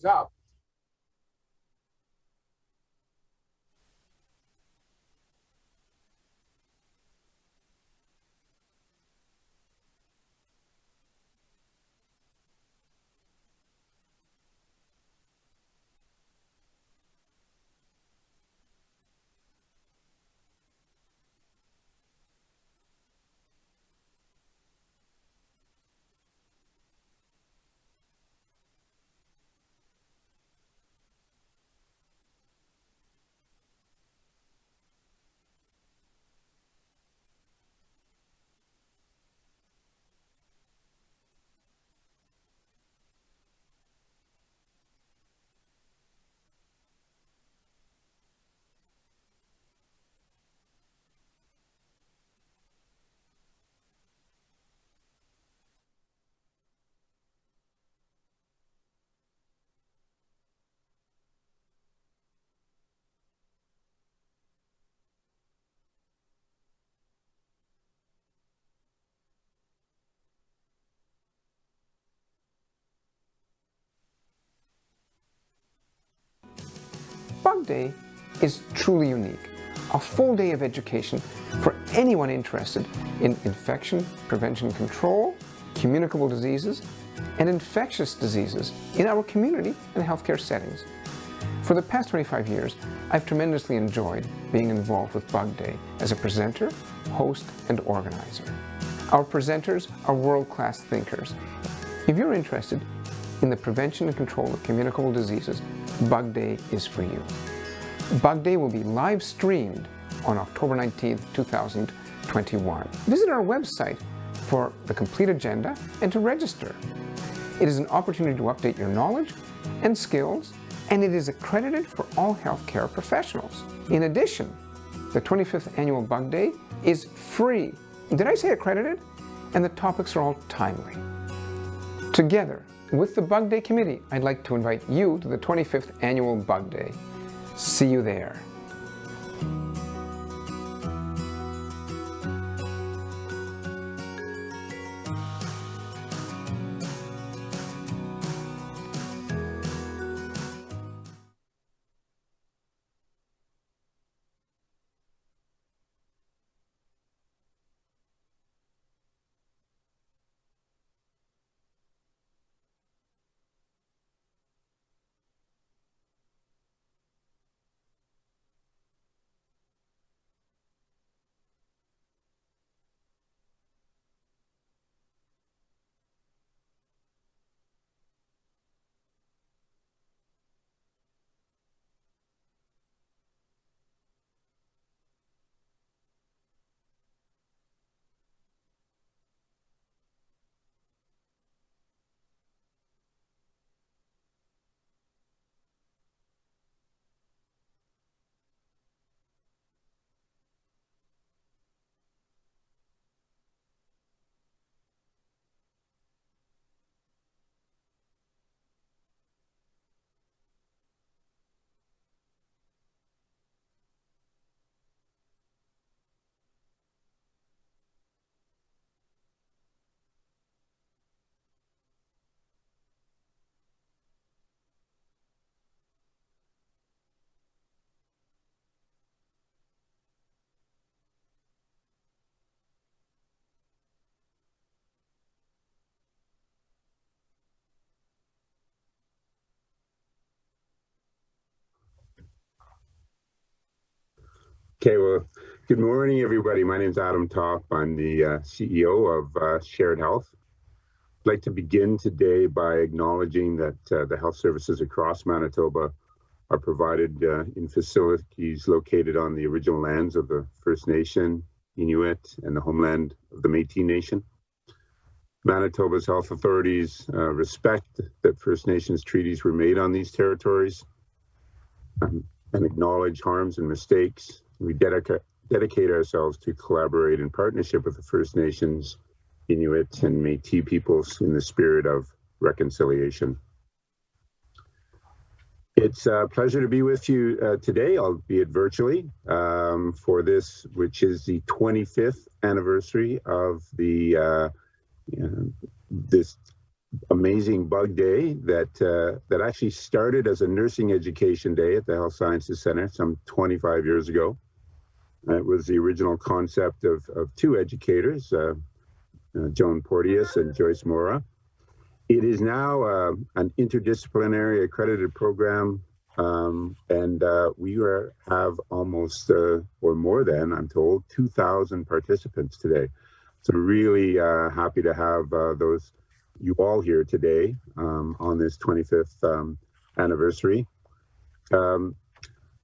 up. Bug Day is truly unique. A full day of education for anyone interested in infection, prevention, control, communicable diseases, and infectious diseases in our community and healthcare settings. For the past 25 years, I've tremendously enjoyed being involved with Bug Day as a presenter, host, and organizer. Our presenters are world-class thinkers. If you're interested in the prevention and control of communicable diseases, Bug Day is for you. Bug Day will be live streamed on October 19th, 2021. Visit our website for the complete agenda and to register. It is an opportunity to update your knowledge and skills, and it is accredited for all healthcare professionals. In addition, the 25th annual Bug Day is free. Did I say accredited? And the topics are all timely. Together with the Bug Day Committee, I'd like to invite you to the 25th annual Bug Day. See you there. Okay, well, good morning, everybody. My name is Adam Top. I'm the CEO of Shared Health. I'd like to begin today by acknowledging that the health services across Manitoba are provided in facilities located on the original lands of the First Nation, Inuit, and the homeland of the Métis Nation. Manitoba's health authorities respect that First Nations treaties were made on these territories and acknowledge harms and mistakes. We dedicate ourselves to collaborate in partnership with the First Nations, Inuit, and Métis peoples in the spirit of reconciliation. It's a pleasure to be with you today, albeit virtually, for this, which is the 25th anniversary of the this amazing bug day that actually started as a nursing education day at the Health Sciences Center some 25 years ago. It was the original concept of two educators, Joan Porteous and Joyce Mora. It is now an interdisciplinary accredited program, and we have almost, or more than, I'm told, 2,000 participants today. So really happy to have you all here today on this 25th anniversary.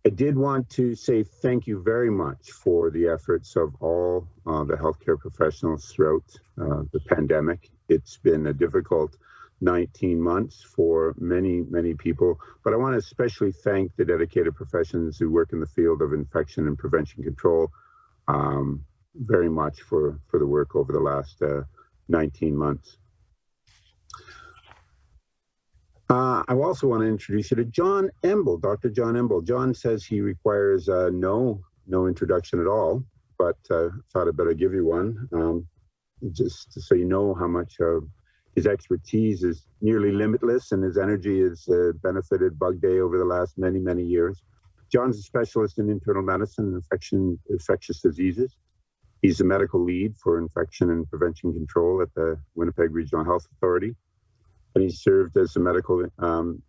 I did want to say thank you very much for the efforts of all the healthcare professionals throughout the pandemic. It's been a difficult 19 months for many, many people, but I want to especially thank the dedicated professionals who work in the field of infection and prevention control very much for the work over the last 19 months. I also want to introduce you to John Emble, Dr. John Emble. John says he requires no introduction at all, but thought I'd better give you one, just so you know how much his expertise is nearly limitless, and his energy has benefited Bug Day over the last many, many years. John's a specialist in internal medicine and infectious diseases. He's the medical lead for infection and prevention control at the Winnipeg Regional Health Authority. And he served as the medical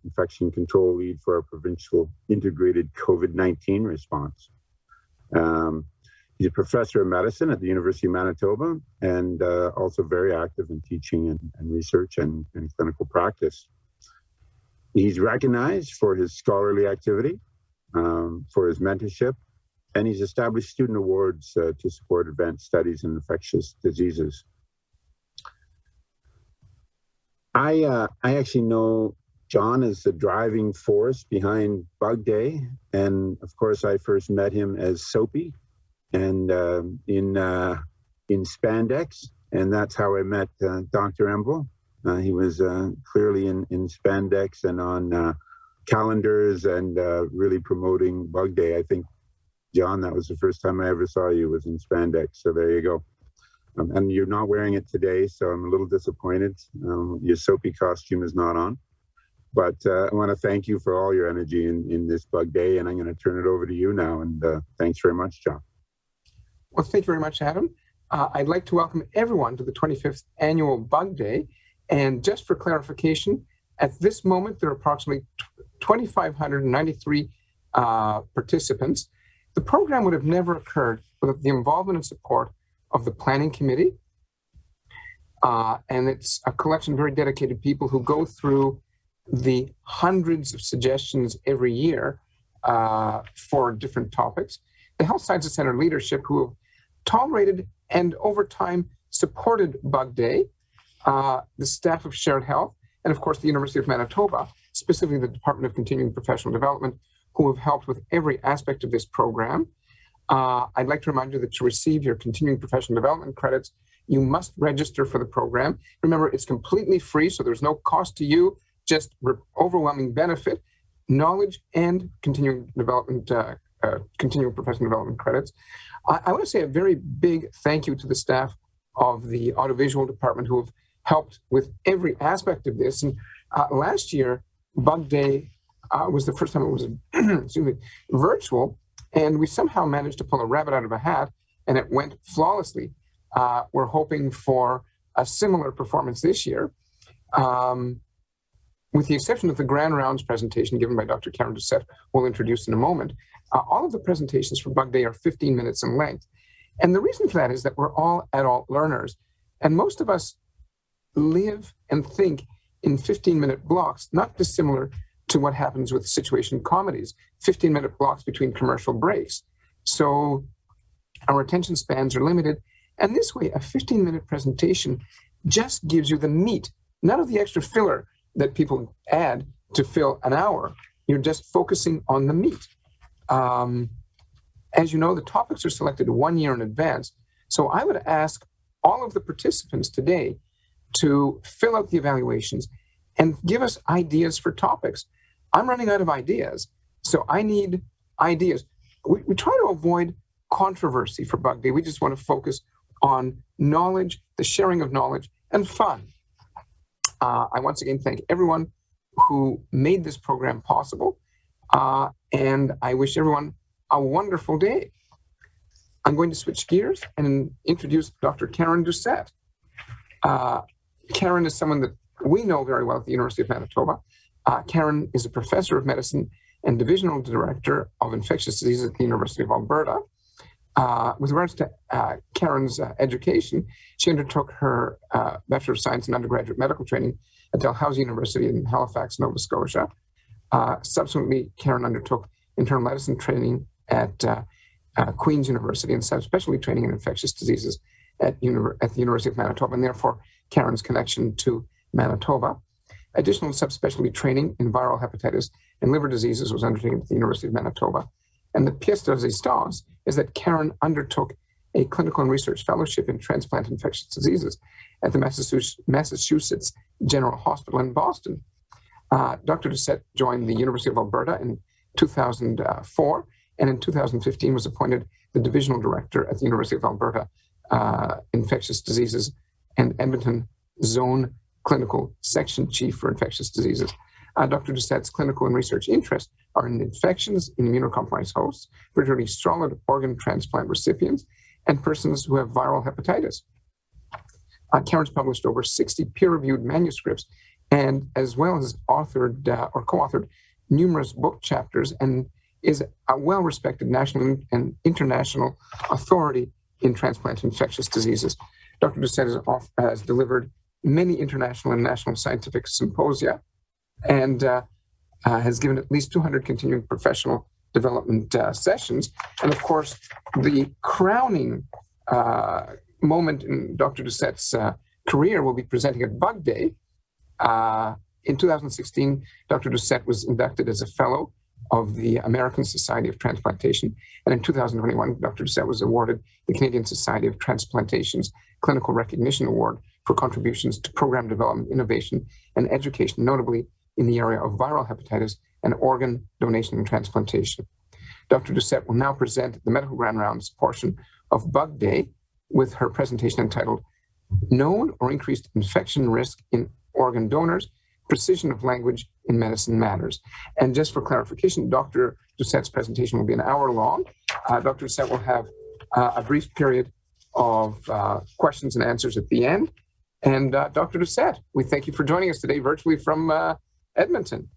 infection control lead for our provincial integrated COVID-19 response. He's a professor of medicine at the University of Manitoba, and also very active in teaching and research and clinical practice. He's recognized for his scholarly activity, for his mentorship, and he's established student awards to support advanced studies in infectious diseases. I actually know John is the driving force behind Bug Day, and of course I first met him as Soapy, and in spandex, and that's how I met Dr. Emble. He was clearly in spandex and on calendars and really promoting Bug Day. I think, John, that was the first time I ever saw you was in spandex, so there you go. And you're not wearing it today, so I'm a little disappointed. Your Soapy costume is not on. But I want to thank you for all your energy in this Bug Day, and I'm going to turn it over to you now. And thanks very much, John. Well, thank you very much, Adam. I'd like to welcome everyone to the 25th Annual Bug Day. And just for clarification, at this moment, there are approximately 2,593 participants. The program would have never occurred without the involvement and support of the planning committee. And it's a collection of very dedicated people who go through the hundreds of suggestions every year for different topics. The Health Sciences Center leadership who have tolerated and over time supported Bug Day, the staff of Shared Health, and of course the University of Manitoba, specifically the Department of Continuing Professional Development, who have helped with every aspect of this program. I'd like to remind you that to receive your continuing professional development credits, you must register for the program. Remember, it's completely free, so there's no cost to you, just overwhelming benefit, knowledge, and continuing development, continuing professional development credits. I want to say a very big thank you to the staff of the audiovisual department who have helped with every aspect of this. And last year, Bug Day was the first time it was excuse me, virtual. And we somehow managed to pull a rabbit out of a hat, and it went flawlessly. We're hoping for a similar performance this year. With the exception of the Grand Rounds presentation given by Dr. Karen Doucette, we'll introduce in a moment, all of the presentations for Bug Day are 15 minutes in length. And the reason for that is that we're all adult learners. And most of us live and think in 15-minute blocks, not dissimilar to what happens with situation comedies, 15-minute blocks between commercial breaks. So our attention spans are limited. And this way, a 15-minute presentation just gives you the meat, none of the extra filler that people add to fill an hour. You're just focusing on the meat. As you know, the topics are selected 1 year in advance. So I would ask all of the participants today to fill out the evaluations and give us ideas for topics. I'm running out of ideas, so I need ideas. We try to avoid controversy for Bug Day. We just want to focus on knowledge, the sharing of knowledge, and fun. I once again thank everyone who made this program possible, and I wish everyone a wonderful day. I'm going to switch gears and introduce Dr. Karen Doucette. Karen is someone that we know very well at the University of Manitoba. Karen is a professor of medicine and divisional director of infectious diseases at the University of Alberta. With regards to Karen's education, she undertook her Bachelor of Science and undergraduate medical training at Dalhousie University in Halifax, Nova Scotia. Subsequently, Karen undertook internal medicine training at Queen's University and subspecialty training in infectious diseases at the University of Manitoba, and therefore Karen's connection to Manitoba. Additional subspecialty training in viral hepatitis and liver diseases was undertaken at the University of Manitoba. And the pièce de résistance is that Karen undertook a clinical and research fellowship in transplant infectious diseases at the Massachusetts General Hospital in Boston. Dr. Doucette joined the University of Alberta in 2004, and in 2015 was appointed the divisional director at the University of Alberta Infectious Diseases and Edmonton Zone Clinical Section Chief for Infectious Diseases. Dr. Doucette's clinical and research interests are in infections in immunocompromised hosts, particularly solid organ transplant recipients, and persons who have viral hepatitis. Karen's published over 60 peer-reviewed manuscripts, and as well as authored or co-authored numerous book chapters, and is a well-respected national and international authority in transplant infectious diseases. Dr. Doucette has delivered many international and national scientific symposia, and has given at least 200 continuing professional development sessions. And of course, the crowning moment in Dr. Doucette's career will be presenting at Bug Day. In 2016, Dr. Doucette was inducted as a fellow of the American Society of Transplantation. And in 2021, Dr. Doucette was awarded the Canadian Society of Transplantation's Clinical Recognition Award for contributions to program development, innovation, and education, notably in the area of viral hepatitis and organ donation and transplantation. Dr. Doucette will now present the medical grand rounds portion of Bug Day with her presentation entitled Known or Increased Infection Risk in Organ Donors, Precision of Language in Medicine Matters. And just for clarification, Dr. Doucette's presentation will be an hour long. Dr. Doucette will have a brief period of questions and answers at the end. And Dr. Doucette, we thank you for joining us today virtually from Edmonton.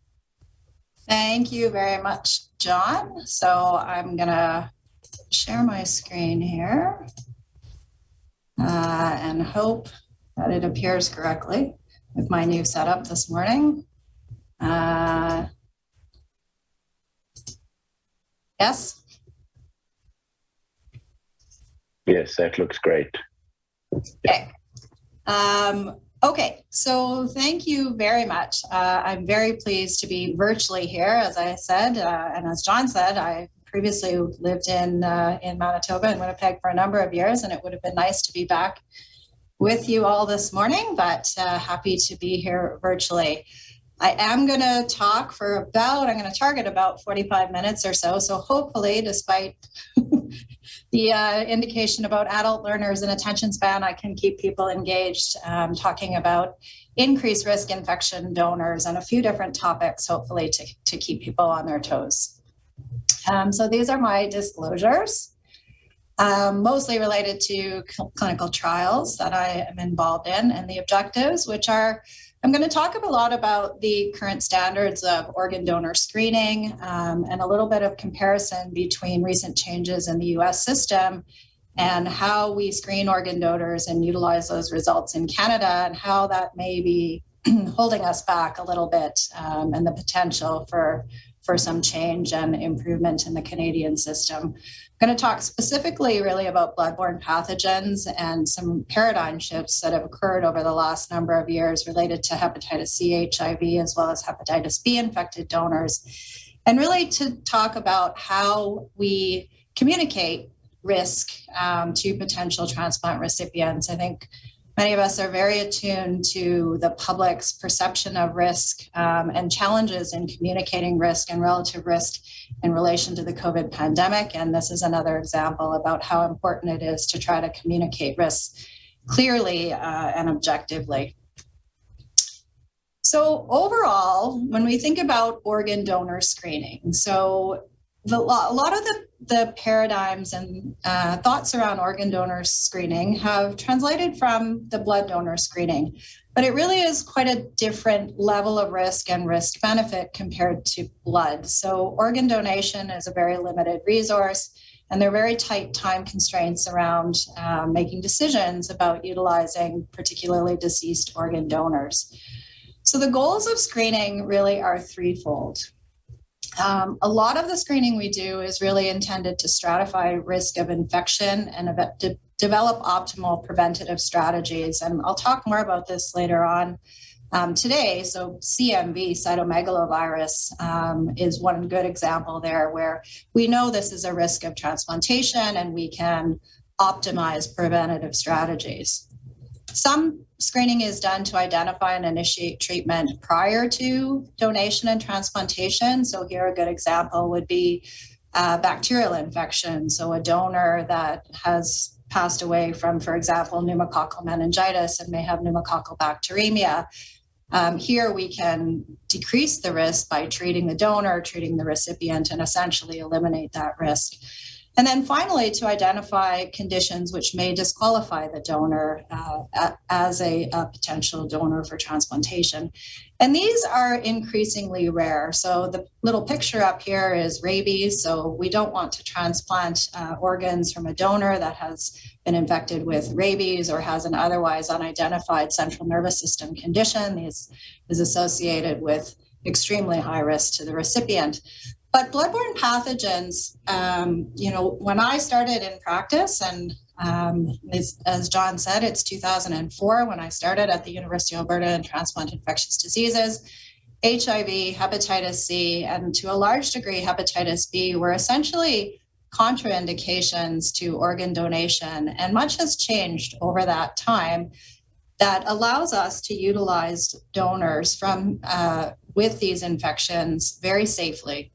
Thank you very much, John. So I'm going to share my screen here and hope that it appears correctly with my new setup this morning. Yes? Yes, that looks great. Okay. Okay, so thank you very much. I'm very pleased to be virtually here, as I said, and as John said, I previously lived in Manitoba and Winnipeg for a number of years, and it would have been nice to be back with you all this morning, but happy to be here virtually. I am going to talk for I'm going to target about 45 minutes or so. So hopefully, despite the indication about adult learners and attention span, I can keep people engaged, talking about increased risk infection donors and a few different topics, hopefully to keep people on their toes. So these are my disclosures, mostly related to clinical trials that I am involved in, and the objectives, which are I'm going to talk a lot about the current standards of organ donor screening, and a little bit of comparison between recent changes in the US system and how we screen organ donors and utilize those results in Canada, and how that may be holding us back a little bit, and the potential for some change and improvement in the Canadian system. I'm going to talk specifically really about bloodborne pathogens and some paradigm shifts that have occurred over the last number of years related to hepatitis C, HIV, as well as hepatitis B infected donors, and really to talk about how we communicate risk to potential transplant recipients. I think many of us are very attuned to the public's perception of risk and challenges in communicating risk and relative risk in relation to the COVID pandemic. And this is another example about how important it is to try to communicate risks clearly and objectively. So overall, when we think about organ donor screening, so a lot of the paradigms and thoughts around organ donor screening have translated from the blood donor screening, but it really is quite a different level of risk and risk benefit compared to blood. So organ donation is a very limited resource, and there are very tight time constraints around making decisions about utilizing particularly deceased organ donors. So the goals of screening really are threefold. A lot of the screening we do is really intended to stratify risk of infection and develop optimal preventative strategies. And I'll talk more about this later on today. So CMV, cytomegalovirus, is one good example there where we know this is a risk of transplantation and we can optimize preventative strategies. Some screening is done to identify and initiate treatment prior to donation and transplantation. So here a good example would be bacterial infection. So a donor that has passed away from, for example, pneumococcal meningitis and may have pneumococcal bacteremia. Here we can decrease the risk by treating the donor, treating the recipient, and essentially eliminate that risk. And then finally, to identify conditions which may disqualify the donor as a potential donor for transplantation. And these are increasingly rare. So the little picture up here is rabies. So we don't want to transplant organs from a donor that has been infected with rabies or has an otherwise unidentified central nervous system condition. This is associated with extremely high risk to the recipient. But bloodborne pathogens, when I started in practice, and as John said, it's 2004 when I started at the University of Alberta in transplant infectious diseases, HIV, hepatitis C, and to a large degree, hepatitis B were essentially contraindications to organ donation. And much has changed over that time that allows us to utilize donors from with these infections very safely.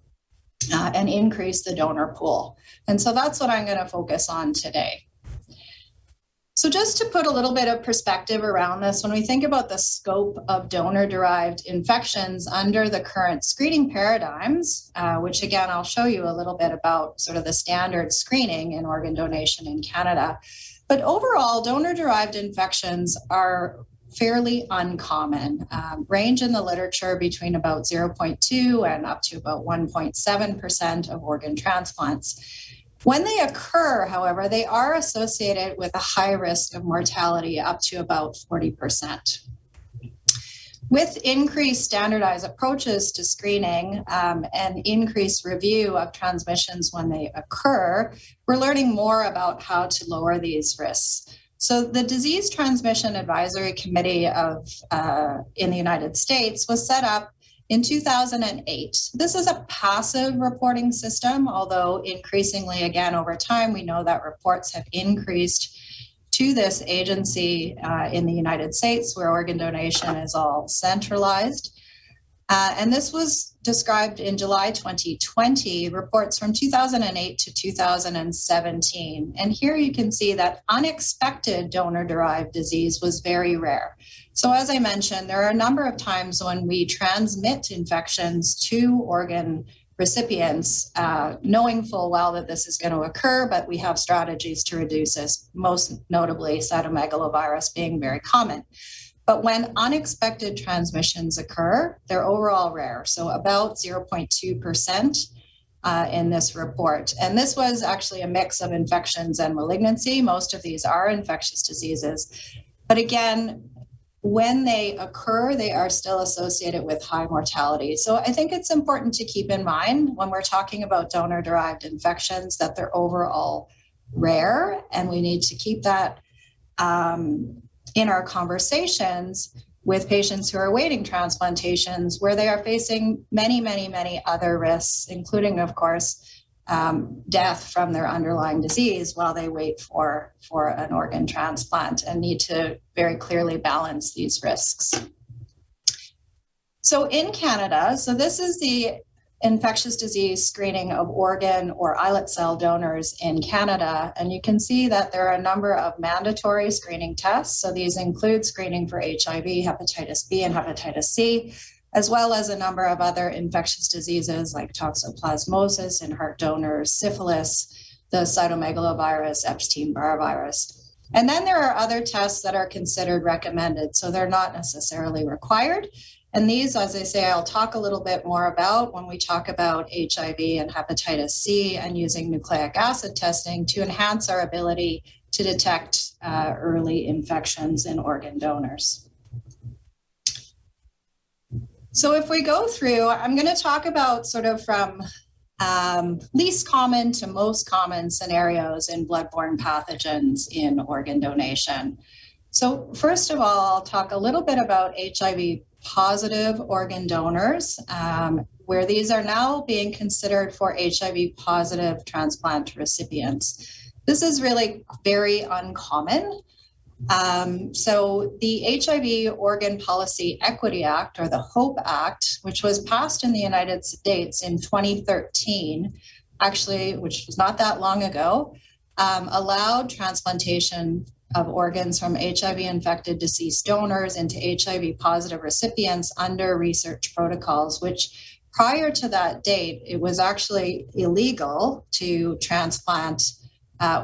And increase the donor pool. And so that's what I'm going to focus on today. So just to put a little bit of perspective around this, when we think about the scope of donor-derived infections under the current screening paradigms, which again, I'll show you a little bit about sort of the standard screening in organ donation in Canada. But overall, donor-derived infections are fairly uncommon, range in the literature between about 0.2 and up to about 1.7% of organ transplants. When they occur, however, they are associated with a high risk of mortality up to about 40%. With increased standardized approaches to screening and increased review of transmissions when they occur, we're learning more about how to lower these risks. So the Disease Transmission Advisory Committee in the United States was set up in 2008. This is a passive reporting system, although increasingly, again, over time, we know that reports have increased to this agency in the United States, where organ donation is all centralized. And this was described in July 2020, reports from 2008 to 2017. And here you can see that unexpected donor-derived disease was very rare. So as I mentioned, there are a number of times when we transmit infections to organ recipients, knowing full well that this is going to occur, but we have strategies to reduce this, most notably cytomegalovirus being very common. But when unexpected transmissions occur, they're overall rare, so about 0.2% in this report. And this was actually a mix of infections and malignancy. Most of these are infectious diseases. But again, when they occur, they are still associated with high mortality. So I think it's important to keep in mind when we're talking about donor-derived infections that they're overall rare, and we need to keep that in our conversations with patients who are awaiting transplantations, where they are facing many, many, many other risks, including, of course, death from their underlying disease while they wait for an organ transplant, and need to very clearly balance these risks. So in Canada, so this is the infectious disease screening of organ or islet cell donors in Canada. And you can see that there are a number of mandatory screening tests. So these include screening for HIV, hepatitis B, and hepatitis C, as well as a number of other infectious diseases like toxoplasmosis in heart donors, syphilis, the cytomegalovirus, Epstein-Barr virus. And then there are other tests that are considered recommended, so they're not necessarily required. And these, as I say, I'll talk a little bit more about when we talk about HIV and hepatitis C and using nucleic acid testing to enhance our ability to detect early infections in organ donors. So if we go through, I'm going to talk about sort of from least common to most common scenarios in bloodborne pathogens in organ donation. So first of all, I'll talk a little bit about HIV positive organ donors, where these are now being considered for HIV positive transplant recipients. This is really very uncommon. So the HIV Organ Policy Equity Act, or the HOPE Act, which was passed in the United States in 2013, actually, which was not that long ago, allowed transplantation of organs from HIV-infected deceased donors into HIV-positive recipients under research protocols, which prior to that date, it was actually illegal to transplant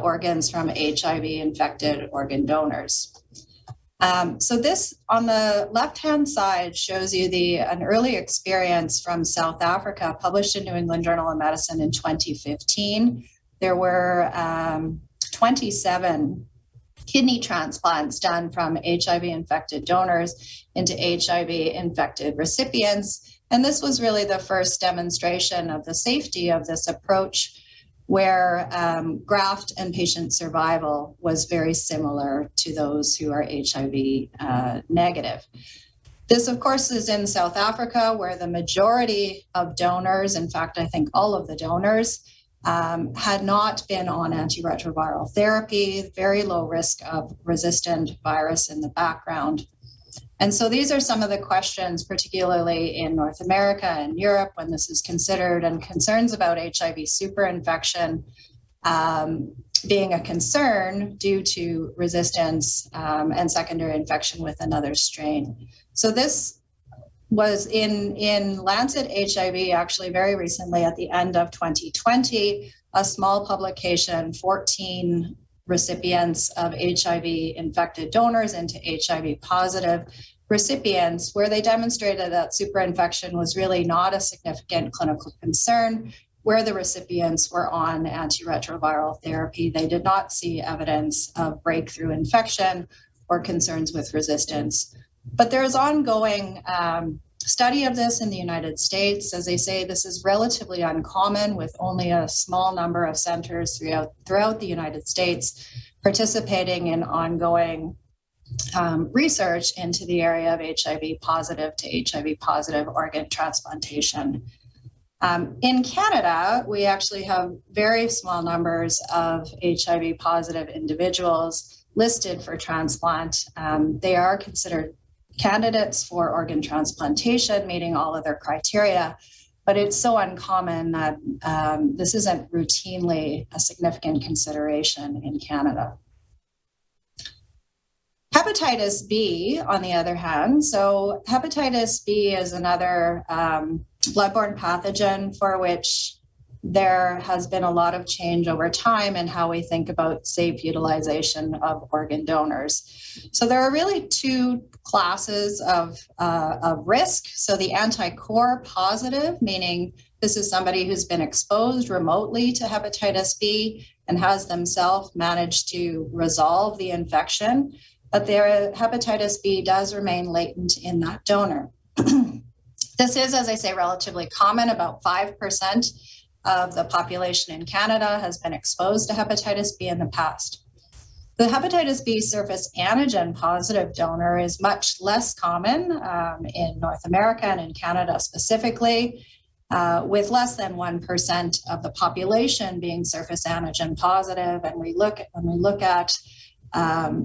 organs from HIV-infected organ donors. So this, on the left-hand side, shows you an early experience from South Africa, published in New England Journal of Medicine in 2015. There were 27 kidney transplants done from HIV-infected donors into HIV-infected recipients. And this was really the first demonstration of the safety of this approach, where graft and patient survival was very similar to those who are HIV negative. This, of course, is in South Africa, where the majority of donors, in fact, I think all of the donors, had not been on antiretroviral therapy, very low risk of resistant virus in the background. And so these are some of the questions, particularly in North America and Europe, when this is considered, and concerns about HIV superinfection being a concern due to resistance and secondary infection with another strain. So this was in Lancet HIV actually very recently at the end of 2020, a small publication, 14 recipients of HIV-infected donors into HIV-positive recipients, where they demonstrated that superinfection was really not a significant clinical concern, where the recipients were on antiretroviral therapy. They did not see evidence of breakthrough infection or concerns with resistance. But there is ongoing study of this in the United States. As I say, this is relatively uncommon, with only a small number of centers throughout the United States participating in ongoing research into the area of HIV positive to HIV positive organ transplantation. In Canada, we actually have very small numbers of HIV positive individuals listed for transplant. They are considered candidates for organ transplantation, meeting all of their criteria, but it's so uncommon that this isn't routinely a significant consideration in Canada. Hepatitis B, on the other hand, so hepatitis B is another bloodborne pathogen for which there has been a lot of change over time in how we think about safe utilization of organ donors. So there are really two classes of risk. So the anti-core positive, meaning this is somebody who's been exposed remotely to hepatitis B and has themselves managed to resolve the infection, but their hepatitis B does remain latent in that donor. This is, as I say, relatively common. About 5% of the population in Canada has been exposed to hepatitis B in the past. The hepatitis B surface antigen positive donor is much less common in North America and in Canada specifically, with less than 1% of the population being surface antigen positive. And when we look at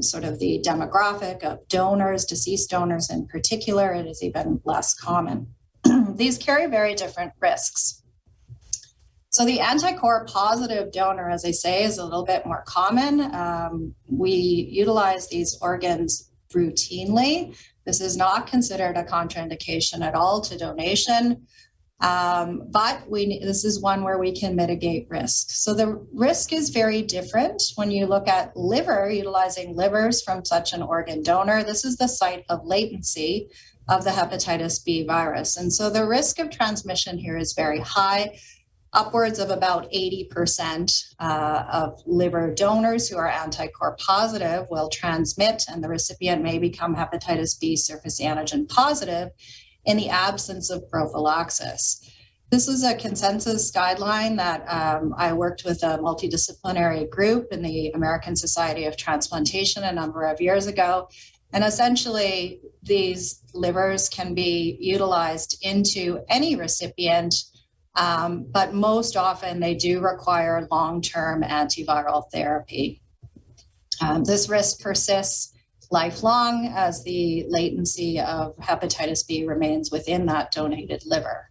sort of the demographic of donors, deceased donors in particular, it is even less common. These carry very different risks. So the anticore positive donor, as I say, is a little bit more common. We utilize these organs routinely. This is not considered a contraindication at all to donation, but this is one where we can mitigate risk. So the risk is very different when you look at liver, utilizing livers from such an organ donor. This is the site of latency of the hepatitis B virus. And so the risk of transmission here is very high. Upwards of about 80% of liver donors who are anticore positive will transmit, and the recipient may become hepatitis B surface antigen positive in the absence of prophylaxis. This is a consensus guideline that I worked with a multidisciplinary group in the American Society of Transplantation a number of years ago. And essentially, these livers can be utilized into any recipient, but most often they do require long-term antiviral therapy. This risk persists lifelong as the latency of hepatitis B remains within that donated liver.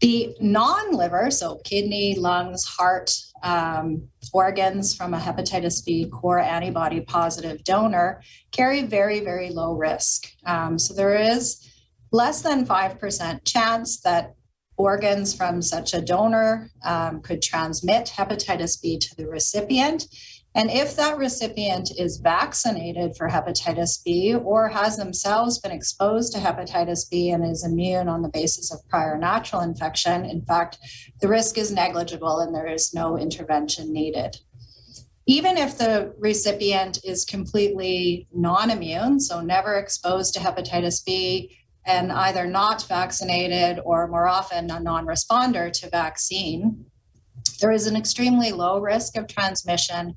The non-liver, so kidney, lungs, heart, organs from a hepatitis B core antibody positive donor carry very, very low risk. So there is less than 5% chance that organs from such a donor could transmit hepatitis B to the recipient. And if that recipient is vaccinated for hepatitis B or has themselves been exposed to hepatitis B and is immune on the basis of prior natural infection, in fact, the risk is negligible and there is no intervention needed. Even if the recipient is completely non-immune, so never exposed to hepatitis B, and either not vaccinated or more often a non-responder to vaccine, there is an extremely low risk of transmission,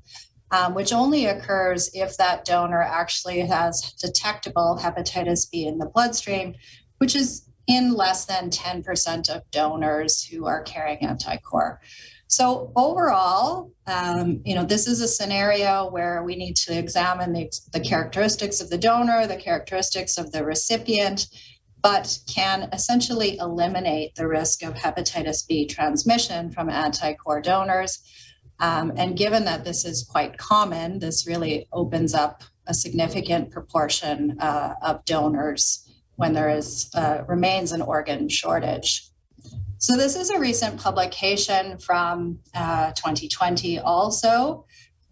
which only occurs if that donor actually has detectable hepatitis B in the bloodstream, which is in less than 10% of donors who are carrying anticore. So overall, this is a scenario where we need to examine the characteristics of the donor, the characteristics of the recipient, but can essentially eliminate the risk of hepatitis B transmission from anticore donors. And given that this is quite common, this really opens up a significant proportion of donors when there remains an organ shortage. So this is a recent publication from 2020 also,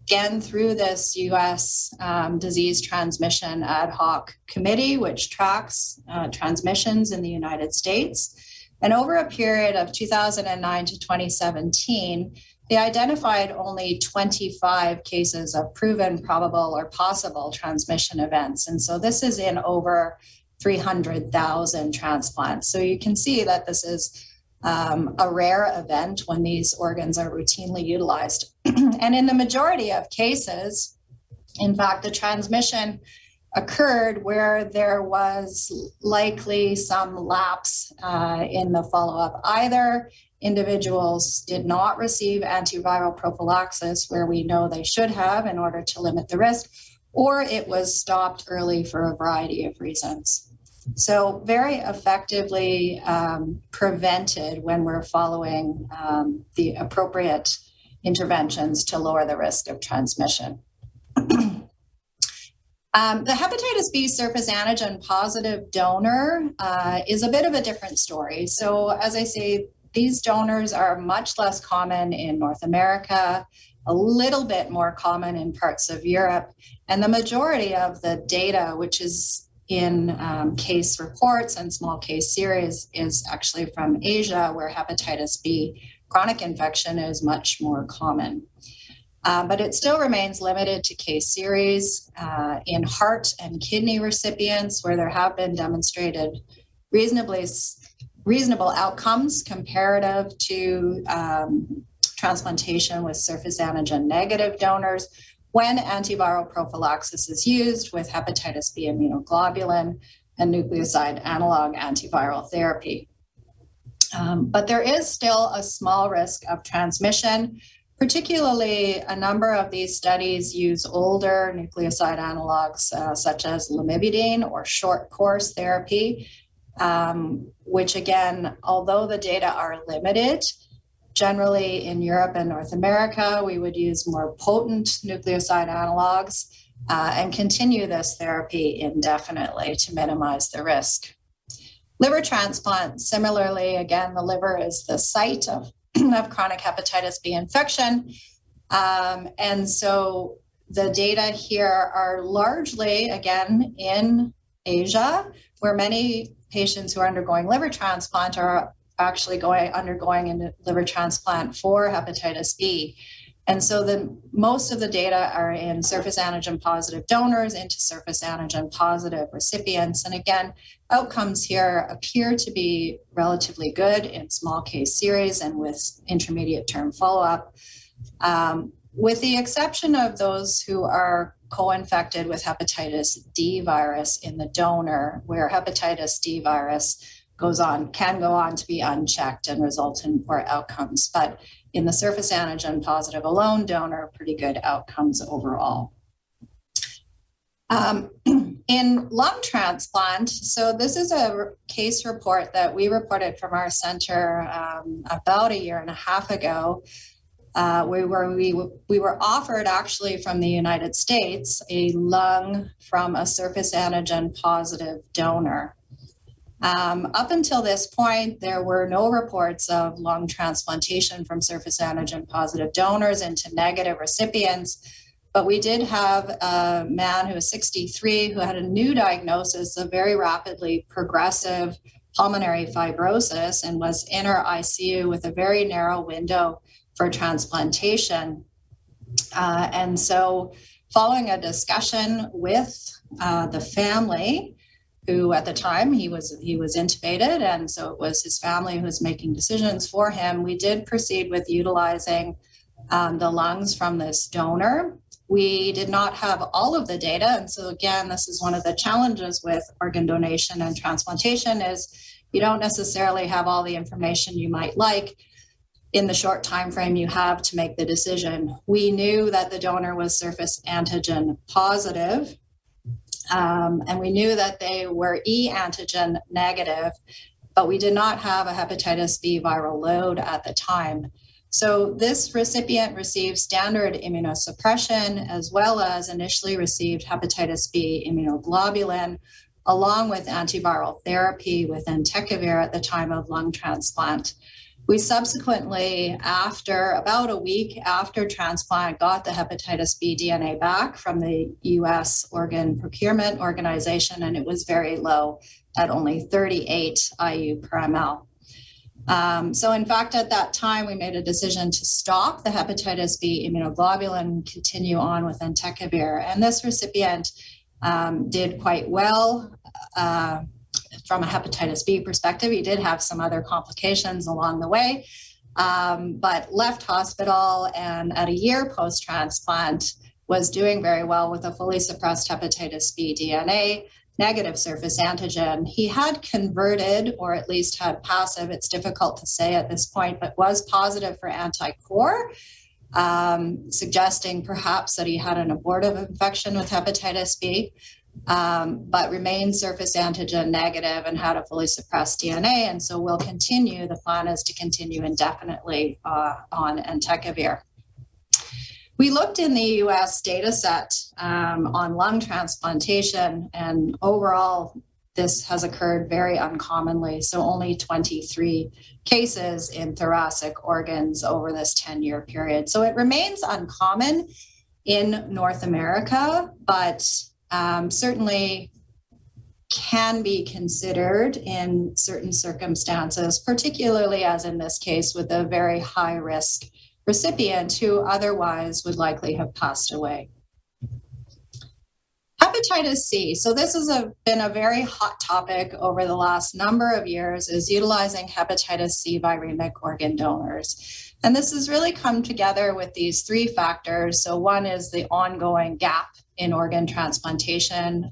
again through this US Disease Transmission Ad Hoc Committee, which tracks transmissions in the United States. And over a period of 2009 to 2017, they identified only 25 cases of proven, probable, or possible transmission events. And so this is in over 300,000 transplants. So you can see that this is a rare event when these organs are routinely utilized. And in the majority of cases, in fact, the transmission occurred where there was likely some lapse in the follow-up. Either individuals did not receive antiviral prophylaxis where we know they should have in order to limit the risk, or it was stopped early for a variety of reasons. So very effectively prevented when we're following the appropriate interventions to lower the risk of transmission. The hepatitis B surface antigen positive donor is a bit of a different story. So as I say, these donors are much less common in North America, a little bit more common in parts of Europe, and the majority of the data, which is in case reports and small case series, is actually from Asia, where hepatitis B chronic infection is much more common. But it still remains limited to case series in heart and kidney recipients, where there have been demonstrated reasonable outcomes comparative to transplantation with surface antigen negative donors when antiviral prophylaxis is used with hepatitis B immunoglobulin and nucleoside analog antiviral therapy. But there is still a small risk of transmission. Particularly, a number of these studies use older nucleoside analogs such as lamivudine or short course therapy, which again, although the data are limited, Generally, in Europe and North America, we would use more potent nucleoside analogs and continue this therapy indefinitely to minimize the risk. Liver transplant, similarly, again, the liver is the site of chronic hepatitis B infection. And so the data here are largely, again, in Asia, where many patients who are undergoing liver transplant are actually undergoing a liver transplant for hepatitis B. And so most of the data are in surface antigen positive donors into surface antigen positive recipients. And again, outcomes here appear to be relatively good in small case series and with intermediate term follow-up, with the exception of those who are co-infected with hepatitis D virus in the donor, where hepatitis D virus can go on to be unchecked and result in poor outcomes. But in the surface antigen positive alone donor, pretty good outcomes overall. In lung transplant, so this is a case report that we reported from our center about a year and a half ago. We were offered actually from the United States a lung from a surface antigen positive donor. Up until this point, there were no reports of lung transplantation from surface antigen positive donors into negative recipients, but we did have a man who was 63 who had a new diagnosis of very rapidly progressive pulmonary fibrosis and was in our ICU with a very narrow window for transplantation. And so following a discussion with the family, who at the time he was intubated, and so it was his family who was making decisions for him, we did proceed with utilizing the lungs from this donor. We did not have all of the data, and so again, this is one of the challenges with organ donation and transplantation is you don't necessarily have all the information you might like in the short time frame you have to make the decision. We knew that the donor was surface antigen positive, and we knew that they were E antigen negative, but we did not have a hepatitis B viral load at the time. So this recipient received standard immunosuppression as well as initially received hepatitis B immunoglobulin, along with antiviral therapy with entecavir at the time of lung transplant. We subsequently, after about a week after transplant, got the hepatitis B DNA back from the US Organ Procurement Organization, and it was very low at only 38 IU per ml. So in fact, at that time, we made a decision to stop the hepatitis B immunoglobulin and continue on with entecavir. And this recipient did quite well. From a hepatitis B perspective, he did have some other complications along the way, but left hospital and at a year post-transplant was doing very well with a fully suppressed hepatitis B DNA, negative surface antigen. He had converted, or at least had passive, it's difficult to say at this point, but was positive for anti-core, suggesting perhaps that he had an abortive infection with hepatitis B. But remained surface antigen negative and had a fully suppressed DNA. And so we'll continue, the plan is to continue indefinitely on entecavir. We looked in the US data set on lung transplantation, and overall, this has occurred very uncommonly. So only 23 cases in thoracic organs over this 10-year period. So it remains uncommon in North America, but certainly can be considered in certain circumstances, particularly as in this case with a very high risk recipient who otherwise would likely have passed away. Hepatitis C. So this has been a very hot topic over the last number of years, is utilizing hepatitis C viremic organ donors. And this has really come together with these three factors. So one is the ongoing gap in organ transplantation,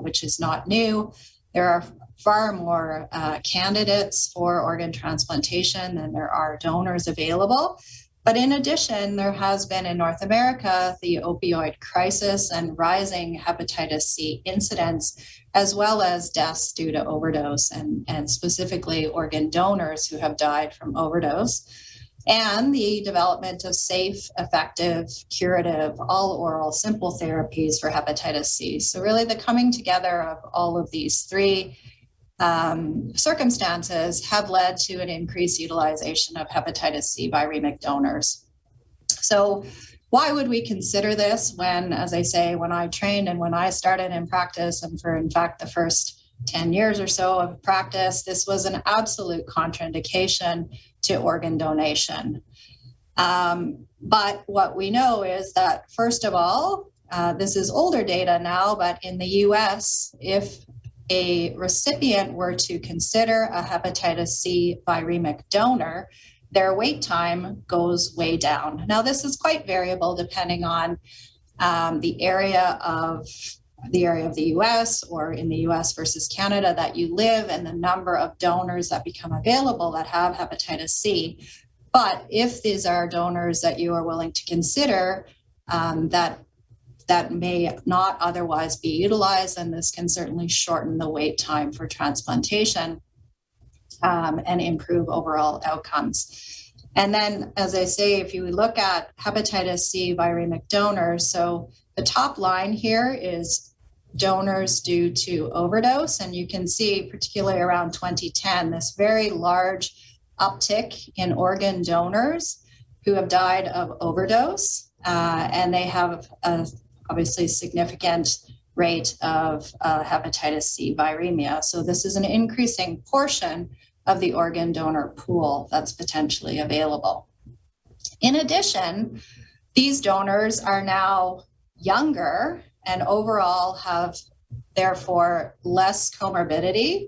which is not new. There are far more candidates for organ transplantation than there are donors available. But in addition, there has been in North America the opioid crisis and rising hepatitis C incidence, as well as deaths due to overdose and specifically organ donors who have died from overdose. and the development of safe, effective, curative, all oral, simple therapies for hepatitis C. So really the coming together of all of these three circumstances have led to an increased utilization of hepatitis C viremic donors. So why would we consider this when, as I say, when I trained and when I started in practice, and for in fact the first 10 years or so of practice, this was an absolute contraindication to organ donation. But what we know is that, first of all, this is older data now, but in the US, if a recipient were to consider a hepatitis C viremic donor, their wait time goes way down. Now, this is quite variable depending on the area of the US, or in the US versus Canada that you live, and the number of donors that become available that have hepatitis C. But if these are donors that you are willing to consider that may not otherwise be utilized, then this can certainly shorten the wait time for transplantation and improve overall outcomes. And then, as I say, if you look at hepatitis C viremic donors, so the top line here is donors due to overdose, and you can see, particularly around 2010, this very large uptick in organ donors who have died of overdose, and they have a obviously significant rate of hepatitis C viremia. So this is an increasing portion of the organ donor pool that's potentially available. In addition, these donors are now younger and overall have therefore less comorbidity,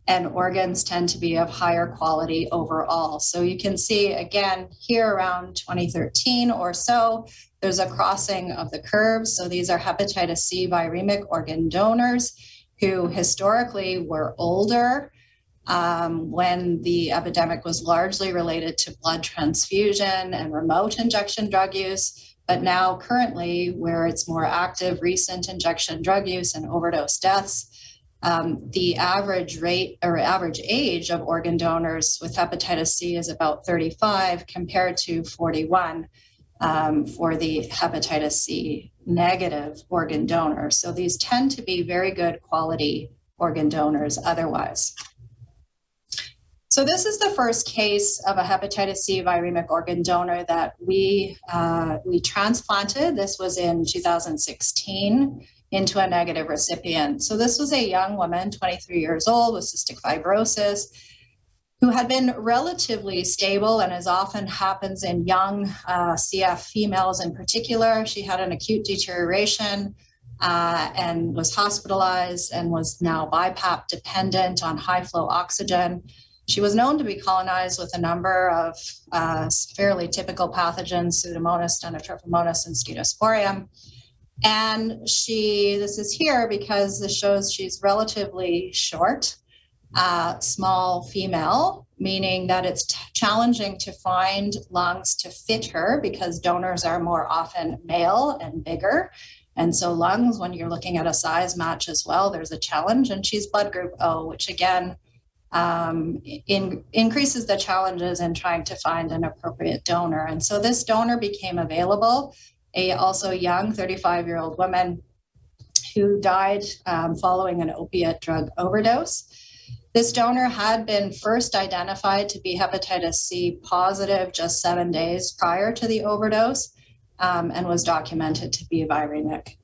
and organs tend to be of higher quality overall. So you can see again here around 2013 or so, there's a crossing of the curves. So these are hepatitis C viremic organ donors who historically were older when the epidemic was largely related to blood transfusion and remote injection drug use. But now currently, where it's more active recent injection drug use and overdose deaths, the average rate or average age of organ donors with hepatitis C is about 35 compared to 41 for the hepatitis C negative organ donors. So these tend to be very good quality organ donors otherwise. So this is the first case of a hepatitis C viremic organ donor that we transplanted. This was in 2016 into a negative recipient. So this was a young woman, 23 years old, with cystic fibrosis, who had been relatively stable, and as often happens in young CF females in particular. She had an acute deterioration and was hospitalized and was now BiPAP dependent on high flow oxygen. She was known to be colonized with a number of fairly typical pathogens, Pseudomonas, Stenotrophomonas, and Scutosporium. And this is here because this shows she's relatively short, small female, meaning that it's challenging to find lungs to fit her because donors are more often male and bigger. And so lungs, when you're looking at a size match as well, there's a challenge. And she's blood group O, which again, increases the challenges in trying to find an appropriate donor. And so this donor became available, a also young 35-year-old woman who died following an opiate drug overdose. This donor had been first identified to be hepatitis C positive just 7 days prior to the overdose and was documented to be viremic.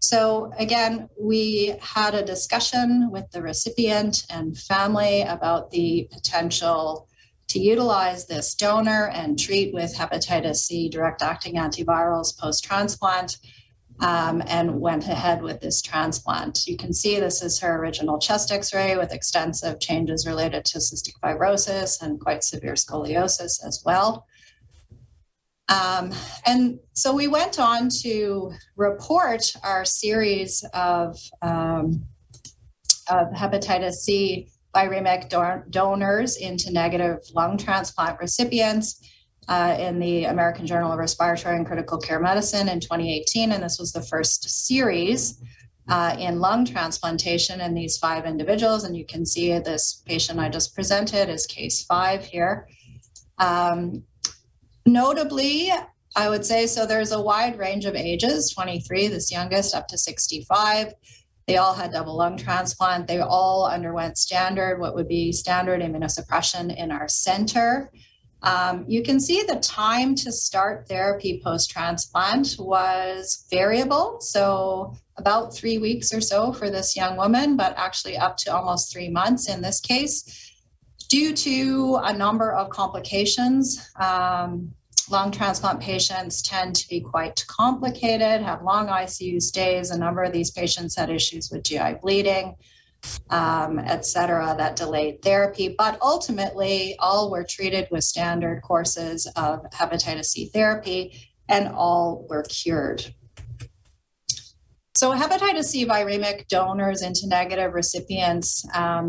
So again, we had a discussion with the recipient and family about the potential to utilize this donor and treat with hepatitis C direct-acting antivirals post-transplant, and went ahead with this transplant. You can see this is her original chest X-ray with extensive changes related to cystic fibrosis and quite severe scoliosis as well. And so we went on to report our series of hepatitis C viremic donors into negative lung transplant recipients in the American Journal of Respiratory and Critical Care Medicine in 2018. And this was the first series in lung transplantation in these 5 individuals. And you can see this patient I just presented is case 5 here. Notably, I would say, so there's a wide range of ages, 23, this youngest, up to 65. They all had double lung transplant. They all underwent what would be standard immunosuppression in our center. You can see the time to start therapy post-transplant was variable. So about 3 weeks or so for this young woman, but actually up to almost 3 months in this case, due to a number of complications. Lung transplant patients tend to be quite complicated, have long ICU stays. A number of these patients had issues with GI bleeding, et cetera, that delayed therapy. But ultimately, all were treated with standard courses of hepatitis C therapy, and all were cured. So hepatitis C viremic donors into negative recipients,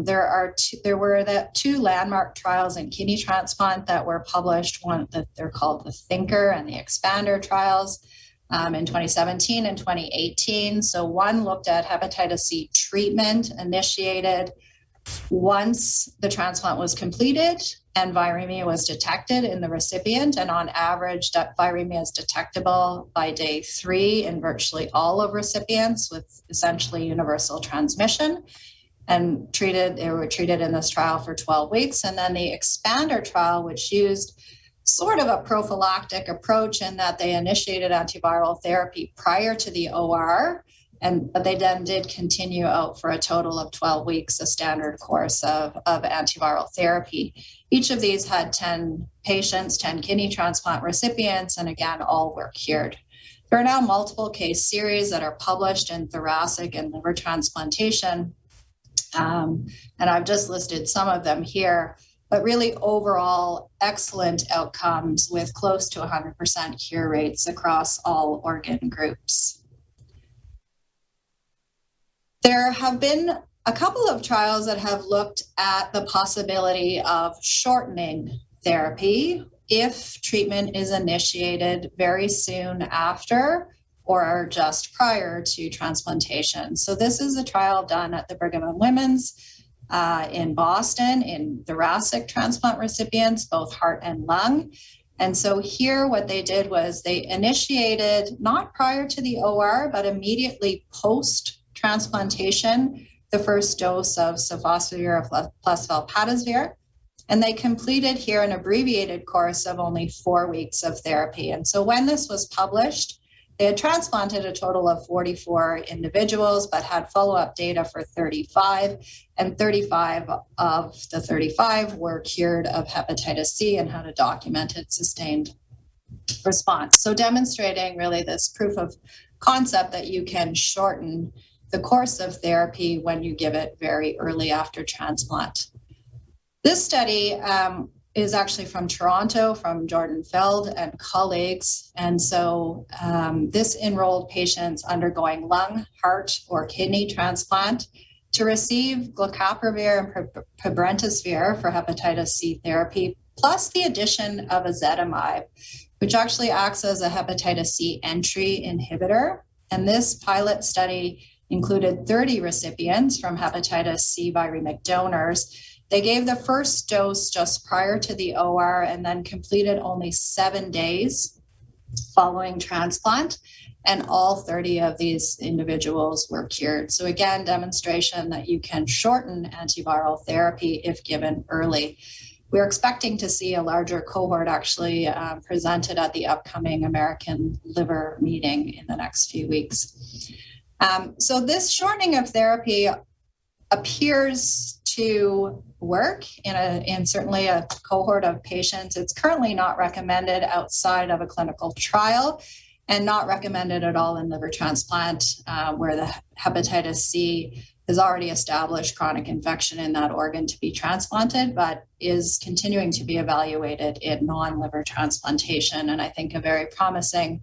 there were two landmark trials in kidney transplant that were published. One that they're called the Thinker and the Expander trials in 2017 and 2018. So one looked at hepatitis C treatment initiated once the transplant was completed and viremia was detected in the recipient. And on average, that viremia is detectable by day 3 in virtually all of recipients with essentially universal transmission. And they were treated in this trial for 12 weeks. And then the Expander trial, which used sort of a prophylactic approach in that they initiated antiviral therapy prior to the OR, but they then did continue out for a total of 12 weeks, a standard course of antiviral therapy. Each of these had 10 patients, 10 kidney transplant recipients, and again, all were cured. There are now multiple case series that are published in thoracic and liver transplantation, and I've just listed some of them here, but really overall excellent outcomes with close to 100% cure rates across all organ groups. There have been a couple of trials that have looked at the possibility of shortening therapy if treatment is initiated very soon after or just prior to transplantation. So this is a trial done at the Brigham and Women's in Boston in thoracic transplant recipients, both heart and lung. And so here what they did was they initiated, not prior to the OR, but immediately post-transplantation, the first dose of sofosbuvir plus valpattizvir. And they completed here an abbreviated course of only 4 weeks of therapy. And so when this was published, they had transplanted a total of 44 individuals, but had follow-up data for 35, and 35 of the 35 were cured of hepatitis C and had a documented sustained response. So demonstrating really this proof of concept that you can shorten the course of therapy when you give it very early after transplant. This study is actually from Toronto, from Jordan Feld and colleagues. And so this enrolled patients undergoing lung, heart, or kidney transplant to receive glecaprevir and pibrentasvir for hepatitis C therapy, plus the addition of ezetimibe, which actually acts as a hepatitis C entry inhibitor. And this pilot study included 30 recipients from hepatitis C viremic donors. They gave the first dose just prior to the OR and then completed only 7 days following transplant, and all 30 of these individuals were cured. So again, demonstration that you can shorten antiviral therapy if given early. We're expecting to see a larger cohort actually presented at the upcoming American Liver meeting in the next few weeks. So this shortening of therapy appears to work in certainly a cohort of patients. It's currently not recommended outside of a clinical trial and not recommended at all in liver transplant where the hepatitis C has already established chronic infection in that organ to be transplanted, but is continuing to be evaluated in non-liver transplantation. And I think a very promising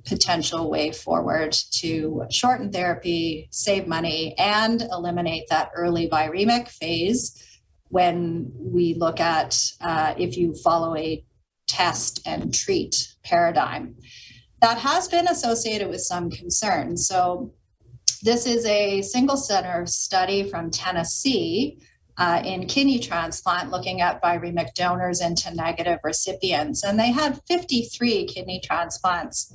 potential way forward to shorten therapy, save money, and eliminate that early viremic phase when we look at if you follow a test and treat paradigm. That has been associated with some concerns. So this is a single center study from Tennessee in kidney transplant, looking at viremic donors into negative recipients. And they had 53 kidney transplants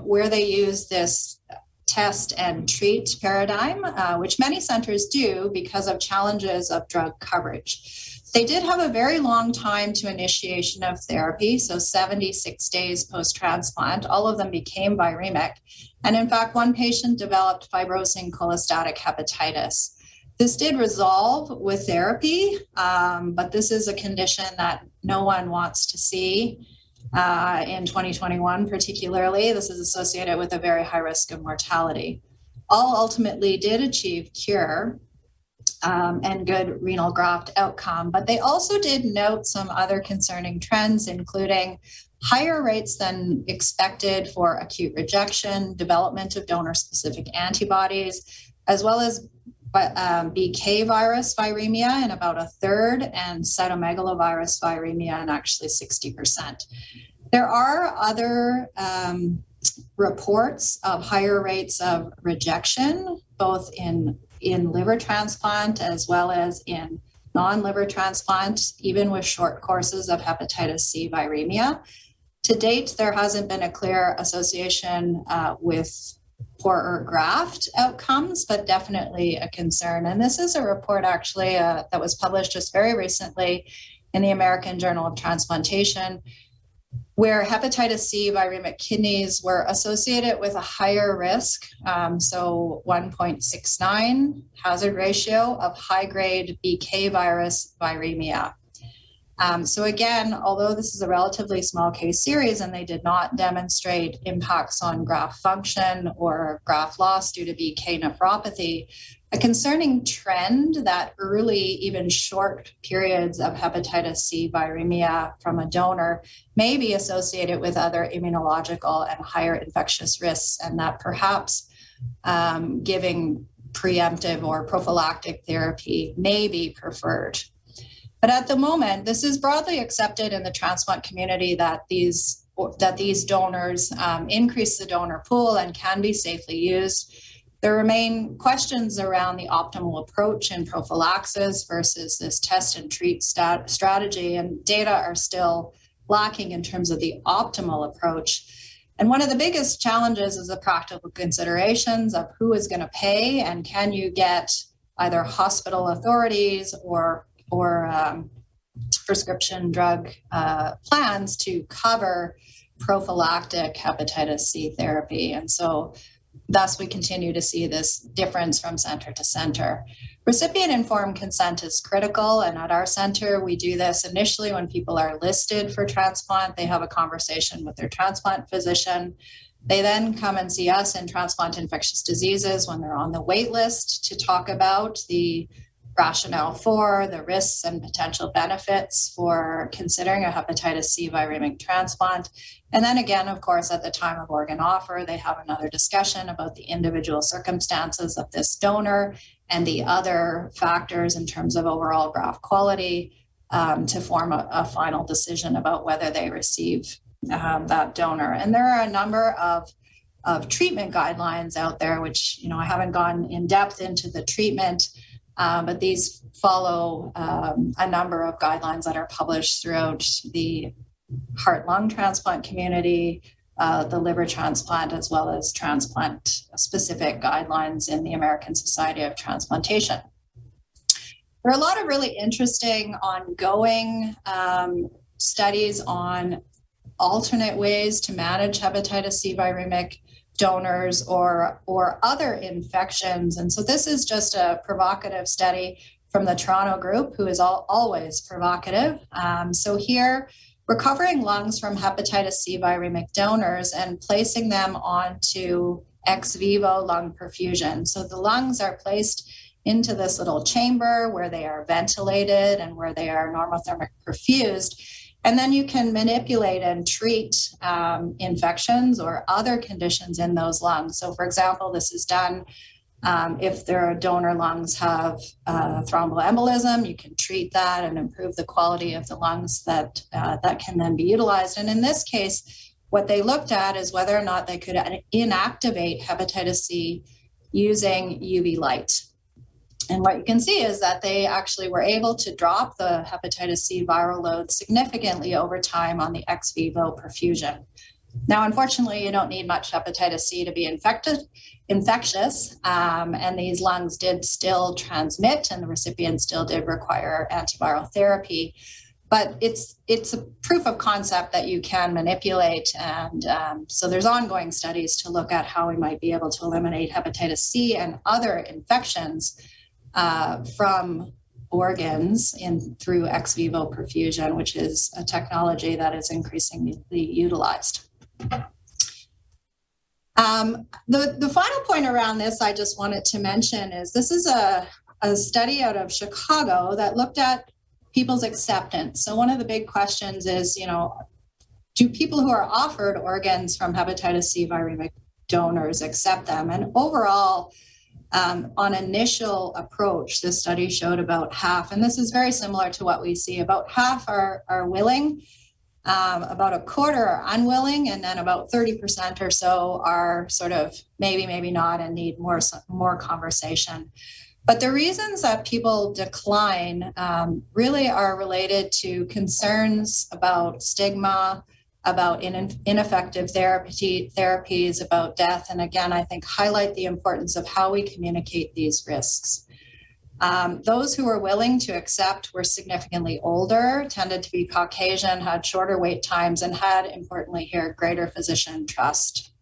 where they used this test and treat paradigm, which many centers do because of challenges of drug coverage. They did have a very long time to initiation of therapy, so 76 days post-transplant. All of them became viremic. And in fact, one patient developed fibrosing cholestatic hepatitis. This did resolve with therapy, but this is a condition that no one wants to see in 2021 particularly. This is associated with a very high risk of mortality. All ultimately did achieve cure and good renal graft outcome, but they also did note some other concerning trends, including higher rates than expected for acute rejection, development of donor-specific antibodies, as well as BK virus viremia in about a third, and cytomegalovirus viremia in actually 60%. There are other reports of higher rates of rejection, both in liver transplant as well as in non-liver transplant, even with short courses of hepatitis C viremia. To date, there hasn't been a clear association with poorer graft outcomes, but definitely a concern. And this is a report actually that was published just very recently in the American Journal of Transplantation, where hepatitis C viremic kidneys were associated with a higher risk, so 1.69 hazard ratio of high-grade BK virus viremia. So again, although this is a relatively small case series and they did not demonstrate impacts on graft function or graft loss due to BK nephropathy, a concerning trend that early, even short periods of hepatitis C viremia from a donor may be associated with other immunological and higher infectious risks, and that perhaps giving preemptive or prophylactic therapy may be preferred. But at the moment, this is broadly accepted in the transplant community that these donors increase the donor pool and can be safely used. There remain questions around the optimal approach in prophylaxis versus this test and treat strategy, and data are still lacking in terms of the optimal approach. And one of the biggest challenges is the practical considerations of who is going to pay, and can you get either hospital authorities or prescription drug plans to cover prophylactic hepatitis C therapy. And so thus we continue to see this difference from center to center. Recipient-informed consent is critical, and at our center, we do this initially when people are listed for transplant. They have a conversation with their transplant physician. They then come and see us in transplant infectious diseases when they're on the wait list to talk about the rationale for the risks and potential benefits for considering a hepatitis C viremic transplant. And then again, of course, at the time of organ offer, they have another discussion about the individual circumstances of this donor and the other factors in terms of overall graft quality to form a final decision about whether they receive that donor. And there are a number of treatment guidelines out there, which, I haven't gone in depth into the treatment, but these follow a number of guidelines that are published throughout the heart-lung transplant community, the liver transplant, as well as transplant-specific guidelines in the American Society of Transplantation. There are a lot of really interesting ongoing studies on alternate ways to manage hepatitis C viremic donors or other infections. And so this is just a provocative study from the Toronto group, who is always provocative. So here, recovering lungs from hepatitis C viremic donors and placing them onto ex vivo lung perfusion. So the lungs are placed into this little chamber where they are ventilated and where they are normothermic perfused. And then you can manipulate and treat infections or other conditions in those lungs. So for example, this is done if their donor lungs have thromboembolism, you can treat that and improve the quality of the lungs that can then be utilized. And in this case, what they looked at is whether or not they could inactivate hepatitis C using UV light. And what you can see is that they actually were able to drop the hepatitis C viral load significantly over time on the ex vivo perfusion. Now, unfortunately, you don't need much hepatitis C to be infectious, and these lungs did still transmit, and the recipient still did require antiviral therapy. But it's a proof of concept that you can manipulate, and so there's ongoing studies to look at how we might be able to eliminate hepatitis C and other infections from organs through ex vivo perfusion, which is a technology that is increasingly utilized. The final point around this I just wanted to mention is this is a study out of Chicago that looked at people's acceptance. So one of the big questions is, do people who are offered organs from hepatitis C viremic donors accept them? And overall, on initial approach, this study showed about half, and this is very similar to what we see. About half are willing, about a quarter are unwilling, and then about 30% or so are sort of maybe not and need more conversation. But the reasons that people decline really are related to concerns about stigma, about ineffective therapies, about death, and again, I think highlight the importance of how we communicate these risks. Those who were willing to accept were significantly older, tended to be Caucasian, had shorter wait times, and had, importantly here, greater physician trust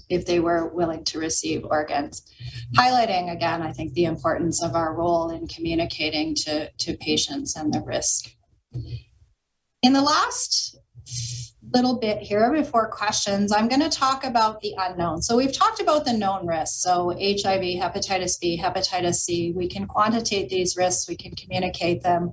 if they were willing to receive organs. Highlighting, again, I think the importance of our role in communicating to patients and the risk. In the last little bit here before questions, I'm going to talk about the unknown. So we've talked about the known risks. So HIV, hepatitis B, hepatitis C, we can quantitate these risks, we can communicate them,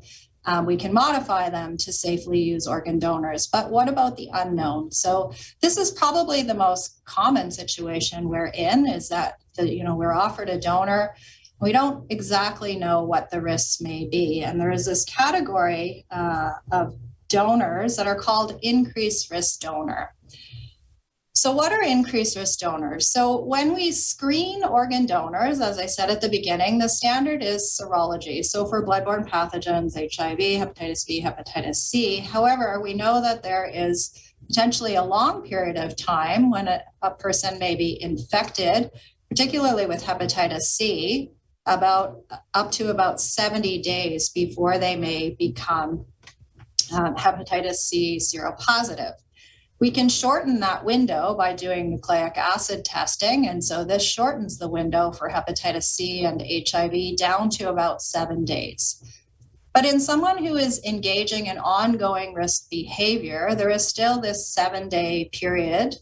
we can modify them to safely use organ donors. But what about the unknown? So this is probably the most common situation we're in, is that we're offered a donor. We don't exactly know what the risks may be. And there is this category of donors that are called increased risk donor. So what are increased risk donors? So when we screen organ donors, as I said at the beginning, the standard is serology. So for bloodborne pathogens, HIV, hepatitis B, hepatitis C. However, we know that there is potentially a long period of time when a person may be infected, particularly with hepatitis C, up to about 70 days before they may become hepatitis C seropositive. We can shorten that window by doing nucleic acid testing, and so this shortens the window for hepatitis C and HIV down to about 7 days. But in someone who is engaging in ongoing risk behavior, there is still this 7-day period.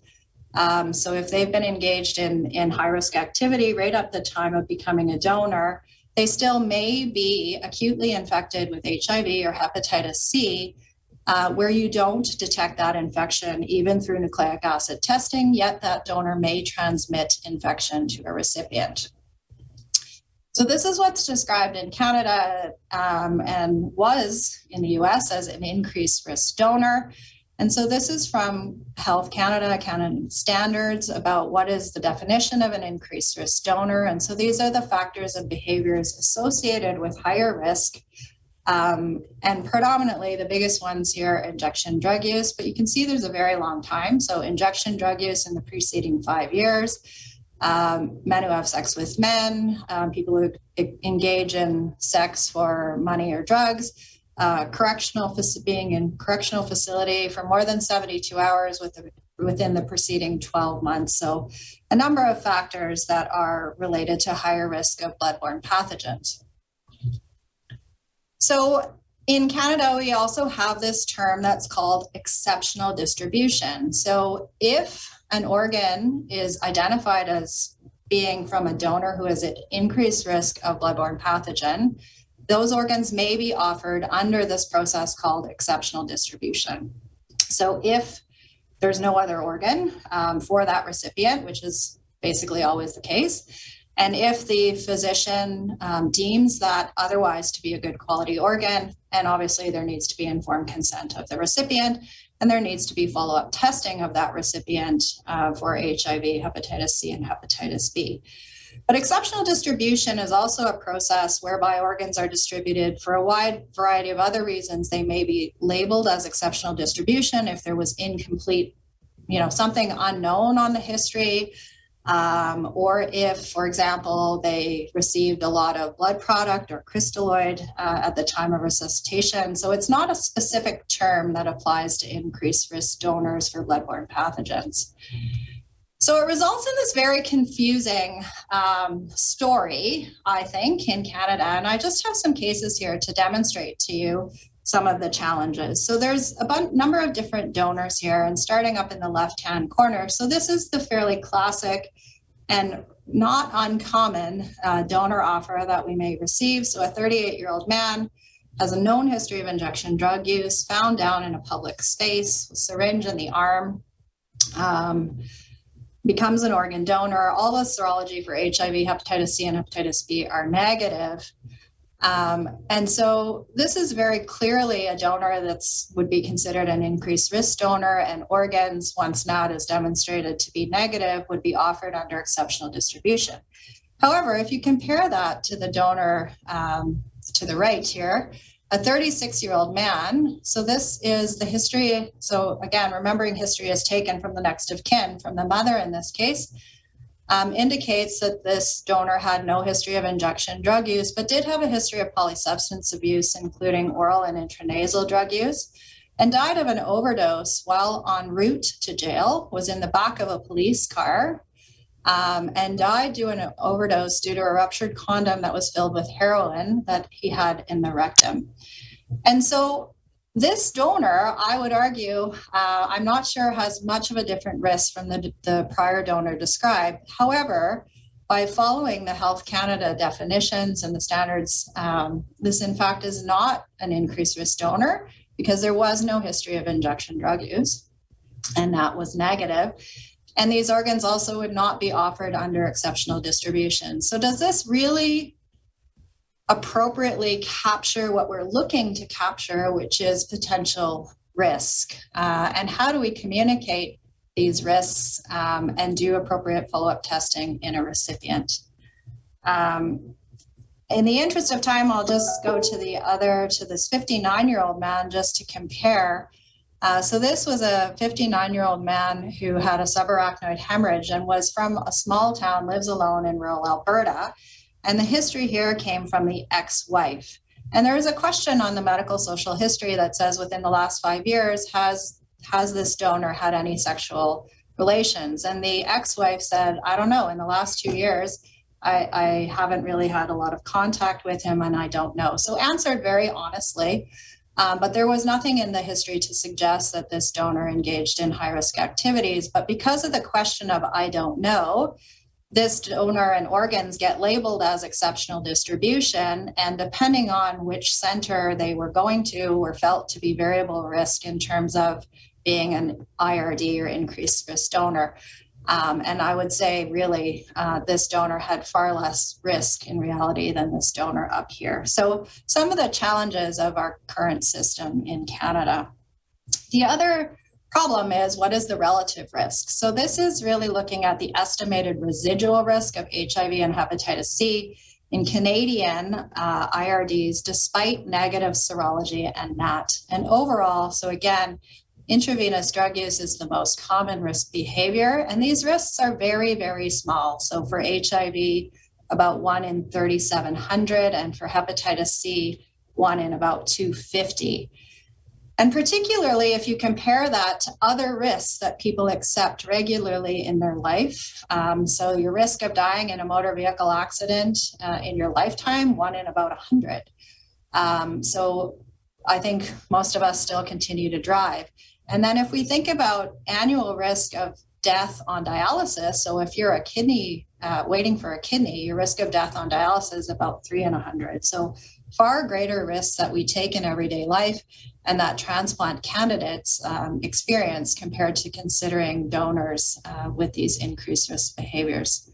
So if they've been engaged in high-risk activity right at the time of becoming a donor, they still may be acutely infected with HIV or hepatitis C, where you don't detect that infection even through nucleic acid testing, yet that donor may transmit infection to a recipient. So this is what's described in Canada and was in the US as an increased risk donor. And so this is from Health Canada, Canadian standards about what is the definition of an increased risk donor. And so these are the factors and behaviors associated with higher risk. And predominantly the biggest ones here are injection drug use, but you can see there's a very long time. So injection drug use in the preceding 5 years, men who have sex with men, people who engage in sex for money or drugs, being in correctional facility for more than 72 hours within the preceding 12 months. So a number of factors that are related to higher risk of bloodborne pathogens. So in Canada, we also have this term that's called exceptional distribution. So if an organ is identified as being from a donor who is at increased risk of bloodborne pathogen, those organs may be offered under this process called exceptional distribution. So if there's no other organ for that recipient, which is basically always the case, and if the physician deems that otherwise to be a good quality organ, and obviously there needs to be informed consent of the recipient, and there needs to be follow-up testing of that recipient for HIV, hepatitis C, and hepatitis B. But exceptional distribution is also a process whereby organs are distributed for a wide variety of other reasons. They may be labeled as exceptional distribution if there was incomplete, something unknown on the history, or if, for example, they received a lot of blood product or crystalloid at the time of resuscitation. So it's not a specific term that applies to increased risk donors for bloodborne pathogens. So it results in this very confusing story, I think, in Canada. And I just have some cases here to demonstrate to you some of the challenges. So there's a number of different donors here, and starting up in the left-hand corner. So this is the fairly classic and not uncommon donor offer that we may receive. So a 38-year-old man has a known history of injection drug use, found down in a public space, syringe in the arm, becomes an organ donor. All the serology for HIV, hepatitis C, and hepatitis B are negative. And so this is very clearly a donor that would be considered an increased risk donor, and organs, once NAT is demonstrated to be negative, would be offered under exceptional distribution. However, if you compare that to the donor to the right here, a 36-year-old man, so this is the history. So again, remembering history is taken from the next of kin, from the mother in this case, indicates that this donor had no history of injection drug use, but did have a history of polysubstance abuse, including oral and intranasal drug use, and died of an overdose while en route to jail, was in the back of a police car, and died due to an overdose due to a ruptured condom that was filled with heroin that he had in the rectum. And so this donor, I would argue, I'm not sure has much of a different risk from the prior donor described. However, by following the Health Canada definitions and the standards, this in fact is not an increased risk donor because there was no history of injection drug use, and that was negative. And these organs also would not be offered under exceptional distribution. So does this really appropriately capture what we're looking to capture, which is potential risk? And how do we communicate these risks and do appropriate follow-up testing in a recipient? In the interest of time, I'll just go to this 59-year-old man just to compare. So this was a 59-year-old man who had a subarachnoid hemorrhage and was from a small town, lives alone in rural Alberta. And the history here came from the ex-wife. And there is a question on the medical social history that says within the last 5 years, has this donor had any sexual relations? And the ex-wife said, I don't know, in the last 2 years, I haven't really had a lot of contact with him and I don't know. So answered very honestly. But there was nothing in the history to suggest that this donor engaged in high-risk activities. But because of the question of I don't know, this donor and organs get labeled as exceptional distribution, and depending on which center they were going to were felt to be variable risk in terms of being an IRD or increased risk donor. And I would say really this donor had far less risk in reality than this donor up here. So some of the challenges of our current system in Canada. The other problem is, what is the relative risk? So this is really looking at the estimated residual risk of HIV and hepatitis C in Canadian IRDs despite negative serology and NAT. And overall, so again, intravenous drug use is the most common risk behavior, and these risks are very, very small. So for HIV, about 1 in 3,700, and for hepatitis C, 1 in about 250. And particularly if you compare that to other risks that people accept regularly in their life. So your risk of dying in a motor vehicle accident in your lifetime, 1 in about 100. So I think most of us still continue to drive. And then if we think about annual risk of death on dialysis, so if you're a kidney, waiting for a kidney, your risk of death on dialysis is about 3 in 100. So far greater risks that we take in everyday life and that transplant candidates experience compared to considering donors with these increased risk behaviors.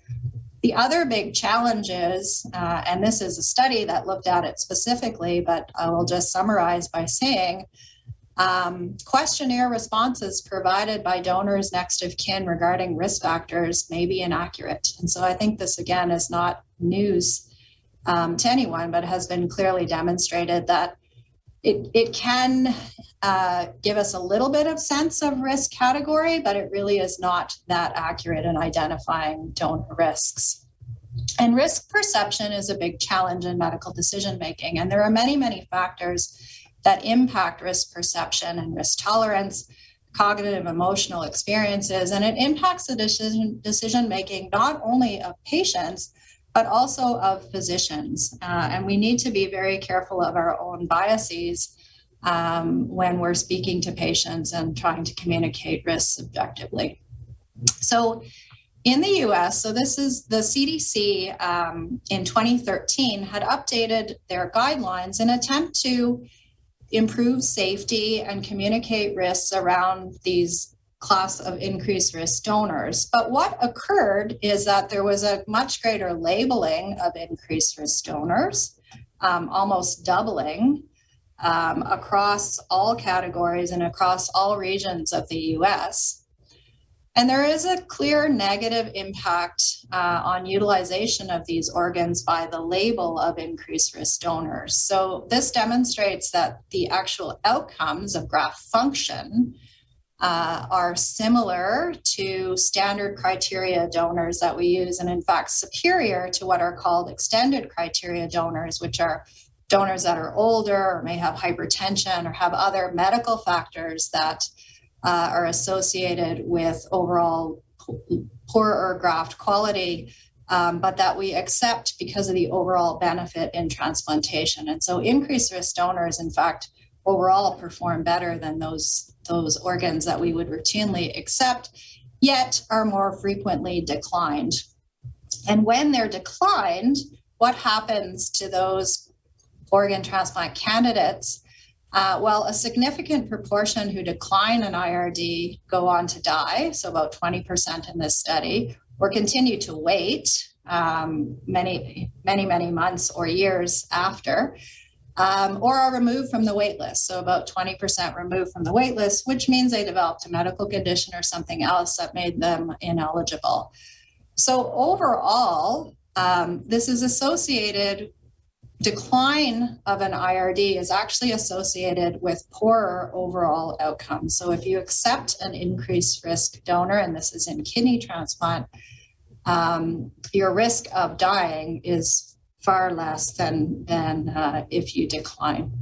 The other big challenge is, and this is a study that looked at it specifically, but I will just summarize by saying, Questionnaire responses provided by donors next of kin regarding risk factors may be inaccurate. And so I think this, again, is not news to anyone, but has been clearly demonstrated that it can give us a little bit of sense of risk category, but it really is not that accurate in identifying donor risks. And risk perception is a big challenge in medical decision making. And there are many, many factors that impact risk perception and risk tolerance, cognitive, emotional experiences, and it impacts the decision making not only of patients, but also of physicians. And we need to be very careful of our own biases when we're speaking to patients and trying to communicate risks objectively. So in the US, so this is the CDC in 2013 had updated their guidelines in an attempt to improve safety and communicate risks around these class of increased risk donors. But what occurred is that there was a much greater labeling of increased risk donors, almost doubling across all categories and across all regions of the US. And there is a clear negative impact on utilization of these organs by the label of increased risk donors. So this demonstrates that the actual outcomes of graft function are similar to standard criteria donors that we use, and in fact superior to what are called extended criteria donors, which are donors that are older or may have hypertension or have other medical factors that are associated with overall poorer graft quality, but that we accept because of the overall benefit in transplantation. And so increased risk donors, in fact, overall perform better than those organs that we would routinely accept, yet are more frequently declined. And when they're declined, what happens to those organ transplant candidates? Well, a significant proportion who decline an IRD go on to die, so about 20% in this study, or continue to wait many months or years after, or are removed from the wait list. So about 20% removed from the wait list, which means they developed a medical condition or something else that made them ineligible. So overall, this is associated, decline of an IRD is actually associated with poorer overall outcomes. So if you accept an increased risk donor, and this is in kidney transplant, your risk of dying is far less than if you decline.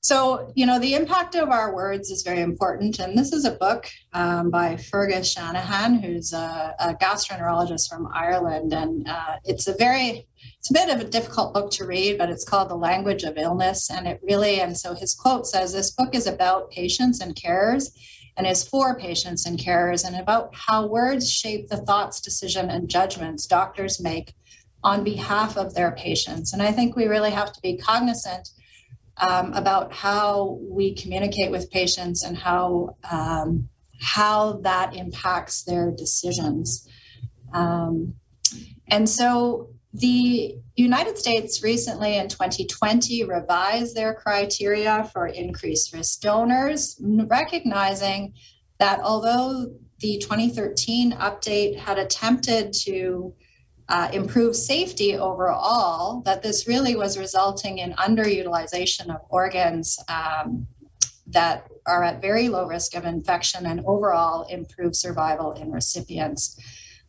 So, the impact of our words is very important. And this is a book by Fergus Shanahan, who's a gastroenterologist from Ireland. And it's a bit of a difficult book to read, but it's called The Language of Illness. And so his quote says, this book is about patients and carers and is for patients and carers and about how words shape the thoughts, decision, and judgments doctors make on behalf of their patients. And I think we really have to be cognizant about how we communicate with patients and how that impacts their decisions. And so the United States recently in 2020 revised their criteria for increased risk donors, recognizing that although the 2013 update had attempted to improve safety overall, that this really was resulting in underutilization of organs that are at very low risk of infection and overall improved survival in recipients.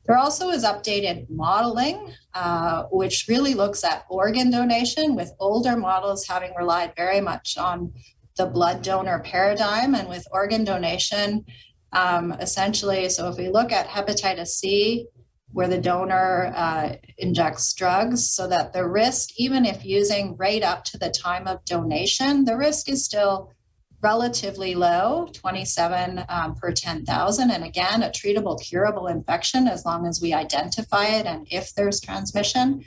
There also is updated modeling, which really looks at organ donation, with older models having relied very much on the blood donor paradigm, and with organ donation, essentially, so if we look at hepatitis C, where the donor injects drugs, so that the risk, even if using right up to the time of donation, the risk is still relatively low, 27 per 10,000. And again, a treatable, curable infection as long as we identify it and if there's transmission.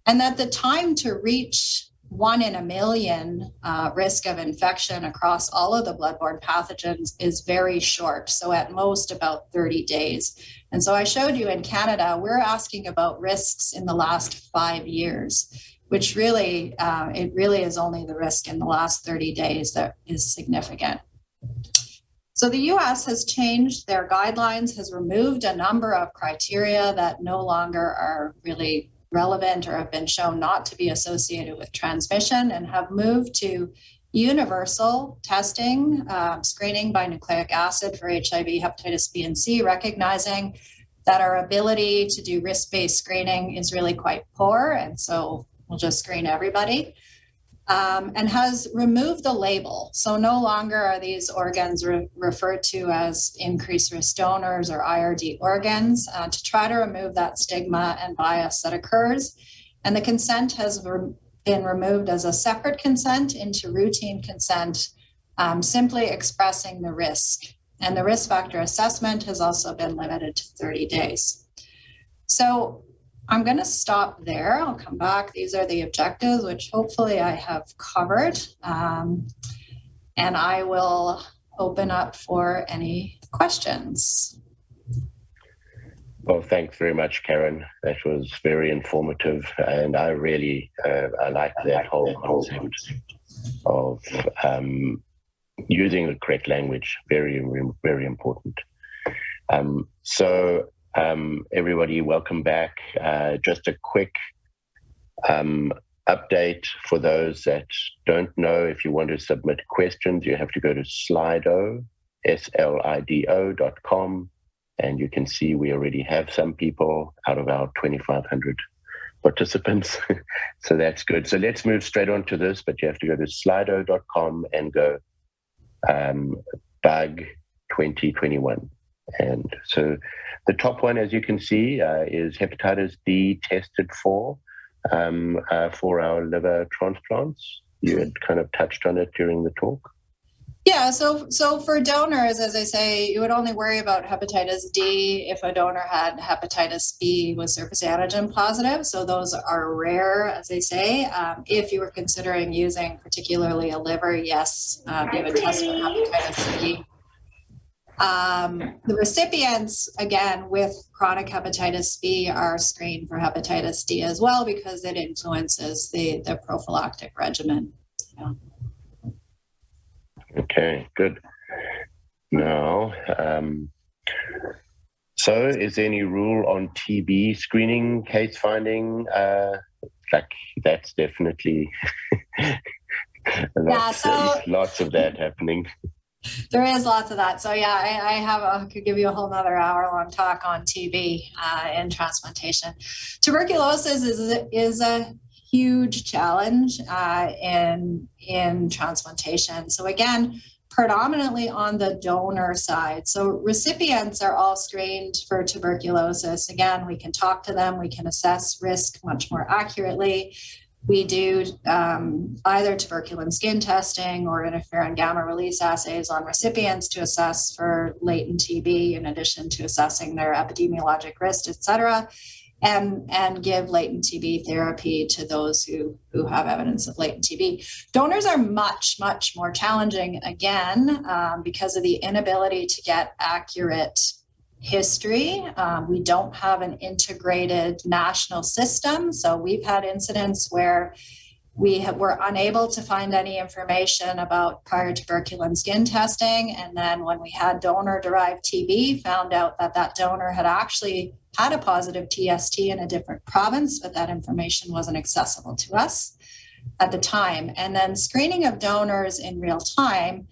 And that the time to reach 1 in a million risk of infection across all of the bloodborne pathogens is very short. So at most about 30 days. And so I showed you in Canada, we're asking about risks in the last 5 years. which really, it really is only the risk in the last 30 days that is significant. So the US has changed their guidelines, has removed a number of criteria that no longer are really relevant or have been shown not to be associated with transmission, and have moved to universal testing, screening by nucleic acid for HIV, hepatitis B and C, recognizing that our ability to do risk-based screening is really quite poor, and so we'll just screen everybody. And has removed the label. So no longer are these organs referred to as increased risk donors or IRD organs, to try to remove that stigma and bias that occurs. And the consent has been removed as a separate consent into routine consent, simply expressing the risk. And the risk factor assessment has also been limited to 30 days. So I'm going to stop there. I'll come back. These are the objectives, which hopefully I have covered. And I will open up for any questions. Well, thanks very much, Karen. That was very informative. And I really, I like that whole concept of using the correct language. Very, very important. Everybody, welcome back. Just a quick update for those that don't know. If you want to submit questions, you have to go to Slido, slido.com, and you can see we already have some people out of our 2,500 participants. So that's good. So let's move straight on to this, but you have to go to slido.com and go bug 2021. And so the top one, as you can see, is hepatitis D tested for our liver transplants. You had kind of touched on it during the talk. Yeah, so for donors, as I say, you would only worry about hepatitis D if a donor had hepatitis B with surface antigen positive. So those are rare, as I say. If you were considering using particularly a liver, yes, you would test for hepatitis B. The recipients, again, with chronic hepatitis B are screened for hepatitis D as well, because it influences the prophylactic regimen. Yeah. Okay, good. Now, so is there any rule on TB screening, case finding? That's definitely lots of that happening. There is lots of that. So yeah, I could give you a whole nother hour-long talk on TB in transplantation. Tuberculosis is a huge challenge in transplantation. So again, predominantly on the donor side. So recipients are all screened for tuberculosis. Again, we can talk to them, we can assess risk much more accurately. We do either tuberculin skin testing or interferon gamma release assays on recipients to assess for latent TB, in addition to assessing their epidemiologic risk, et cetera, and give latent TB therapy to those who have evidence of latent TB. Donors are much, much more challenging, again, because of the inability to get accurate history. We don't have an integrated national system. So we've had incidents where we were unable to find any information about prior tuberculin skin testing. And then when we had donor-derived TB, found out that that donor had actually had a positive TST in a different province, but that information wasn't accessible to us at the time. And then screening of donors in real time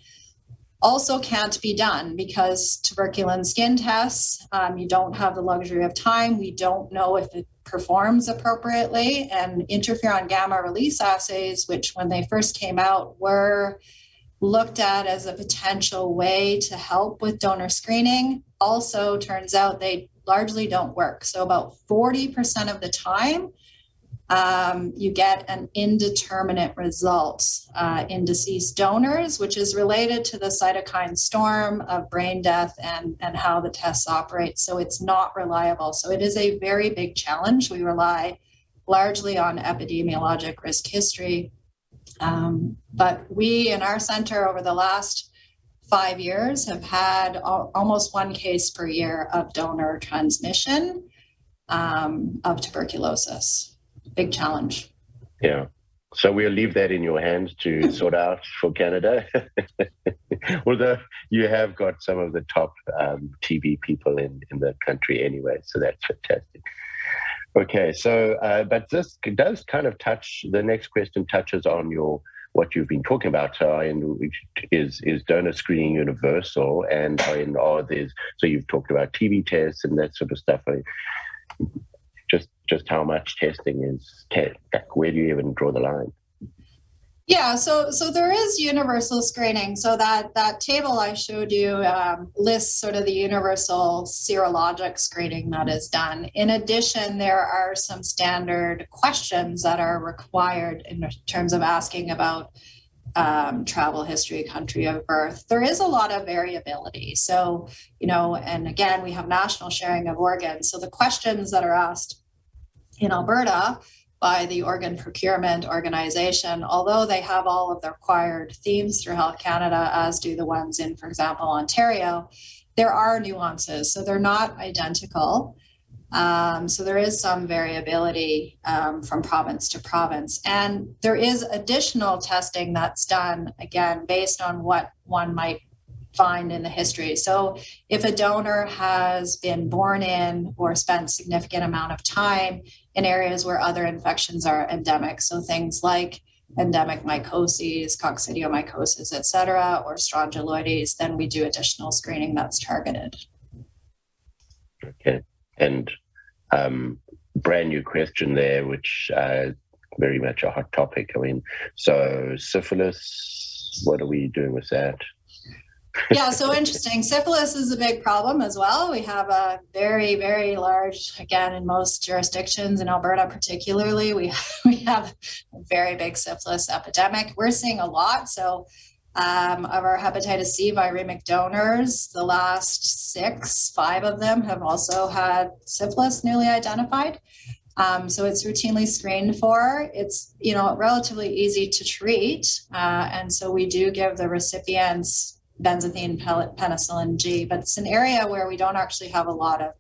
also can't be done because tuberculin skin tests, you don't have the luxury of time. We don't know if it performs appropriately. And interferon gamma release assays, which when they first came out were looked at as a potential way to help with donor screening, also turns out they largely don't work. So about 40% of the time, you get an indeterminate result in deceased donors, which is related to the cytokine storm of brain death and how the tests operate. So it's not reliable. So it is a very big challenge. We rely largely on epidemiologic risk history. But we in our center over the last 5 years have had almost one case per year of donor transmission of tuberculosis. Big challenge. Yeah. So we'll leave that in your hands to sort out for Canada. Although you have got some of the top TB people in the country anyway, so that's fantastic. Okay, so but this does kind of touch, the next question touches on what you've been talking about, which is donor screening universal, and so you've talked about TB tests and that sort of stuff. Just how much testing is, like, where do you even draw the line? Yeah, so there is universal screening. So that table I showed you lists sort of the universal serologic screening that is done. In addition, there are some standard questions that are required in terms of asking about travel history, country of birth. There is a lot of variability. So, and again, we have national sharing of organs. So the questions that are asked in Alberta by the Organ Procurement Organization, although they have all of the required themes through Health Canada, as do the ones in, for example, Ontario, there are nuances. So they're not identical. So there is some variability from province to province. And there is additional testing that's done, again, based on what one might find in the history. So if a donor has been born in or spent significant amount of time in areas where other infections are endemic, so things like endemic mycoses, coccidiomycosis, et cetera, or strongyloides, then we do additional screening that's targeted. Okay. And brand new question there, which very much a hot topic. I mean, so syphilis, what are we doing with that? Yeah, so interesting. Syphilis is a big problem as well. We have a very, very large, again, in most jurisdictions, in Alberta particularly, we have a very big syphilis epidemic. We're seeing a lot. So of our hepatitis C viremic donors, the last 5 of them have also had syphilis newly identified. So it's routinely screened for. It's, relatively easy to treat. And so we do give the recipients benzathine penicillin G, but it's an area where we don't actually have a lot of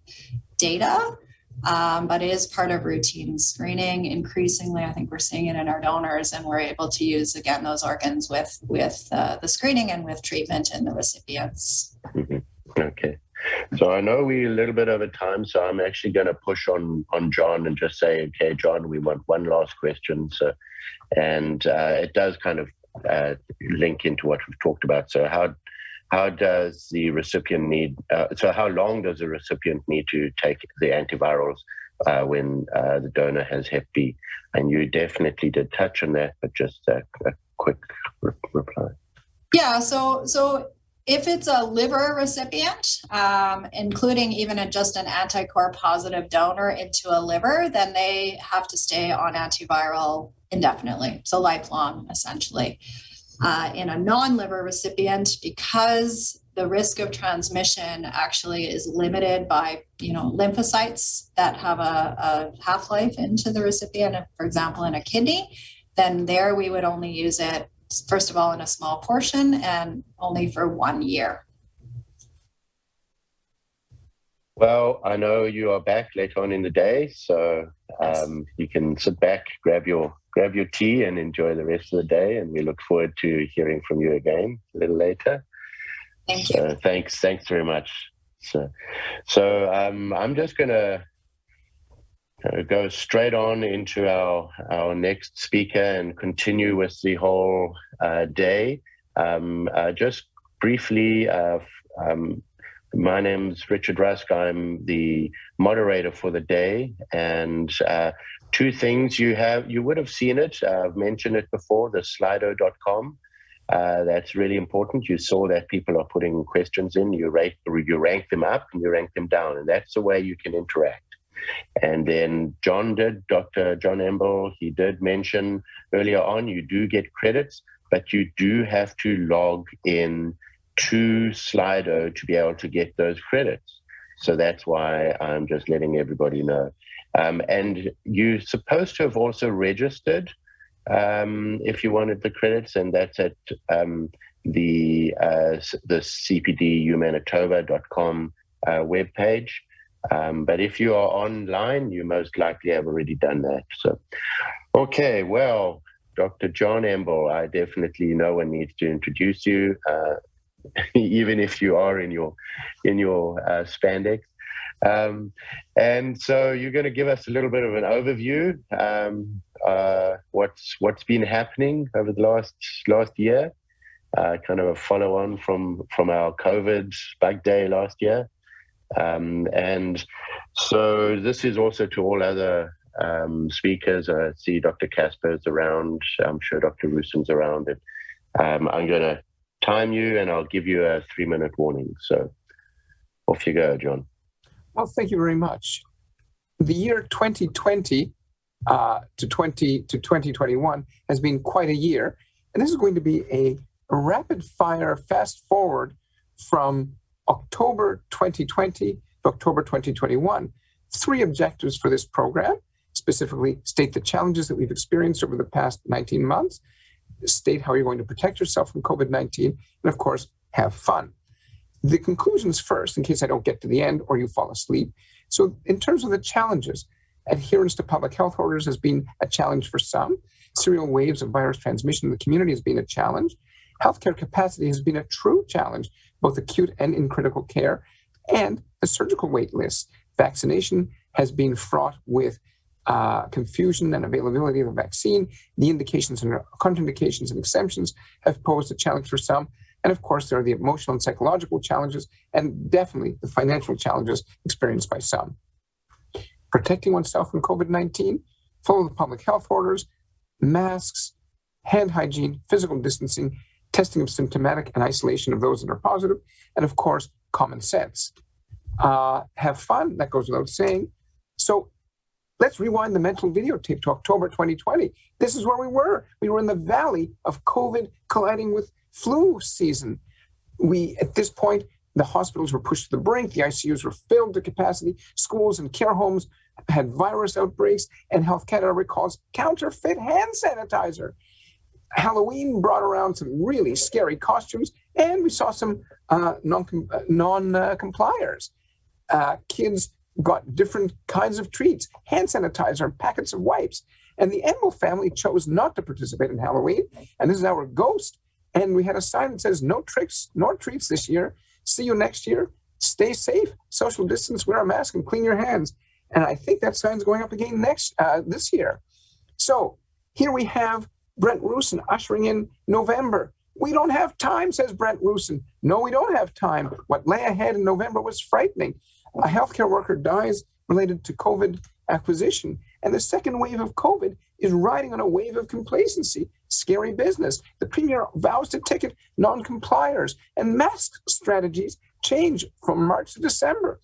data, but it is part of routine screening. Increasingly, I think we're seeing it in our donors, and we're able to use, again, those organs with the screening and with treatment in the recipients. Mm-hmm. Okay. So I know we're a little bit over time, so I'm actually going to push on John and just say, okay, John, we want one last question. So, and it does kind of link into what we've talked about. So how does the recipient need, so how long does the recipient need to take the antivirals when the donor has Hep B? And you definitely did touch on that, but just a quick reply. Yeah, so if it's a liver recipient, including even just an anticore positive donor into a liver, then they have to stay on antiviral indefinitely, so lifelong, essentially. In a non-liver recipient, because the risk of transmission actually is limited by, lymphocytes that have a half-life into the recipient, for example, in a kidney, then there we would only use it, first of all, in a small portion and only for 1 year. Well, I know you are back later on in the day, so you can sit back, grab your tea and enjoy the rest of the day, and we look forward to hearing from you again a little later. Thank you. Thanks very much. So I'm just going to go straight on into our next speaker and continue with the whole day. Just briefly, my name's Richard Rusk. I'm the moderator for the day, and 2 things you would have seen it. I've mentioned it before, the slido.com. That's really important. You saw that people are putting questions in, you rank them up and you rank them down, and that's the way you can interact. And then Dr. John Emble, he did mention earlier on, you do get credits, but you do have to log in to Slido to be able to get those credits. So that's why I'm just letting everybody know. And you're supposed to have also registered if you wanted the credits, and that's at the cpdumanitoba.com webpage. But if you are online, you most likely have already done that. So, okay, well, Dr. John Emble, I definitely no one needs to introduce you, even if you are in your spandex. And so you're going to give us a little bit of an overview. What's been happening over the last year, kind of a follow on from our COVID bug day last year. And so this is also to all other speakers. I see Dr. Casper's around. I'm sure Dr. Roussen's around. And I'm going to time you, and I'll give you a 3-minute warning. So off you go, John. Well, thank you very much. The year 2020 to 2021 has been quite a year, and this is going to be a rapid-fire fast forward from October 2020 to October 2021. 3 objectives for this program: specifically state the challenges that we've experienced over the past 19 months, state how you're going to protect yourself from COVID-19, and of course, have fun. The conclusions first, in case I don't get to the end or you fall asleep. So in terms of the challenges, adherence to public health orders has been a challenge for some. Serial waves of virus transmission in the community has been a challenge. Healthcare capacity has been a true challenge, both acute and in critical care, and the surgical wait lists. Vaccination has been fraught with confusion and availability of the vaccine. The indications and contraindications and exemptions have posed a challenge for some. And of course, there are the emotional and psychological challenges, and definitely the financial challenges experienced by some. Protecting oneself from COVID-19, follow the public health orders, masks, hand hygiene, physical distancing, testing of symptomatic and isolation of those that are positive, and of course, common sense. Have fun, that goes without saying. So let's rewind the mental videotape to October 2020. This is where we were. We were in the valley of COVID colliding with flu season. At this point, the hospitals were pushed to the brink, the ICUs were filled to capacity, schools and care homes had virus outbreaks, and Health Canada recalls counterfeit hand sanitizer. Halloween brought around some really scary costumes, and we saw some non-compliers. Kids got different kinds of treats, hand sanitizer, and packets of wipes. And the Emble family chose not to participate in Halloween, and this is our ghost. And we had a sign that says, "No tricks nor treats this year. See you next year. Stay safe, social distance, wear a mask, and clean your hands." And I think that sign's going up again this year. So here we have Brent Roussen ushering in November. "We don't have time," says Brent Roussen. No, we don't have time. What lay ahead in November was frightening. A healthcare worker dies related to COVID acquisition. And the second wave of COVID is riding on a wave of complacency. Scary business. The premier vows to ticket non-compliers, and mask strategies change from March to December.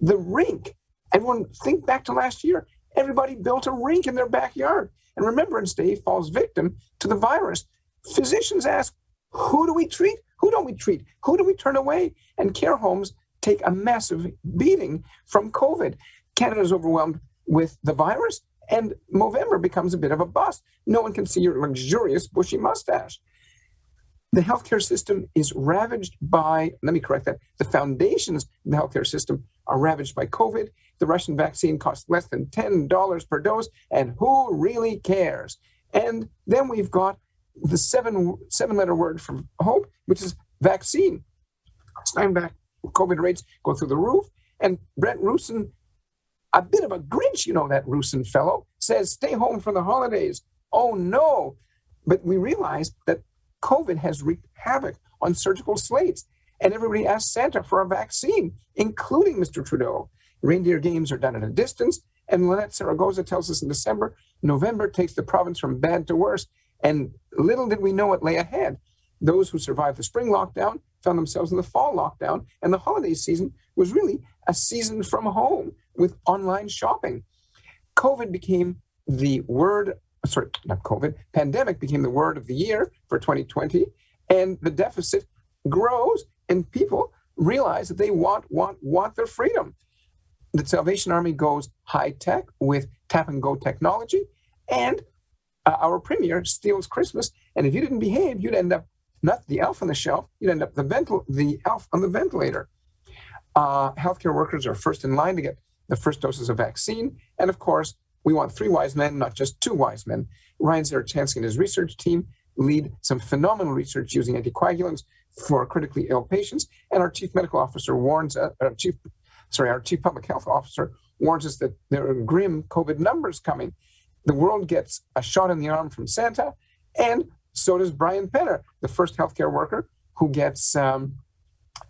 The rink. Everyone think back to last year. Everybody built a rink in their backyard. And Remembrance Day falls victim to the virus. Physicians ask, who do we treat? Who don't we treat? Who do we turn away? And care homes take a massive beating from COVID. Canada is overwhelmed with the virus, and Movember becomes a bit of a bust. No one can see your luxurious bushy mustache. The healthcare system is ravaged by, let me correct that, the foundations of the healthcare system are ravaged by COVID. The Russian vaccine costs less than $10 per dose, and who really cares? And then we've got the seven-letter word from hope, which is vaccine. Steinbach, COVID rates go through the roof, and Brent Roussen, a bit of a Grinch, you know, that Roussen fellow, says, "Stay home for the holidays." Oh no. But we realize that COVID has wreaked havoc on surgical slates, and everybody asked Santa for a vaccine, including Mr. Trudeau. Reindeer games are done at a distance, and Lynette Saragoza tells us in December, November takes the province from bad to worse, and little did we know what lay ahead. Those who survived the spring lockdown found themselves in the fall lockdown, and the holiday season was really a season from home with online shopping. Pandemic became the word of the year for 2020, and the deficit grows, and people realize that they want their freedom. The Salvation Army goes high-tech with tap-and-go technology, and our premier steals Christmas, and if you didn't behave, you'd end up not the elf on the shelf, you'd end up the elf on the ventilator. Healthcare workers are first in line to get the first doses of vaccine. And of course, we want 3 wise men, not just 2 wise men. Ryan Zarachansky and his research team lead some phenomenal research using anticoagulants for critically ill patients. And our chief medical officer warns, our chief public health officer warns us that there are grim COVID numbers coming. The world gets a shot in the arm from Santa, and so does Brian Penner, the first healthcare worker who gets the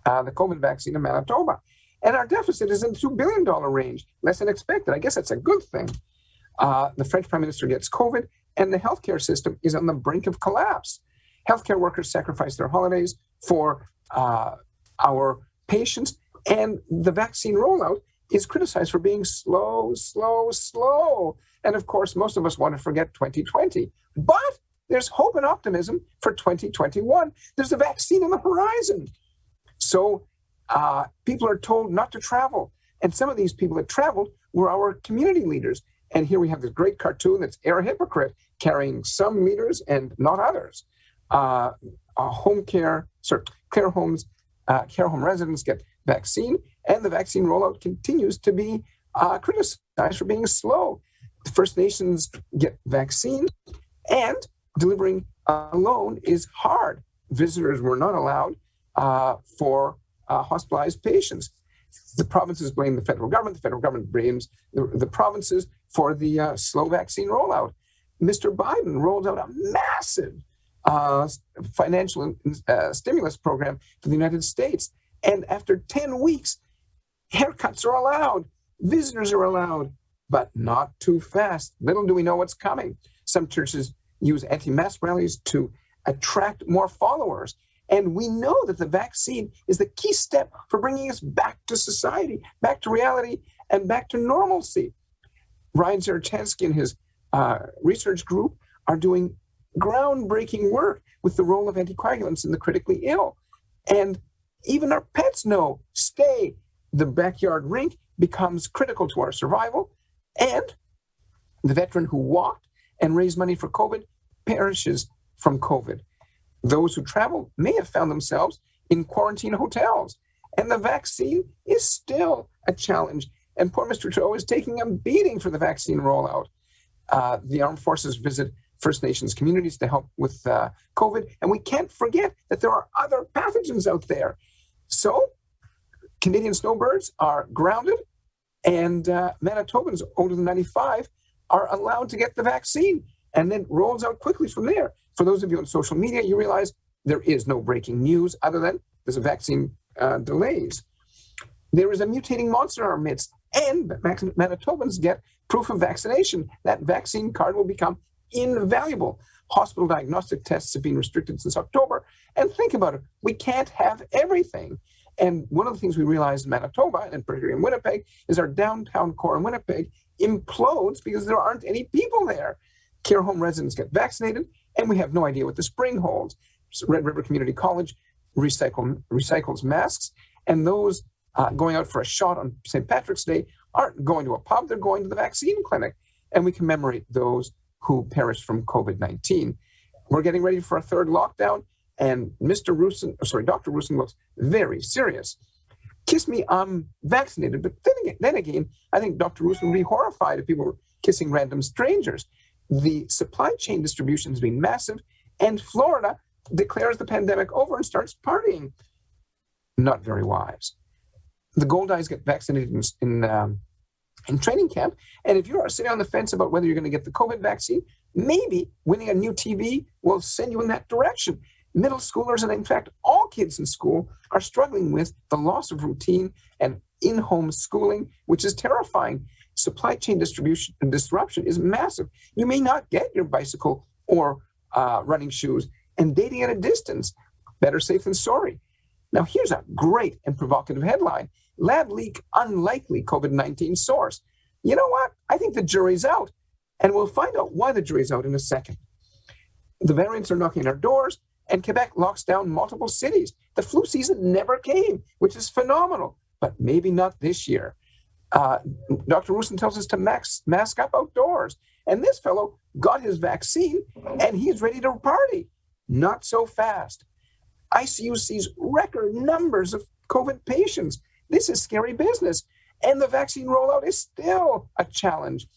COVID vaccine in Manitoba. And our deficit is in the $2 billion range, less than expected. I guess that's a good thing. The French Prime Minister gets COVID, and the healthcare system is on the brink of collapse. Healthcare workers sacrifice their holidays for our patients, and the vaccine rollout is criticized for being slow. And of course, most of us want to forget 2020. But there's hope and optimism for 2021. There's a vaccine on the horizon. So people are told not to travel. And some of these people that traveled were our community leaders. And here we have this great cartoon that's Air Hypocrite, carrying some leaders and not others. Care home residents get vaccine, and the vaccine rollout continues to be criticized for being slow. The First Nations get vaccine, and delivering alone is hard. Visitors were not allowed for hospitalized patients. The provinces blame the federal government. The federal government blames the provinces for the slow vaccine rollout. Mr. Biden rolled out a massive financial stimulus program for the United States. And after 10 weeks, haircuts are allowed, visitors are allowed, but not too fast. Little do we know what's coming. Some churches use anti-mask rallies to attract more followers. And we know that the vaccine is the key step for bringing us back to society, back to reality, and back to normalcy. Ryan Zarachansky and his research group are doing groundbreaking work with the role of anticoagulants in the critically ill. And even our pets know, stay. The backyard rink becomes critical to our survival. And the veteran who walked and raised money for COVID perishes from COVID. Those who travel may have found themselves in quarantine hotels. And the vaccine is still a challenge. And poor Mr. Trudeau is taking a beating for the vaccine rollout. The armed forces visit First Nations communities to help with COVID. And we can't forget that there are other pathogens out there. So Canadian snowbirds are grounded, and Manitobans older than 95 are allowed to get the vaccine. And then rolls out quickly from there. For those of you on social media, you realize there is no breaking news other than there's a vaccine delays. There is a mutating monster in our midst, and Manitobans get proof of vaccination. That vaccine card will become invaluable. Hospital diagnostic tests have been restricted since October. And think about it, we can't have everything. And one of the things we realized in Manitoba, and particularly in Winnipeg, is our downtown core in Winnipeg implodes because there aren't any people there. Care home residents get vaccinated, and we have no idea what the spring holds. So Red River Community College recycles masks, and those going out for a shot on St. Patrick's Day aren't going to a pub, they're going to the vaccine clinic. And we commemorate those who perished from COVID-19. We're getting ready for a third lockdown, and Dr. Rusin looks very serious. Kiss me, I'm vaccinated. But then again, I think Dr. Rusin would be horrified if people were kissing random strangers. The supply chain distribution has been massive, and Florida declares the pandemic over and starts partying. Not very wise. The Gold Eyes get vaccinated in training camp, and if you are sitting on the fence about whether you're going to get the COVID vaccine, maybe winning a new TV will send you in that direction. Middle schoolers, and in fact, all kids in school are struggling with the loss of routine and in-home schooling, which is terrifying. Supply chain distribution and disruption is massive. You may not get your bicycle or running shoes, and dating at a distance. Better safe than sorry. Now, here's a great and provocative headline. Lab leak, unlikely COVID-19 source. You know what? I think the jury's out, and we'll find out why the jury's out in a second. The variants are knocking on our doors, and Quebec locks down multiple cities. The flu season never came, which is phenomenal, but maybe not this year. Dr. Rusin tells us to mask up outdoors. And this fellow got his vaccine, and he's ready to party. Not so fast. ICU sees record numbers of COVID patients. This is scary business. And the vaccine rollout is still a challenge.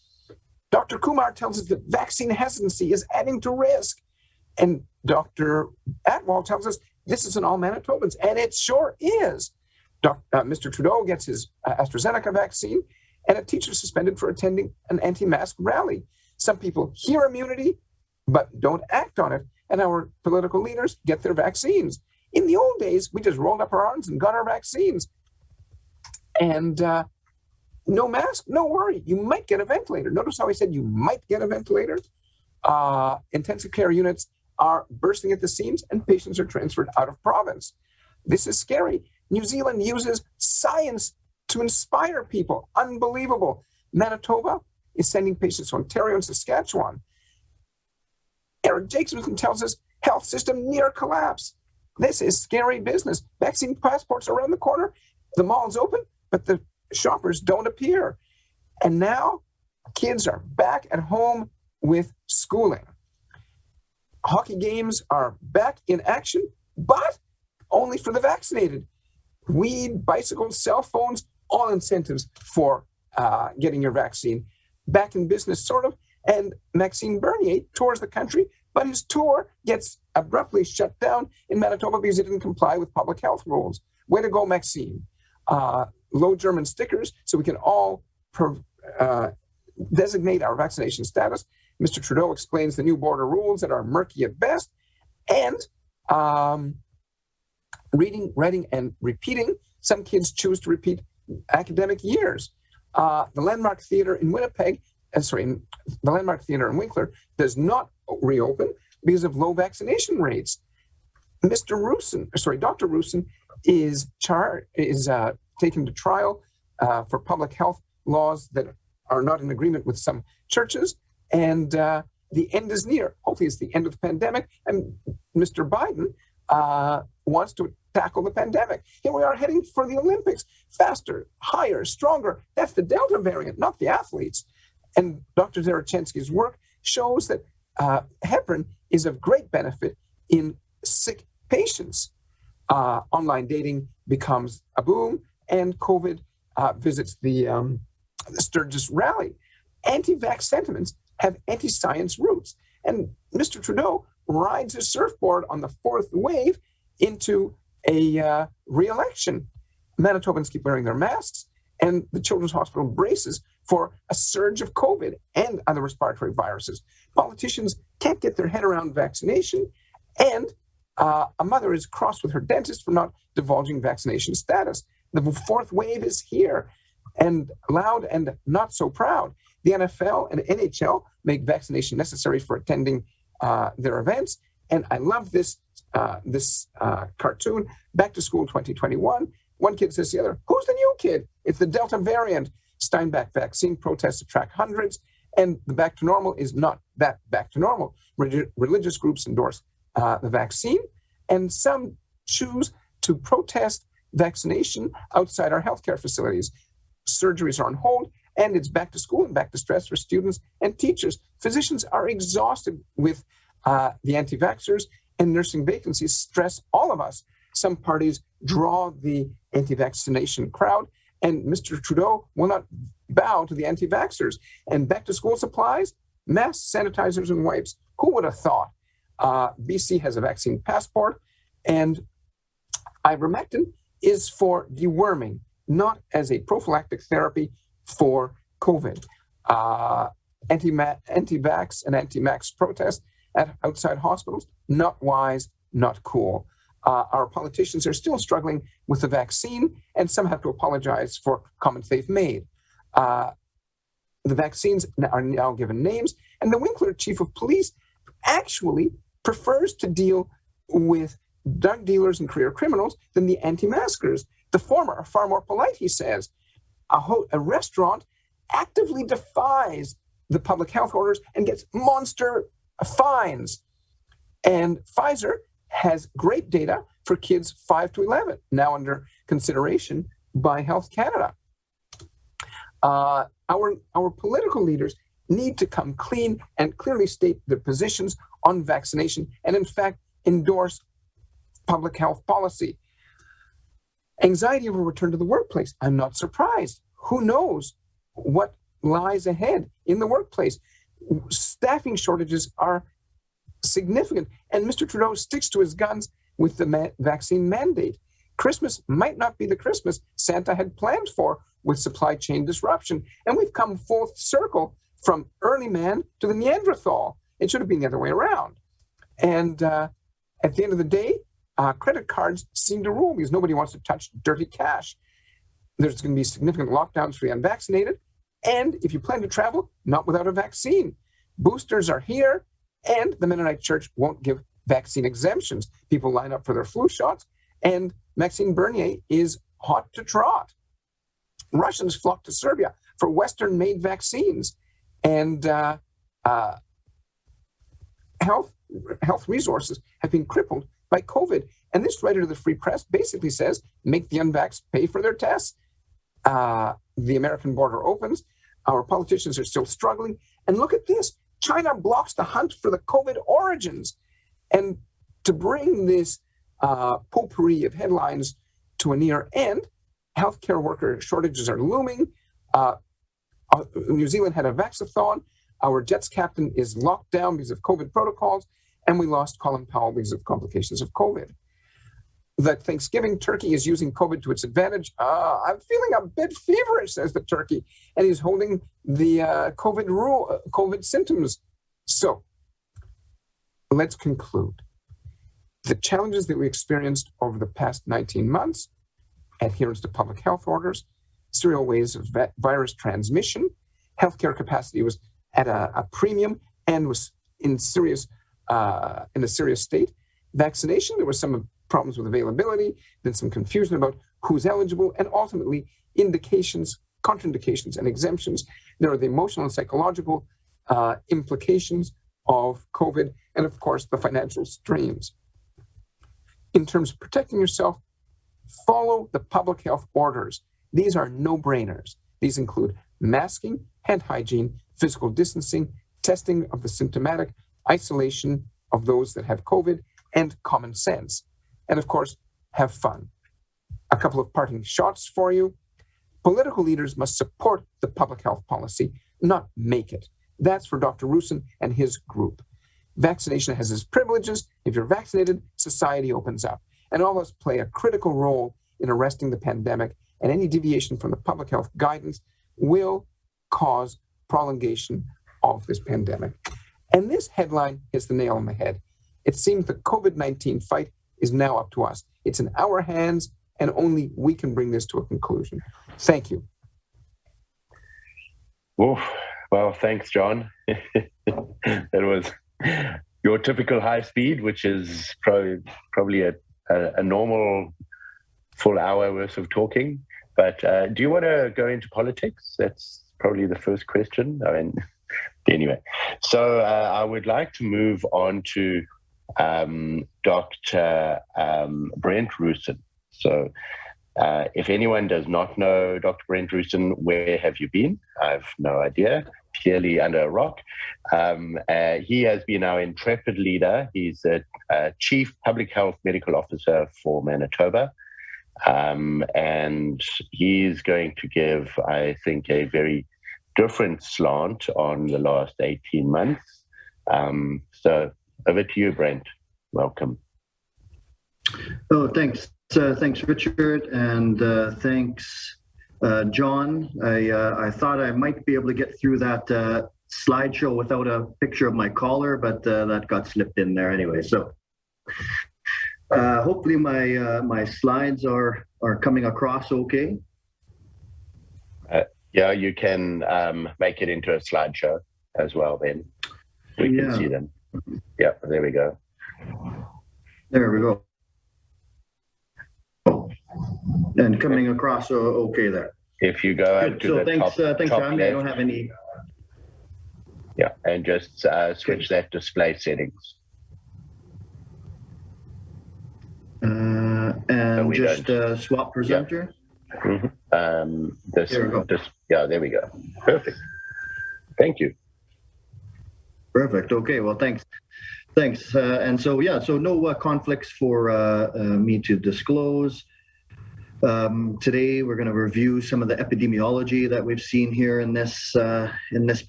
Dr. Kumar tells us that vaccine hesitancy is adding to risk. And Dr. Atwal tells us this is in all Manitobans, and it sure is. Mr. Trudeau gets his AstraZeneca vaccine, and a teacher suspended for attending an anti-mask rally. Some people hear immunity, but don't act on it, and our political leaders get their vaccines. In the old days, we just rolled up our arms and got our vaccines. And no mask, no worry, you might get a ventilator. Notice how I said you might get a ventilator? Intensive care units are bursting at the seams, and patients are transferred out of province. This is scary. New Zealand uses science to inspire people. Unbelievable. Manitoba is sending patients to Ontario and Saskatchewan. Eric Jacobson tells us health system near collapse. This is scary business. Vaccine passports around the corner. The mall's open, but the shoppers don't appear. And now kids are back at home with schooling. Hockey games are back in action, but only for the vaccinated. Weed, bicycles, cell phones, all incentives for getting your vaccine. Back in business, sort of. And Maxime Bernier tours the country, but his tour gets abruptly shut down in Manitoba because he didn't comply with public health rules. Way to go, Maxime. Low German stickers so we can all designate our vaccination status. Mr. Trudeau explains the new border rules that are murky at best. And reading, writing, and repeating. Some kids choose to repeat academic years. The Landmark Theatre in Winnipeg, the Landmark Theatre in Winkler does not reopen because of low vaccination rates. Dr. Rusin is taken to trial for public health laws that are not in agreement with some churches, and the end is near. Hopefully it's the end of the pandemic, and Mr. Biden wants to tackle the pandemic. Here we are heading for the Olympics. Faster, higher, stronger. That's the Delta variant, not the athletes. And Dr. Zarachensky's work shows that heparin is of great benefit in sick patients. Online dating becomes a boom, and COVID visits the Sturgis rally. Anti-vax sentiments have anti-science roots. And Mr. Trudeau rides his surfboard on the fourth wave into a re-election. Manitobans keep wearing their masks, and the Children's Hospital braces for a surge of COVID and other respiratory viruses. Politicians can't get their head around vaccination, and a mother is cross with her dentist for not divulging vaccination status. The fourth wave is here, and loud and not so proud. The NFL and NHL make vaccination necessary for attending their events. And I love this cartoon, Back to School 2021. One kid says to the other, who's the new kid? It's the Delta variant. Steinbach vaccine protests attract hundreds, and the back to normal is not that back to normal. Religious groups endorse the vaccine, and some choose to protest vaccination outside our healthcare facilities. Surgeries are on hold, and it's back to school and back to stress for students and teachers. Physicians are exhausted with the anti-vaxxers, and nursing vacancies stress all of us. Some parties draw the anti-vaccination crowd, and Mr. Trudeau will not bow to the anti-vaxxers. And back to school supplies, masks, sanitizers, and wipes. Who would have thought? BC has a vaccine passport, and ivermectin is for deworming, not as a prophylactic therapy for COVID. Anti-vax and anti-max protests at outside hospitals, not wise, not cool. Our politicians are still struggling with the vaccine, and some have to apologize for comments they've made. The vaccines are now given names, and the Winkler chief of police actually prefers to deal with drug dealers and career criminals than the anti-maskers. The former are far more polite, he says. A restaurant actively defies the public health orders and gets monster fines. And Pfizer has great data for kids 5 to 11, now under consideration by Health Canada. Our political leaders need to come clean and clearly state their positions on vaccination and, in fact, endorse public health policy. Anxiety over return to the workplace. I'm not surprised. Who knows what lies ahead in the workplace? Staffing shortages are significant, and Mr. Trudeau sticks to his guns with the vaccine mandate. Christmas might not be the Christmas Santa had planned for with supply chain disruption, and we've come full circle from early man to the Neanderthal. It should have been the other way around. And at the end of the day, credit cards seem to rule because nobody wants to touch dirty cash. There's going to be significant lockdowns for the unvaccinated. And if you plan to travel, not without a vaccine. Boosters are here, and the Mennonite Church won't give vaccine exemptions. People line up for their flu shots, and Maxime Bernier is hot to trot. Russians flock to Serbia for Western-made vaccines. And health resources have been crippled by COVID. And this writer to the Free Press basically says, make the unvaxxed pay for their tests. The American border opens. Our politicians are still struggling. And look at this. China blocks the hunt for the COVID origins. And to bring this potpourri of headlines to a near end, healthcare worker shortages are looming. New Zealand had a vaxathon. Our Jets captain is locked down because of COVID protocols. And we lost Colin Powell because of complications of COVID. That Thanksgiving turkey is using COVID to its advantage. I'm feeling a bit feverish, says the turkey, and he's holding the COVID symptoms. So let's conclude. The challenges that we experienced over the past 19 months, adherence to public health orders, serial ways of virus transmission, healthcare capacity was at a premium and was in a serious state. Vaccination, there was some problems with availability, then some confusion about who's eligible, and ultimately indications, contraindications, and exemptions. There are the emotional and psychological implications of COVID, and of course, the financial streams. In terms of protecting yourself, follow the public health orders. These are no-brainers. These include masking, hand hygiene, physical distancing, testing of the symptomatic, isolation of those that have COVID, and common sense. And of course, have fun. A couple of parting shots for you. Political leaders must support the public health policy, not make it. That's for Dr. Roussin and his group. Vaccination has its privileges. If you're vaccinated, society opens up. And all of us play a critical role in arresting the pandemic, and any deviation from the public health guidance will cause prolongation of this pandemic. And this headline hits the nail on the head. It seems the COVID-19 fight is now up to us. It's in our hands, and only we can bring this to a conclusion. Thank you. Oof. Well, thanks, John. That was your typical high speed, which is probably a normal full hour worth of talking. But do you want to go into politics? That's probably the first question. I mean, anyway, so I would like to move on to Dr. Brent Roussin. So if anyone does not know Dr. Brent Roussin, where have you been? I've no idea. Clearly under a rock. He has been our intrepid leader. He's a Chief Public Health Medical Officer for Manitoba. And he's going to give, I think, a very different slant on the last 18 months. So over to you, Brent. Welcome. Oh, thanks. Thanks, Richard, and thanks, John. I thought I might be able to get through that slideshow without a picture of my collar, but that got slipped in there anyway. So hopefully my slides are coming across okay. Yeah, you can make it into a slideshow as well. Then we can see them. Yeah, there we go. There we go. And coming across okay there. If you go up to the thanks, top John. left, I don't have any. Yeah, and just switch that display settings. And just swap presenter. Yeah. Mm-hmm. There we go. There we go. Perfect. Thank you. Perfect. Okay. Well, thanks. And so no conflicts for me to disclose. Today, we're going to review some of the epidemiology that we've seen here in this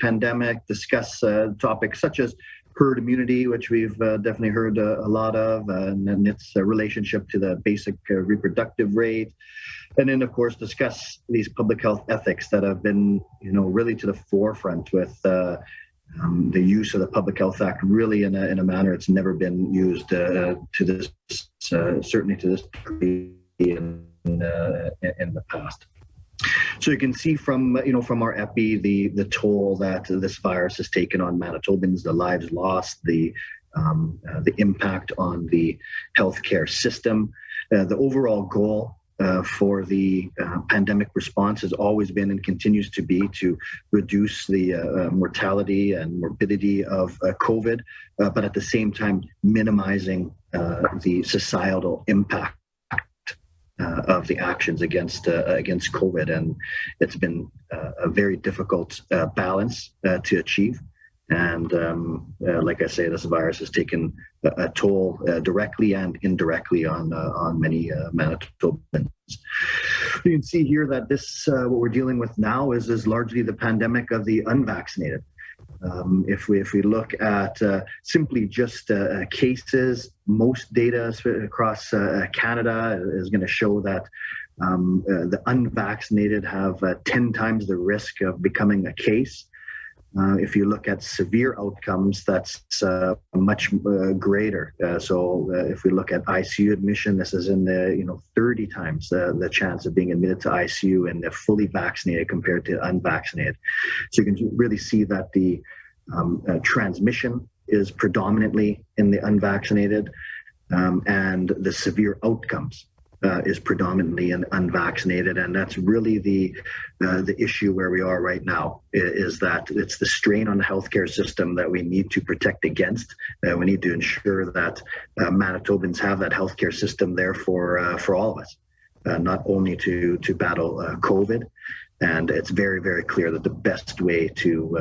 pandemic, discuss topics such as herd immunity, which we've definitely heard a lot of, and its relationship to the basic reproductive rate. And then, of course, discuss these public health ethics that have been, really to the forefront with the use of the Public Health Act, really in a manner it's never been used to this, certainly to this degree in the past. So you can see from our epi the toll that this virus has taken on Manitobans, the lives lost, the impact on the healthcare system. The overall goal for the pandemic response has always been and continues to be to reduce the mortality and morbidity of COVID, but at the same time minimizing the societal impact of the actions against COVID. And it's been a very difficult balance to achieve. And like I say, this virus has taken a toll directly and indirectly on many Manitobans. You can see here that this what we're dealing with now is largely the pandemic of the unvaccinated. If we look at simply just cases, most data across Canada is going to show that the unvaccinated have 10 times the risk of becoming a case. If you look at severe outcomes, that's much greater. So if we look at ICU admission, this is in the 30 times the chance of being admitted to ICU in the fully vaccinated compared to unvaccinated. So you can really see that the transmission is predominantly in the unvaccinated, and the severe outcomes is predominantly in unvaccinated, and that's really the issue where we are right now. Is that it's the strain on the healthcare system that we need to protect against. We need to ensure that Manitobans have that healthcare system there for all of us, not only to battle COVID. And it's very, very clear that the best way to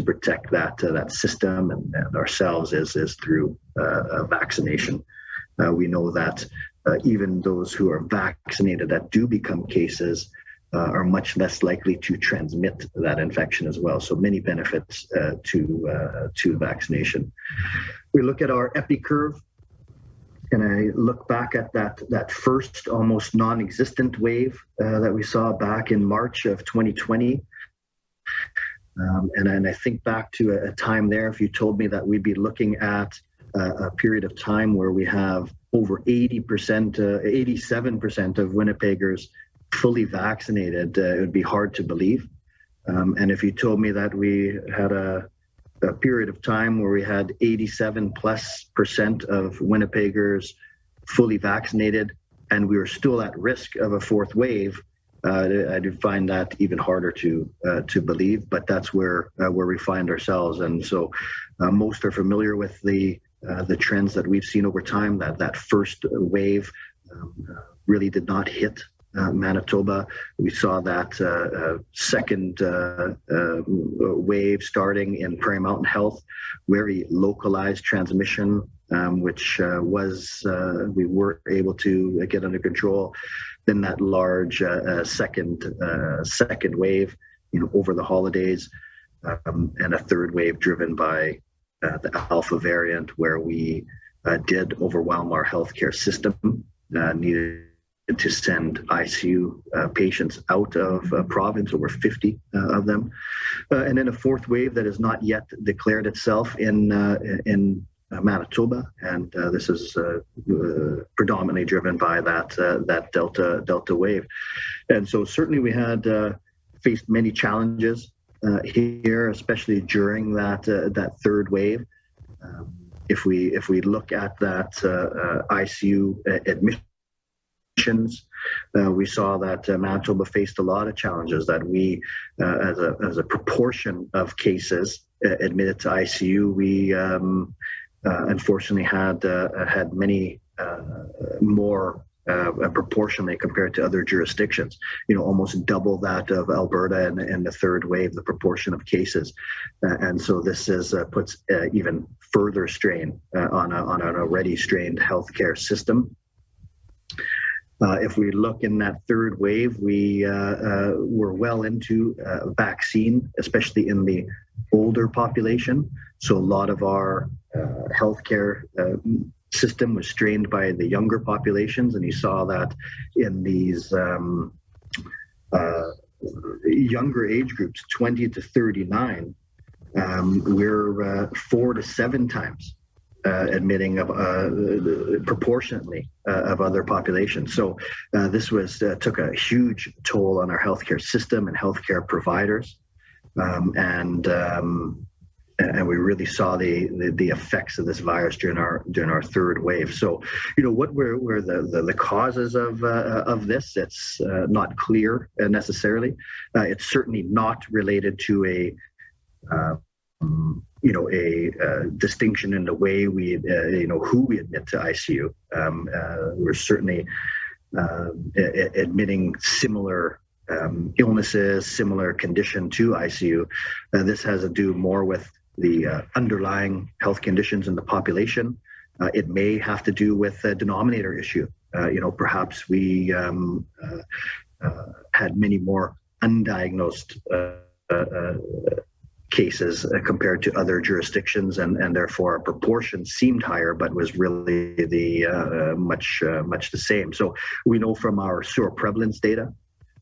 protect that system and ourselves is through vaccination. We know that even those who are vaccinated that do become cases are much less likely to transmit that infection as well. So many benefits to vaccination. We look at our epi curve, and I look back at that first almost non-existent wave that we saw back in March of 2020. And I think back to a time there, if you told me that we'd be looking at a period of time where we have over 80%, 87% of Winnipeggers fully vaccinated, it would be hard to believe. And if you told me that we had a period of time where we had 87+% of Winnipeggers fully vaccinated and we were still at risk of a fourth wave, I do find that even harder to believe, but that's where we find ourselves. And so most are familiar with the trends that we've seen over time. That first wave really did not hit Manitoba. We saw that second wave starting in Prairie Mountain Health, very localized transmission, which we were able to get under control. Then that large second wave, over the holidays, and a third wave driven by the Alpha variant, where we did overwhelm our healthcare system, needed to send ICU patients out of province, over 50 of them. And then a fourth wave that has not yet declared itself in Manitoba, and this is predominantly driven by that Delta wave. And so certainly we had faced many challenges here, especially during that third wave. If we look at that ICU admissions, we saw that Manitoba faced a lot of challenges, that we, as a proportion of cases admitted to ICU, we unfortunately had many more proportionally compared to other jurisdictions, almost double that of Alberta and the third wave, the proportion of cases. And so this puts even further strain on an already strained healthcare system. If we look in that third wave, we were well into vaccine, especially in the older population. So a lot of our healthcare system was strained by the younger populations, and you saw that in these younger age groups, 20 to 39, we're 4 to 7 times admitting of proportionately of other populations. So this was took a huge toll on our healthcare system and healthcare providers, and we really saw the effects of this virus during our third wave. So, what were the causes of this? It's not clear necessarily. It's certainly not related to a distinction in the way we, who we admit to ICU. We're certainly admitting similar illnesses, similar condition to ICU. This has to do more with the underlying health conditions in the population. It may have to do with a denominator issue. Perhaps we had many more undiagnosed cases compared to other jurisdictions, and therefore our proportion seemed higher, but was really the much the same. So we know from our seroprevalence data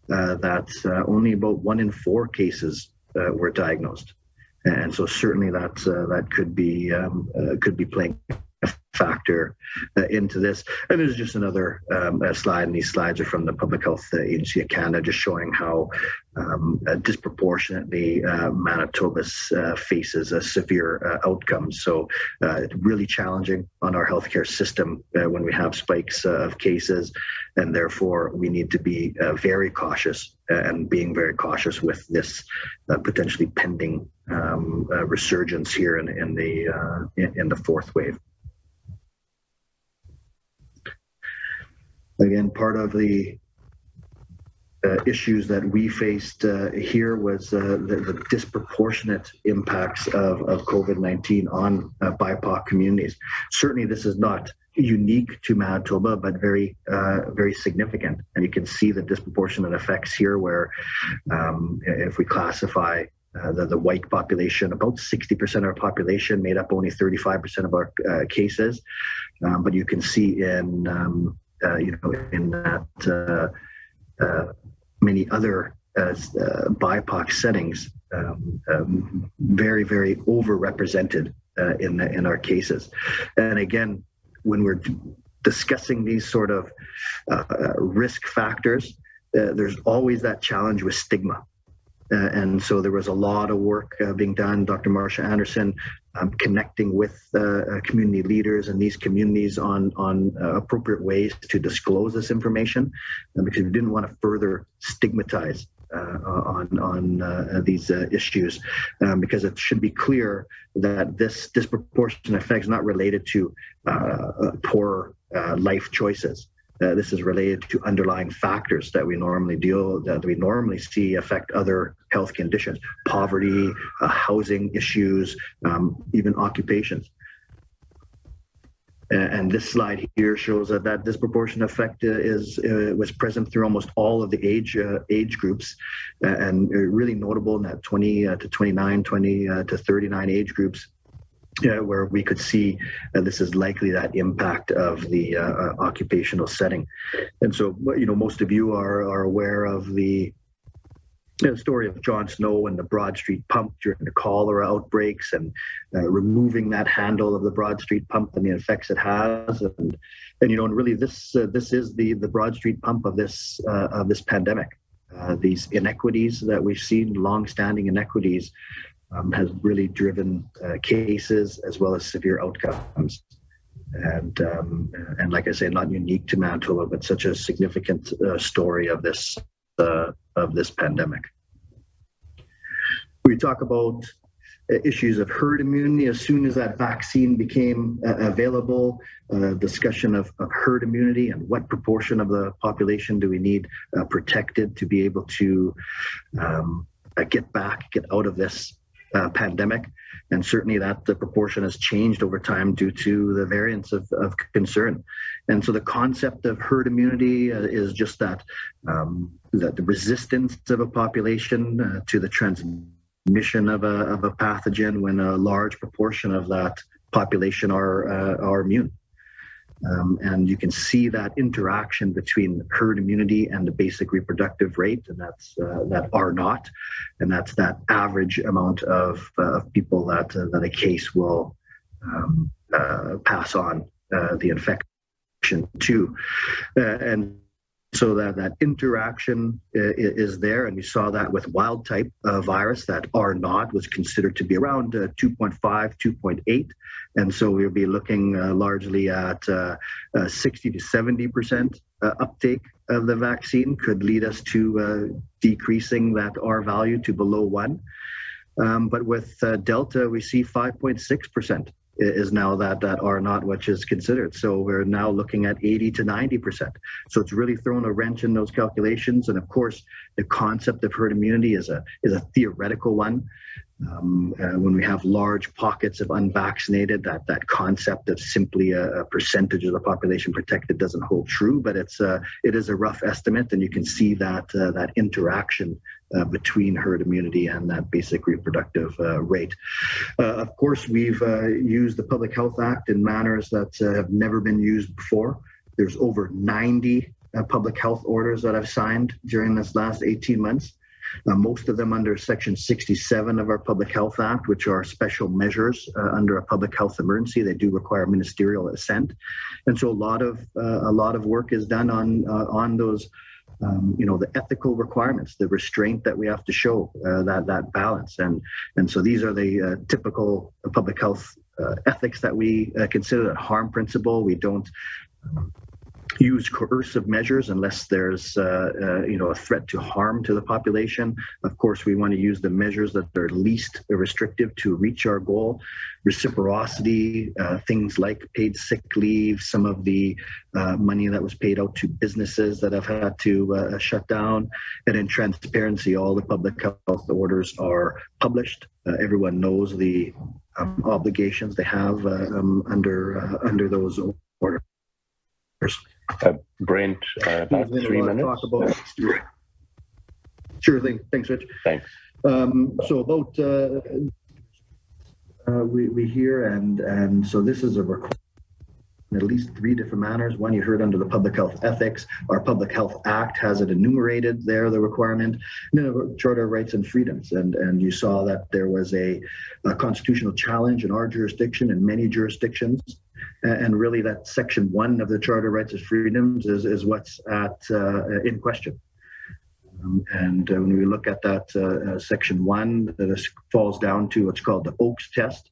that only about 1 in 4 cases were diagnosed, and so certainly that could be playing a factor into this. And there's just another slide, and these slides are from the Public Health Agency of Canada, just showing how disproportionately Manitoba faces severe outcomes. So it's really challenging on our healthcare system when we have spikes of cases, and therefore we need to be very cautious, and being very cautious with this potentially pending resurgence here in the fourth wave. Again, part of the issues that we faced here was the disproportionate impacts of COVID-19 on BIPOC communities. Certainly, this is not unique to Manitoba, but very significant. And you can see the disproportionate effects here, where if we classify the white population, about 60% of our population made up only 35% of our cases. But you can see in that many other BIPOC settings, very, very overrepresented in our cases. And again, when we're discussing these sort of risk factors, there's always that challenge with stigma. And so there was a lot of work being done. Dr. Marcia Anderson connecting with community leaders in these communities on appropriate ways to disclose this information, because we didn't want to further stigmatize on these issues, because it should be clear that this disproportionate effect is not related to poor life choices. This is related to underlying factors that we normally see affect other health conditions: poverty, housing issues, even occupations. And this slide here shows that disproportionate effect was present through almost all of the age groups, and really notable in that 20 to 29, 20 to 39 age groups. Where we could see this is likely that impact of the occupational setting. And so, most of you are aware of the story of John Snow and the Broad Street pump during the cholera outbreaks, and removing that handle of the Broad Street pump and the effects it has. And really this is the Broad Street pump of this pandemic. These inequities that we've seen, long-standing inequities, has really driven cases as well as severe outcomes. And like I say, not unique to Manitoba, but such a significant story of this pandemic. We talk about issues of herd immunity. As soon as that vaccine became available, discussion of herd immunity and what proportion of the population do we need protected to be able to get out of this pandemic. And certainly that the proportion has changed over time due to the variants of concern. And so the concept of herd immunity is just that, that the resistance of a population to the transmission of a pathogen when a large proportion of that population are immune. And you can see that interaction between herd immunity and the basic reproductive rate, and that's that R naught, and that's that average amount of people that a case will pass on the infection to, and so that interaction is there, and we saw that with wild type virus. That R naught was considered to be around 2.5, 2.8, and so we'll be looking largely at 60 to 70% uptake of the vaccine could lead us to decreasing that R value to below 1. But with Delta, we see 5.6%. Is now that R naught which is considered. So we're now looking at 80 to 90%. So it's really thrown a wrench in those calculations. And of course, the concept of herd immunity is a theoretical one. When we have large pockets of unvaccinated, that concept of simply a percentage of the population protected doesn't hold true, but it is a rough estimate, and you can see that interaction between herd immunity and that basic reproductive rate. Of course, we've used the Public Health Act in manners that have never been used before. There's over 90 public health orders that I've signed during this last 18 months. Most of them under Section 67 of our Public Health Act, which are special measures under a public health emergency. They do require ministerial assent, and so a lot of work is done on those, the ethical requirements, the restraint that we have to show, that balance, and so these are the typical public health ethics that we consider. That harm principle. We don't use coercive measures unless there's a threat to harm to the population. Of course, we want to use the measures that are least restrictive to reach our goal. Reciprocity, things like paid sick leave, some of the money that was paid out to businesses that have had to shut down, and in transparency, all the public health orders are published. Everyone knows the obligations they have under those orders. Brent, about 3 minutes. Sure thing. Thanks, Rich. Thanks. So about we hear, and so this is a requirement in at least 3 different manners. One you heard under the Public Health Ethics. Our Public Health Act has it enumerated there, the requirement. And then the Charter of Rights and Freedoms, and you saw that there was a constitutional challenge in our jurisdiction and many jurisdictions. And really that Section 1 of the Charter of Rights and Freedoms is what's in question. And when we look at that Section 1, that falls down to what's called the Oakes test.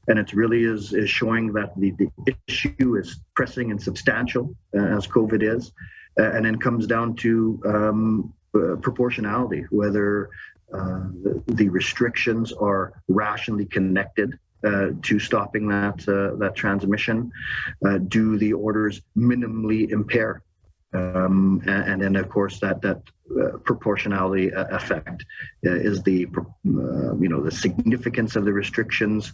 And it really is showing that the issue is pressing and substantial, as COVID is, and then comes down to proportionality, whether the restrictions are rationally connected to stopping that transmission. Do the orders minimally impair? And then, of course, that proportionality effect is the significance of the restrictions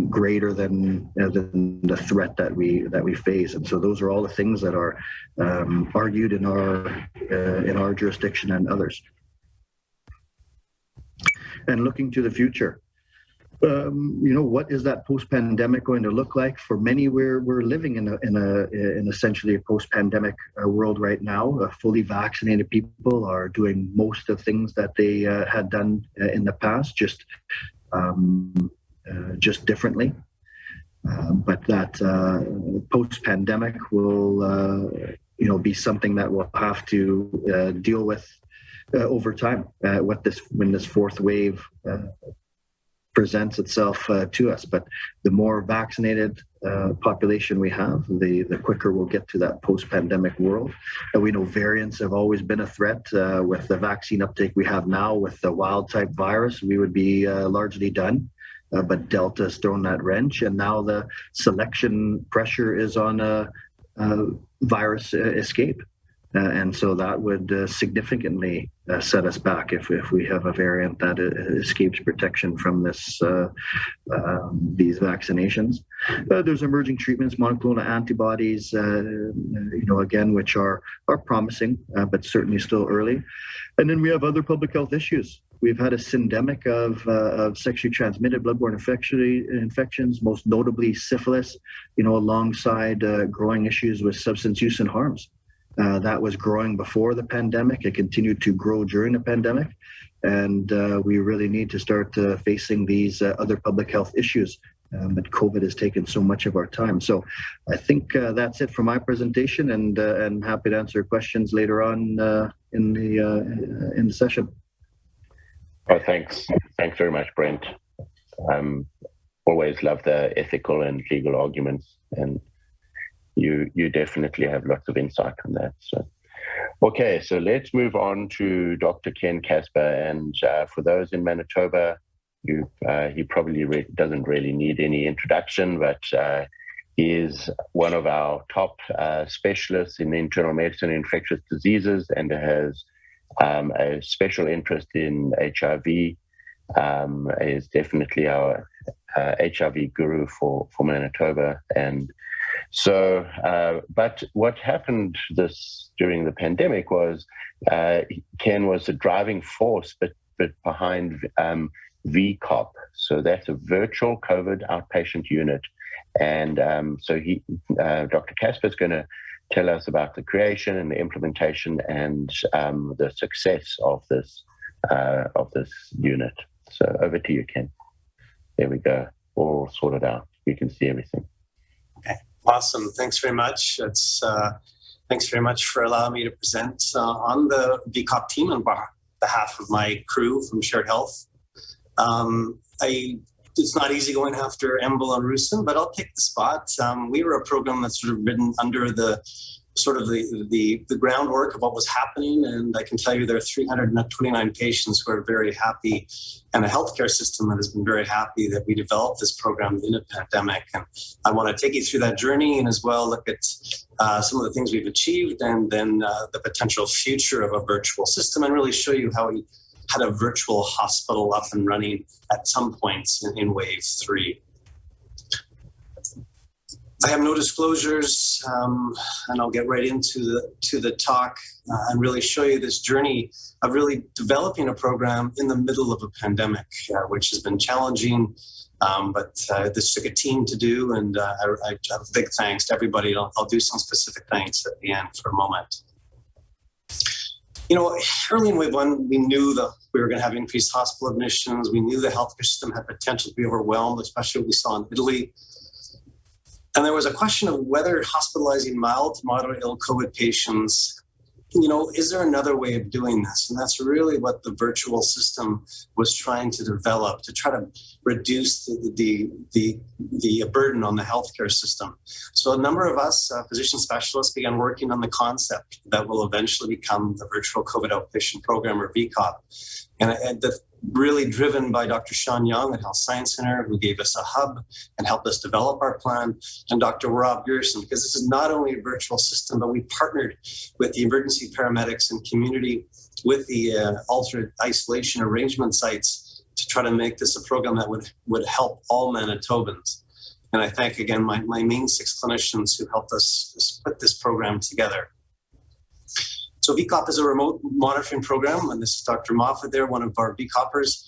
greater than the threat that we face. And so those are all the things that are argued in our jurisdiction and others. And looking to the future. What is that post-pandemic going to look like? For many, we're living in essentially a post-pandemic world right now. Fully vaccinated people are doing most of things that they had done in the past, just differently. But that post-pandemic will, be something that we'll have to deal with over time. When this fourth wave presents itself to us. But the more vaccinated population we have, the quicker we'll get to that post-pandemic world. And we know variants have always been a threat. With the vaccine uptake we have now with the wild type virus, we would be largely done. But Delta has thrown that wrench, and now the selection pressure is on virus escape. And so that would significantly set us back if we have a variant that escapes protection from these vaccinations. There's emerging treatments, monoclonal antibodies, again, which are promising, but certainly still early. And then we have other public health issues. We've had a syndemic of sexually transmitted bloodborne infections, most notably syphilis, alongside growing issues with substance use and harms. That was growing before the pandemic. It continued to grow during the pandemic. And we really need to start facing these other public health issues. But COVID has taken so much of our time. So I think that's it for my presentation, and I'm happy to answer questions later on in the session. Oh, thanks. Thanks very much, Brent. Always love the ethical and legal arguments, and you definitely have lots of insight on that. So, okay, so let's move on to Dr. Ken Casper. And for those in Manitoba, he probably doesn't really need any introduction, but he is one of our top specialists in internal medicine and infectious diseases, and has a special interest in HIV. Is definitely our HIV guru for Manitoba. And so, but what happened during the pandemic was Ken was the driving force, but behind VCOP. So that's a virtual COVID outpatient unit. And so Dr. Casper is going to tell us about the creation and the implementation and the success of this unit. So over to you, Ken. There we go. All sorted out. You can see everything. Okay. Awesome. Thanks very much. Thanks very much for allowing me to present on the VCOP team on behalf of my crew from Shared Health. It's not easy going after Embel and Rusin, but I'll take the spot. We were a program that's sort of written under the groundwork of what was happening, and I can tell you there are 329 patients who are very happy, and a healthcare system that has been very happy that we developed this program in a pandemic. And I want to take you through that journey, and as well look at some of the things we've achieved, and then the potential future of a virtual system, and really show you how we had a virtual hospital up and running at some points in wave 3. I have no disclosures, and I'll get right into the talk and really show you this journey of really developing a program in the middle of a pandemic, which has been challenging, but this took a team to do, and I have a big thanks to everybody. I'll do some specific thanks at the end for a moment. Early in wave 1, we knew that we were going to have increased hospital admissions. We knew the healthcare system had potential to be overwhelmed, especially what we saw in Italy. And there was a question of whether hospitalizing mild to moderate ill COVID patients, is there another way of doing this? And that's really what the virtual system was trying to develop, to try to reduce the burden on the healthcare system. So a number of us, physician specialists, began working on the concept that will eventually become the virtual COVID outpatient program, or VCOP. And really driven by Dr. Sean Young at Health Science Center, who gave us a hub and helped us develop our plan, and Dr. Rob Gerson, because this is not only a virtual system, but we partnered with the emergency paramedics and community with the alternate isolation arrangement sites to try to make this a program that would help all Manitobans. And I thank again my main 6 clinicians who helped us put this program together. So VCOP is a remote monitoring program, and this is Dr. Moffat there, one of our VCOPers.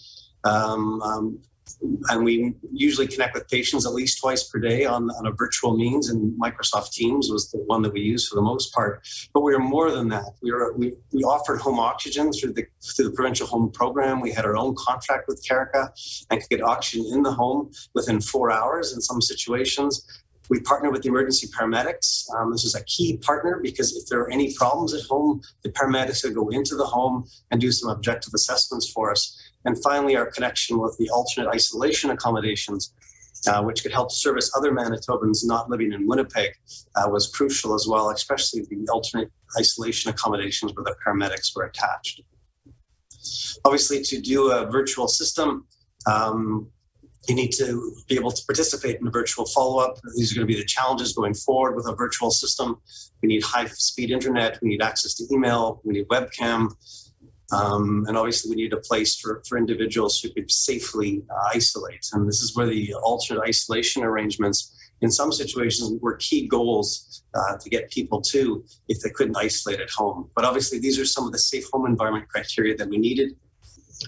And we usually connect with patients at least twice per day on a virtual means, and Microsoft Teams was the one that we used for the most part. But we were more than that. We offered home oxygen through the provincial home program. We had our own contract with Carica and could get oxygen in the home within 4 hours in some situations. We partner with the emergency paramedics. This is a key partner because if there are any problems at home, the paramedics will go into the home and do some objective assessments for us. And finally, our connection with the alternate isolation accommodations, which could help service other Manitobans not living in Winnipeg, was crucial as well, especially the alternate isolation accommodations where the paramedics were attached. Obviously, to do a virtual system, You need to be able to participate in a virtual follow-up. These are going to be the challenges going forward with a virtual system. We need high-speed internet. We need access to email. We need webcam. And obviously, we need a place for individuals who could safely isolate. And this is where the alternate isolation arrangements, in some situations, were key goals to get people to if they couldn't isolate at home. But obviously, these are some of the safe home environment criteria that we needed.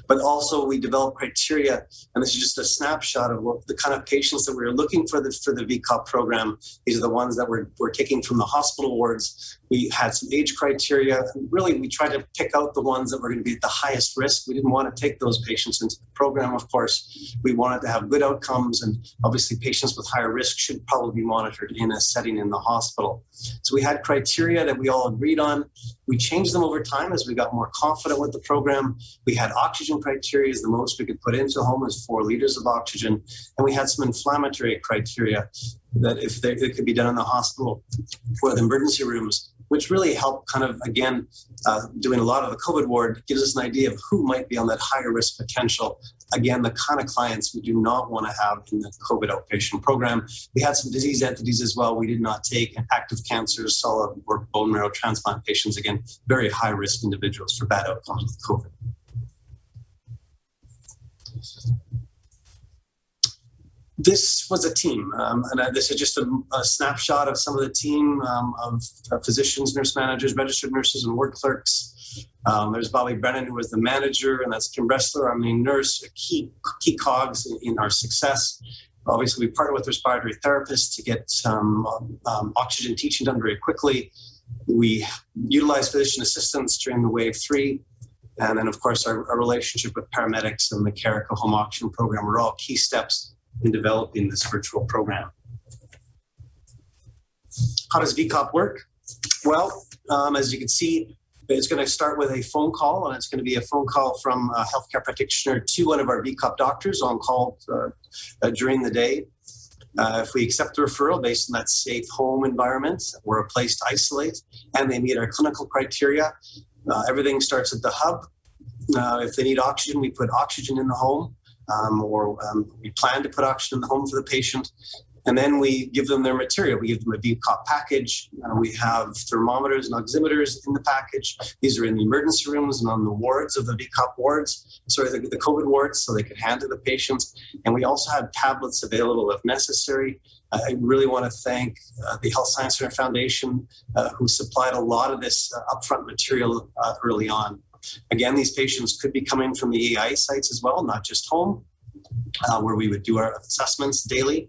But also we developed criteria, and this is just a snapshot of what the kind of patients that we were looking for the VCOP program. These are the ones that we're taking from the hospital wards. We had some age criteria. Really, we tried to pick out the ones that were going to be at the highest risk. We didn't want to take those patients into the program, of course. We wanted to have good outcomes, and obviously patients with higher risk should probably be monitored in a setting in the hospital. So we had criteria that we all agreed on. We changed them over time as we got more confident with the program. We had oxygen criteria. The most we could put into a home is 4 liters of oxygen. And we had some inflammatory criteria that if it could be done in the hospital or the emergency rooms, which really helped kind of, again, doing a lot of the COVID ward gives us an idea of who might be on that higher risk potential. Again, the kind of clients we do not want to have in the COVID outpatient program. We had some disease entities as well. We did not take active cancers, solid or bone marrow transplant patients. Again, very high risk individuals for bad outcomes with COVID. This was a team, and this is just a snapshot of some of the team of physicians, nurse managers, registered nurses, and ward clerks. There's Bobby Brennan, who was the manager, and that's Kim Bressler, our main nurse, a key cogs in our success. Obviously, we partnered with respiratory therapists to get oxygen teaching done very quickly. We utilized physician assistants during the wave 3. And then, of course, our relationship with paramedics and the Carico home oxygen program were all key steps in developing this virtual program. How does VCOP work? Well, as you can see, it's going to start with a phone call, and it's going to be a phone call from a healthcare practitioner to one of our VCOP doctors on call during the day. If we accept the referral based on that safe home environment, we're a place to isolate, and they meet our clinical criteria, everything starts at the hub. If they need oxygen, we put oxygen in the home. We plan to put oxygen in the home for the patient, and then we give them their material. We give them a VCOP package. We have thermometers and oximeters in the package. These are in the emergency rooms and on the wards of the VCOP wards, the COVID wards, so they could hand to the patients. And we also have tablets available if necessary. I really want to thank the Health Science Center Foundation, who supplied a lot of this upfront material early on. Again, these patients could be coming from the AI sites as well, not just home, where we would do our assessments daily.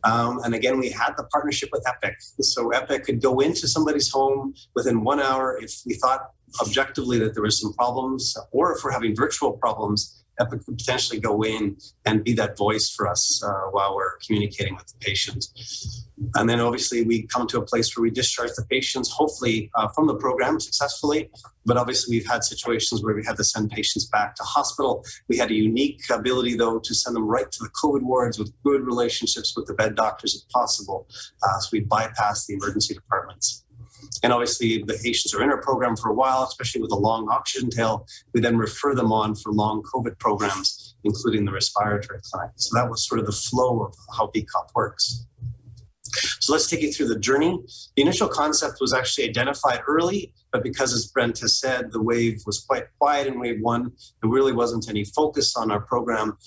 And again, we had the partnership with Epic. So Epic could go into somebody's home within 1 hour if we thought objectively that there were some problems, or if we're having virtual problems, Epic could potentially go in and be that voice for us while we're communicating with the patient. And then obviously we come to a place where we discharge the patients, hopefully from the program successfully. But obviously we've had situations where we had to send patients back to hospital. We had a unique ability, though, to send them right to the COVID wards with good relationships with the bed doctors if possible. So we bypassed the emergency departments. And obviously the patients are in our program for a while, especially with a long oxygen tail. We then refer them on for long COVID programs, including the respiratory clinic. So that was sort of the flow of how VCOP works. So let's take you through the journey. The initial concept was actually identified early, but because, as Brent has said, the wave was quite quiet in wave 1, there really wasn't any focus on our program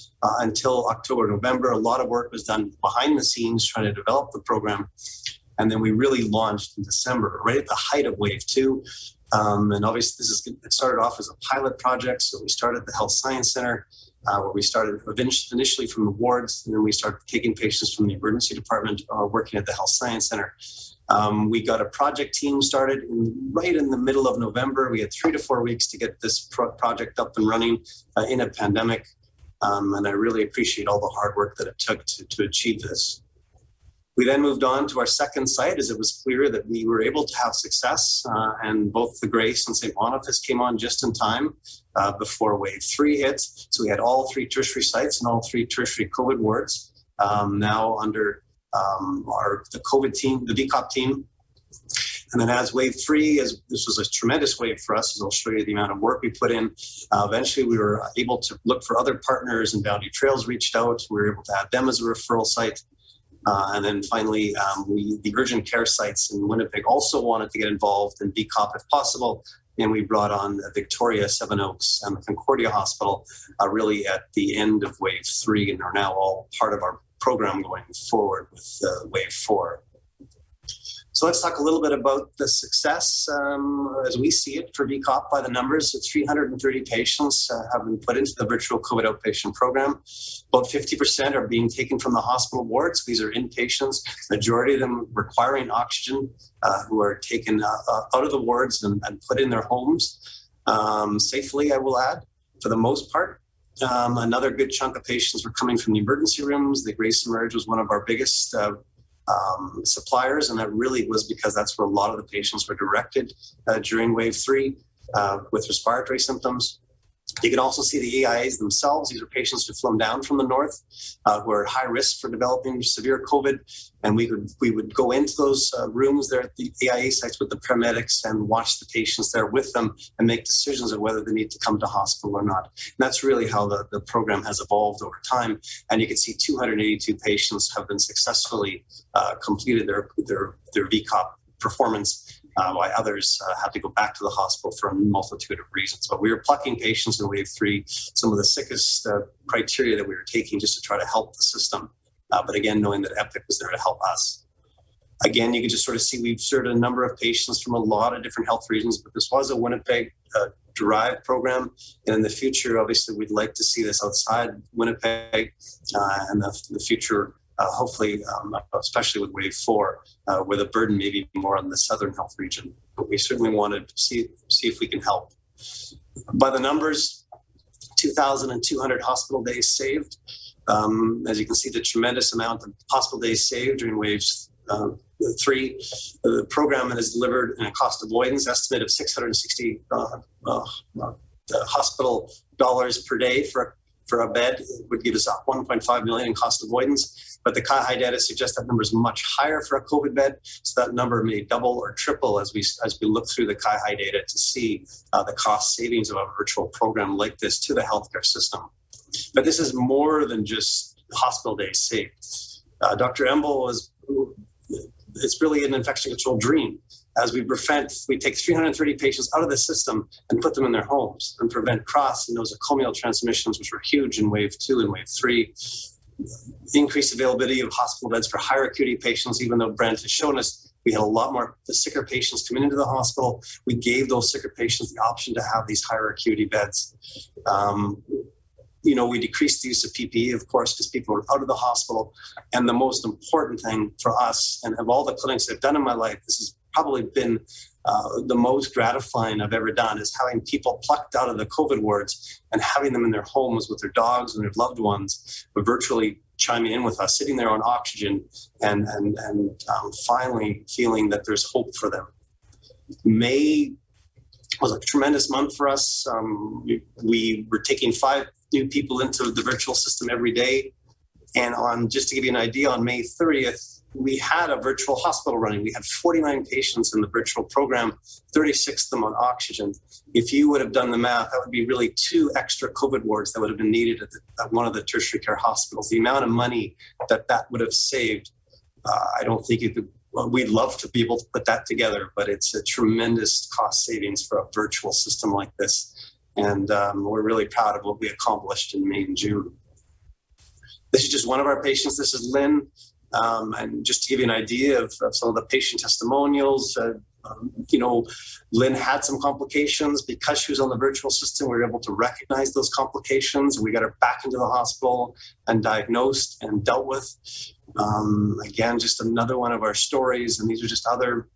until October, November. A lot of work was done behind the scenes trying to develop the program. And then we really launched in December, right at the height of wave 2. And obviously it started off as a pilot project. So we started at the Health Science Center, where we started initially from the wards, and then we started taking patients from the emergency department working at the Health Science Center. We got a project team started right in the middle of November. We had 3 to 4 weeks to get this project up and running in a pandemic. And I really appreciate all the hard work that it took to achieve this. We then moved on to our second site as it was clear that we were able to have success, and both the Grace and St. Boniface came on just in time before wave 3 hit. So we had all 3 tertiary sites and all 3 tertiary COVID wards now under the COVID team, the VCOP team. And then as wave 3, as this was a tremendous wave for us, as I'll show you the amount of work we put in, eventually we were able to look for other partners, and Boundary Trails reached out. We were able to add them as a referral site. And then finally, the urgent care sites in Winnipeg also wanted to get involved in VCOP if possible. And we brought on Victoria, Seven Oaks, and the Concordia Hospital really at the end of wave 3, and are now all part of our program going forward with wave 4. So let's talk a little bit about the success as we see it for VCOP by the numbers. 330 patients have been put into the virtual COVID outpatient program. About 50% are being taken from the hospital wards. These are inpatients, majority of them requiring oxygen, who are taken out of the wards and put in their homes safely, I will add, for the most part. Another good chunk of patients were coming from the emergency rooms. The Grace Emerge was one of our biggest suppliers, and that really was because that's where a lot of the patients were directed during wave 3 with respiratory symptoms. You can also see the AIAs themselves. These are patients who flown down from the north who are at high risk for developing severe COVID. And we would go into those rooms there at the AIA sites with the paramedics and watch the patients there with them and make decisions of whether they need to come to hospital or not. And that's really how the program has evolved over time. And you can see 282 patients have been successfully completed their VCOP performance. Why others had to go back to the hospital for a multitude of reasons. But we were plucking patients in wave 3, some of the sickest criteria that we were taking just to try to help the system. But again, knowing that Epic was there to help us. Again, you can just sort of see we've served a number of patients from a lot of different health regions, but this was a Winnipeg derived program. And in the future, obviously, we'd like to see this outside Winnipeg and the future. Hopefully, especially with wave 4, where the burden may be more on the southern health region. But we certainly wanted to see if we can help. By the numbers, 2,200 hospital days saved. As you can see, the tremendous amount of hospital days saved during waves 3. The program has delivered a cost avoidance estimate of 660 hospital dollars per day for a bed. It would give us 1.5 million in cost avoidance. But the CAHI data suggests that number is much higher for a COVID bed. So that number may double or triple as we look through the CAHI data to see the cost savings of a virtual program like this to the healthcare system. But this is more than just hospital days saved. Dr. Embel it's really an infection control dream. As we take 330 patients out of the system and put them in their homes and prevent cross and nosocomial transmissions, which were huge in wave 2 and wave 3. Increased availability of hospital beds for higher acuity patients, even though Brent has shown us we had a lot more the sicker patients coming into the hospital. We gave those sicker patients the option to have these higher acuity beds. We decreased the use of PPE, of course, because people were out of the hospital. And the most important thing for us, and of all the clinics I've done in my life, this has probably been the most gratifying I've ever done, is having people plucked out of the COVID wards and having them in their homes with their dogs and their loved ones, virtually chiming in with us, sitting there on oxygen and finally feeling that there's hope for them. May was a tremendous month for us. We were taking 5 new people into the virtual system every day. And just to give you an idea, on May 30th, we had a virtual hospital running. We had 49 patients in the virtual program, 36 of them on oxygen. If you would have done the math, that would be really 2 extra COVID wards that would have been needed at one of the tertiary care hospitals. The amount of money that would have saved, I don't think you could. Well, we'd love to be able to put that together, but it's a tremendous cost savings for a virtual system like this. And we're really proud of what we accomplished in May and June. This is just one of our patients. This is Lynn. And just to give you an idea of some of the patient testimonials, Lynn had some complications. Because she was on the virtual system, we were able to recognize those complications. We got her back into the hospital and diagnosed and dealt with. Again, just another one of our stories. And these are just other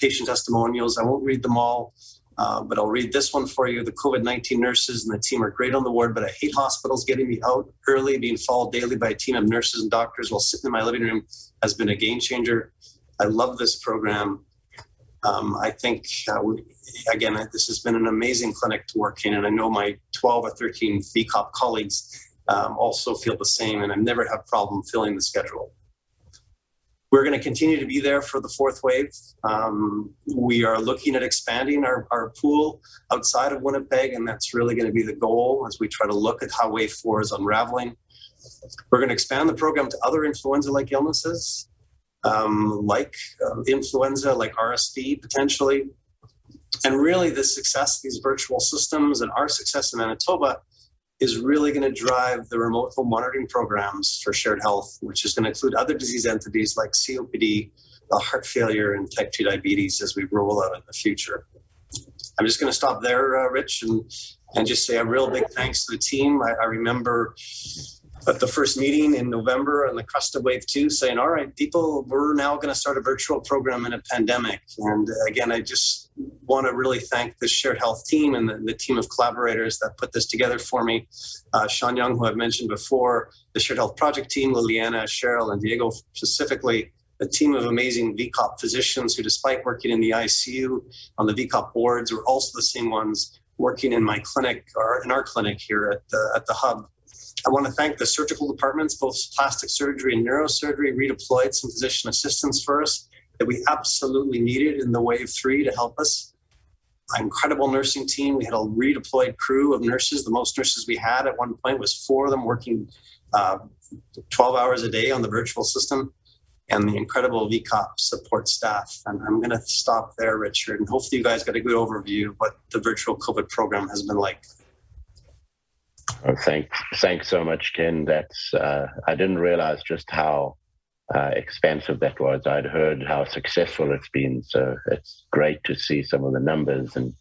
patient testimonials. I won't read them all. But I'll read this one for you. The COVID-19 nurses and the team are great on the ward, but I hate hospitals. Getting me out early, being followed daily by a team of nurses and doctors while sitting in my living room has been a game changer. I love this program. I think, again, this has been an amazing clinic to work in, and I know my 12 or 13 VCOP colleagues also feel the same, and I've never had a problem filling the schedule. We're going to continue to be there for the fourth wave. We are looking at expanding our pool outside of Winnipeg, and that's really going to be the goal as we try to look at how wave 4 is unraveling. We're going to expand the program to other influenza-like illnesses, like influenza, like RSV potentially. And really the success of these virtual systems and our success in Manitoba is really going to drive the remote home monitoring programs for shared health, which is going to include other disease entities like COPD, heart failure, and type 2 diabetes as we roll out in the future. I'm just going to stop there, Rich, and just say a real big thanks to the team. I remember at the first meeting in November on the crust of wave 2 saying, all right, people, we're now going to start a virtual program in a pandemic. And again, I just want to really thank the Shared Health team and the team of collaborators that put this together for me. Sean Young, who I've mentioned before, the Shared Health Project team, Liliana, Cheryl, and Diego specifically, a team of amazing VCOP physicians who, despite working in the ICU on the VCOP boards, were also the same ones working in my clinic or in our clinic here at the hub. I want to thank the surgical departments, both plastic surgery and neurosurgery, redeployed some physician assistants for us that we absolutely needed in the wave 3 to help us. An incredible nursing team. We had a redeployed crew of nurses. The most nurses we had at one point was 4 of them working 12 hours a day on the virtual system, and the incredible VCOP support staff. And I'm going to stop there, Richard, and hopefully you guys got a good overview of what the virtual COVID program has been like. Oh, thanks so much, Ken. That's I didn't realize just how expansive that was. I'd heard how successful it's been, so it's great to see some of the numbers and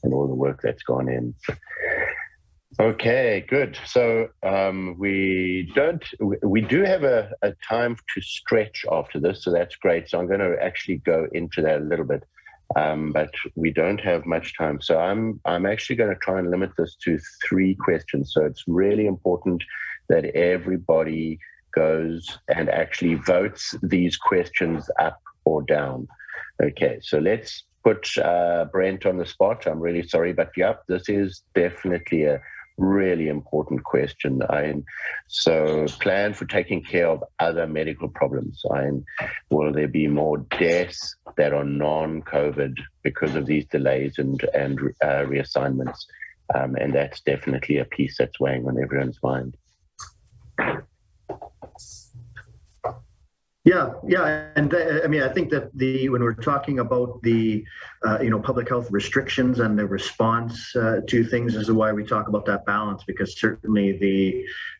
all the work that's gone in. Okay, good. So we do have a time to stretch after this, so that's great. So I'm going to actually go into that a little bit. But we don't have much time. So I'm actually going to try and limit this to 3 questions. So it's really important that everybody goes and actually votes these questions up or down. Okay, so let's put Brent on the spot. I'm really sorry, but yep, this is definitely a really important question. So plan for taking care of other medical problems. Will there be more deaths that are non-COVID because of these delays and reassignments? And that's definitely a piece that's weighing on everyone's mind. Yeah, and I mean, I think that when we're talking about the public health restrictions and the response to things, this is why we talk about that balance, because certainly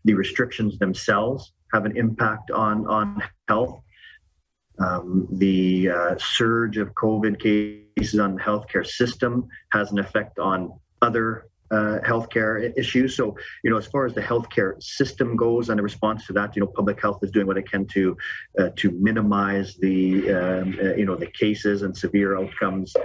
the restrictions themselves have an impact on health. The surge of COVID cases on the healthcare system has an effect on other healthcare issues. So, as far as the healthcare system goes and the response to that, public health is doing what it can to minimize the cases and severe outcomes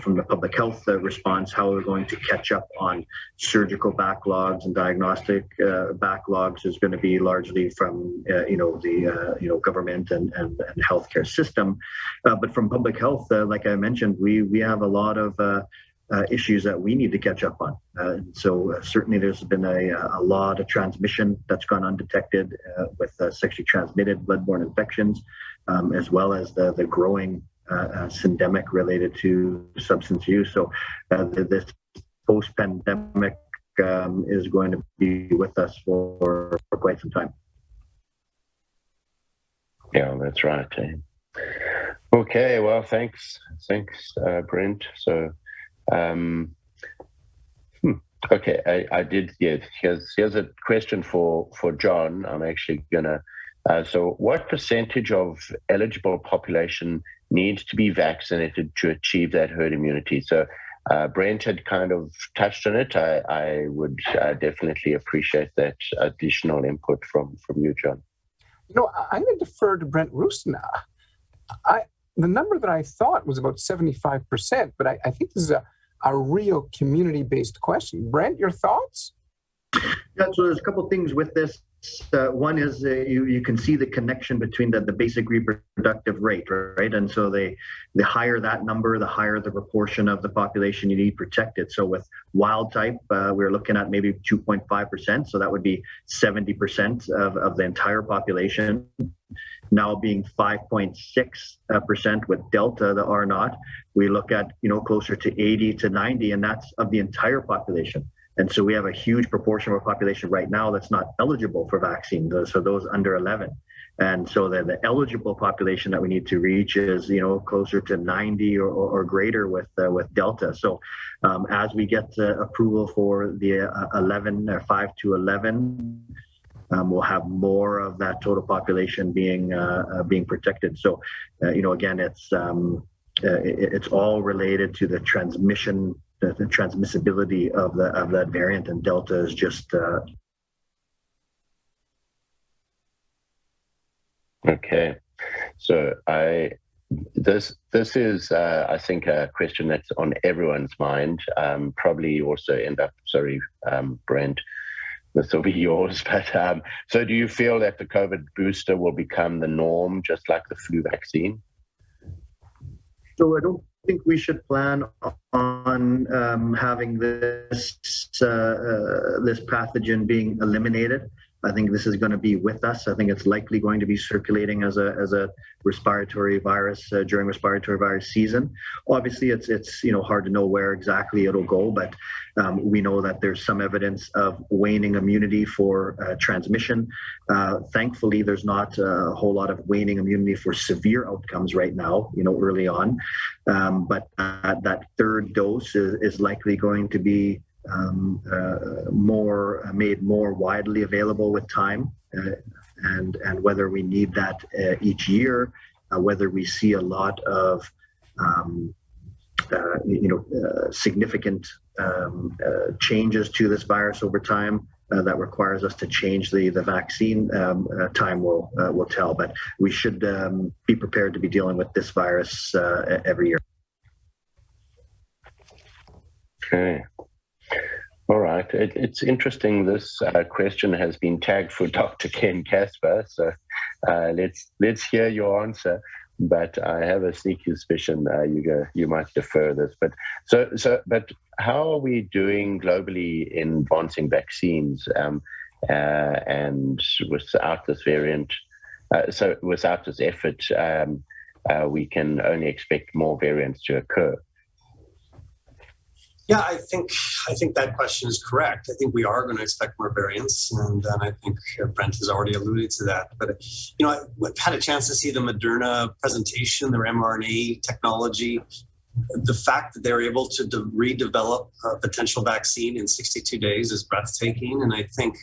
from the public health response. How we're going to catch up on surgical backlogs and diagnostic backlogs is going to be largely from the government and healthcare system. But from public health, like I mentioned, we have a lot of issues that we need to catch up on. So certainly there's been a lot of transmission that's gone undetected with sexually transmitted bloodborne infections, as well as the growing syndemic related to substance use. So this post-pandemic is going to be with us for quite some time. Yeah, that's right. Okay, well, thanks, Brent. So okay, I did. Yeah, here's a question for John. I'm actually gonna. So, what percentage of eligible population needs to be vaccinated to achieve that herd immunity? So, Brent had kind of touched on it. I would definitely appreciate that additional input from you, John. I'm going to defer to Brent Roustan. The number that I thought was about 75%, but I think this is a real community-based question. Brent, your thoughts? Yeah, so there's a couple of things with this. One is you can see the connection between the basic reproductive rate, right? And so the higher that number, the higher the proportion of the population you need protected. So with wild type, we're looking at maybe 2.5%. So that would be 70% of the entire population. now being 5.6% with Delta, the R naught. We look at, closer to 80 to 90, and that's of the entire population. And so we have a huge proportion of our population right now that's not eligible for vaccines, so those under 11. And so the eligible population that we need to reach is, closer to 90 or greater with Delta. So as we get approval for the 5 to 11, we'll have more of that total population being protected. So, again, it's all related to the transmission, the transmissibility of that variant, and Delta is just. Okay, so this is I think a question that's on everyone's mind. Probably also Brent, this will be yours. But so, do you feel that the COVID booster will become the norm, just like the flu vaccine? So I don't think we should plan on having this pathogen being eliminated. I think this is going to be with us. I think it's likely going to be circulating as a respiratory virus during respiratory virus season. Obviously, it's hard to know where exactly it'll go, but we know that there's some evidence of waning immunity for transmission. Thankfully, there's not a whole lot of waning immunity for severe outcomes right now, early on. But that third dose is likely going to be made more widely available with time, and whether we need that each year, whether we see a lot of significant changes to this virus over time that requires us to change the vaccine, time will tell. But we should be prepared to be dealing with this virus every year. Okay. All right. It's interesting. This question has been tagged for Dr. Ken Casper. So let's hear your answer. But I have a sneaky suspicion you might defer this. But but how are we doing globally in advancing vaccines? And without this variant, so without this effort, we can only expect more variants to occur. Yeah, I think that question is correct. I think we are going to expect more variants, and I think Brent has already alluded to that. But I've had a chance to see the Moderna presentation, their mRNA technology. The fact that they're able to redevelop a potential vaccine in 62 days is breathtaking, and I think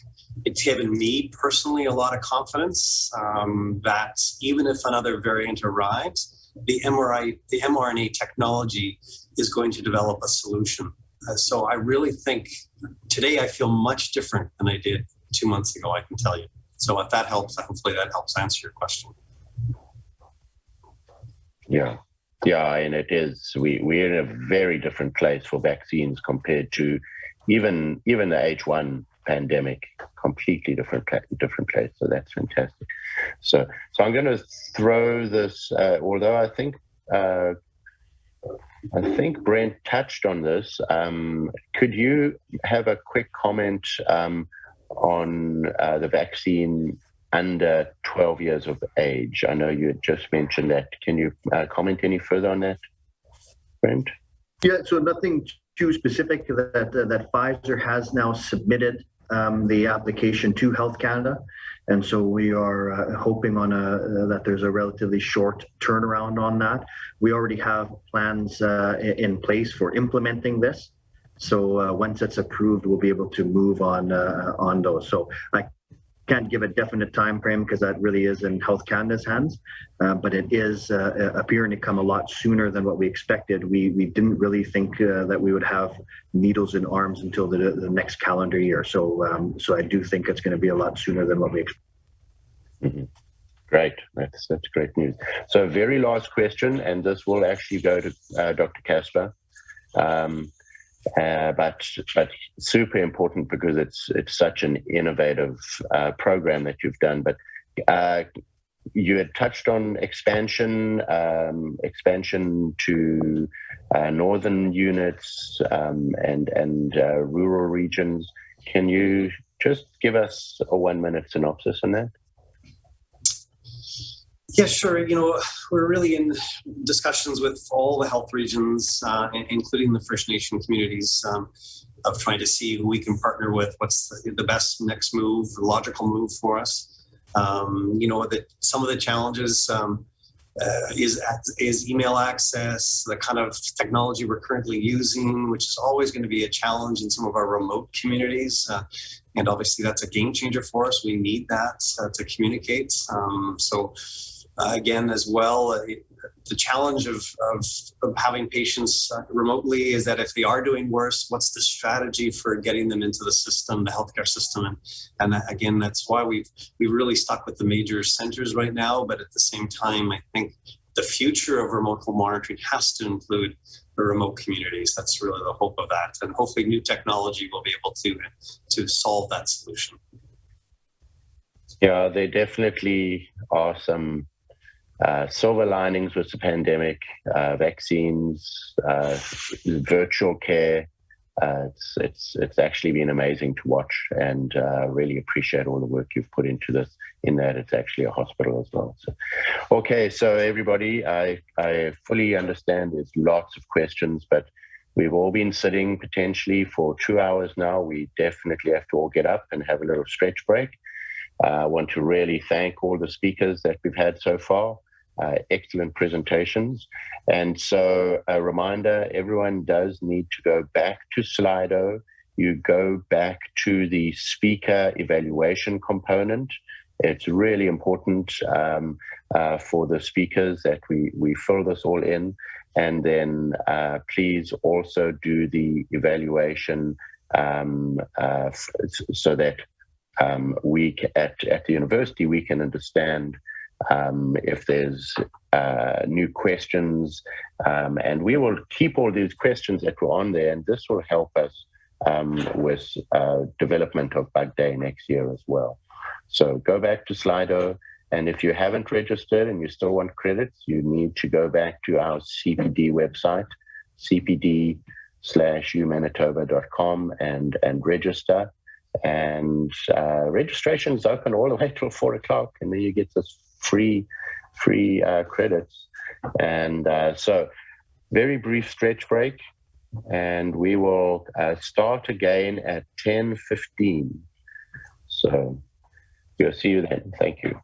it's given me personally a lot of confidence that even if another variant arrives, the mRNA technology is going to develop a solution. So I really think today I feel much different than I did 2 months ago, I can tell you. So if that helps, hopefully that helps answer your question. Yeah, and it is. We're in a very different place for vaccines compared to even the H1 pandemic. Completely different place. So that's fantastic. So I'm going to throw this. Although I think Brent touched on this. Could you have a quick comment on the vaccine under 12 years of age? I know you had just mentioned that. Can you comment any further on that, Brent? Yeah, so nothing too specific. That Pfizer has now submitted the application to Health Canada, and so we are hoping on that there's a relatively short turnaround on that. We already have plans in place for implementing this, so once it's approved, we'll be able to move on those. So I can't give a definite time frame because that really is in Health Canada's hands, but it is appearing to come a lot sooner than what we expected. We didn't really think that we would have needles in arms until the next calendar year. So I do think it's going to be a lot sooner than what we expected. Mm-hmm. Great, that's great news. So very last question, and this will actually go to Dr. Casper. But super important because it's such an innovative program that you've done. But you had touched on expansion to northern units and rural regions. Can you just give us a 1-minute synopsis on that? Yeah, sure. We're really in discussions with all the health regions, including the First Nation communities, of trying to see who we can partner with, what's the best next move, the logical move for us. That some of the challenges is email access, the kind of technology we're currently using, which is always going to be a challenge in some of our remote communities. And obviously that's a game changer for us. We need that to communicate. Again, as well, the challenge of having patients remotely is that if they are doing worse, what's the strategy for getting them into the system, the healthcare system? And again, that's why we've really stuck with the major centers right now. But at the same time, I think the future of remote monitoring has to include the remote communities. That's really the hope of that. And hopefully new technology will be able to solve that solution. Yeah, there definitely are some silver linings with the pandemic, vaccines, virtual care. It's actually been amazing to watch, and really appreciate all the work you've put into this, in that it's actually a hospital as well. So everybody, I fully understand there's lots of questions, but we've all been sitting potentially for 2 hours now. We definitely have to all get up and have a little stretch break. I want to really thank all the speakers that we've had so far. Excellent presentations. And so a reminder, everyone does need to go back to Slido. You go back to the speaker evaluation component. It's really important for the speakers that we fill this all in. And then please also do the evaluation so that we at the university, we can understand if there's new questions, and we will keep all these questions that were on there, and this will help us with development of Bug Day next year as well. So go back to Slido, and if you haven't registered and you still want credits, you need to go back to our CPD website, cpd/umanitoba.com, and register. And registration is open all the way till 4 o'clock, and then you get this free credits. And so very brief stretch break, and we will start again at 10:15. So we'll see you then. Thank you.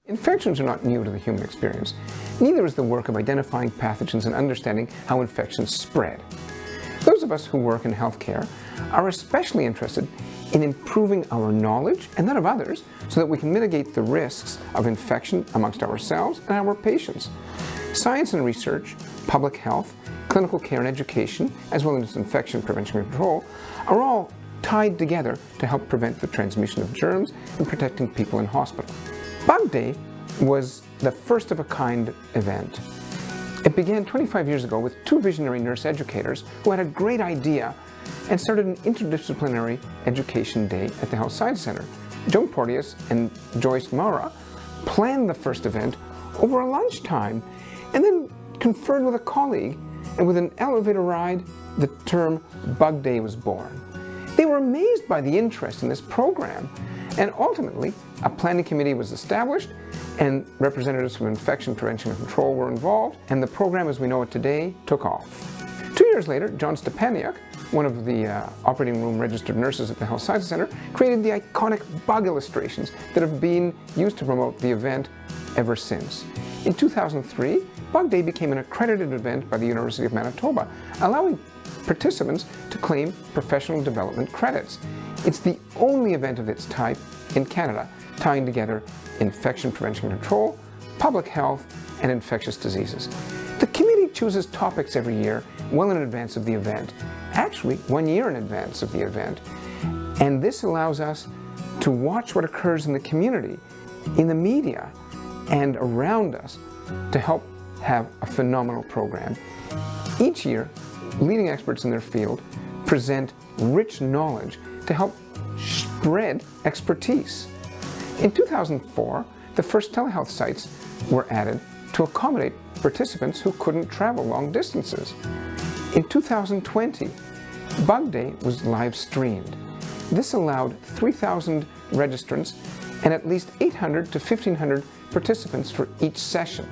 Infections are not new to the human experience. Neither is the work of identifying pathogens and understanding how infections spread. Those of us who work in healthcare are especially interested in improving our knowledge and that of others so that we can mitigate the risks of infection amongst ourselves and our patients. Science and research, public health, clinical care and education, as well as infection prevention and control, are all tied together to help prevent the transmission of germs and protecting people in hospital. Bug Day was the first of a kind event. It began 25 years ago with two visionary nurse educators who had a great idea and started an interdisciplinary education day at the Health Science Center. Joan Porteous and Joyce Maura planned the first event over a lunchtime and then conferred with a colleague, and with an elevator ride, the term Bug Day was born. They were amazed by the interest in this program, and ultimately a planning committee was established and representatives from infection prevention and control were involved, and the program as we know it today took off. 2 years later, John Stepaniak, one of the operating room registered nurses at the Health Sciences Center, created the iconic bug illustrations that have been used to promote the event ever since. In 2003, Bug Day became an accredited event by the University of Manitoba, allowing participants to claim professional development credits. It's the only event of its type in Canada, tying together infection prevention and control, public health, and infectious diseases. The committee chooses topics every year well in advance of the event, actually 1 year in advance of the event. And this allows us to watch what occurs in the community, in the media, and around us to help have a phenomenal program. Each year, leading experts in their field present rich knowledge to help spread expertise. In 2004, the first telehealth sites were added to accommodate participants who couldn't travel long distances. In 2020, Bug Day was live streamed. This allowed 3,000 registrants and at least 800 to 1,500 participants for each session.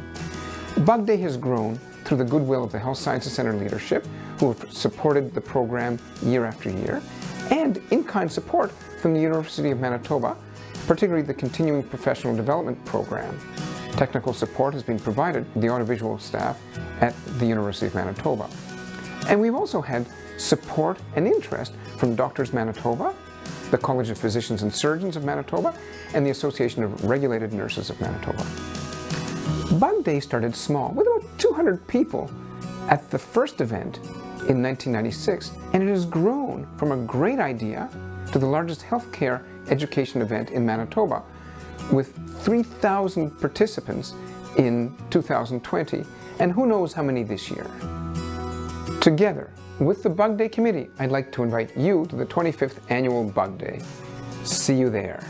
Bug Day has grown through the goodwill of the Health Sciences Center leadership, who have supported the program year after year, and in-kind support from the University of Manitoba, particularly the Continuing Professional Development Program. Technical support has been provided to the audiovisual staff at the University of Manitoba. And we've also had support and interest from Doctors Manitoba, the College of Physicians and Surgeons of Manitoba, and the Association of Regulated Nurses of Manitoba. Bug Day started small, with about 200 people at the first event in 1996, and it has grown from a great idea to the largest healthcare education event in Manitoba, with 3,000 participants in 2020, and who knows how many this year. Together with the Bug Day Committee, I'd like to invite you to the 25th Annual Bug Day. See you there.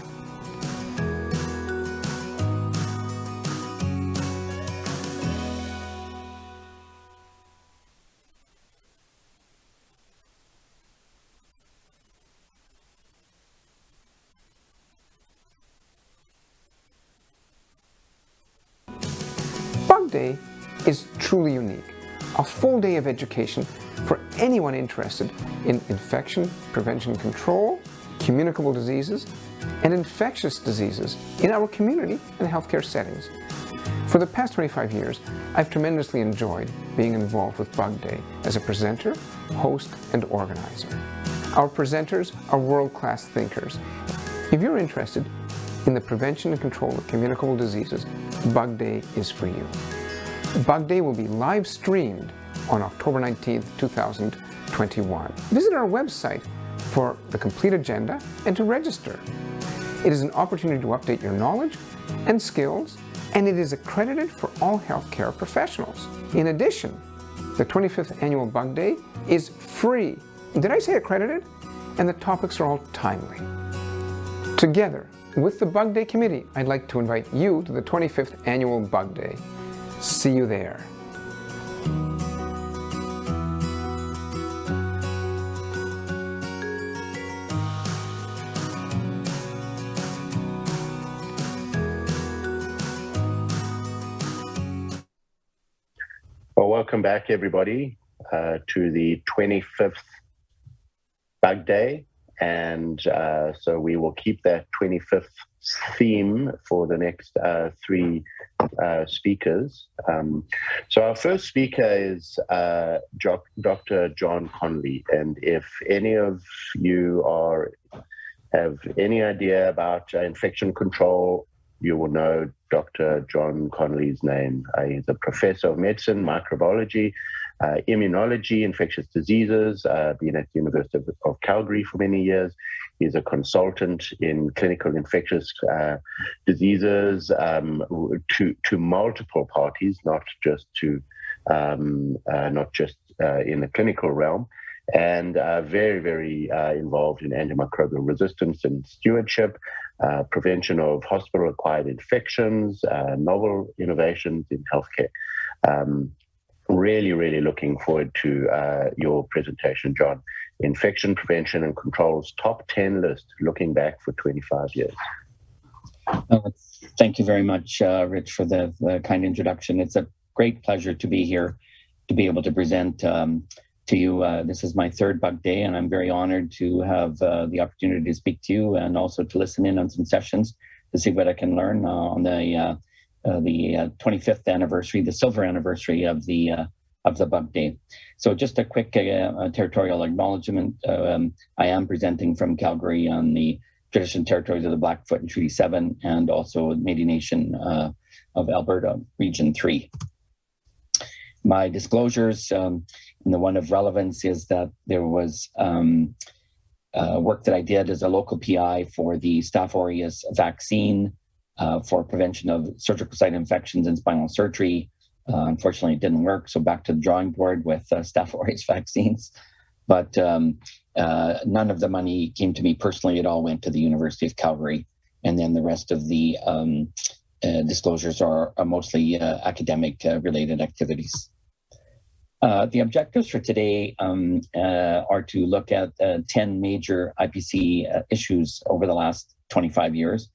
Bug Day is truly unique. A full day of education for anyone interested in infection, prevention, control, communicable diseases, and infectious diseases in our community and healthcare settings. For the past 25 years, I've tremendously enjoyed being involved with Bug Day as a presenter, host, and organizer. Our presenters are world-class thinkers. If you're interested in the prevention and control of communicable diseases, Bug Day is for you. Bug Day will be live streamed on October 19th, 2021. Visit our website for the complete agenda and to register. It is an opportunity to update your knowledge and skills, and it is accredited for all healthcare professionals. In addition, the 25th Annual Bug Day is free. Did I say accredited? And the topics are all timely. Together with the Bug Day Committee, I'd like to invite you to the 25th Annual Bug Day. See you there. Well, welcome back, everybody, to the 25th Bug Day. and so we will keep that 25th theme for the next three speakers. So our first speaker is Dr. John Connolly, and if any of you have any idea about infection control, you will know Dr. John Connolly's name. He's a professor of medicine, microbiology, immunology, infectious diseases, been at the University of Calgary for many years. He's a consultant in clinical infectious diseases to multiple parties, not just in the clinical realm, and very, very involved in antimicrobial resistance and stewardship, prevention of hospital-acquired infections, novel innovations in healthcare. Really, really looking forward to your presentation, John. Infection Prevention and Control's top 10 list, looking back for 25 years. Thank you very much, Rich, for the kind introduction. It's a great pleasure to be here, to be able to present to you. This is my third bug day, and I'm very honored to have the opportunity to speak to you and also to listen in on some sessions to see what I can learn on the 25th anniversary, the silver anniversary of the bug day. So just a quick territorial acknowledgement. I am presenting from Calgary on the traditional territories of the Blackfoot and Treaty 7, and also Métis Nation of Alberta, Region 3. My disclosures, and the one of relevance is that there was work that I did as a local PI for the Staph aureus vaccine for prevention of surgical site infections and spinal surgery. Unfortunately, it didn't work, so back to the drawing board with Staph aureus vaccines. But none of the money came to me personally. It all went to the University of Calgary. And then the rest of the disclosures are mostly academic related activities. The objectives for today are to look at 10 major IPC issues over the last 25 years.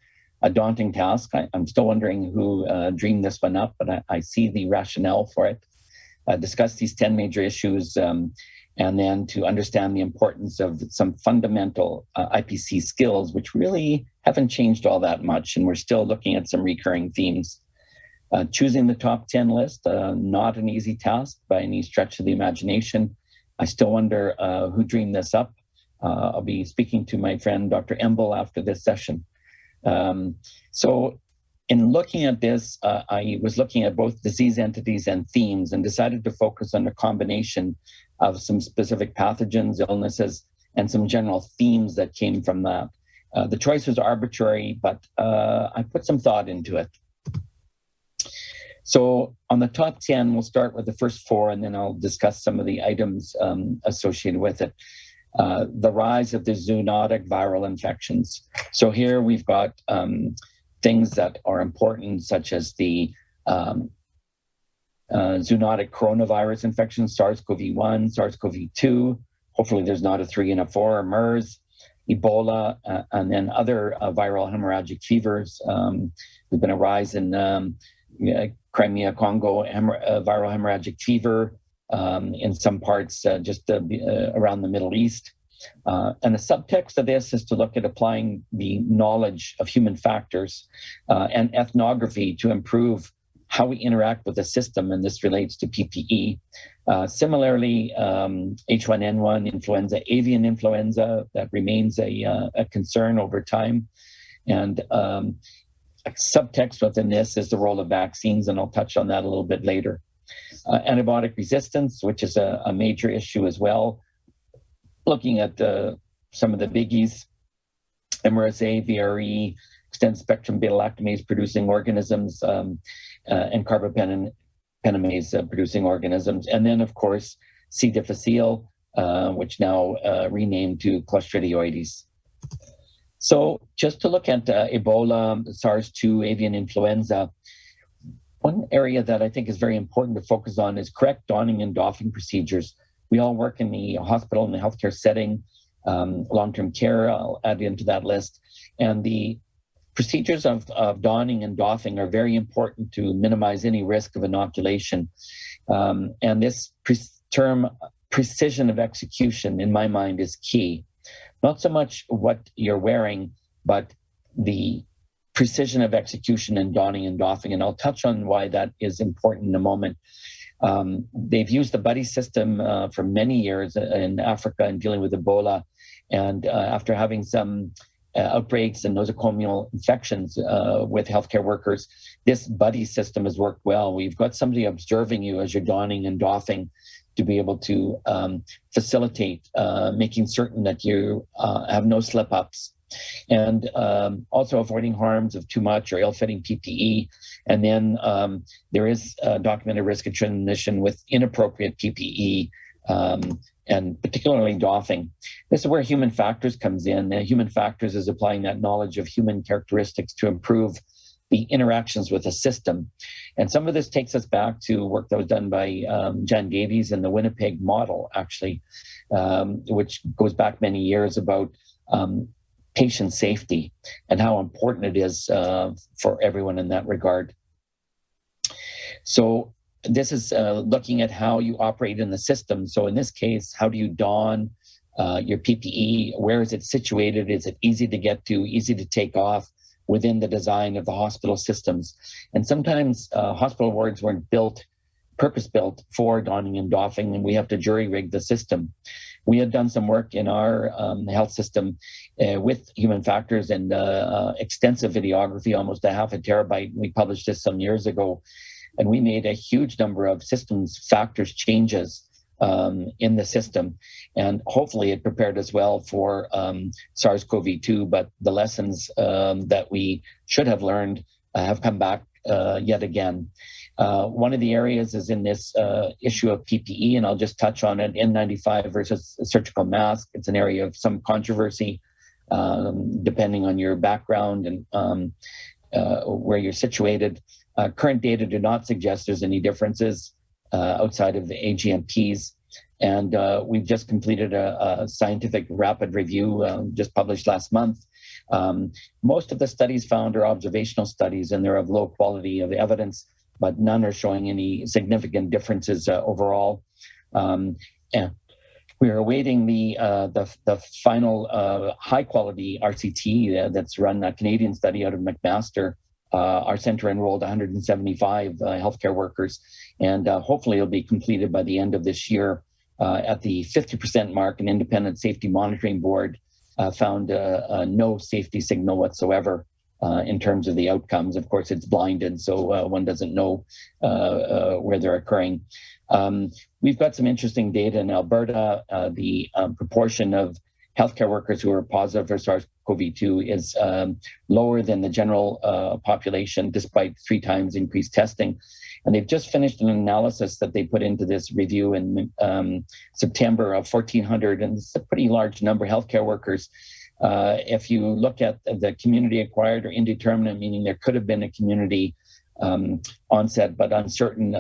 A daunting task. I'm still wondering who dreamed this one up, but I see the rationale for it. Discuss these 10 major issues, and then to understand the importance of some fundamental IPC skills, which really haven't changed all that much, and we're still looking at some recurring themes. Choosing the top 10 list, not an easy task by any stretch of the imagination. I still wonder who dreamed this up. I'll be speaking to my friend, Dr. Emble, after this session. So in looking at this, I was looking at both disease entities and themes and decided to focus on a combination of some specific pathogens, illnesses, and some general themes that came from that. The choice was arbitrary, but I put some thought into it. So on the top 10, we'll start with the first 4, and then I'll discuss some of the items associated with it. The rise of the zoonotic viral infections. So here we've got things that are important, such as the zoonotic coronavirus infection, SARS-CoV-1, SARS-CoV-2. Hopefully there's not a 3 and a 4, or MERS, Ebola, and then other viral hemorrhagic fevers. There's been a rise in Crimea, Congo, viral hemorrhagic fever, in some parts just around the Middle East. And the subtext of this is to look at applying the knowledge of human factors and ethnography to improve how we interact with the system, and this relates to PPE. Similarly, H1N1 influenza, avian influenza, that remains a concern over time. And subtext within this is the role of vaccines, and I'll touch on that a little bit later. Antibiotic resistance, which is a major issue as well. Looking at some of the biggies, MRSA, VRE, extended spectrum beta-lactamase producing organisms, and carbapenemase producing organisms. And then, of course, C. difficile, which now renamed to Clostridioides. So just to look at Ebola, SARS-2, avian influenza, one area that I think is very important to focus on is correct donning and doffing procedures. We all work in the hospital, in the healthcare setting, long-term care, I'll add into that list. And the procedures of donning and doffing are very important to minimize any risk of inoculation. And this term, precision of execution, in my mind, is key. not so much what you're wearing, but the precision of execution in donning and doffing. And I'll touch on why that is important in a moment. They've used the buddy system for many years in Africa in dealing with Ebola. And after having some outbreaks and nosocomial infections with healthcare workers, this buddy system has worked well. We've got somebody observing you as you're donning and doffing to be able to facilitate making certain that you have no slip-ups, and also avoiding harms of too much or ill-fitting PPE. And then there is documented risk of transmission with inappropriate PPE, and particularly doffing. This is where human factors comes in. Human factors is applying that knowledge of human characteristics to improve the interactions with a system. And some of this takes us back to work that was done by Jan Davies in the Winnipeg model, actually, which goes back many years about patient safety and how important it is for everyone in that regard. So this is looking at how you operate in the system. So in this case, how do you don your PPE? Where is it situated? Is it easy to get to, easy to take off within the design of the hospital systems? And sometimes hospital wards weren't built, purpose-built for donning and doffing, and we have to jury-rig the system. We had done some work in our health system with human factors and extensive videography, almost a half a terabyte. We published this some years ago. And we made a huge number of systems factors changes in the system. And hopefully it prepared us well for SARS-CoV-2, but the lessons that we should have learned have come back yet again. One of the areas is in this issue of PPE, and I'll just touch on it, N95 versus a surgical mask. It's an area of some controversy, depending on your background and where you're situated. Current data do not suggest there's any differences outside of the AGMPs. And we've just completed a scientific rapid review, just published last month. Most of the studies found are observational studies, and they're of low quality of evidence, but none are showing any significant differences overall. And we are awaiting the final high quality RCT that's run, a Canadian study out of McMaster. Our center enrolled 175 healthcare workers, and hopefully it'll be completed by the end of this year. At the 50% mark, an independent safety monitoring board found no safety signal whatsoever in terms of the outcomes. Of course, it's blinded, so one doesn't know where they're occurring. We've got some interesting data in Alberta. The proportion of healthcare workers who are positive for SARS-CoV-2 is lower than the general population, despite 3 times increased testing. And they've just finished an analysis that they put into this review in September of 1,400, and it's a pretty large number of healthcare workers. If you look at the community acquired or indeterminate, meaning there could have been a community onset, but uncertain,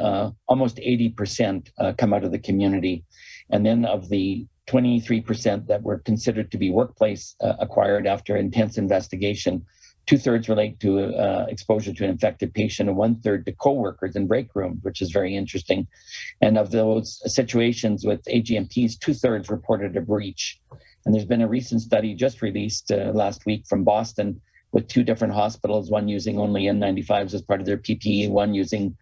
almost 80% come out of the community. And then of the 23% that were considered to be workplace acquired after intense investigation, 2/3 relate to exposure to an infected patient, and 1/3 to co-workers in break rooms, which is very interesting. And of those situations with AGMPs, 2/3 reported a breach. And there's been a recent study just released last week from Boston with 2 different hospitals, one using only N95s as part of their PPE, one using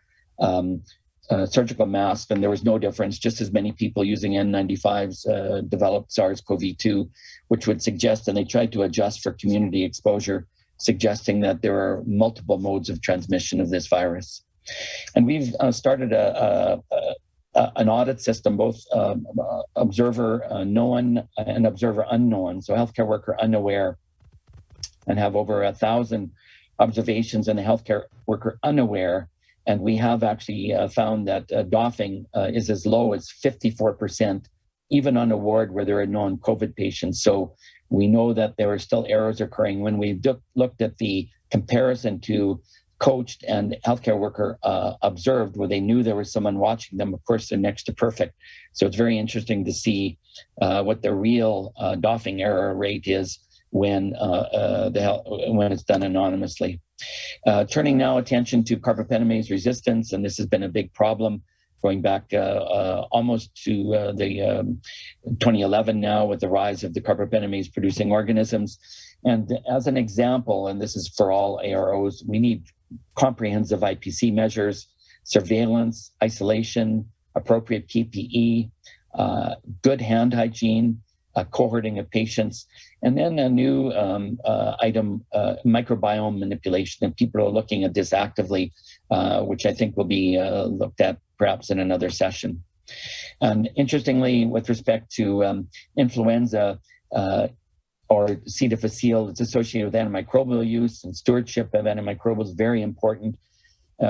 surgical masks, and there was no difference. Just as many people using N95s developed SARS-CoV-2, which would suggest, and they tried to adjust for community exposure, suggesting that there are multiple modes of transmission of this virus. And we've started an audit system, both observer known and observer unknown, so healthcare worker unaware, and have over 1,000 observations in the healthcare worker unaware. And we have actually found that doffing is as low as 54%, even on a ward where there are known COVID patients. So we know that there are still errors occurring. When we looked at the comparison to coached and healthcare worker observed, where they knew there was someone watching them, of course, they're next to perfect. So it's very interesting to see what the real doffing error rate is when it's done anonymously. Turning now attention to carbapenemase resistance, and this has been a big problem going back almost to the 2011 now with the rise of the carbapenemase producing organisms. And as an example, and this is for all AROs, we need comprehensive IPC measures, surveillance, isolation, appropriate PPE, good hand hygiene, cohorting of patients, and then a new item, microbiome manipulation. And people are looking at this actively, which I think will be looked at perhaps in another session. And interestingly, with respect to influenza, or C. difficile, it's associated with antimicrobial use, and stewardship of antimicrobials is very important.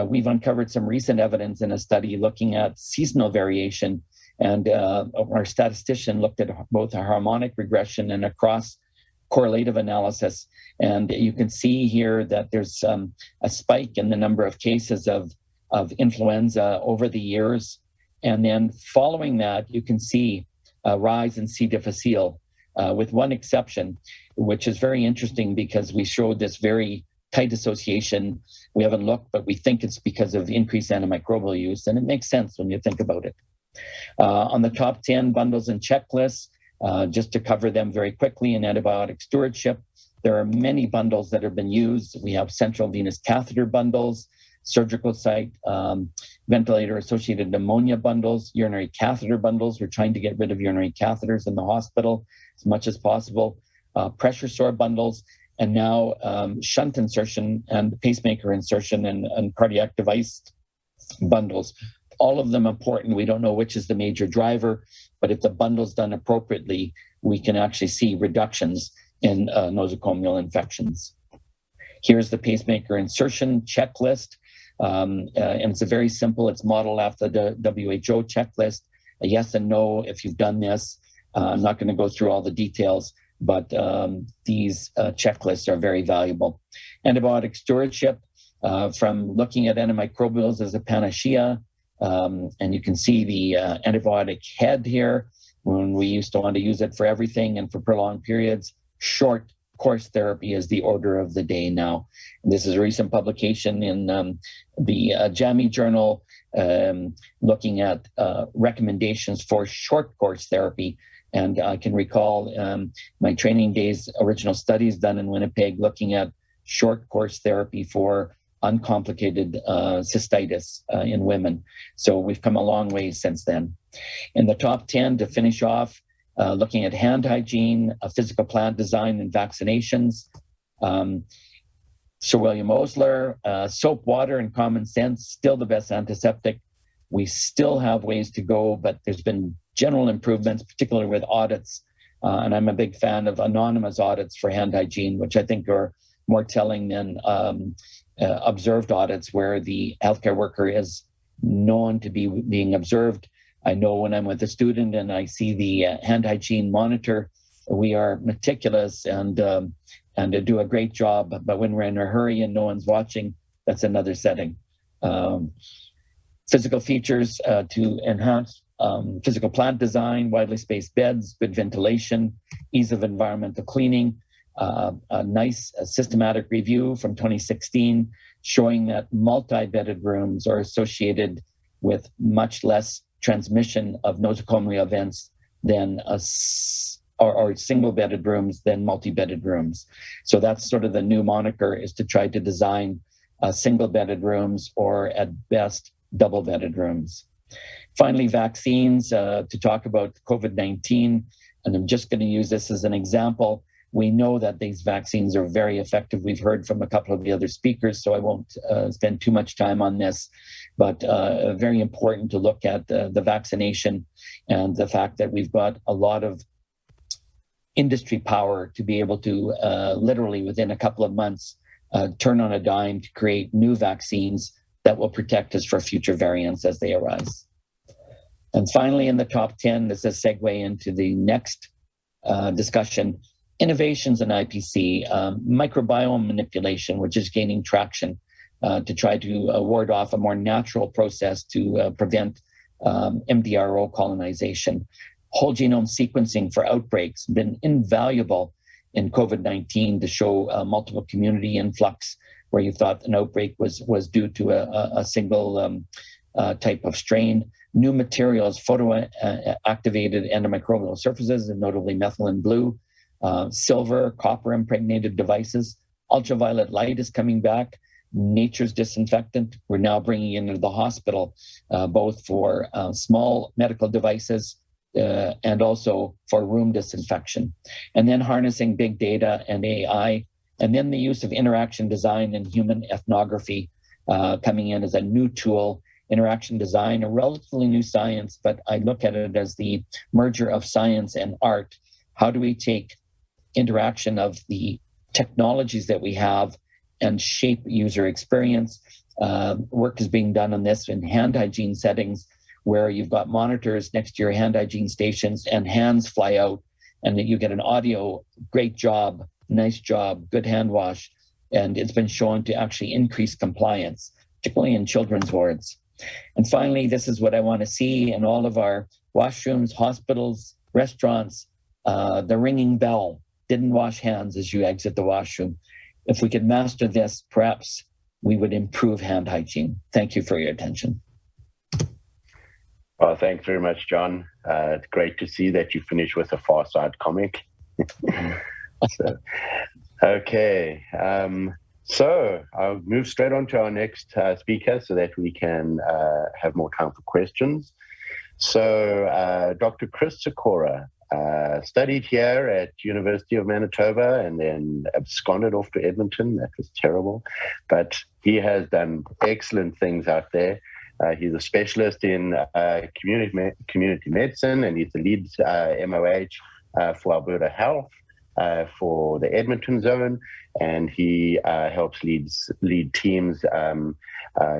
We've uncovered some recent evidence in a study looking at seasonal variation, and our statistician looked at both a harmonic regression and a cross-correlative analysis. And you can see here that there's a spike in the number of cases of influenza over the years. And then following that, you can see a rise in C. difficile, with one exception, which is very interesting because we showed this very tight association. We haven't looked, but we think it's because of increased antimicrobial use, and it makes sense when you think about it. On the top 10 bundles and checklists, just to cover them very quickly, in antibiotic stewardship, there are many bundles that have been used. We have central venous catheter bundles, surgical site, ventilator-associated pneumonia bundles, urinary catheter bundles. We're trying to get rid of urinary catheters in the hospital as much as possible, pressure sore bundles, and now shunt insertion and pacemaker insertion and cardiac device bundles. All of them important. We don't know which is the major driver, but if the bundle's done appropriately, we can actually see reductions in nosocomial infections. Here's the pacemaker insertion checklist. And it's a very simple, it's modeled after the WHO checklist, a yes and no if you've done this. I'm not going to go through all the details, but these checklists are very valuable. Antibiotic stewardship, from looking at antimicrobials as a panacea, and you can see the antibiotic head here, when we used to want to use it for everything and for prolonged periods. Short course therapy is the order of the day now. And this is a recent publication in the JAMA journal looking at recommendations for short course therapy. And I can recall my training days, original studies done in Winnipeg looking at short course therapy for uncomplicated cystitis in women. So we've come a long way since then. In the top 10, to finish off, looking at hand hygiene, physical plant design, and vaccinations. Sir William Osler, soap, water, and common sense, still the best antiseptic. We still have ways to go, but there's been general improvements, particularly with audits. And I'm a big fan of anonymous audits for hand hygiene, which I think are more telling than observed audits where the healthcare worker is known to be being observed. I know when I'm with a student and I see the hand hygiene monitor, we are meticulous and do a great job. But when we're in a hurry and no one's watching, that's another setting. Physical features to enhance physical plant design, widely spaced beds, good ventilation, ease of environmental cleaning. A nice systematic review from 2016 showing that multi-bedded rooms are associated with much less transmission of nosocomial events than or single-bedded rooms than multi-bedded rooms. So that's sort of the new moniker, is to try to design single-bedded rooms or at best double-bedded rooms. Finally, vaccines, to talk about COVID-19, and I'm just going to use this as an example. We know that these vaccines are very effective. We've heard from a couple of the other speakers, so I won't spend too much time on this, but very important to look at the vaccination and the fact that we've got a lot of industry power to be able to literally within a couple of months turn on a dime to create new vaccines that will protect us for future variants as they arise. And finally, in the top 10, this is a segue into the next discussion. Innovations in IPC, microbiome manipulation, which is gaining traction to try to ward off a more natural process to prevent MDRO colonization. Whole genome sequencing for outbreaks been invaluable in COVID-19 to show multiple community influx where you thought an outbreak was due to a single type of strain. new materials, photo-activated antimicrobial surfaces, and notably methylene blue, silver, copper impregnated devices. Ultraviolet light is coming back. Nature's disinfectant, we're now bringing into the hospital, both for small medical devices and also for room disinfection. And then harnessing big data and AI, and then the use of interaction design and human ethnography coming in as a new tool. Interaction design, a relatively new science, but I look at it as the merger of science and art. How do we take interaction of the technologies that we have and shape user experience? Work is being done on this in hand hygiene settings where you've got monitors next to your hand hygiene stations and hands fly out and that you get an audio, great job, nice job, good hand wash. And it's been shown to actually increase compliance, particularly in children's wards. And finally, this is what I want to see in all of our washrooms, hospitals, restaurants, the ringing bell. Didn't wash hands as you exit the washroom. If we could master this, perhaps we would improve hand hygiene. Thank you for your attention. Well, thanks very much, John. It's great to see that you finished with a Far Side comic. Okay. So I'll move straight on to our next speaker so that we can have more time for questions. So Dr. Chris Sikora studied here at University of Manitoba and then absconded off to Edmonton. That was terrible. But he has done excellent things out there. He's a specialist in community medicine, and he's the lead MOH for Alberta Health for the Edmonton zone. And he helps lead teams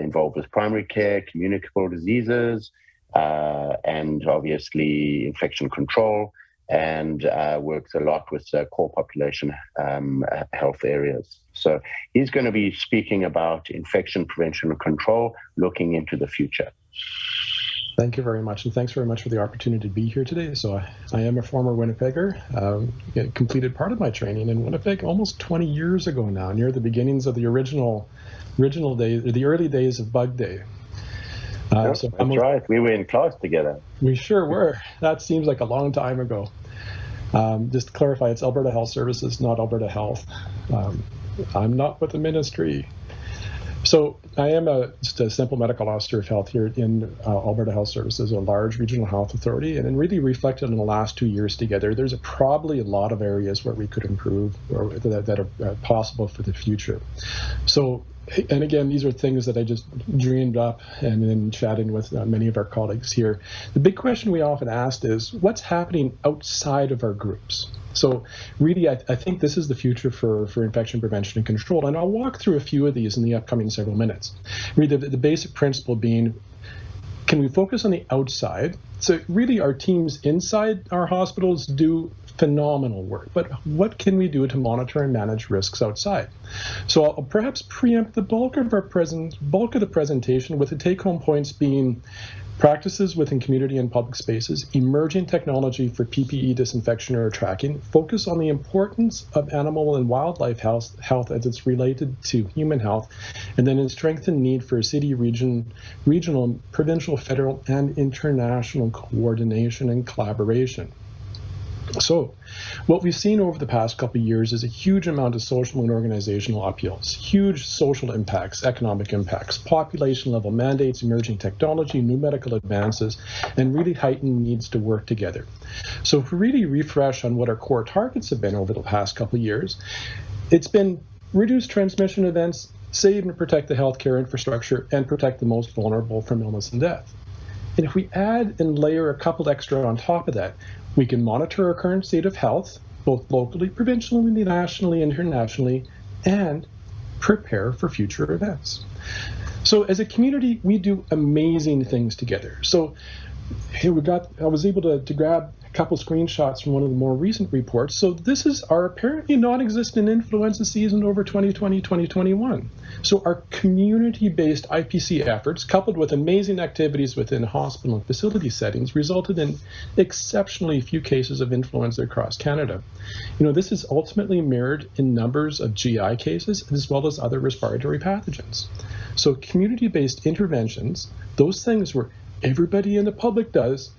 involved with primary care, communicable diseases, and obviously infection control, and works a lot with core population health areas. So he's going to be speaking about infection prevention and control, looking into the future. Thank you very much, and thanks very much for the opportunity to be here today. So I am a former Winnipegger, completed part of my training in Winnipeg almost 20 years ago now, near the beginnings of the original days, the early days of Bug Day. That's right. We were in class together. We sure were. That seems like a long time ago. Just to clarify, it's Alberta Health Services, not Alberta Health. I'm not with the ministry. So I am just a simple medical officer of health here in Alberta Health Services, a large regional health authority, and really reflected on the last 2 years together. There's probably a lot of areas where we could improve or that are possible for the future. So, and again, these are things that I just dreamed up and then chatting with many of our colleagues here. The big question we often asked is, what's happening outside of our groups? So really, I think this is the future for infection prevention and control. And I'll walk through a few of these in the upcoming several minutes. Really, the basic principle being, can we focus on the outside? So really, our teams inside our hospitals do phenomenal work, but what can we do to monitor and manage risks outside? So I'll perhaps preempt the bulk of the presentation with the take-home points being practices within community and public spaces, emerging technology for PPE disinfection or tracking, focus on the importance of animal and wildlife health as it's related to human health, and then a strengthened need for city, regional, provincial, federal, and international coordination and collaboration. So what we've seen over the past couple of years is a huge amount of social and organizational upheavals, huge social impacts, economic impacts, population level mandates, emerging technology, new medical advances, and really heightened needs to work together. So if we really refresh on what our core targets have been over the past couple of years, it's been reduce transmission events, save and protect the healthcare infrastructure, and protect the most vulnerable from illness and death. And if we add and layer a couple extra on top of that, we can monitor our current state of health, both locally, provincially, nationally, internationally, and prepare for future events. So as a community, we do amazing things together. So here I was able to grab a couple screenshots from one of the more recent reports. So this is our apparently non-existent influenza season over 2020-2021. So our community-based IPC efforts, coupled with amazing activities within hospital and facility settings, resulted in exceptionally few cases of influenza across Canada. This is ultimately mirrored in numbers of GI cases as well as other respiratory pathogens. So community-based interventions, those things were everybody in the public does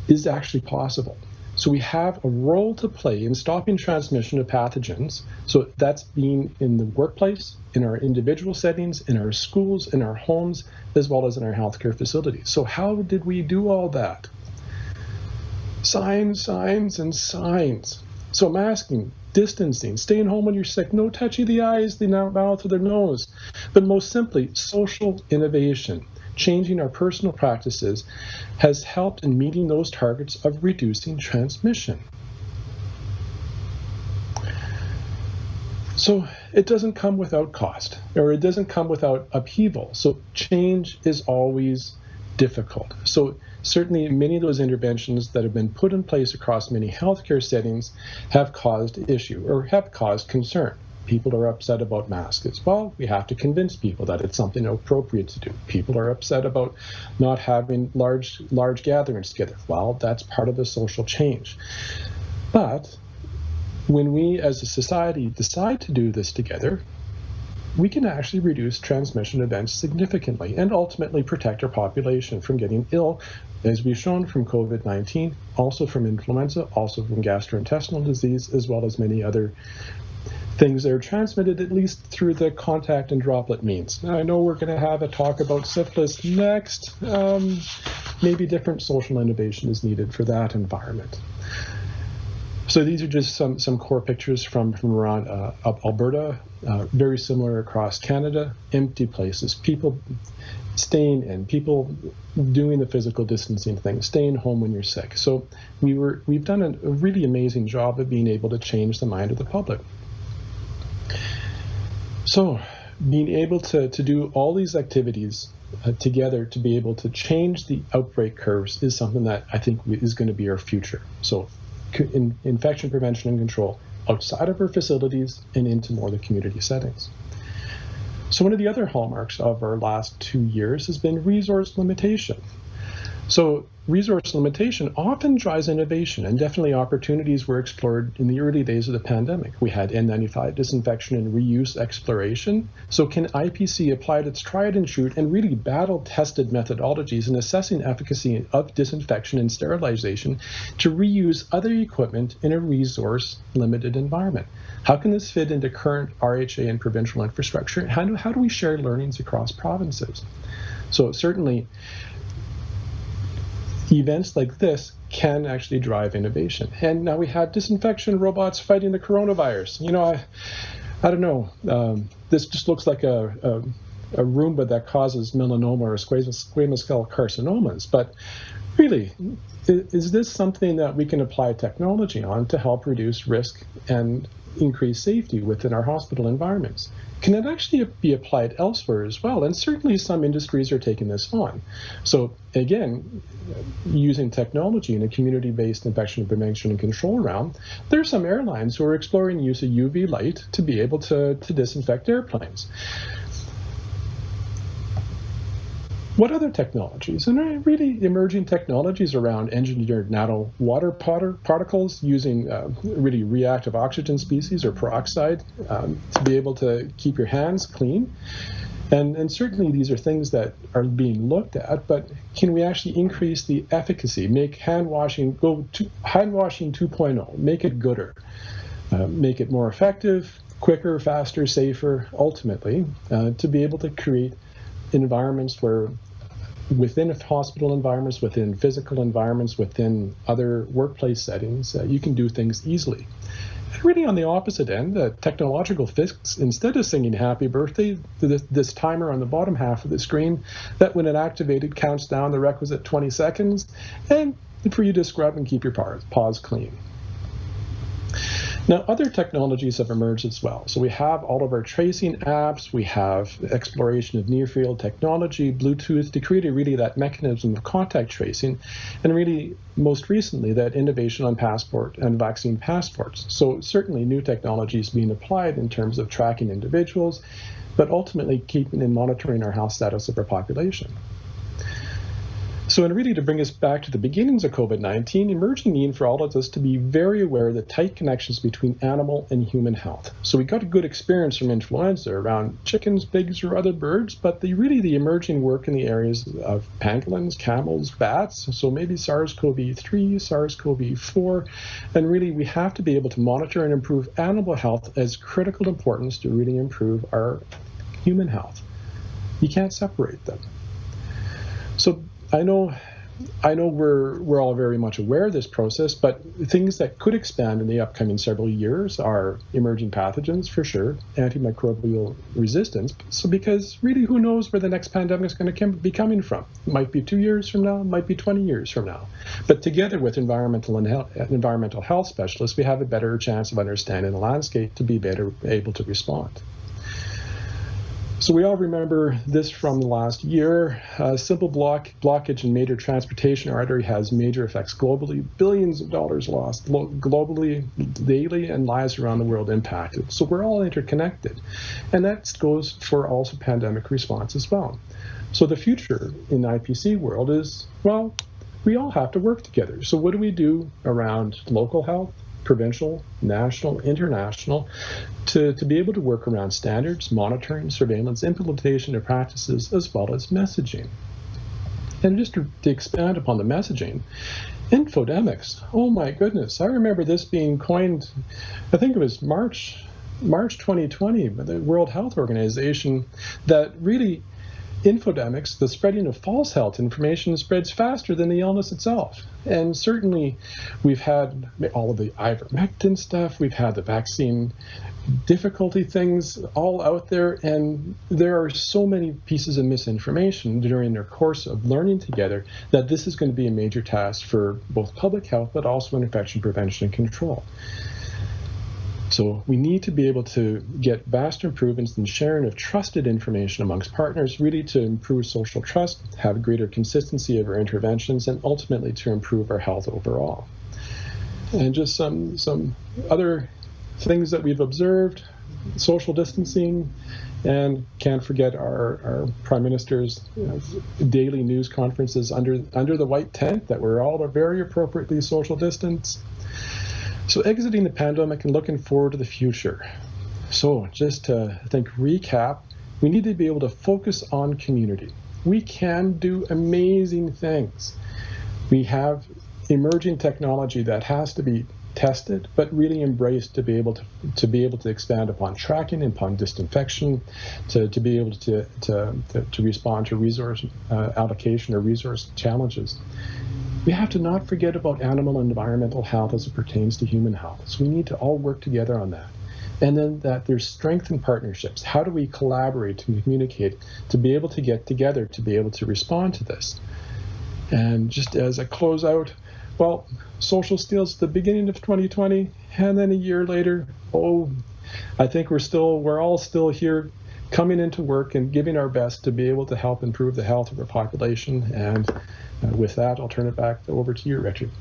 is actually possible. So we have a role to play in stopping transmission of pathogens. So that's being in the workplace, in our individual settings, in our schools, in our homes, as well as in our healthcare facilities. So how did we do all that? Signs, signs, and signs. So masking, distancing, staying home when you're sick, no touching the eyes, the mouth, or the nose. But most simply, social innovation. Changing our personal practices has helped in meeting those targets of reducing transmission. So it doesn't come without cost, or it doesn't come without upheaval. So change is always difficult. So certainly many of those interventions that have been put in place across many healthcare settings have caused issue or have caused concern. People are upset about masks. Well, we have to convince people that it's something appropriate to do. People are upset about not having large gatherings together. Well, that's part of the social change. But when we as a society decide to do this together, we can actually reduce transmission events significantly and ultimately protect our population from getting ill, as we've shown from COVID-19, also from influenza, also from gastrointestinal disease, as well as many other things that are transmitted at least through the contact and droplet means. Now, I know we're going to have a talk about syphilis next. Maybe different social innovation is needed for that environment. So these are just some core pictures from around Alberta, very similar across Canada, empty places, people staying in, people doing the physical distancing thing, staying home when you're sick. So we've done a really amazing job of being able to change the mind of the public. So being able to do all these activities together to be able to change the outbreak curves is something that I think is going to be our future. So infection prevention and control outside of our facilities and into more of the community settings. So one of the other hallmarks of our last 2 years has been resource limitation. So resource limitation often drives innovation, and definitely opportunities were explored in the early days of the pandemic. We had N95 disinfection and reuse exploration. So can IPC apply its tried and true and really battle-tested methodologies in assessing efficacy of disinfection and sterilization to reuse other equipment in a resource-limited environment? How can this fit into current RHA and provincial infrastructure? How do we share learnings across provinces? So certainly, events like this can actually drive innovation. And now we have disinfection robots fighting the coronavirus. You know, I don't know. This just looks like a Roomba that causes melanoma or squamous cell carcinomas. But really, is this something that we can apply technology on to help reduce risk and increase safety within our hospital environments? Can it actually be applied elsewhere as well? And certainly some industries are taking this on. So again, using technology in a community-based infection prevention and control realm, there are some airlines who are exploring use of UV light to be able to disinfect airplanes. What other technologies? And really emerging technologies around engineered nano water particles using really reactive oxygen species or peroxide to be able to keep your hands clean. And certainly these are things that are being looked at, but can we actually increase the efficacy, make hand washing 2.0, make it gooder, make it more effective, quicker, faster, safer, ultimately, to be able to create environments where within hospital environments, within physical environments, within other workplace settings, you can do things easily. And really on the opposite end, the technological fix, instead of singing happy birthday, this timer on the bottom half of the screen, that when it activated counts down the requisite 20 seconds, and for you to scrub and keep your paws clean. Now, other technologies have emerged as well. So we have all of our tracing apps, we have exploration of near-field technology, Bluetooth, to create really that mechanism of contact tracing, and really, most recently, that innovation on passport and vaccine passports. So certainly new technologies being applied in terms of tracking individuals, but ultimately keeping and monitoring our health status of our population. So, and really to bring us back to the beginnings of COVID-19, emerging need for all of us to be very aware of the tight connections between animal and human health. So we got a good experience from influenza around chickens, pigs, or other birds, but the emerging work in the areas of pangolins, camels, bats, so maybe SARS-CoV-3, SARS-CoV-4, and really we have to be able to monitor and improve animal health as critical importance to really improve our human health. You can't separate them. So I know we're all very much aware of this process, but things that could expand in the upcoming several years are emerging pathogens, for sure, antimicrobial resistance. So because really who knows where the next pandemic is going to be coming from? It might be 2 years from now, it might be 20 years from now. But together with environmental health specialists, we have a better chance of understanding the landscape to be better able to respond. So we all remember this from the last year. Simple blockage in major transportation artery has major effects globally. Billions of dollars lost globally daily and lives around the world impacted. So we're all interconnected. And that goes for also pandemic response as well. So the future in the IPC world is, well, we all have to work together. So what do we do around local health, provincial, national, international, to be able to work around standards, monitoring, surveillance, implementation of practices, as well as messaging. And just to expand upon the messaging, infodemics, oh my goodness, I remember this being coined, I think it was March 2020 by the World Health Organization, that really infodemics, the spreading of false health information, spreads faster than the illness itself. And certainly we've had all of the ivermectin stuff, we've had the vaccine difficulty things all out there, and there are so many pieces of misinformation during their course of learning together that this is going to be a major task for both public health but also infection prevention and control. So we need to be able to get vast improvements in sharing of trusted information amongst partners, really to improve social trust, have greater consistency of our interventions, and ultimately to improve our health overall. And just some other things that we've observed, social distancing, and can't forget our Prime Minister's daily news conferences under the white tent that we're all very appropriately social distanced. So exiting the pandemic and looking forward to the future. So just to recap, we need to be able to focus on community. We can do amazing things. We have emerging technology that has to be tested, but really embraced to be able to expand upon tracking, upon disinfection, to be able to respond to resource allocation or resource challenges. We have to not forget about animal and environmental health as it pertains to human health. So we need to all work together on that. And then that there's strength in partnerships. How do we collaborate and communicate to be able to get together, to be able to respond to this? And just as a closeout, well, social skills at the beginning of 2020, and then a year later, I think we're all still here coming into work and giving our best to be able to help improve the health of our population. And with that, I'll turn it back over to you, Richard.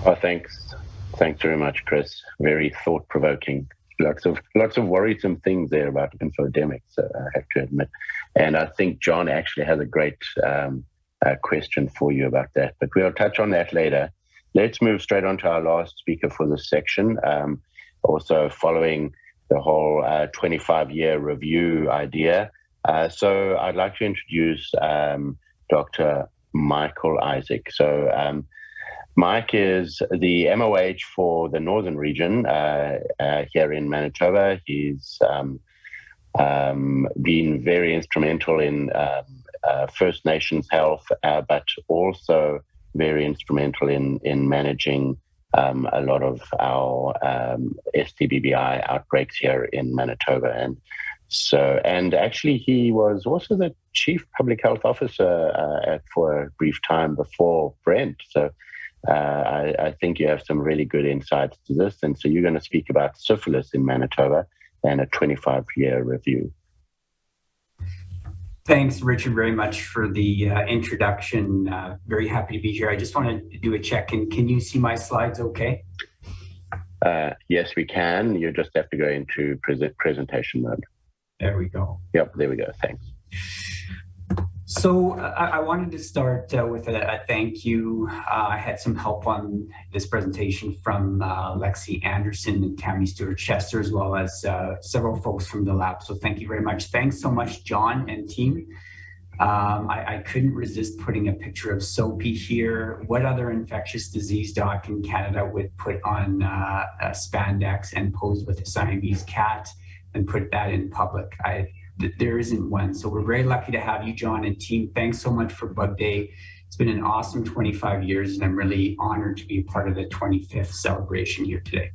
Oh, thanks. Thanks very much, Chris. Very thought-provoking. Lots of worrisome things there about infodemics, I have to admit. And I think John actually has a great question for you about that, but we'll touch on that later. Let's move straight on to our last speaker for this section. Also following the whole 25-year review idea. So I'd like to introduce Dr. Michael Isaac. So Mike is the MOH for the Northern region here in Manitoba. He's been very instrumental in First Nations health, but also very instrumental in managing a lot of our STBBI outbreaks here in Manitoba. And actually he was also the Chief Public Health Officer for a brief time before Brent. So I think you have some really good insights to this. And so you're going to speak about syphilis in Manitoba and a 25-year review. Thanks, Richard, very much for the introduction. Very happy to be here. I just wanted to do a check-in. Can you see my slides okay? Yes, we can. You just have to go into presentation mode. There we go. Yep, there we go. Thanks. So I wanted to start with a thank you. I had some help on this presentation from Lexi Anderson and Tammy Stewart-Chester, as well as several folks from the lab. So thank you very much. Thanks so much, John and team. I couldn't resist putting a picture of Soapy here. What other infectious disease doc in Canada would put on spandex and pose with a Siamese cat and put that in public? There isn't one. So we're very lucky to have you, John and team. Thanks so much for Bug Day. It's been an awesome 25 years, and I'm really honored to be a part of the 25th celebration here today.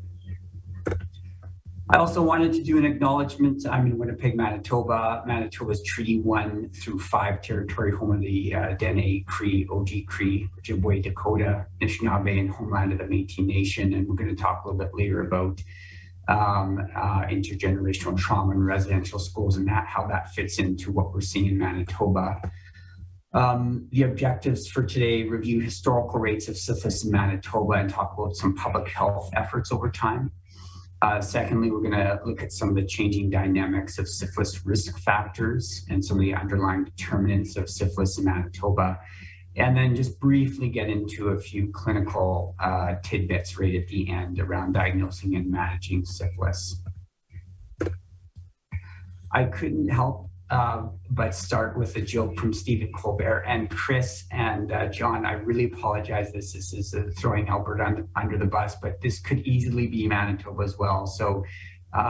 I also wanted to do an acknowledgement. I'm in Winnipeg, Manitoba. Manitoba's Treaty 1 through 5 territory, home of the Dene, Cree, Oji Cree, Ojibwe, Dakota, Anishinaabe, and homeland of the Métis Nation. And we're going to talk a little bit later about intergenerational trauma in residential schools and how that fits into what we're seeing in Manitoba. The objectives for today: review historical rates of syphilis in Manitoba and talk about some public health efforts over time. Secondly, we're going to look at some of the changing dynamics of syphilis risk factors and some of the underlying determinants of syphilis in Manitoba. And then just briefly get into a few clinical tidbits right at the end around diagnosing and managing syphilis. I couldn't help but start with a joke from Stephen Colbert. And Chris and John, I really apologize. This is throwing Alberta under the bus, but this could easily be Manitoba as well. So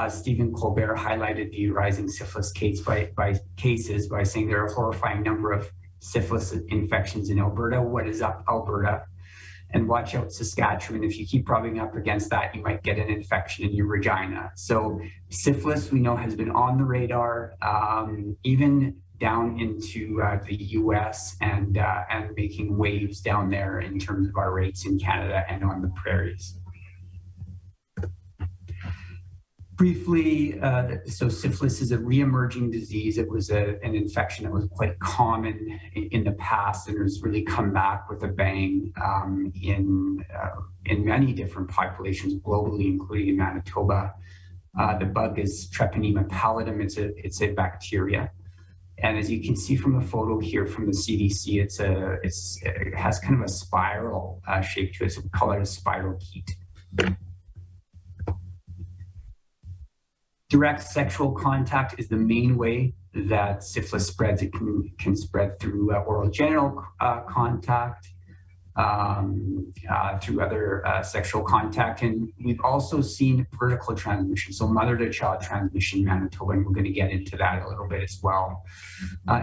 Stephen Colbert highlighted the rising syphilis cases by saying there are a horrifying number of syphilis infections in Alberta. What is up, Alberta? And watch out, Saskatchewan. If you keep rubbing up against that, you might get an infection in your vagina. So syphilis, we know, has been on the radar, even down into the US and making waves down there in terms of our rates in Canada and on the prairies. Briefly, so syphilis is a re-emerging disease. It was an infection that was quite common in the past and has really come back with a bang in many different populations globally, including in Manitoba. The bug is Treponema pallidum. It's a bacteria. And as you can see from the photo here from the CDC, it has kind of a spiral shape to it. So we call it a spirochete. Direct sexual contact is the main way that syphilis spreads. It can spread through oral genital contact, through other sexual contact. And we've also seen vertical transmission, so mother-to-child transmission in Manitoba, and we're going to get into that a little bit as well.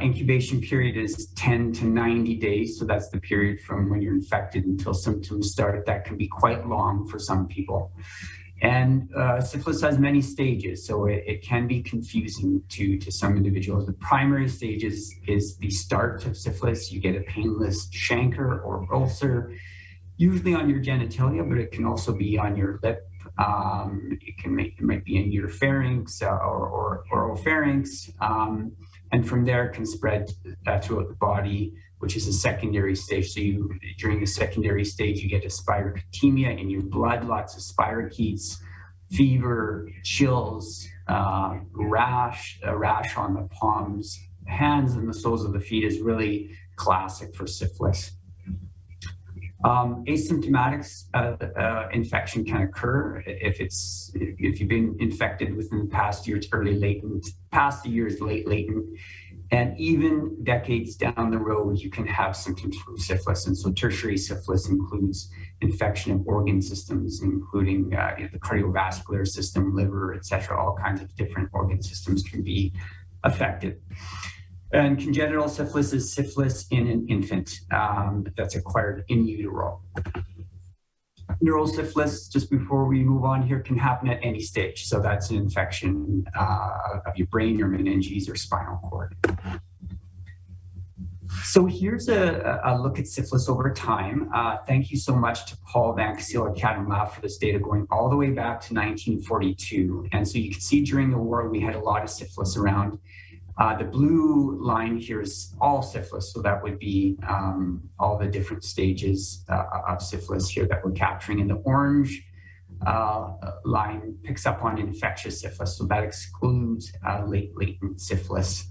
Incubation period is 10 to 90 days, so that's the period from when you're infected until symptoms start. That can be quite long for some people. And syphilis has many stages, so it can be confusing to some individuals. The primary stage is the start of syphilis. You get a painless chancre or ulcer, usually on your genitalia, but it can also be on your lip. It might be in your pharynx or oropharynx. And from there, it can spread throughout the body, which is a secondary stage. So during the secondary stage, you get a spirochetemia in your blood, lots of spirochetes, fever, chills, a rash on the palms, hands, and the soles of the feet is really classic for syphilis. Asymptomatic infection can occur if you've been infected within the past year. It's early latent. Past the year is late latent. And even decades down the road, you can have symptoms from syphilis. And so tertiary syphilis includes infection of organ systems, including the cardiovascular system, liver, etc. All kinds of different organ systems can be affected. And congenital syphilis is syphilis in an infant that's acquired in utero. Neurosyphilis, just before we move on here, can happen at any stage. So that's an infection of your brain or meninges or spinal cord. So here's a look at syphilis over time. Thank you so much to Paul Van Kessel at Cadam Lab for this data going all the way back to 1942. And so you can see during the war, we had a lot of syphilis around. The blue line here is all syphilis, so that would be all the different stages of syphilis here that we're capturing. And the orange line picks up on infectious syphilis, so that excludes late latent syphilis.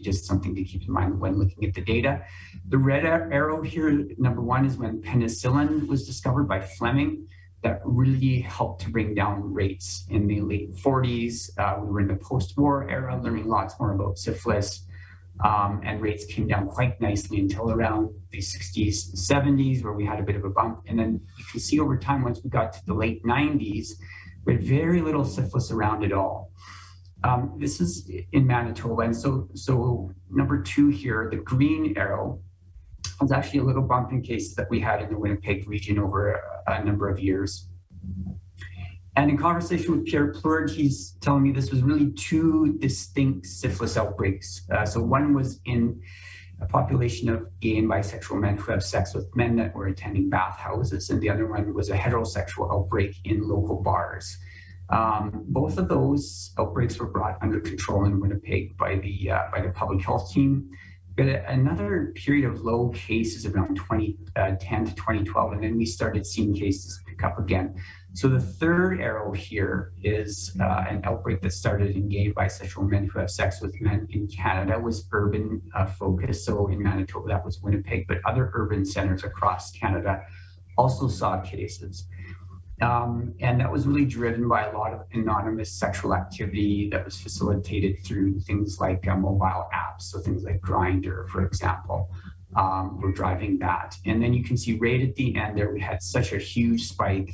just something to keep in mind when looking at the data. The red arrow here, number one, is when penicillin was discovered by Fleming. That really helped to bring down rates in the late 40s. We were in the post-war era, learning lots more about syphilis, and rates came down quite nicely until around the 60s, 70s, where we had a bit of a bump. And then you can see over time, once we got to the late 90s, we had very little syphilis around at all. This is in Manitoba. And so number two here, the green arrow, was actually a little bump in cases that we had in the Winnipeg region over a number of years. And in conversation with Pierre Plurg, he's telling me this was really two distinct syphilis outbreaks. So one was in a population of gay and bisexual men who have sex with men that were attending bathhouses, and the other one was a heterosexual outbreak in local bars. Both of those outbreaks were brought under control in Winnipeg by the public health team. But another period of low cases around 2010 to 2012, and then we started seeing cases pick up again. So the third arrow here is an outbreak that started in gay and bisexual men who have sex with men in Canada, was urban focused. So in Manitoba, that was Winnipeg, but other urban centers across Canada also saw cases. And that was really driven by a lot of anonymous sexual activity that was facilitated through things like mobile apps. So things like Grindr, for example, were driving that. And then you can see right at the end there, we had such a huge spike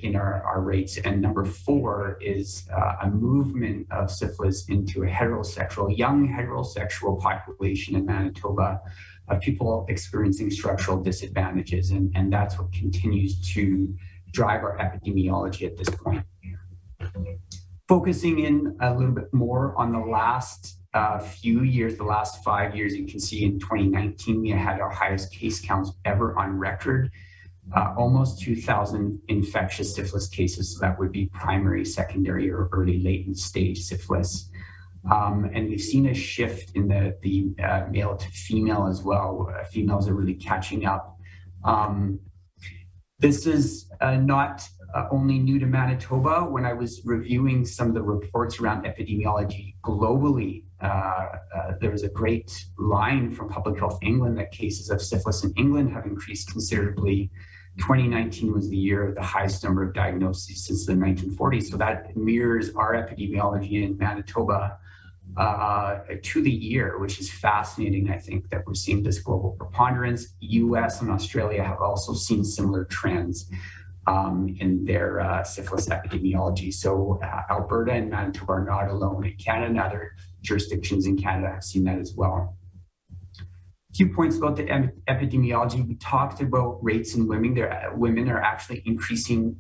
in our rates. And number four is a movement of syphilis into a young heterosexual population in Manitoba of people experiencing structural disadvantages. And that's what continues to drive our epidemiology at this point. Focusing in a little bit more on the last few years, the last 5 years, you can see in 2019, we had our highest case counts ever on record, almost 2,000 infectious syphilis cases. So that would be primary, secondary, or early latent stage syphilis. And we've seen a shift in the male to female as well. Females are really catching up. This is not only new to Manitoba. When I was reviewing some of the reports around epidemiology globally, there was a great line from Public Health England that cases of syphilis in England have increased considerably. 2019 was the year of the highest number of diagnoses since the 1940s. So that mirrors our epidemiology in Manitoba to the year, which is fascinating. I think that we're seeing this global preponderance. US and Australia have also seen similar trends in their syphilis epidemiology. So Alberta and Manitoba are not alone. In Canada and other jurisdictions in Canada have seen that as well. A few points about the epidemiology. We talked about rates in women. Women are actually increasing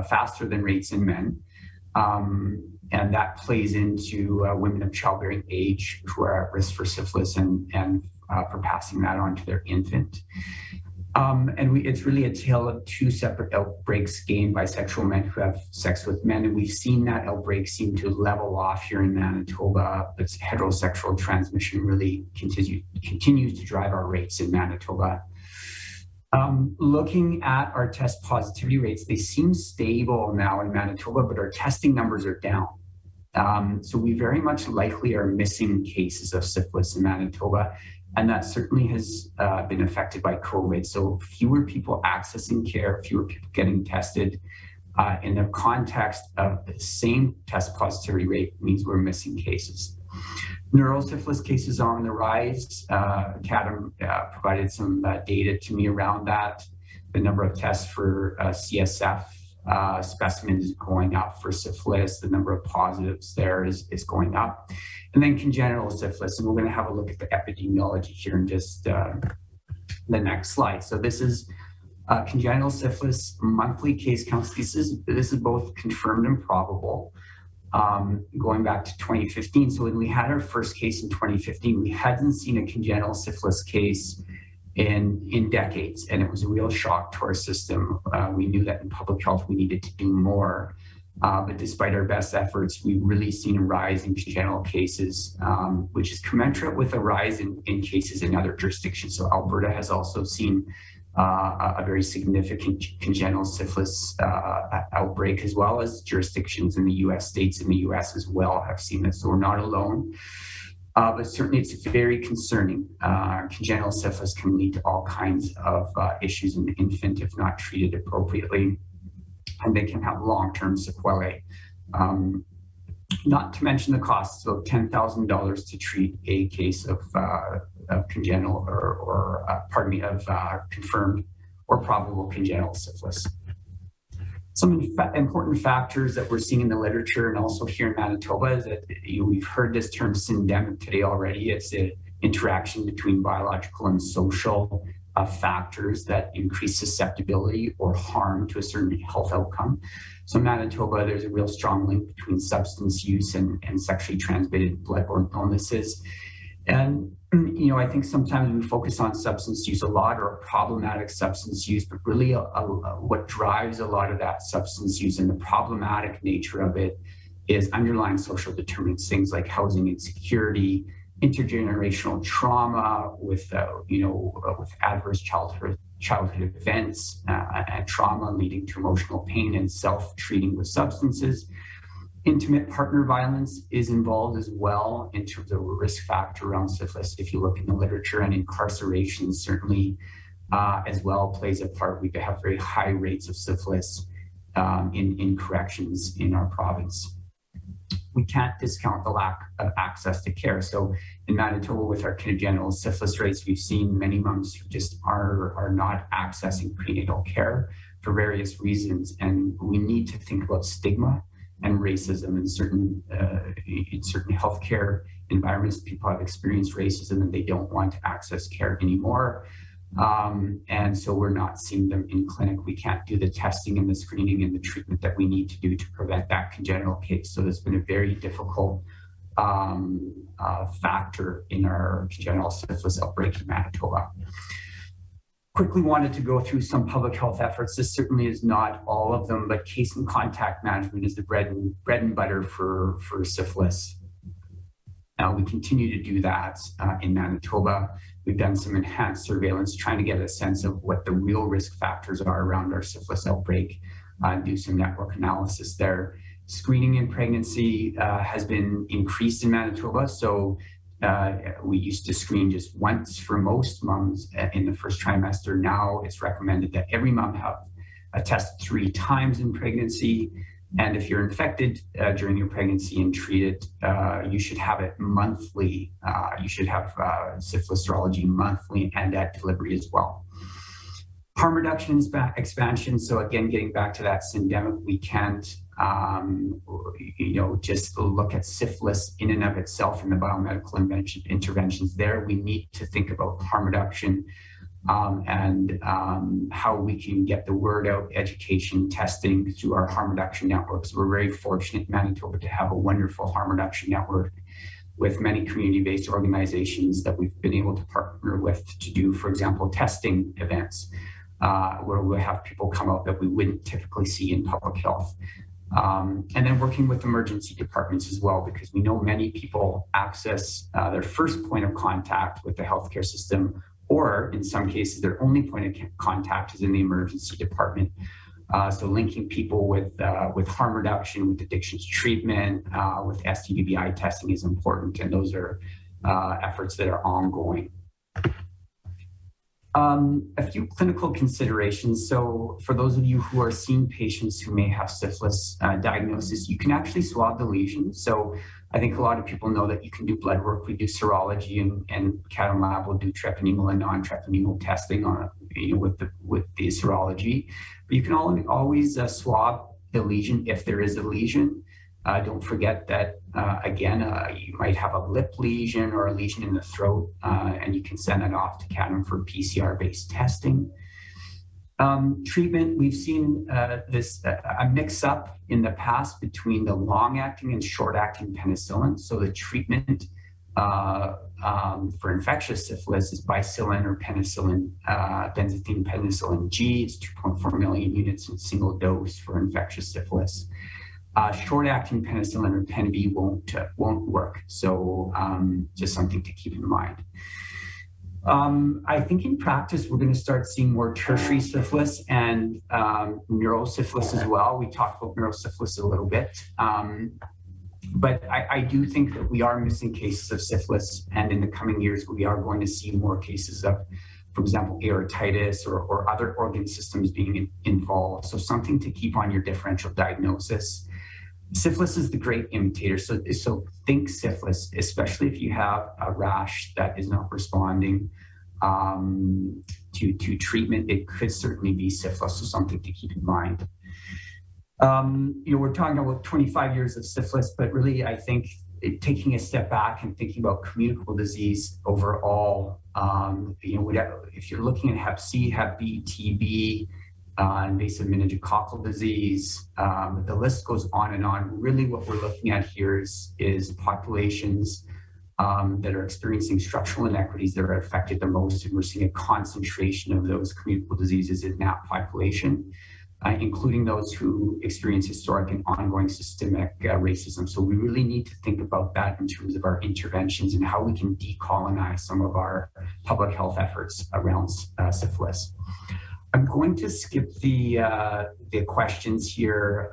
faster than rates in men. And that plays into women of childbearing age who are at risk for syphilis and for passing that on to their infant. It's really a tale of two separate outbreaks, gay and bisexual men who have sex with men. And we've seen that outbreak seem to level off here in Manitoba. But heterosexual transmission really continues to drive our rates in Manitoba. Looking at our test positivity rates, they seem stable now in Manitoba, but our testing numbers are down. So we very much likely are missing cases of syphilis in Manitoba, and that certainly has been affected by COVID. So fewer people accessing care, fewer people getting tested in the context of the same test positivity rate means we're missing cases. Neurosyphilis cases are on the rise. Kadam provided some data to me around that. The number of tests for CSF specimens is going up for syphilis. The number of positives there is going up. And then congenital syphilis, and we're going to have a look at the epidemiology here in just the next slide. So this is congenital syphilis monthly case counts. This is both confirmed and probable. Going back to 2015. So when we had our first case in 2015, we hadn't seen a congenital syphilis case in decades, and it was a real shock to our system. We knew that in public health we needed to do more, but despite our best efforts, we've really seen a rise in congenital cases, which is commensurate with a rise in cases in other jurisdictions. So Alberta has also seen a very significant congenital syphilis outbreak, as well as jurisdictions in the US, states in the US as well have seen this. So we're not alone. But certainly it's very concerning. Congenital syphilis can lead to all kinds of issues in the infant if not treated appropriately, and they can have long-term sequelae. Not to mention the costs of $10,000 to treat a case of congenital of confirmed or probable congenital syphilis. Some important factors that we're seeing in the literature and also here in Manitoba is that we've heard this term syndemic today already. It's the interaction between biological and social factors that increase susceptibility or harm to a certain health outcome. So in Manitoba, there's a real strong link between substance use and sexually transmitted bloodborne illnesses. And I think sometimes we focus on substance use a lot, or problematic substance use, but really what drives a lot of that substance use and the problematic nature of it is underlying social determinants, things like housing insecurity, intergenerational trauma with adverse childhood events and trauma leading to emotional pain and self-treating with substances. Intimate partner violence is involved as well in terms of a risk factor around syphilis. If you look in the literature, and incarceration certainly as well plays a part. We have very high rates of syphilis in corrections in our province. We can't discount the lack of access to care. So in Manitoba, with our congenital syphilis rates, we've seen many moms who just are not accessing prenatal care for various reasons. And we need to think about stigma and racism in certain healthcare environments. People have experienced racism and they don't want to access care anymore. And so we're not seeing them in clinic. We can't do the testing and the screening and the treatment that we need to do to prevent that congenital case. So it's been a very difficult factor in our congenital syphilis outbreak in Manitoba. Quickly wanted to go through some public health efforts. This certainly is not all of them, but case and contact management is the bread and butter for syphilis. We continue to do that in Manitoba. We've done some enhanced surveillance, trying to get a sense of what the real risk factors are around our syphilis outbreak, do some network analysis there. Screening in pregnancy has been increased in Manitoba. So we used to screen just once for most moms in the first trimester. Now it's recommended that every mom have a test 3 times in pregnancy. And if you're infected during your pregnancy and treated, you should have it monthly. You should have syphilis serology monthly and at delivery as well. Harm reduction expansion. So again, getting back to that syndemic, we can't, just look at syphilis in and of itself and the biomedical interventions there. We need to think about harm reduction and how we can get the word out, education, testing through our harm reduction networks. We're very fortunate in Manitoba to have a wonderful harm reduction network with many community-based organizations that we've been able to partner with to do, for example, testing events where we'll have people come out that we wouldn't typically see in public health. And then working with emergency departments as well, because we know many people access their first point of contact with the healthcare system, or in some cases, their only point of contact is in the emergency department. So linking people with harm reduction, with addictions treatment, with STD/BI testing is important, and those are efforts that are ongoing. A few clinical considerations. So for those of you who are seeing patients who may have syphilis diagnosis, you can actually swab the lesion. So I think a lot of people know that you can do blood work. We do serology, and Catam Lab will do treponemal and non-treponemal testing on with the serology. But you can always swab the lesion if there is a lesion. Don't forget that, again, you might have a lip lesion or a lesion in the throat, and you can send it off to Catam for PCR-based testing. Treatment, we've seen a mix-up in the past between the long-acting and short-acting penicillin. So the treatment for infectious syphilis is bicillin or penicillin, benzathine penicillin G. It's 2.4 million units in single dose for infectious syphilis. Short-acting penicillin or Pen B won't work. So just something to keep in mind. I think in practice, we're going to start seeing more tertiary syphilis and neurosyphilis as well. We talked about neurosyphilis a little bit. But I do think that we are missing cases of syphilis, and in the coming years, we are going to see more cases of, for example, aortitis or other organ systems being involved. So something to keep on your differential diagnosis. Syphilis is the great imitator. So think syphilis, especially if you have a rash that is not responding to treatment. It could certainly be syphilis, so something to keep in mind. We're talking about 25 years of syphilis, but really I think taking a step back and thinking about communicable disease overall, if you're looking at Hep C, Hep B, TB, invasive meningococcal disease, the list goes on and on. Really what we're looking at here is populations that are experiencing structural inequities that are affected the most, and we're seeing a concentration of those communicable diseases in that population, including those who experience historic and ongoing systemic racism. So we really need to think about that in terms of our interventions and how we can decolonize some of our public health efforts around syphilis. I'm going to skip the questions here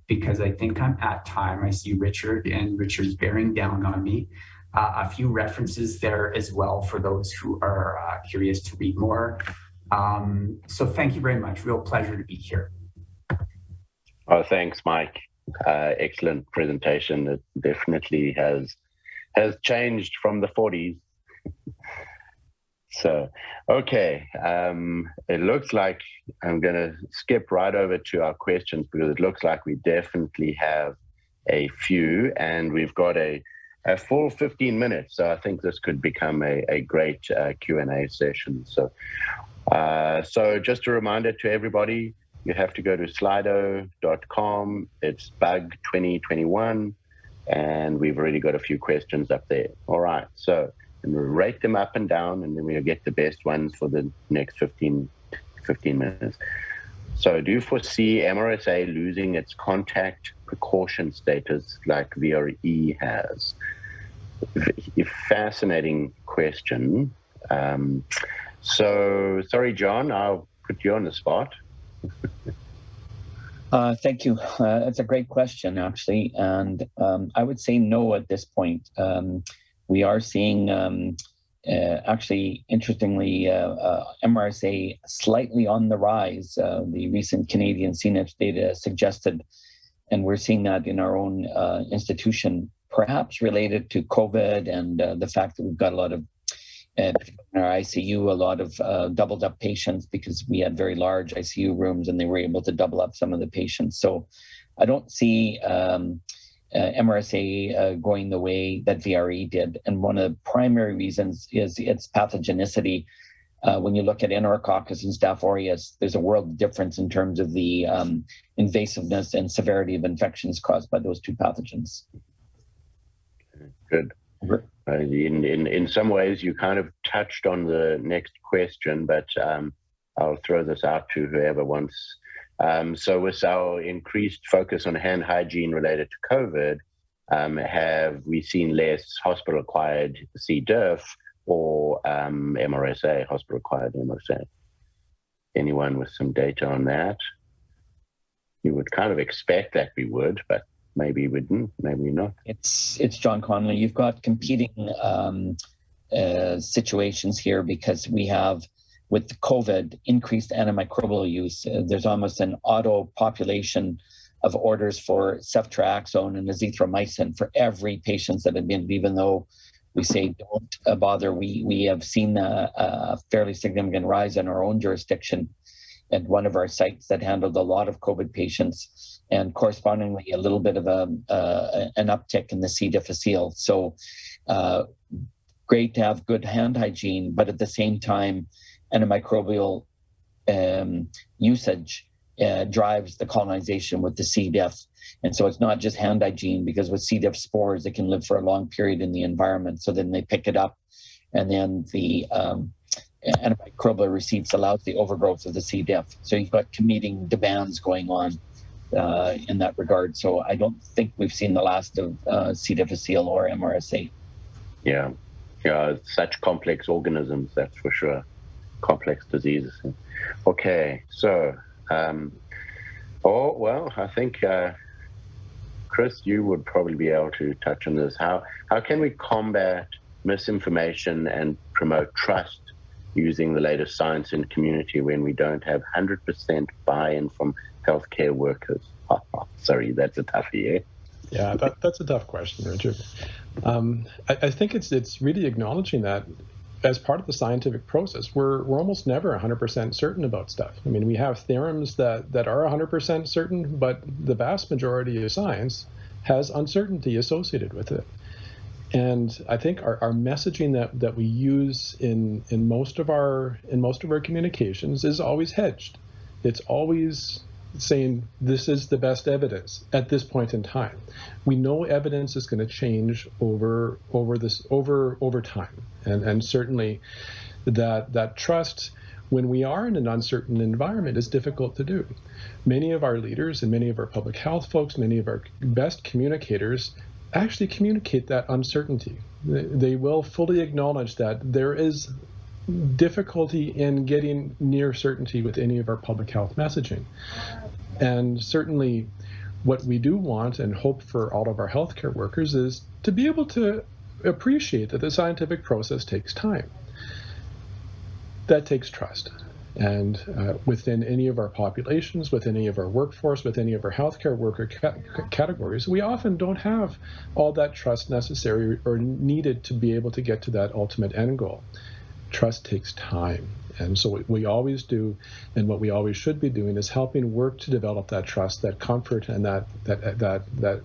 because I think I'm at time. I see Richard, and Richard's bearing down on me. A few references there as well for those who are curious to read more. So thank you very much. Real pleasure to be here. Oh, thanks, Mike. Excellent presentation. It definitely has changed from the 40s. So, okay, it looks like I'm going to skip right over to our questions because it looks like we definitely have a few, and we've got a full 15 minutes. So I think this could become a great Q&A session. So just a reminder to everybody, you have to go to slido.com. It's bug 2021, and we've already got a few questions up there. All right, so and we'll rate them up and down, and then we'll get the best ones for the next 15 minutes. So do you foresee MRSA losing its contact precaution status like VRE has? A fascinating question. So, sorry, John, I'll put you on the spot. Thank you. That's a great question, actually. And I would say no at this point. We are seeing, actually, interestingly, MRSA slightly on the rise. The recent Canadian CNH data suggested, and we're seeing that in our own institution, perhaps related to COVID and the fact that we've got a lot of, in our ICU, a lot of doubled up patients because we had very large ICU rooms and they were able to double up some of the patients. So I don't see MRSA going the way that VRE did. And one of the primary reasons is its pathogenicity. When you look at Enterococcus and Staph aureus, there's a world of difference in terms of the invasiveness and severity of infections caused by those two pathogens. Good. In some ways, you kind of touched on the next question, but I'll throw this out to whoever wants. So with our increased focus on hand hygiene related to COVID, have we seen less hospital-acquired C. diff or MRSA, hospital-acquired MRSA? Anyone with some data on that? You would kind of expect that we would, but maybe we didn't, maybe not. It's John Connolly. You've got competing situations here because we have, with COVID, increased antimicrobial use. There's almost an auto population of orders for ceftriaxone and azithromycin for every patient that have been, even though we say don't bother. We have seen a fairly significant rise in our own jurisdiction at one of our sites that handled a lot of COVID patients, and correspondingly a little bit of an uptick in the C. difficile. So great to have good hand hygiene, but at the same time, antimicrobial usage drives the colonization with the C. diff. And so it's not just hand hygiene, because with C. diff spores, it can live for a long period in the environment. So then they pick it up, and then the antimicrobial receipts allows the overgrowth of the C. diff. So you've got competing demands going on in that regard. So I don't think we've seen the last of C. difficile or MRSA. Yeah, such complex organisms, that's for sure. Complex diseases. Okay, so, I think Chris, you would probably be able to touch on this. How can we combat misinformation and promote trust using the latest science in community when we don't have 100% buy-in from healthcare workers? Sorry, that's a toughie, eh? Yeah, that's a tough question, Richard. I think it's really acknowledging that as part of the scientific process, we're almost never 100% certain about stuff. I mean, we have theorems that are 100% certain, but the vast majority of science has uncertainty associated with it. And I think our messaging that we use in most of our communications is always hedged. It's always saying this is the best evidence at this point in time. We know evidence is going to change over time, and certainly that trust when we are in an uncertain environment is difficult to do. Many of our leaders and many of our public health folks, many of our best communicators actually communicate that uncertainty. They will fully acknowledge that there is difficulty in getting near certainty with any of our public health messaging. And certainly what we do want and hope for all of our healthcare workers is to be able to appreciate that the scientific process takes time. That takes trust. And within any of our populations, with any of our workforce, with any of our healthcare worker categories, we often don't have all that trust necessary or needed to be able to get to that ultimate end goal. Trust takes time. And so what we always do and what we always should be doing is helping work to develop that trust, that comfort, and that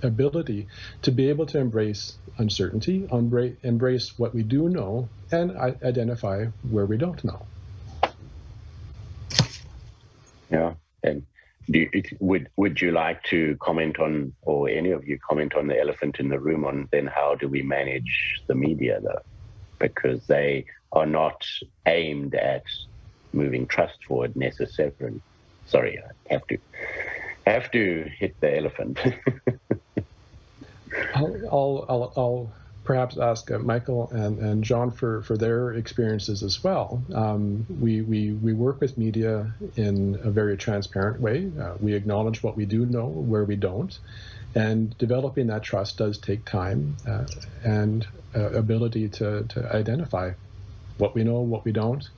ability to be able to embrace uncertainty, embrace what we do know, and identify where we don't know. Yeah. And would you like to comment on, or any of you comment on, the elephant in the room on then how do we manage the media, though? Because they are not aimed at moving trust forward necessarily. Sorry, I have to hit the elephant. I'll perhaps ask Michael and John for their experiences as well. We work with media in a very transparent way. We acknowledge what we do know, where we don't, and developing that trust does take time and ability to identify what we know, what we don't,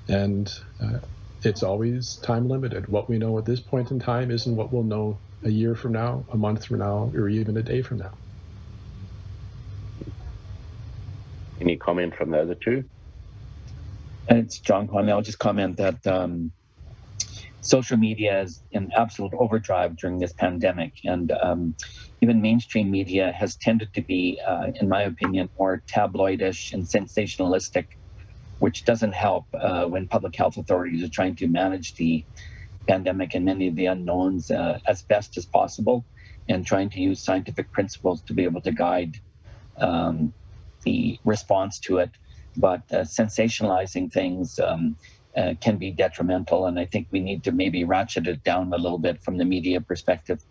and it's always time limited. What we know at this point in time isn't what we'll know a year from now, a month from now, or even a day from now. Any comment from the other two? It's John Conley. I'll just comment that social media is in absolute overdrive during this pandemic, and even mainstream media has tended to be, in my opinion, more tabloidish and sensationalistic, which doesn't help when public health authorities are trying to manage the pandemic and many of the unknowns as best as possible, and trying to use scientific principles to be able to guide the response to it. But sensationalizing things can be detrimental, and I think we need to maybe ratchet it down a little bit from the media perspective.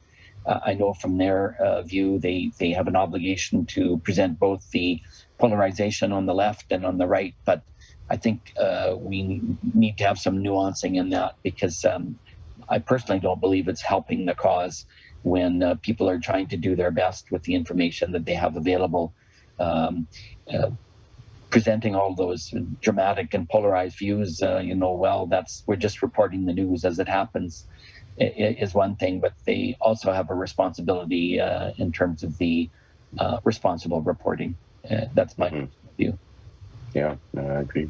I know from their view, they have an obligation to present both the polarization on the left and on the right, but I think we need to have some nuancing in that, because I personally don't believe it's helping the cause when people are trying to do their best with the information that they have available. Presenting all those dramatic and polarized views, we're just reporting the news as it happens, is one thing, but they also have a responsibility in terms of the responsible reporting. That's my view. Yeah, no, I agree.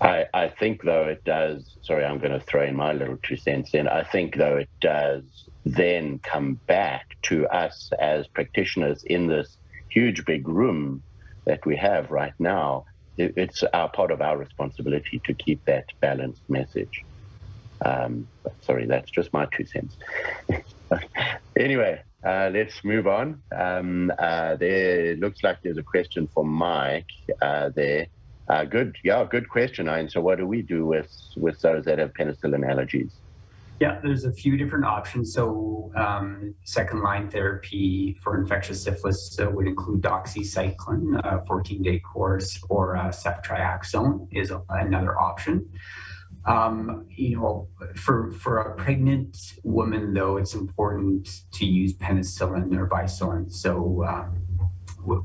I think, though, it does, sorry, I'm going to throw in my little 2 cents in. I think, though, it does then come back to us as practitioners in this huge, big room that we have right now. It's part of our responsibility to keep that balanced message. But sorry, that's just my 2 cents. Anyway, let's move on. There looks like there's a question from Mike there. Good question, Ian. So what do we do with those that have penicillin allergies? Yeah, there's a few different options. So second-line therapy for infectious syphilis would include doxycycline, a 14-day course, or ceftriaxone is another option. You know, for a pregnant woman, though, it's important to use penicillin or Bicillin. So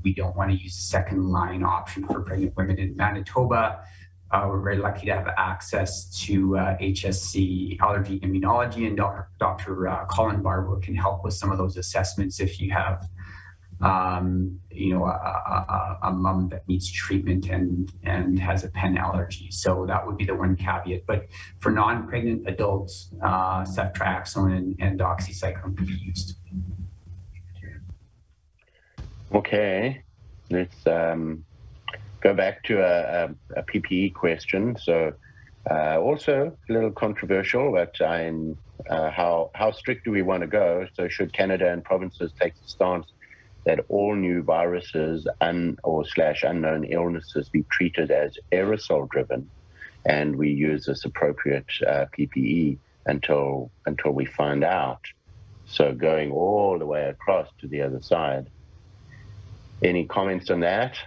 we don't want to use a second line option for pregnant women in Manitoba. We're very lucky to have access to HSC Allergy Immunology, and Dr. Colin Barber can help with some of those assessments if you have, you know, a mom that needs treatment and has a pen allergy. So that would be the one caveat. But for non-pregnant adults, ceftriaxone and doxycycline can be used. Okay, let's go back to a PPE question. So also a little controversial, but how strict do we want to go? So should Canada and provinces take the stance that all new viruses or unknown illnesses be treated as aerosol driven, and we use this appropriate PPE until we find out? So going all the way across to the other side. Any comments on that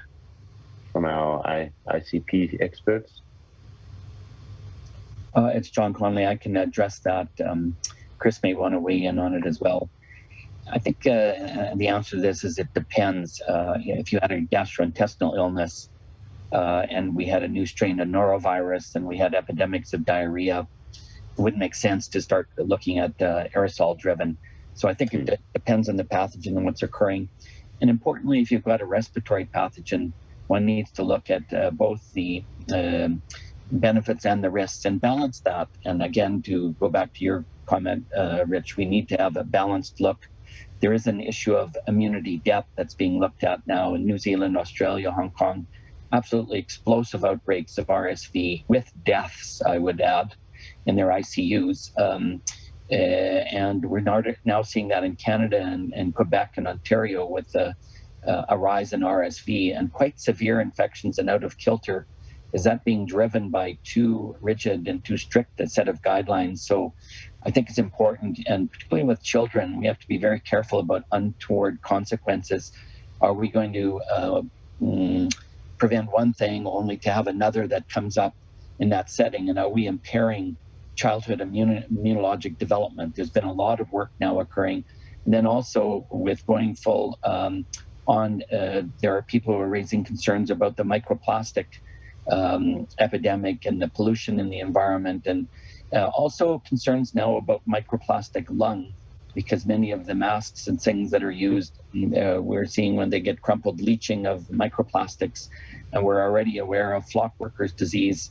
from our ICP experts? It's John Conley. I can address that. Chris may want to weigh in on it as well. I think the answer to this is it depends. If you had a gastrointestinal illness and we had a new strain of norovirus and we had epidemics of diarrhea, it wouldn't make sense to start looking at aerosol driven. So I think it depends on the pathogen and what's occurring. And importantly, if you've got a respiratory pathogen, one needs to look at both the benefits and the risks and balance that. And again, to go back to your comment, Rich, we need to have a balanced look. There is an issue of immunity depth that's being looked at now in New Zealand, Australia, Hong Kong. Absolutely explosive outbreaks of RSV with deaths, I would add, in their ICUs. And we're now seeing that in Canada and Quebec and Ontario with a rise in RSV and quite severe infections and out of kilter. Is that being driven by too rigid and too strict a set of guidelines? So I think it's important, and particularly with children, we have to be very careful about untoward consequences. Are we going to prevent one thing only to have another that comes up in that setting? And are we impairing childhood immunologic development? There's been a lot of work now occurring. And then also with going full there are people who are raising concerns about the microplastic epidemic and the pollution in the environment, and also concerns now about microplastic lung, because many of the masks and things that are used, we're seeing when they get crumpled leaching of microplastics, and we're already aware of flock workers disease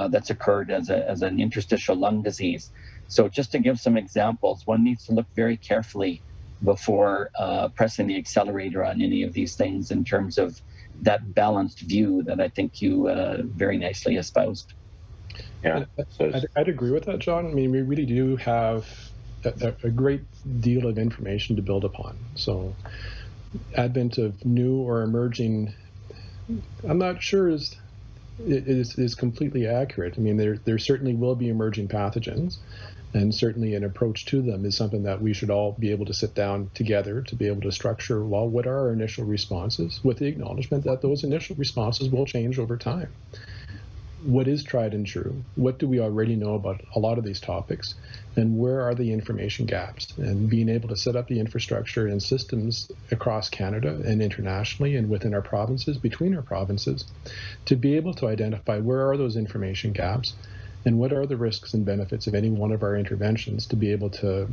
that's occurred as an interstitial lung disease. So just to give some examples, one needs to look very carefully before pressing the accelerator on any of these things in terms of that balanced view that I think you very nicely espoused. Yeah, I'd agree with that, John. I mean, we really do have a great deal of information to build upon. So advent of new or emerging, I'm not sure is completely accurate. I mean, there certainly will be emerging pathogens, and certainly an approach to them is something that we should all be able to sit down together to be able to structure, well, what are our initial responses, with the acknowledgement that those initial responses will change over time. What is tried and true? What do we already know about a lot of these topics? And where are the information gaps? And being able to set up the infrastructure and systems across Canada and internationally and within our provinces, between our provinces, to be able to identify where are those information gaps and what are the risks and benefits of any one of our interventions, to be able to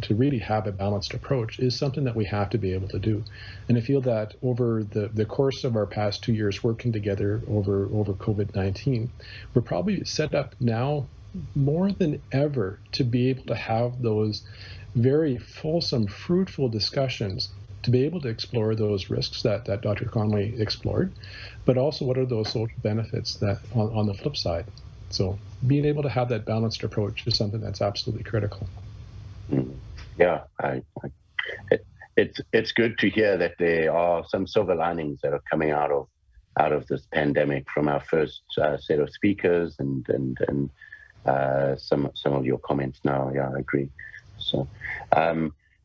really have a balanced approach, is something that we have to be able to do. And I feel that over the course of our past 2 years working together over COVID-19, we're probably set up now more than ever to be able to have those very fulsome, fruitful discussions, to be able to explore those risks that Dr. Conley explored, but also what are those social benefits that on the flip side. So being able to have that balanced approach is something that's absolutely critical. Yeah, it's good to hear that there are some silver linings that are coming out of this pandemic from our first set of speakers and some of your comments now. Yeah, I agree. So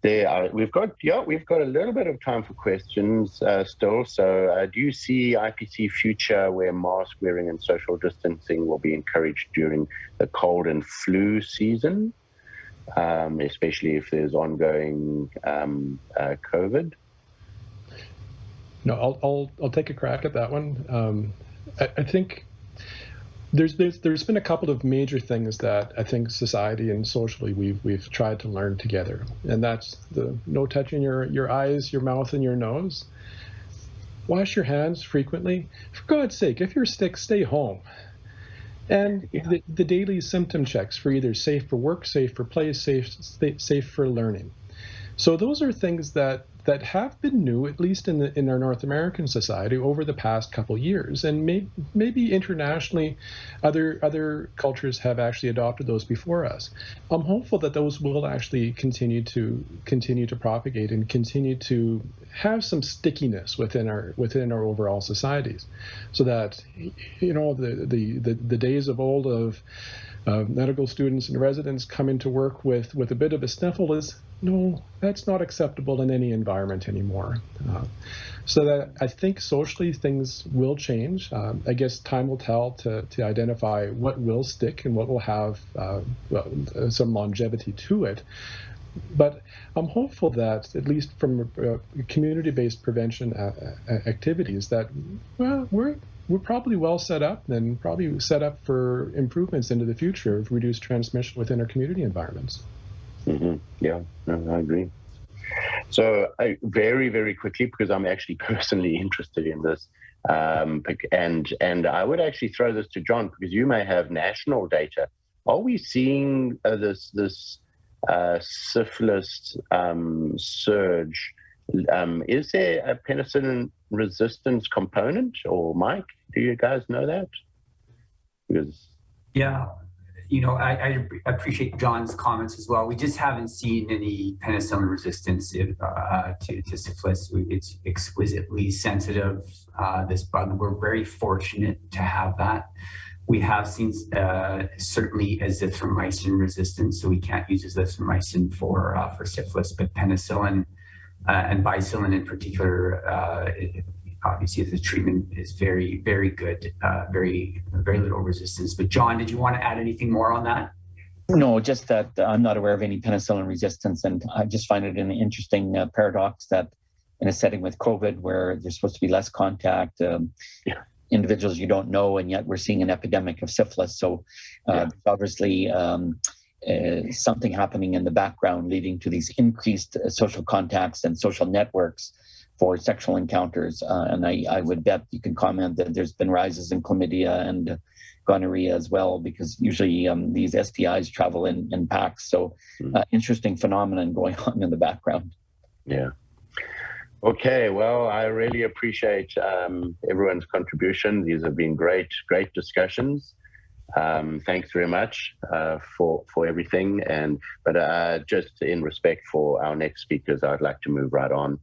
We've got a little bit of time for questions still. So, do you see IPC future where mask wearing and social distancing will be encouraged during the cold and flu season, especially if there's ongoing COVID? No, I'll take a crack at that one. I think there's been a couple of major things that I think society and socially we've tried to learn together, and that's the no touching your eyes, your mouth, and your nose. Wash your hands frequently. For God's sake, if you're sick, stay home. And the daily symptom checks for either safe for work, safe for play, safe for learning. So those are things that have been new, at least in our North American society, over the past couple years, and maybe internationally, other cultures have actually adopted those before us. I'm hopeful that those will actually continue to propagate and continue to have some stickiness within our overall societies, so that the days of old of medical students and residents coming to work with a bit of a sniffle that's not acceptable in any environment anymore. So that I think socially things will change. I guess time will tell to identify what will stick and what will have some longevity to it. But I'm hopeful that, at least from community-based prevention activities, that we're probably well set up and probably set up for improvements into the future of reduced transmission within our community environments. Mm-hmm. Yeah, no, I agree. So very, very quickly, because I'm actually personally interested in this, and I would actually throw this to John, because you may have national data. Are we seeing this syphilis surge? Is there a penicillin resistance component? Or Mike, do you guys know that? Because I appreciate John's comments as well. We just haven't seen any penicillin resistance to syphilis. It's exquisitely sensitive, this bug. We're very fortunate to have that. We have seen certainly azithromycin resistance, so we can't use azithromycin for syphilis, but penicillin and bicillin in particular, obviously the treatment is very, very good, very little resistance. But John, did you want to add anything more on that? No, just that I'm not aware of any penicillin resistance, and I just find it an interesting paradox that in a setting with COVID where there's supposed to be less contact, individuals you don't know, and yet we're seeing an epidemic of syphilis. So obviously something happening in the background leading to these increased social contacts and social networks for sexual encounters. And I would bet you can comment that there's been rises in chlamydia and gonorrhea as well, because usually these STIs travel in packs. So interesting phenomenon going on in the background. Yeah. Okay, well, I really appreciate everyone's contribution. These have been great discussions. Thanks very much for everything. But just in respect for our next speakers, I'd like to move right on.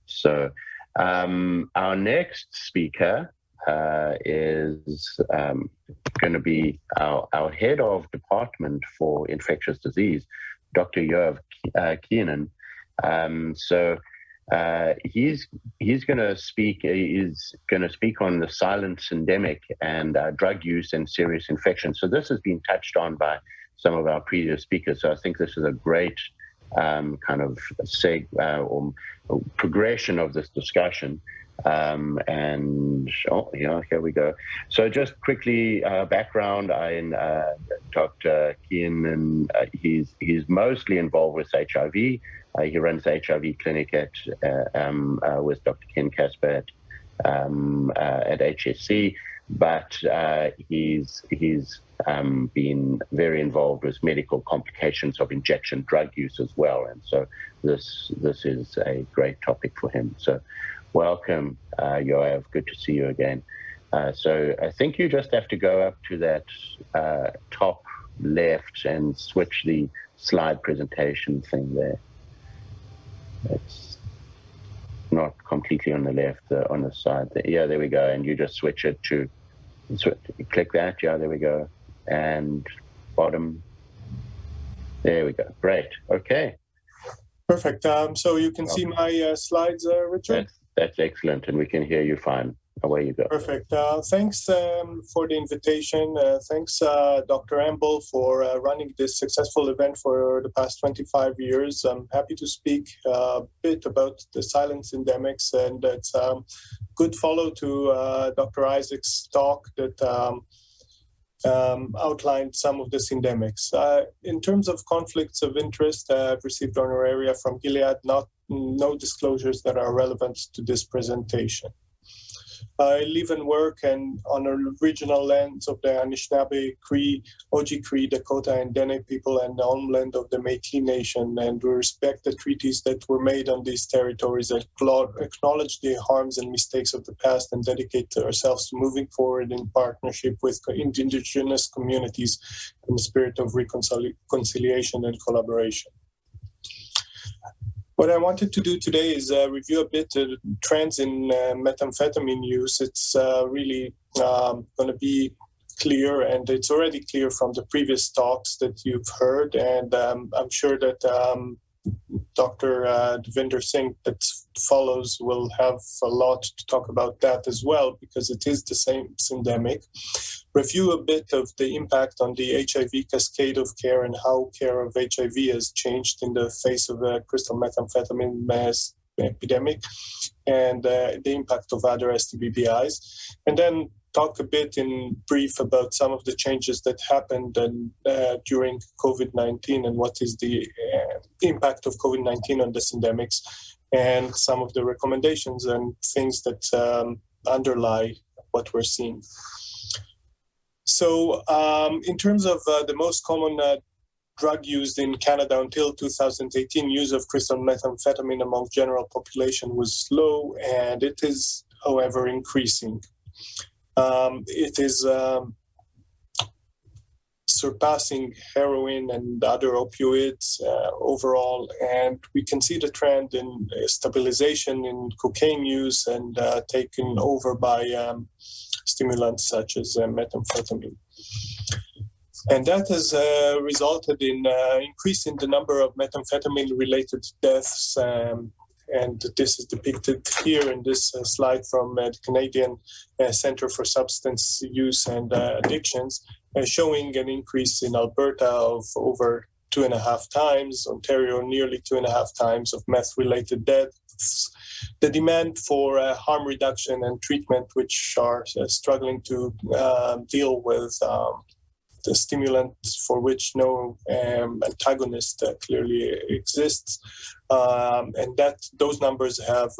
So our next speaker is going to be our head of department for infectious disease, Dr. Yoav Keenan. He's going to speak. He's going to speak on the silent syndemic and drug use and serious infections. So this has been touched on by some of our previous speakers. So I think this is a great kind of or progression of this discussion. Here we go. So just quickly, background. Dr. Keenan, he's mostly involved with HIV. He runs the HIV clinic with Dr. Ken Casper at HSC, but he's been very involved with medical complications of injection drug use as well, and so this is a great topic for him. So welcome, Yoav. Good to see you again. So I think you just have to go up to that top left and switch the slide presentation thing there. It's not completely on the left, on the side. Yeah, there we go. And you just switch it to, click that. Yeah, there we go. And bottom. There we go. Great. Okay. Perfect. So you can see my slides, Richard? That's excellent, and we can hear you fine. Away you go. Perfect. Thanks for the invitation. Thanks, Dr. Amble, for running this successful event for the past 25 years. I'm happy to speak a bit about the silent endemics, and it's good follow to Dr. Isaac's talk that outlined some of the endemics. In terms of conflicts of interest, I've received honoraria from Gilead, no disclosures that are relevant to this presentation. I live and work on original lands of the Anishinaabe, Cree, Oji-Cree, Dakota, and Dene people, and the homeland of the Métis Nation, and we respect the treaties that were made on these territories, acknowledge the harms and mistakes of the past, and dedicate ourselves to moving forward in partnership with indigenous communities in the spirit of reconciliation and collaboration. What I wanted to do today is review a bit the trends in methamphetamine use. It's really going to be clear, and it's already clear from the previous talks that you've heard, and I'm sure that Dr. Devinder Singh that follows will have a lot to talk about that as well, because it is the same endemic. Review a bit of the impact on the HIV cascade of care and how care of HIV has changed in the face of the crystal methamphetamine mass epidemic, and the impact of other STBBIs. And then talk a bit in brief about some of the changes that happened during COVID-19 and what is the impact of COVID-19 on the endemics, and some of the recommendations and things that underlie what we're seeing. So in terms of the most common drug used in Canada until 2018, use of crystal methamphetamine among general population was low, and it is, however, increasing. It is surpassing heroin and other opioids overall, and we can see the trend in stabilization in cocaine use and taken over by stimulants such as methamphetamine. And that has resulted in increase in the number of methamphetamine-related deaths, and this is depicted here in this slide from the Canadian Centre for Substance Use and Addictions, showing an increase in Alberta of over 2.5 times, Ontario nearly 2.5 times of meth-related deaths. The demand for harm reduction and treatment, which are struggling to deal with the stimulant for which no antagonist clearly exists, and that those numbers have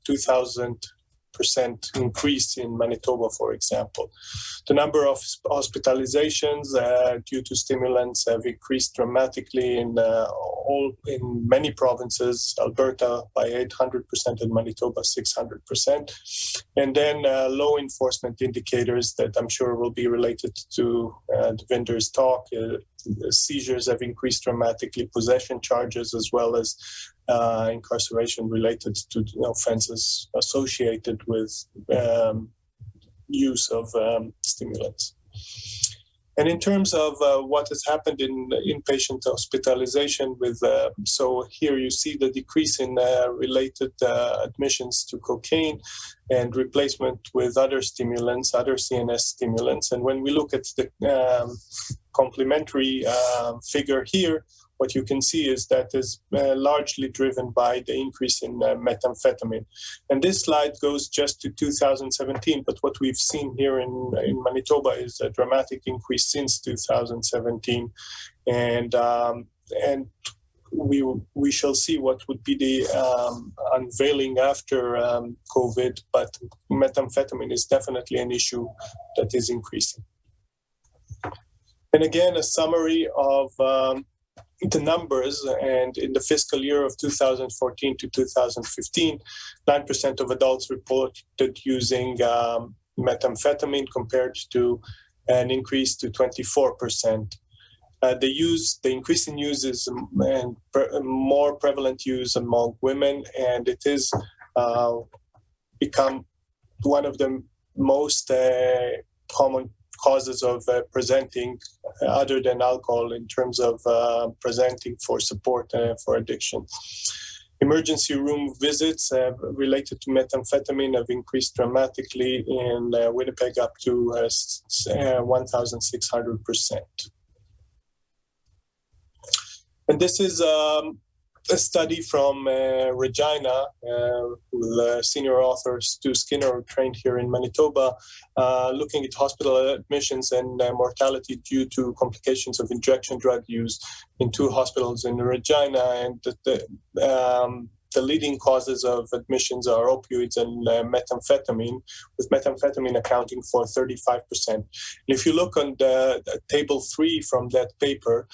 2,000% increase in Manitoba, for example. The number of hospitalizations due to stimulants have increased dramatically in many provinces, Alberta by 800% and Manitoba 600%. And then low enforcement indicators that I'm sure will be related to the vendor's talk. Seizures have increased dramatically, possession charges, as well as incarceration related to offenses associated with use of stimulants. And in terms of what has happened in inpatient hospitalization with, so here you see the decrease in related admissions to cocaine and replacement with other stimulants, other CNS stimulants. And when we look at the complementary figure here, what you can see is that is largely driven by the increase in methamphetamine. And this slide goes just to 2017, but what we've seen here in Manitoba is a dramatic increase since 2017. And we shall see what would be the unveiling after COVID, but methamphetamine is definitely an issue that is increasing. And again, a summary of the numbers, and in the fiscal year of 2014 to 2015, 9% of adults reported using methamphetamine compared to an increase to 24%. The increase in use is more prevalent use among women, and it is become one of the most common causes of presenting other than alcohol in terms of presenting for support for addiction. Emergency room visits related to methamphetamine have increased dramatically in Winnipeg up to 1,600%. And this is a study from Regina, with senior author Stu Skinner, trained here in Manitoba, looking at hospital admissions and mortality due to complications of injection drug use in 2 hospitals in Regina. And the leading causes of admissions are opioids and methamphetamine, with methamphetamine accounting for 35%. And if you look on the table 3 from that paper,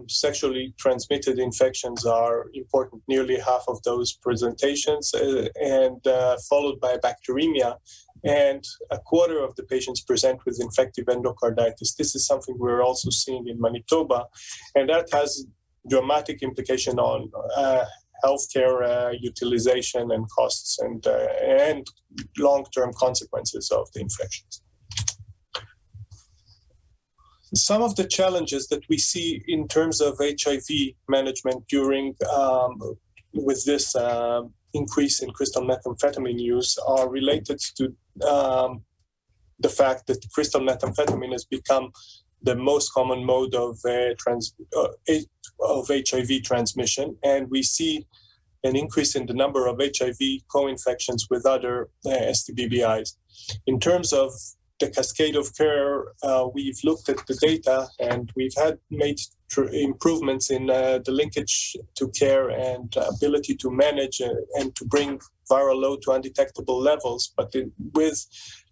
sexually transmitted infections are important, nearly half of those presentations, and followed by bacteremia. And a quarter of the patients present with infective endocarditis. This is something we're also seeing in Manitoba, and that has dramatic implication on healthcare utilization and costs and long-term consequences of the infections. Some of the challenges that we see in terms of HIV management during with this increase in crystal methamphetamine use are related to the fact that crystal methamphetamine has become the most common mode of HIV transmission, and we see an increase in the number of HIV co-infections with other STBBIs. In terms of the cascade of care, we've looked at the data, and we've made improvements in the linkage to care and ability to manage and to bring viral load to undetectable levels. But with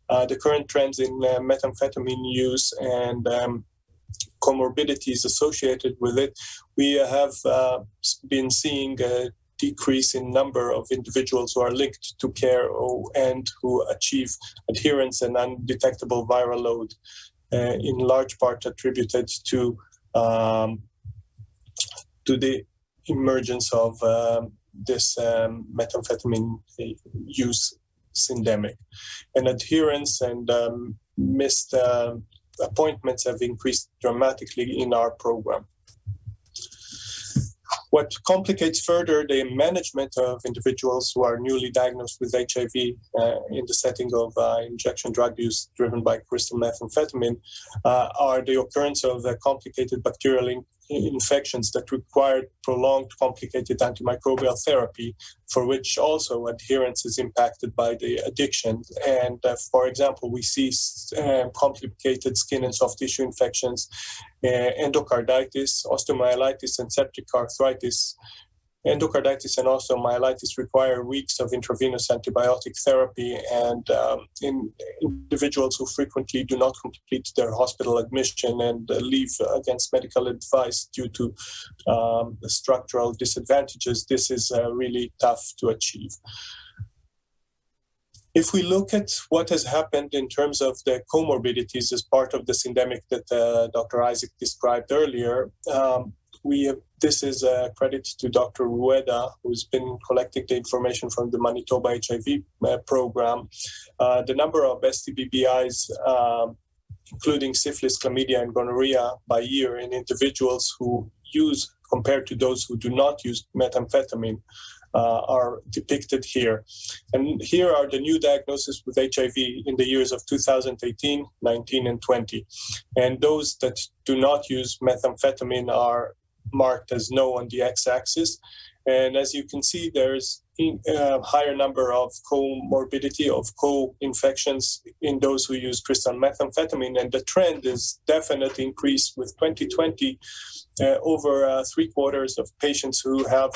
the current trends in methamphetamine use and comorbidities associated with it, we have been seeing a decrease in number of individuals who are linked to care and who achieve adherence and undetectable viral load, in large part attributed to the emergence of this methamphetamine use syndemic. And adherence and missed appointments have increased dramatically in our program. What complicates further the management of individuals who are newly diagnosed with HIV in the setting of injection drug use driven by crystal methamphetamine are the occurrence of complicated bacterial infections that require prolonged, complicated antimicrobial therapy, for which also adherence is impacted by the addiction. And for example, we see complicated skin and soft tissue infections, endocarditis, osteomyelitis, and septic arthritis. Endocarditis and osteomyelitis require weeks of intravenous antibiotic therapy, and in individuals who frequently do not complete their hospital admission and leave against medical advice due to structural disadvantages, this is really tough to achieve. If we look at what has happened in terms of the comorbidities as part of the syndemic that Dr. Isaac described earlier, this is a credit to Dr. Rueda, who's been collecting the information from the Manitoba HIV program. The number of STBBIs, including syphilis, chlamydia, and gonorrhea by year in individuals who use compared to those who do not use methamphetamine are depicted here. And here are the new diagnoses with HIV in the years of 2018, 19, and 20. And those that do not use methamphetamine are marked as no on the x-axis. And as you can see, there's a higher number of comorbidity of co-infections in those who use crystal methamphetamine. And the trend is definitely increased with 2020, over 3/4 of patients who have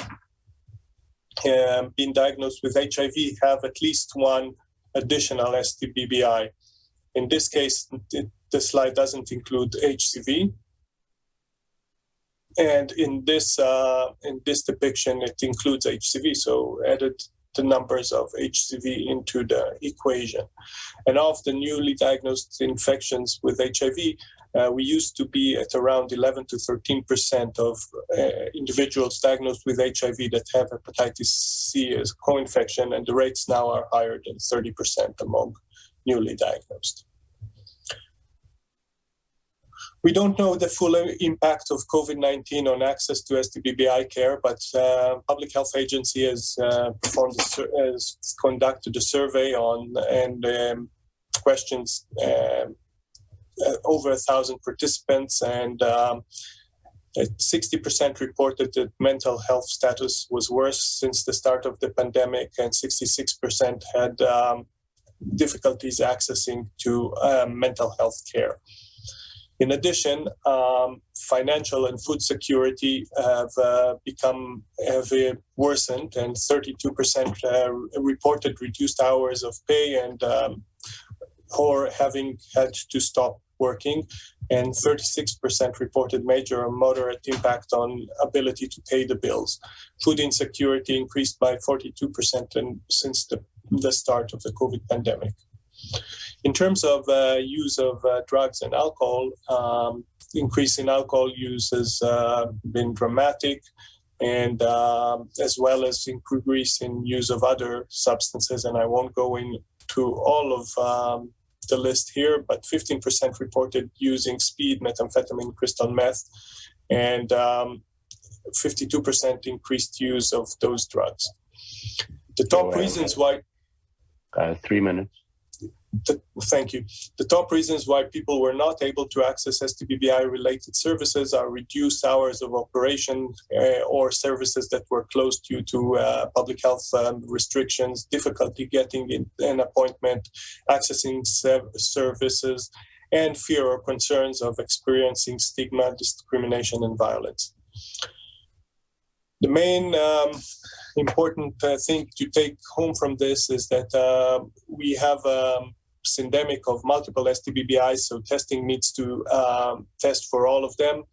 been diagnosed with HIV have at least one additional STBBI. In this case, the slide doesn't include HCV. And in this depiction, it includes HCV, so added the numbers of HCV into the equation. And of the newly diagnosed infections with HIV, we used to be at around 11 to 13% of individuals diagnosed with HIV that have hepatitis C as co-infection, and the rates now are higher than 30% among newly diagnosed. We don't know the full impact of COVID-19 on access to STBBI care, but Public Health Agency has conducted a survey on and questions over 1,000 participants, and 60% reported that mental health status was worse since the start of the pandemic, and 66% had difficulties accessing to mental health care. In addition, financial and food security have worsened, and 32% reported reduced hours of pay and or having had to stop working, and 36% reported major or moderate impact on ability to pay the bills. Food insecurity increased by 42% since the start of the COVID pandemic. In terms of use of drugs and alcohol, increase in alcohol use has been dramatic, and as well as increase in use of other substances. And I won't go into all of the list here, but 15% reported using speed, methamphetamine, crystal meth, and 52% increased use of those drugs. The top reasons why... 3 minutes. Thank you. The top reasons why people were not able to access STBBI-related services are reduced hours of operation or services that were closed due to public health restrictions, difficulty getting an appointment, accessing services, and fear or concerns of experiencing stigma, discrimination, and violence. The main important thing to take home from this is that we have syndemic of multiple STBBIs, so testing needs to test for all of them.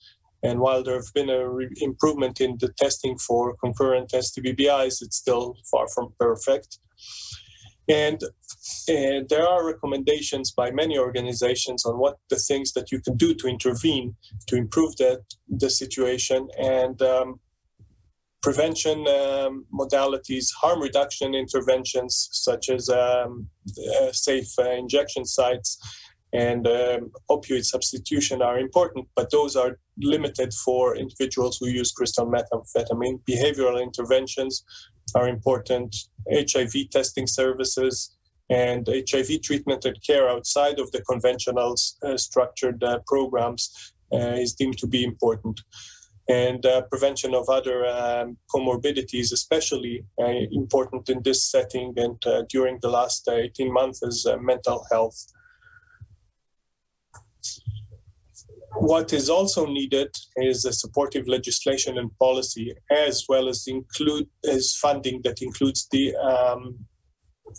And while there have been an improvement in the testing for concurrent STBBIs, it's still far from perfect. And there are recommendations by many organizations on what the things that you can do to intervene to improve the situation, and prevention modalities, harm reduction interventions such as safe injection sites and opioid substitution are important, but those are limited for individuals who use crystal methamphetamine. Behavioral interventions are important. HIV testing services and HIV treatment and care outside of the conventional structured programs is deemed to be important. And prevention of other comorbidities, especially important in this setting and during the last 18 months, is mental health. What is also needed is a supportive legislation and policy, as well as funding that includes the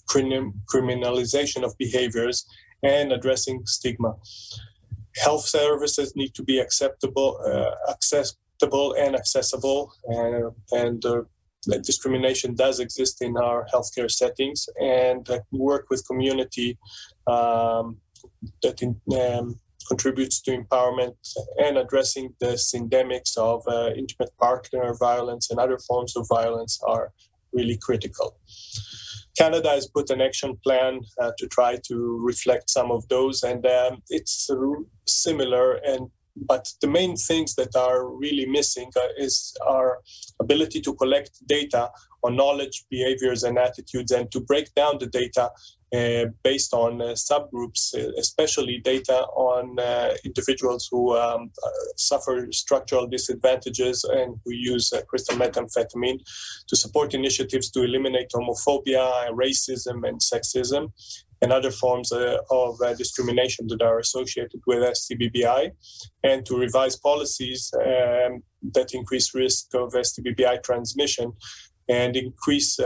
criminalization of behaviors and addressing stigma. Health services need to be acceptable and accessible, and discrimination does exist in our healthcare settings, and work with community that contributes to empowerment and addressing the syndemics of intimate partner violence and other forms of violence are really critical. Canada has put an action plan to try to reflect some of those, and it's similar, but the main things that are really missing is our ability to collect data on knowledge, behaviors, and attitudes, and to break down the data based on subgroups, especially data on individuals who suffer structural disadvantages and who use crystal methamphetamine, to support initiatives to eliminate homophobia, racism, and sexism, and other forms of discrimination that are associated with STBBI, and to revise policies that increase risk of STBBI transmission and increase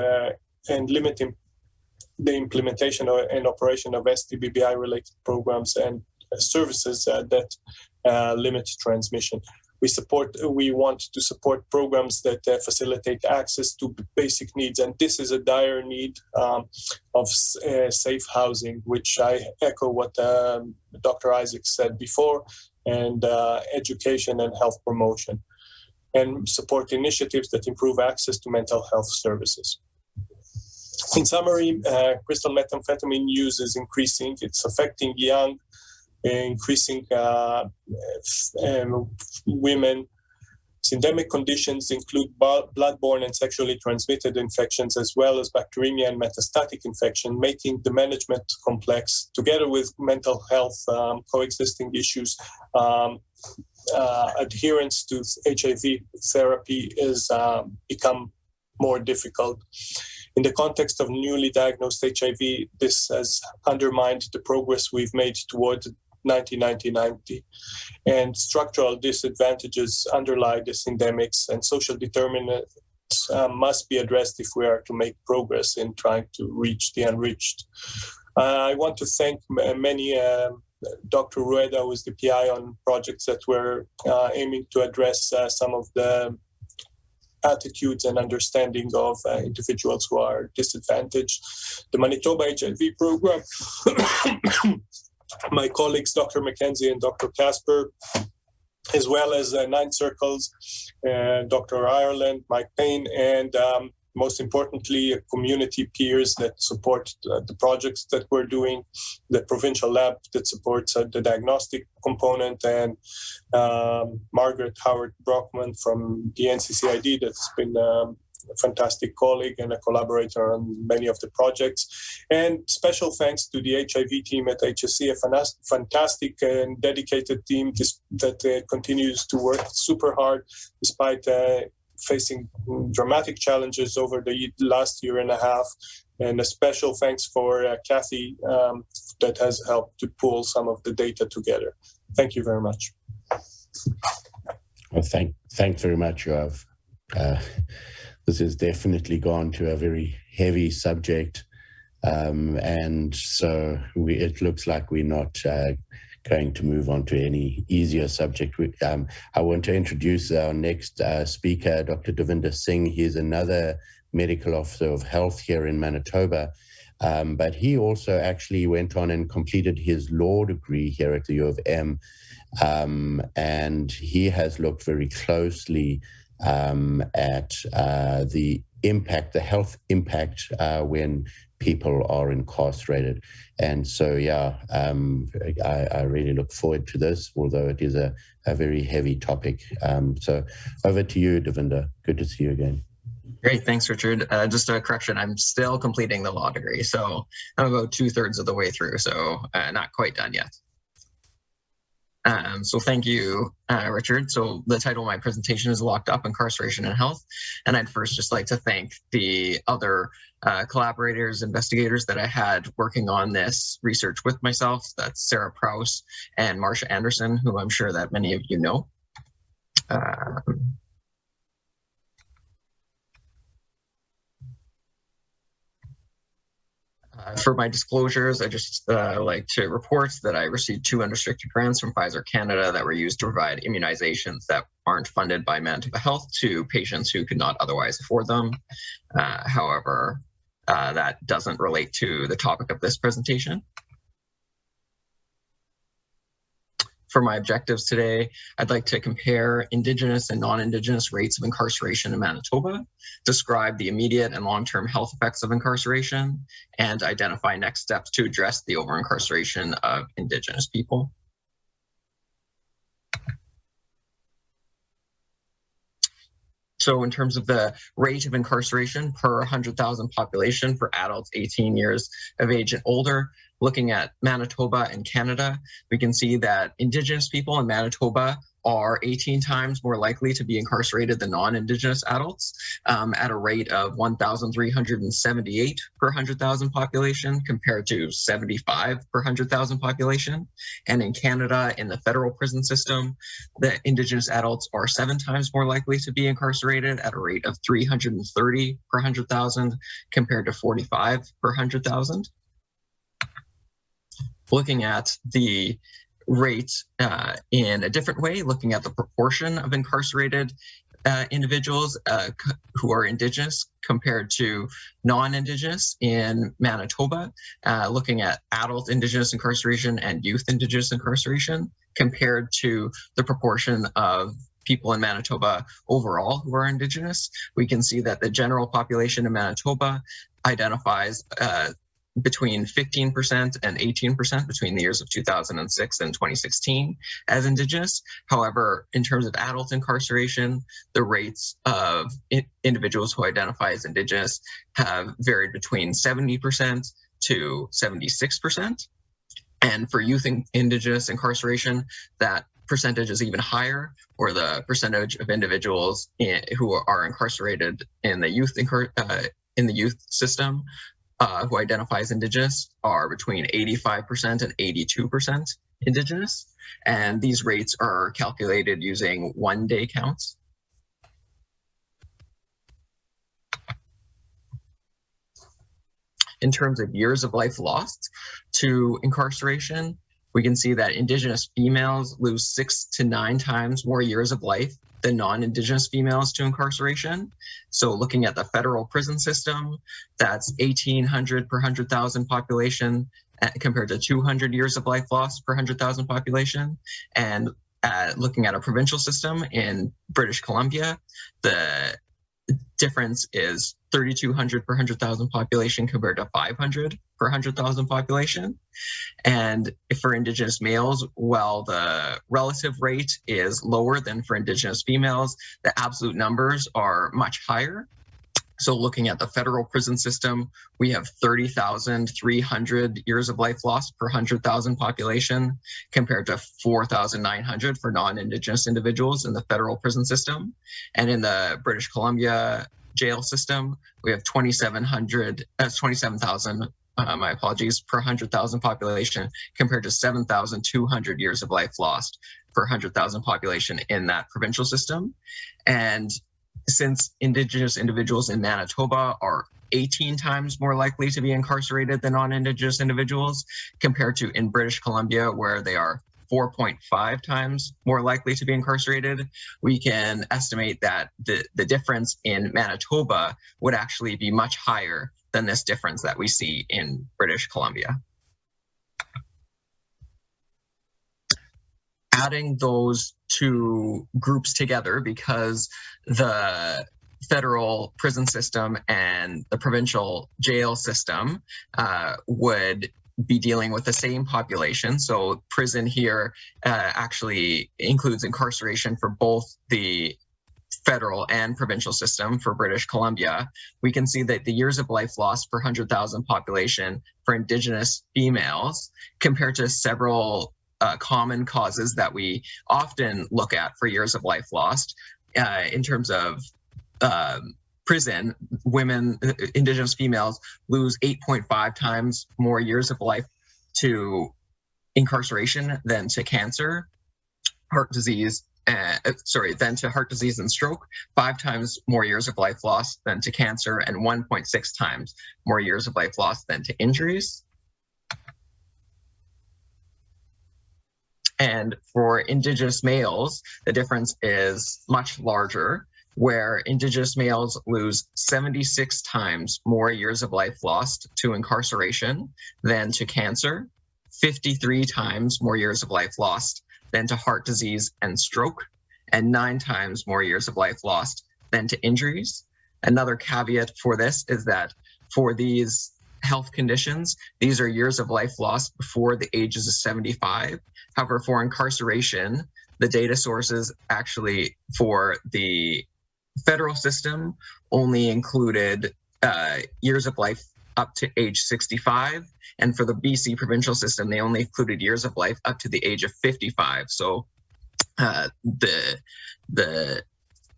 and limit the implementation and operation of STBBI-related programs and services that limit transmission. We want to support programs that facilitate access to basic needs, and this is a dire need of safe housing, which I echo what Dr. Isaac said before, and education and health promotion, and support initiatives that improve access to mental health services. In summary, crystal methamphetamine use is increasing. It's affecting young increasing women. Endemic conditions include bloodborne and sexually transmitted infections, as well as bacteremia and metastatic infection, making the management complex, together with mental health coexisting issues. Adherence to HIV therapy is become more difficult. In the context of newly diagnosed HIV, this has undermined the progress we've made towards 1990, and structural disadvantages underlie this endemics, and social determinants must be addressed if we are to make progress in trying to reach the unreached. I want to thank many Dr. Rueda, who is the PI on projects that were aiming to address some of the attitudes and understanding of individuals who are disadvantaged. The Manitoba HIV program, my colleagues, Dr. McKenzie and Dr. Casper, as well as Nine Circles, Dr. Ireland, Mike Payne, and most importantly, community peers that support the projects that we're doing, the provincial lab that supports the diagnostic component, and Margaret Howard Brockman from the NCCID that's been a fantastic colleague and a collaborator on many of the projects. And special thanks to the HIV team at HSC, a fantastic and dedicated team that continues to work super hard despite facing dramatic challenges over the last year and a half. And a special thanks for Kathy that has helped to pull some of the data together. Thank you very much. Well, thanks very much, Yoav. This has definitely gone to a very heavy subject, and so it looks like we're not going to move on to any easier subject. I want to introduce our next speaker, Dr. Devinder Singh. He's another medical officer of health here in Manitoba, but he also actually went on and completed his law degree here at the U of M, and he has looked very closely at the impact, the health impact when people are incarcerated. And so, yeah, I really look forward to this, although it is a very heavy topic. So over to you, Devinder. Good to see you again. Great, thanks, Richard. Just a correction, I'm still completing the law degree, so I'm about 2/3 of the way through, so not quite done yet. So thank you, Richard. So the title of my presentation is Locked Up, Incarceration and Health. And I'd first just like to thank the other collaborators, investigators that I had working on this research with myself. That's Sarah Prowse and Marcia Anderson, who I'm sure that many of you know. For my disclosures, I just like to report that I received 2 unrestricted grants from Pfizer Canada that were used to provide immunizations that aren't funded by Manitoba Health to patients who could not otherwise afford them. However, that doesn't relate to the topic of this presentation. For my objectives today, I'd like to compare Indigenous and non-Indigenous rates of incarceration in Manitoba, describe the immediate and long-term health effects of incarceration, and identify next steps to address the over-incarceration of Indigenous people. So in terms of the rate of incarceration per 100,000 population for adults 18 years of age and older, looking at Manitoba and Canada, we can see that Indigenous people in Manitoba are 18 times more likely to be incarcerated than non-Indigenous adults at a rate of 1,378 per 100,000 population compared to 75 per 100,000 population. And in Canada, in the federal prison system, the Indigenous adults are 7 times more likely to be incarcerated at a rate of 330 per 100,000 compared to 45 per 100,000. Looking at the rate in a different way, looking at the proportion of incarcerated individuals who are Indigenous compared to non-Indigenous in Manitoba, looking at adult Indigenous incarceration and youth Indigenous incarceration compared to the proportion of people in Manitoba overall who are Indigenous, we can see that the general population in Manitoba identifies between 15% and 18% between the years of 2006 and 2016 as Indigenous. However, in terms of adult incarceration, the rates of individuals who identify as Indigenous have varied between 70% to 76%. And for youth Indigenous incarceration, that percentage is even higher, or the percentage of individuals who are incarcerated in the youth system who identify as Indigenous are between 85% and 82% Indigenous. And these rates are calculated using one-day counts. In terms of years of life lost to incarceration, we can see that Indigenous females lose 6 to 9 times more years of life than non-Indigenous females to incarceration. So looking at the federal prison system, that's 1,800 per 100,000 population compared to 200 years of life lost per 100,000 population. And looking at a provincial system in British Columbia, the difference is 3,200 per 100,000 population compared to 500 per 100,000 population. And for Indigenous males, while the relative rate is lower than for Indigenous females, the absolute numbers are much higher. So looking at the federal prison system, we have 30,300 years of life lost per 100,000 population compared to 4,900 for non-Indigenous individuals in the federal prison system. And in the British Columbia jail system, we have 27,000 my apologies, per 100,000 population compared to 7,200 years of life lost per 100,000 population in that provincial system. And since Indigenous individuals in Manitoba are 18 times more likely to be incarcerated than non-Indigenous individuals compared to in British Columbia, where they are 4.5 times more likely to be incarcerated, we can estimate that the difference in Manitoba would actually be much higher than this difference that we see in British Columbia. Adding those two groups together, because the federal prison system and the provincial jail system would be dealing with the same population. So prison here actually includes incarceration for both the federal and provincial system for British Columbia. We can see that the years of life lost per 100,000 population for Indigenous females compared to several common causes that we often look at for years of life lost. In terms of prison, women, Indigenous females lose 8.5 times more years of life to incarceration than to cancer, heart disease, than to heart disease and stroke, 5 times more years of life lost than to cancer, and 1.6 times more years of life lost than to injuries. And for Indigenous males, the difference is much larger, where Indigenous males lose 76 times more years of life lost to incarceration than to cancer, 53 times more years of life lost than to heart disease and stroke, and 9 times more years of life lost than to injuries. Another caveat for this is that for these health conditions, these are years of life lost before the ages of 75. However, for incarceration, the data sources actually for the federal system only included years of life up to age 65. And for the BC provincial system, they only included years of life up to the age of 55. So the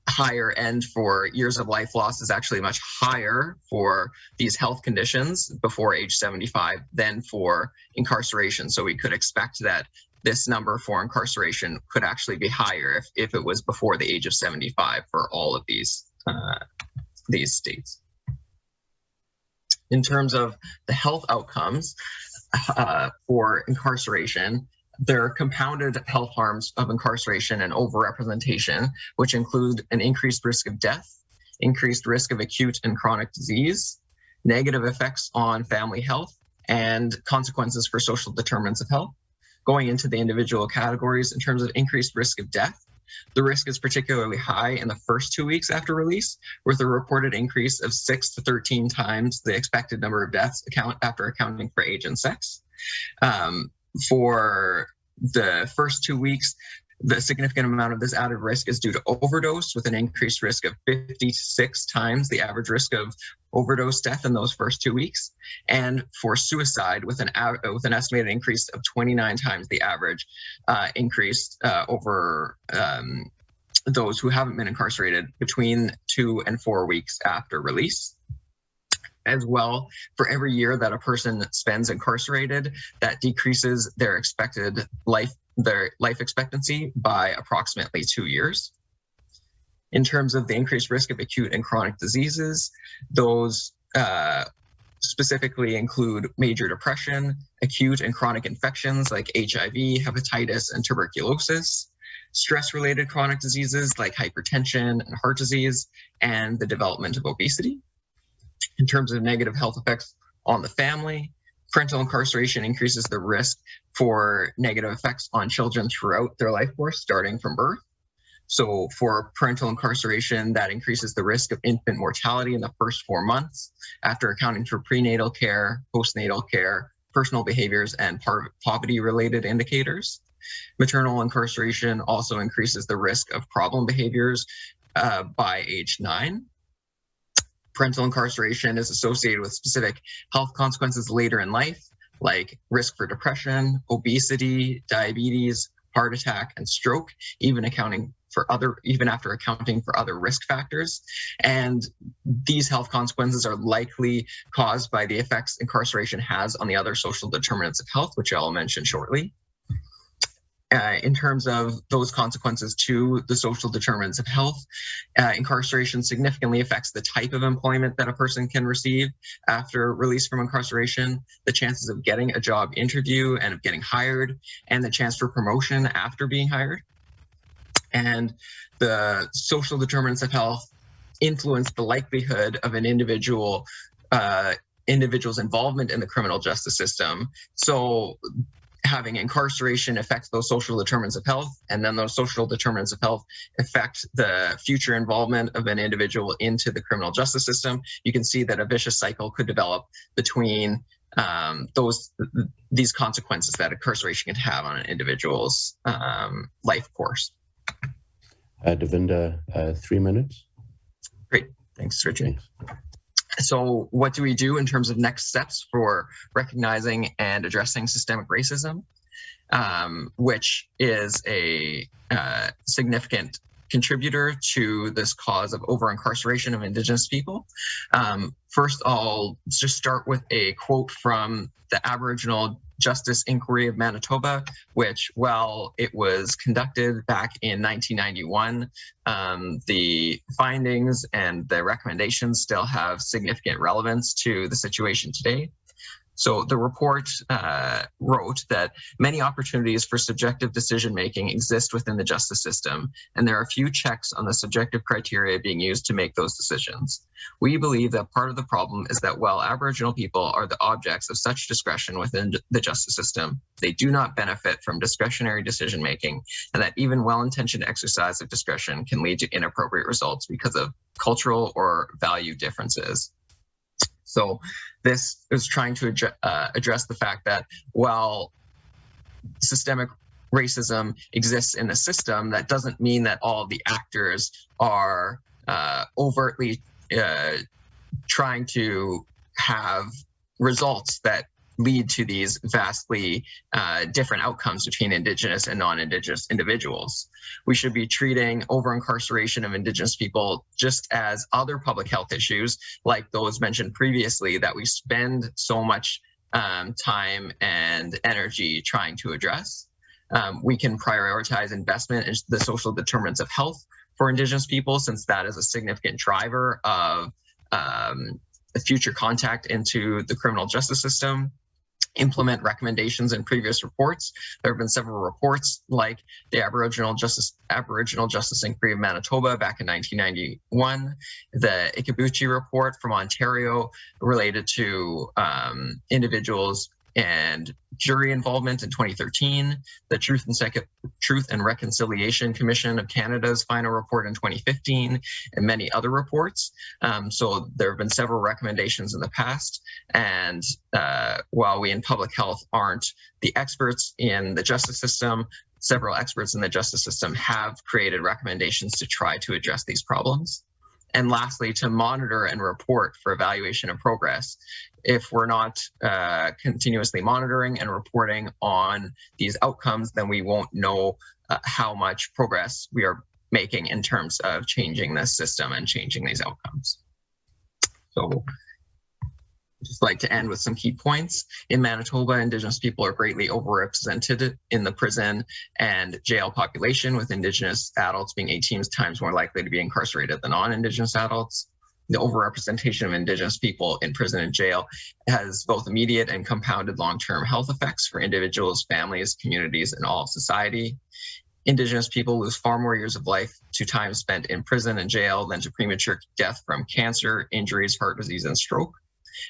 higher end for years of life lost is actually much higher for these health conditions before age 75 than for incarceration. So we could expect that this number for incarceration could actually be higher if it was before the age of 75 for all of these states. In terms of the health outcomes for incarceration, there are compounded health harms of incarceration and overrepresentation, which include an increased risk of death, increased risk of acute and chronic disease, negative effects on family health, and consequences for social determinants of health. Going into the individual categories, in terms of increased risk of death, The risk is particularly high in the first 2 weeks after release, with a reported increase of 6 to 13 times the expected number of deaths after accounting for age and sex. For the first 2 weeks, the significant amount of this added risk is due to overdose, with an increased risk of 56 times the average risk of overdose death in those first 2 weeks, and for suicide with an estimated increase of 29 times the average increase over those who haven't been incarcerated between 2 and 4 weeks after release. As well, for every year that a person spends incarcerated, that decreases their life expectancy by approximately 2 years. In terms of the increased risk of acute and chronic diseases, those specifically include major depression, acute and chronic infections like HIV, hepatitis, and tuberculosis, stress-related chronic diseases like hypertension and heart disease, and the development of obesity. In terms of negative health effects on the family, parental incarceration increases the risk for negative effects on children throughout their life course, starting from birth. So for parental incarceration, that increases the risk of infant mortality in the first 4 months, after accounting for prenatal care, postnatal care, personal behaviors, and poverty-related indicators. Maternal incarceration also increases the risk of problem behaviors by age 9. Parental incarceration is associated with specific health consequences later in life, like risk for depression, obesity, diabetes, heart attack, and stroke, even after accounting for other risk factors. And these health consequences are likely caused by the effects incarceration has on the other social determinants of health, which I'll mention shortly. In terms of those consequences to the social determinants of health, incarceration significantly affects the type of employment that a person can receive after release from incarceration, the chances of getting a job interview and of getting hired, and the chance for promotion after being hired. And the social determinants of health influence the likelihood of an individual's involvement in the criminal justice system. So having incarceration affects those social determinants of health, and then those social determinants of health affect the future involvement of an individual into the criminal justice system. You can see that a vicious cycle could develop between these consequences that incarceration can have on an individual's life course. Devinda, 3 minutes. Great, thanks, Richard. Thanks. So what do we do in terms of next steps for recognizing and addressing systemic racism, which is a significant contributor to this cause of over-incarceration of Indigenous people? First, I'll just start with a quote from the Aboriginal Justice Inquiry of Manitoba, which, while it was conducted back in 1991, the findings and the recommendations still have significant relevance to the situation today. So the report wrote that many opportunities for subjective decision-making exist within the justice system, and there are few checks on the subjective criteria being used to make those decisions. We believe that part of the problem is that while Aboriginal people are the objects of such discretion within the justice system, they do not benefit from discretionary decision-making, and that even well-intentioned exercise of discretion can lead to inappropriate results because of cultural or value differences. So this is trying to address the fact that while systemic racism exists in the system, that doesn't mean that all of the actors are overtly trying to have results that lead to these vastly different outcomes between Indigenous and non-Indigenous individuals. We should be treating over-incarceration of Indigenous people just as other public health issues, like those mentioned previously, that we spend so much time and energy trying to address. We can prioritize investment in the social determinants of health for Indigenous people, since that is a significant driver of the future contact into the criminal justice system. Implement recommendations in previous reports. There have been several reports, like the Aboriginal Justice Inquiry of Manitoba back in 1991, the Ikabuchi report from Ontario related to individuals and jury involvement in 2013, the Truth and Reconciliation Commission of Canada's final report in 2015, and many other reports. So there have been several recommendations in the past. And while we in public health aren't the experts in the justice system, several experts in the justice system have created recommendations to try to address these problems. And lastly, to monitor and report for evaluation of progress. If we're not continuously monitoring and reporting on these outcomes, then we won't know how much progress we are making in terms of changing this system and changing these outcomes. So I'd just like to end with some key points. In Manitoba, Indigenous people are greatly overrepresented in the prison and jail population, with Indigenous adults being 18 times more likely to be incarcerated than non-Indigenous adults. The overrepresentation of Indigenous people in prison and jail has both immediate and compounded long-term health effects for individuals, families, communities, and all of society. Indigenous people lose far more years of life to time spent in prison and jail than to premature death from cancer, injuries, heart disease, and stroke.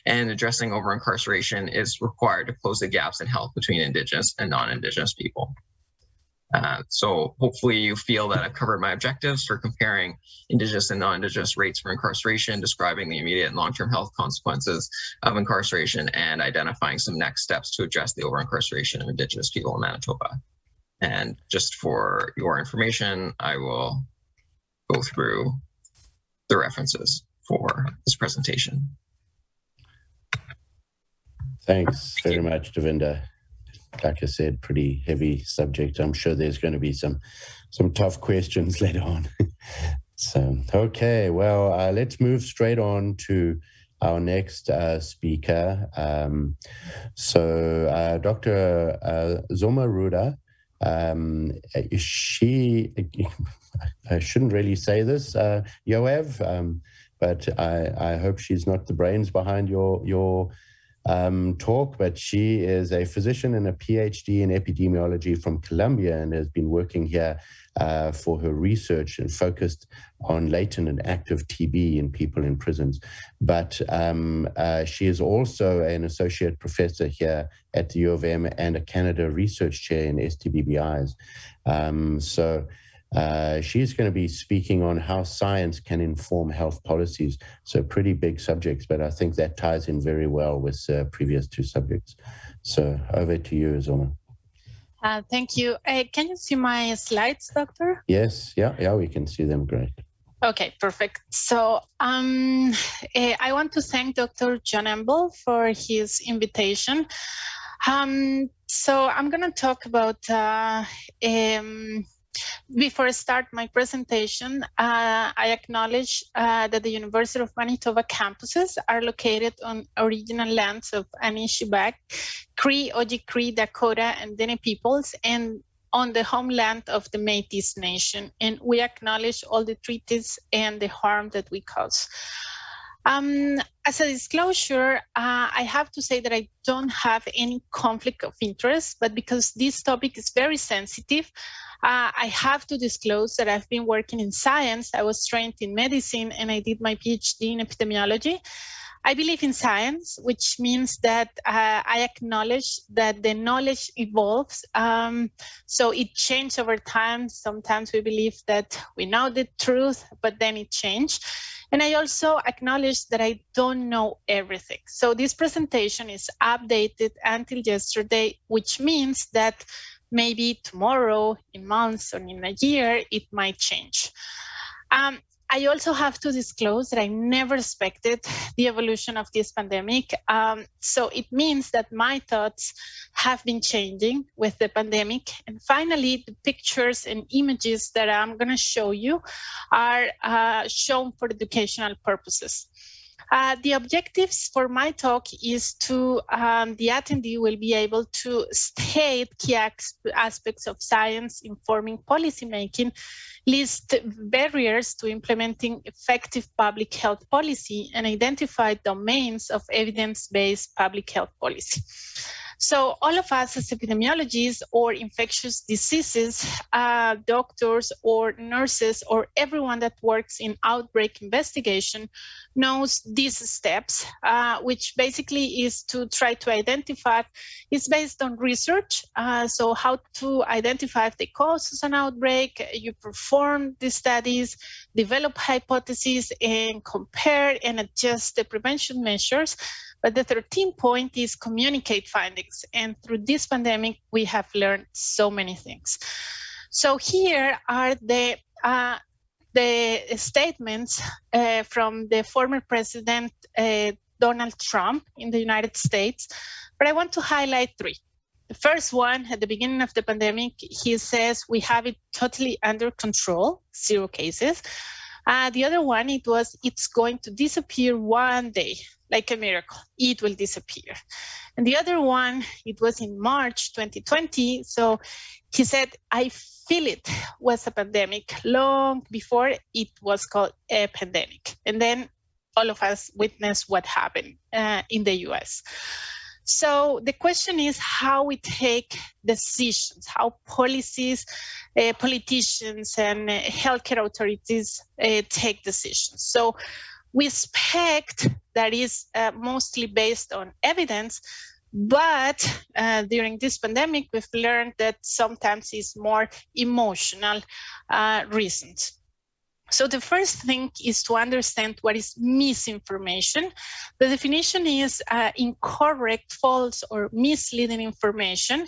And addressing over-incarceration is required to close the gaps in health between Indigenous and non-Indigenous people. So hopefully you feel that I've covered my objectives for comparing Indigenous and non-Indigenous rates for incarceration, describing the immediate and long-term health consequences of incarceration, and identifying some next steps to address the over-incarceration of Indigenous people in Manitoba. And just for your information, I will go through the references for this presentation. Thanks very much, Devinda. Like I said, pretty heavy subject. I'm sure there's going to be some tough questions later on. So, okay, well, let's move straight on to our next speaker. Dr. Zoma Ruda, I shouldn't really say this, Yoav, but I hope she's not the brains behind your talk, but she is a physician and a PhD in epidemiology from Columbia and has been working here for her research and focused on latent and active TB in people in prisons. But she is also an associate professor here at the U of M and a Canada research chair in STBBIs. She's going to be speaking on how science can inform health policies. So pretty big subjects, but I think that ties in very well with previous two subjects. So over to you, Zoma. Thank you. Can you see my slides, Doctor? Yes, yeah, we can see them. Great. Okay, perfect. So I want to thank Dr. John Emble for his invitation. So I'm going to talk about before I start my presentation, I acknowledge that the University of Manitoba campuses are located on original lands of Anishinaabe, Cree, Oji-Cree, Dakota, and Dene peoples, and on the homeland of the Métis Nation. And we acknowledge all the treaties and the harm that we cause. As a disclosure, I have to say that I don't have any conflict of interest, but because this topic is very sensitive, I have to disclose that I've been working in science. I was trained in medicine and I did my PhD in epidemiology. I believe in science, which means that I acknowledge that the knowledge evolves. So it changes over time. Sometimes we believe that we know the truth, but then it changed. And I also acknowledge that I don't know everything. So this presentation is updated until yesterday, which means that maybe tomorrow, in months, or in a year, it might change. I also have to disclose that I never expected the evolution of this pandemic. So it means that my thoughts have been changing with the pandemic. And finally, the pictures and images that I'm going to show you are shown for educational purposes. The objectives for my talk is to, the attendee will be able to state key aspects of science informing policymaking, list barriers to implementing effective public health policy, and identify domains of evidence-based public health policy. So all of us as epidemiologists or infectious diseases, doctors or nurses or everyone that works in outbreak investigation knows these steps, which basically is to try to identify, it's based on research. So how to identify if they cause an outbreak, you perform the studies, develop hypotheses, and compare and adjust the prevention measures. But the 13th point is communicate findings. And through this pandemic, we have learned so many things. So here are the statements from the former president, Donald Trump in the United States. But I want to highlight three. The first one, at the beginning of the pandemic, he says we have it totally under control, 0 cases. The other one, it was, it's going to disappear one day, like a miracle, it will disappear. And the other one, it was in March 2020. So he said, I feel it was a pandemic long before it was called a pandemic. And then all of us witnessed what happened in the US. So the question is how we take decisions, how policies, politicians and healthcare authorities take decisions. So we expect that is mostly based on evidence, but during this pandemic, we've learned that sometimes it's more emotional reasons. So the first thing is to understand what is misinformation. The definition is incorrect, false, or misleading information.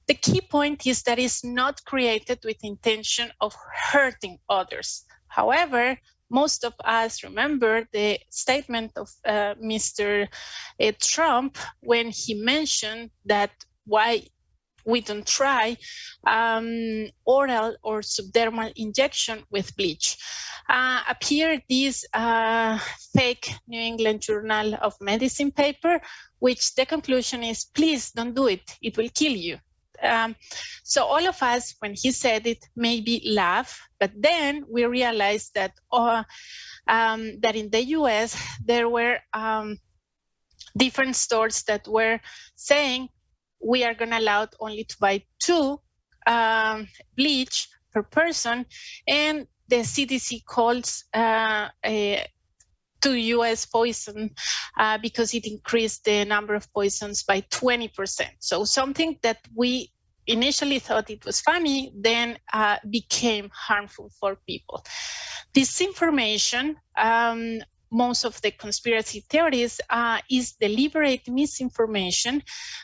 The key point is that it's not created with intention of hurting others. However, most of us remember the statement of Mr. Trump when he mentioned that why we don't try oral or subdermal injection with bleach. Appeared this fake New England Journal of Medicine paper, which the conclusion is, please don't do it, it will kill you. So all of us, when he said it, maybe laugh, but then we realized that that in the US, there were different stores that were saying, we are going to allow only to buy 2 bleach per person, and the CDC calls to US poison because it increased the number of poisons by 20%. So something that we initially thought it was funny, then became harmful for people. This information, most of the conspiracy theories is deliberate misinformation,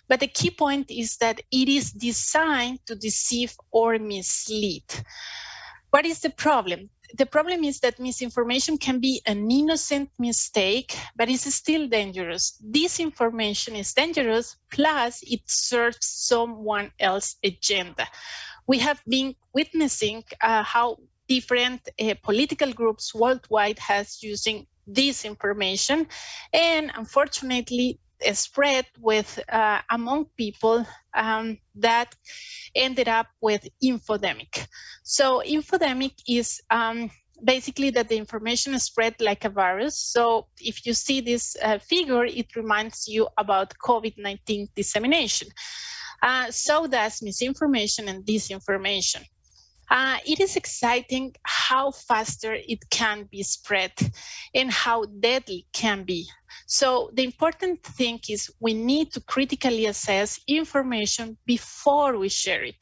but the key point is that it is designed to deceive or mislead. What is the problem? The problem is that misinformation can be an innocent mistake, but it's still dangerous. Disinformation is dangerous, plus it serves someone else's agenda. We have been witnessing how different political groups worldwide has using disinformation, and unfortunately spread with among people that ended up with infodemic. So infodemic is basically that the information is spread like a virus. So if you see this figure, it reminds you about COVID-19 dissemination. So does misinformation and disinformation. It is exciting how faster it can be spread and how deadly it can be. So the important thing is we need to critically assess information before we share it.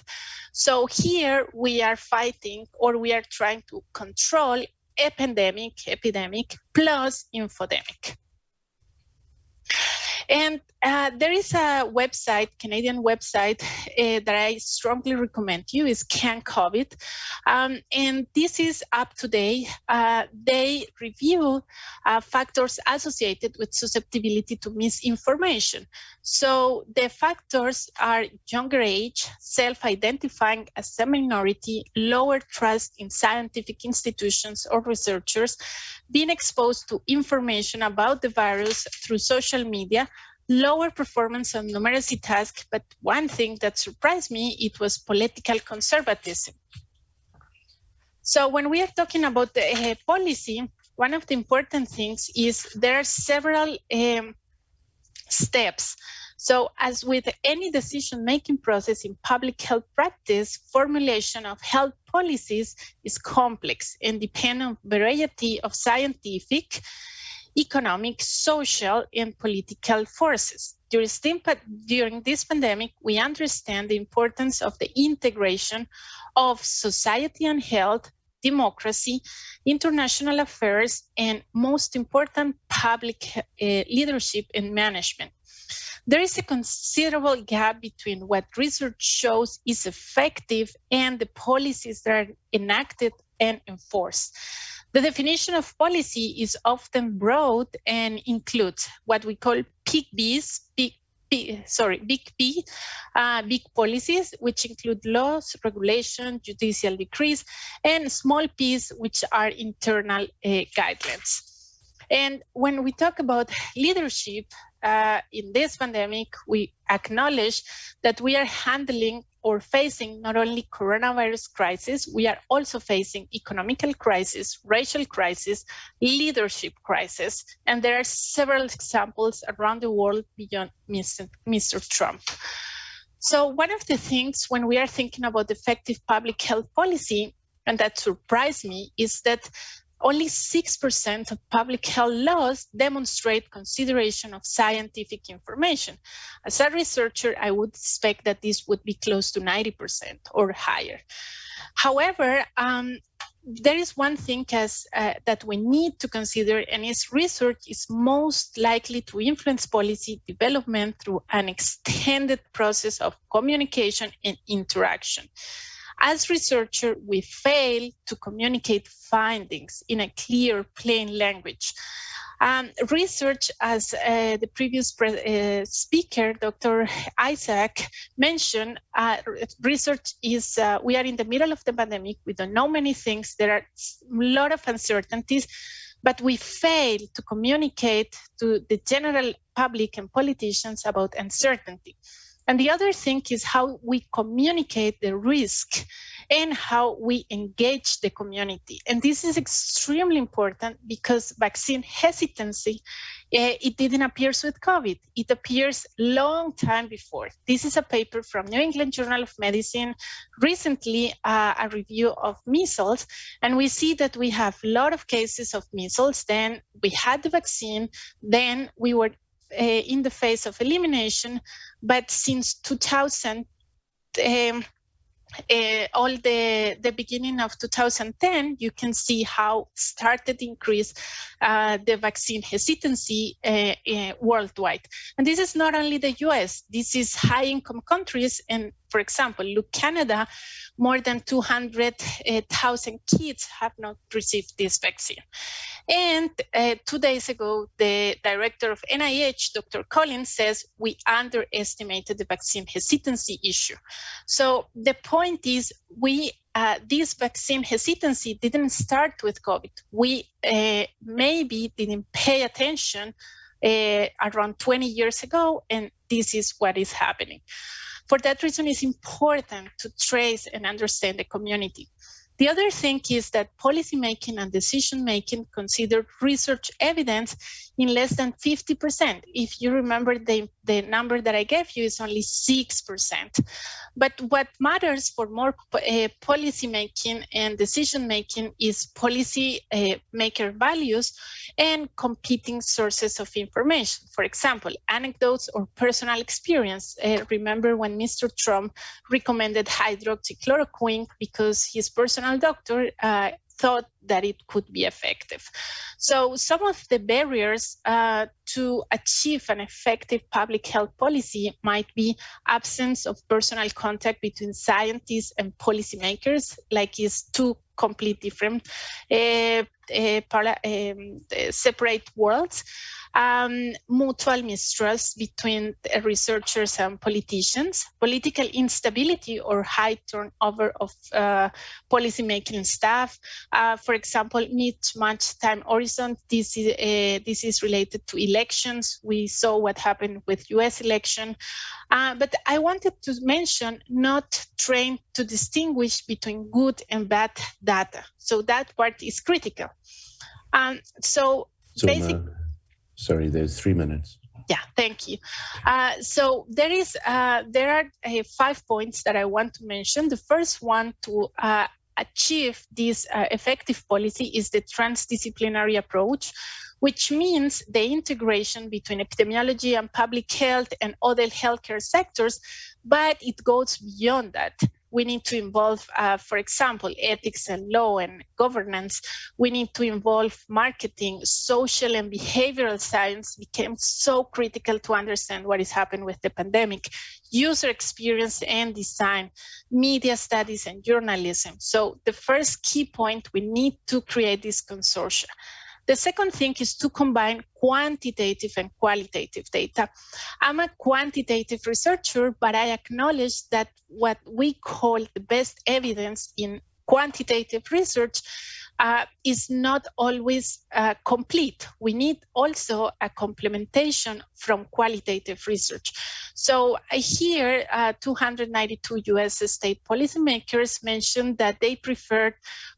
So here we are fighting, or we are trying to control epidemic plus infodemic. And there is a website, Canadian website, that I strongly recommend you, is Can COVID. And this is up to date. They review factors associated with susceptibility to misinformation. So the factors are younger age, self-identifying as a minority, lower trust in scientific institutions or researchers, being exposed to information about the virus through social media, lower performance on numeracy tasks, but one thing that surprised me, it was political conservatism. So when we are talking about the policy, one of the important things is there are several steps So as with any decision-making process in public health practice, formulation of health policies is complex and depend on a variety of scientific, economic, social, and political forces. During this pandemic, we understand the importance of the integration of society and health, democracy, international affairs, and most important, public leadership and management. There is a considerable gap between what research shows is effective and the policies that are enacted and enforced. The definition of policy is often broad and includes what we call big P, big policies, which include laws, regulation, judicial decrees, and small P's, which are internal guidelines. And when we talk about leadership in this pandemic, we acknowledge that we are handling or facing not only coronavirus crisis, we are also facing economical crisis, racial crisis, leadership crisis, and there are several examples around the world beyond Mr. Trump. So one of the things when we are thinking about effective public health policy, and that surprised me, is that only 6% of public health laws demonstrate consideration of scientific information. As a researcher, I would expect that this would be close to 90% or higher. However, there is one thing that we need to consider, and its research is most likely to influence policy development through an extended process of communication and interaction. As researchers, we fail to communicate findings in a clear, plain language. Research, as the previous speaker, Dr. Isaac, mentioned, research is, we are in the middle of the pandemic. We don't know many things. There are a lot of uncertainties, but we fail to communicate to the general public and politicians about uncertainty. And the other thing is how we communicate the risk and how we engage the community. And this is extremely important because vaccine hesitancy, it didn't appear with COVID. It appears long time before. This is a paper from New England Journal of Medicine, recently a review of measles, and we see that we have a lot of cases of measles. Then we had the vaccine, then we were in the phase of elimination, but since 2000, all the beginning of 2010, you can see how started to increase the vaccine hesitancy worldwide. And this is not only the US, this is high-income countries. And for example, look, Canada, more than 200,000 kids have not received this vaccine. And 2 days ago, the director of NIH, Dr. Collins, says we underestimated the vaccine hesitancy issue. So the point is, this vaccine hesitancy didn't start with COVID. We maybe didn't pay attention around 20 years ago, and this is what is happening. For that reason, it's important to trace and understand the community. The other thing is that policymaking and decision-making consider research evidence in less than 50%. If you remember, the number that I gave you is only 6%. But what matters for more policymaking and decision-making is policy maker values and competing sources of information. For example, anecdotes or personal experience. Remember when Mr. Trump recommended hydroxychloroquine because his personal doctor thought that it could be effective. So some of the barriers to achieve an effective public health policy might be absence of personal contact between scientists and policymakers, like is two complete different separate worlds. Mutual mistrust between researchers and politicians, political instability or high turnover of policymaking staff. For example, mismatched time horizon. This is related to elections. We saw what happened with U.S. election. But I wanted to mention not trained to distinguish between good and bad data. So that part is critical. So basically, sorry, there's 3 minutes. Yeah, thank you. So there are 5 points that I want to mention. The first one to achieve this effective policy is the transdisciplinary approach, which means the integration between epidemiology and public health and other healthcare sectors, but it goes beyond that. We need to involve, for example, ethics and law and governance. We need to involve marketing. Social and behavioral science became so critical to understand what is happening with the pandemic. User experience and design, media studies and journalism. So the first key point, we need to create this consortia. The second thing is to combine quantitative and qualitative data. I'm a quantitative researcher, but I acknowledge that what we call the best evidence in quantitative research is not always complete. We need also a complementation from qualitative research. So here, 292 US state policymakers mentioned that they preferred,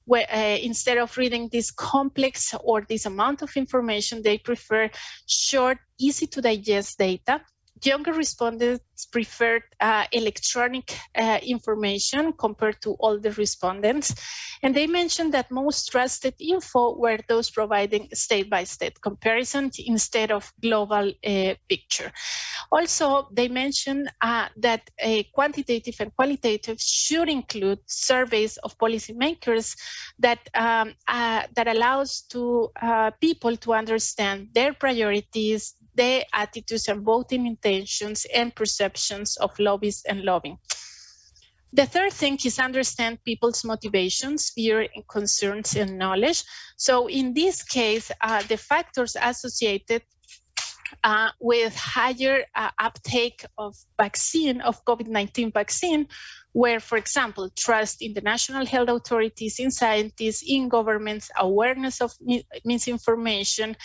instead of reading this complex or this amount of information, they prefer short, easy to digest data. Younger respondents preferred electronic information compared to older respondents. And they mentioned that most trusted info were those providing state-by-state comparison instead of global picture. Also, they mentioned that quantitative and qualitative should include surveys of policymakers that allows to people to understand their priorities, their attitudes and voting intentions and perceptions of lobbyists and lobbying. The third thing is understand people's motivations, fear, and concerns and knowledge. So in this case, the factors associated with higher uptake of vaccine, of COVID-19 vaccine, where, for example, trust in the national health authorities, in scientists, in governments, awareness of misinformation,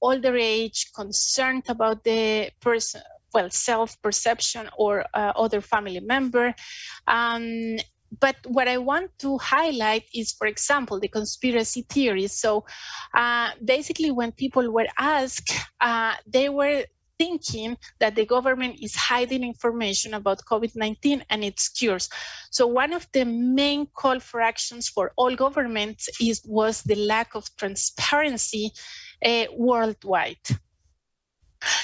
older age, concerned about the person, well, self-perception or other family member. But what I want to highlight is, for example, the conspiracy theories. So basically when people were asked, they were thinking that the government is hiding information about COVID-19 and its cures. So one of the main call for actions for all governments was the lack of transparency worldwide.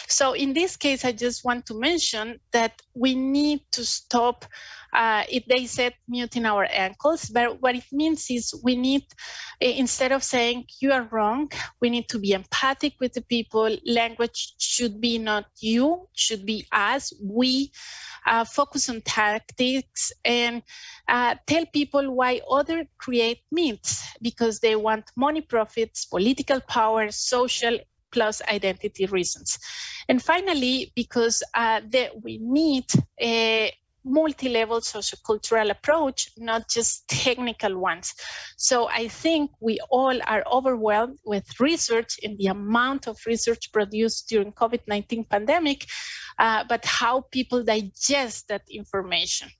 So in this case, I just want to mention that we need to stop, if they said muting our ankles, but what it means is we need, instead of saying you are wrong, we need to be empathic with the people. Language should be not you, should be us, we. Focus on tactics and tell people why others create myths, because they want money, profits, political power, social plus identity reasons. And finally, because we need a multi-level sociocultural approach, not just technical ones. So I think we all are overwhelmed with research and the amount of research produced during COVID-19 pandemic, but how people digest that information.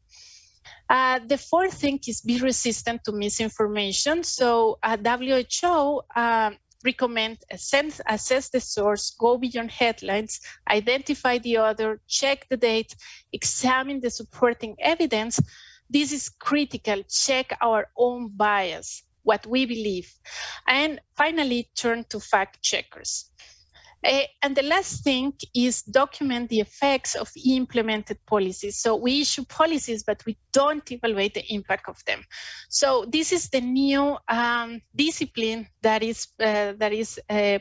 The fourth thing is be resistant to misinformation. So WHO recommend assess the source, go beyond headlines, identify the author, check the date, examine the supporting evidence. This is critical. Check our own bias, what we believe. And finally, turn to fact checkers. And the last thing is document the effects of implemented policies. So we issue policies, but we don't evaluate the impact of them. So this is the new discipline that is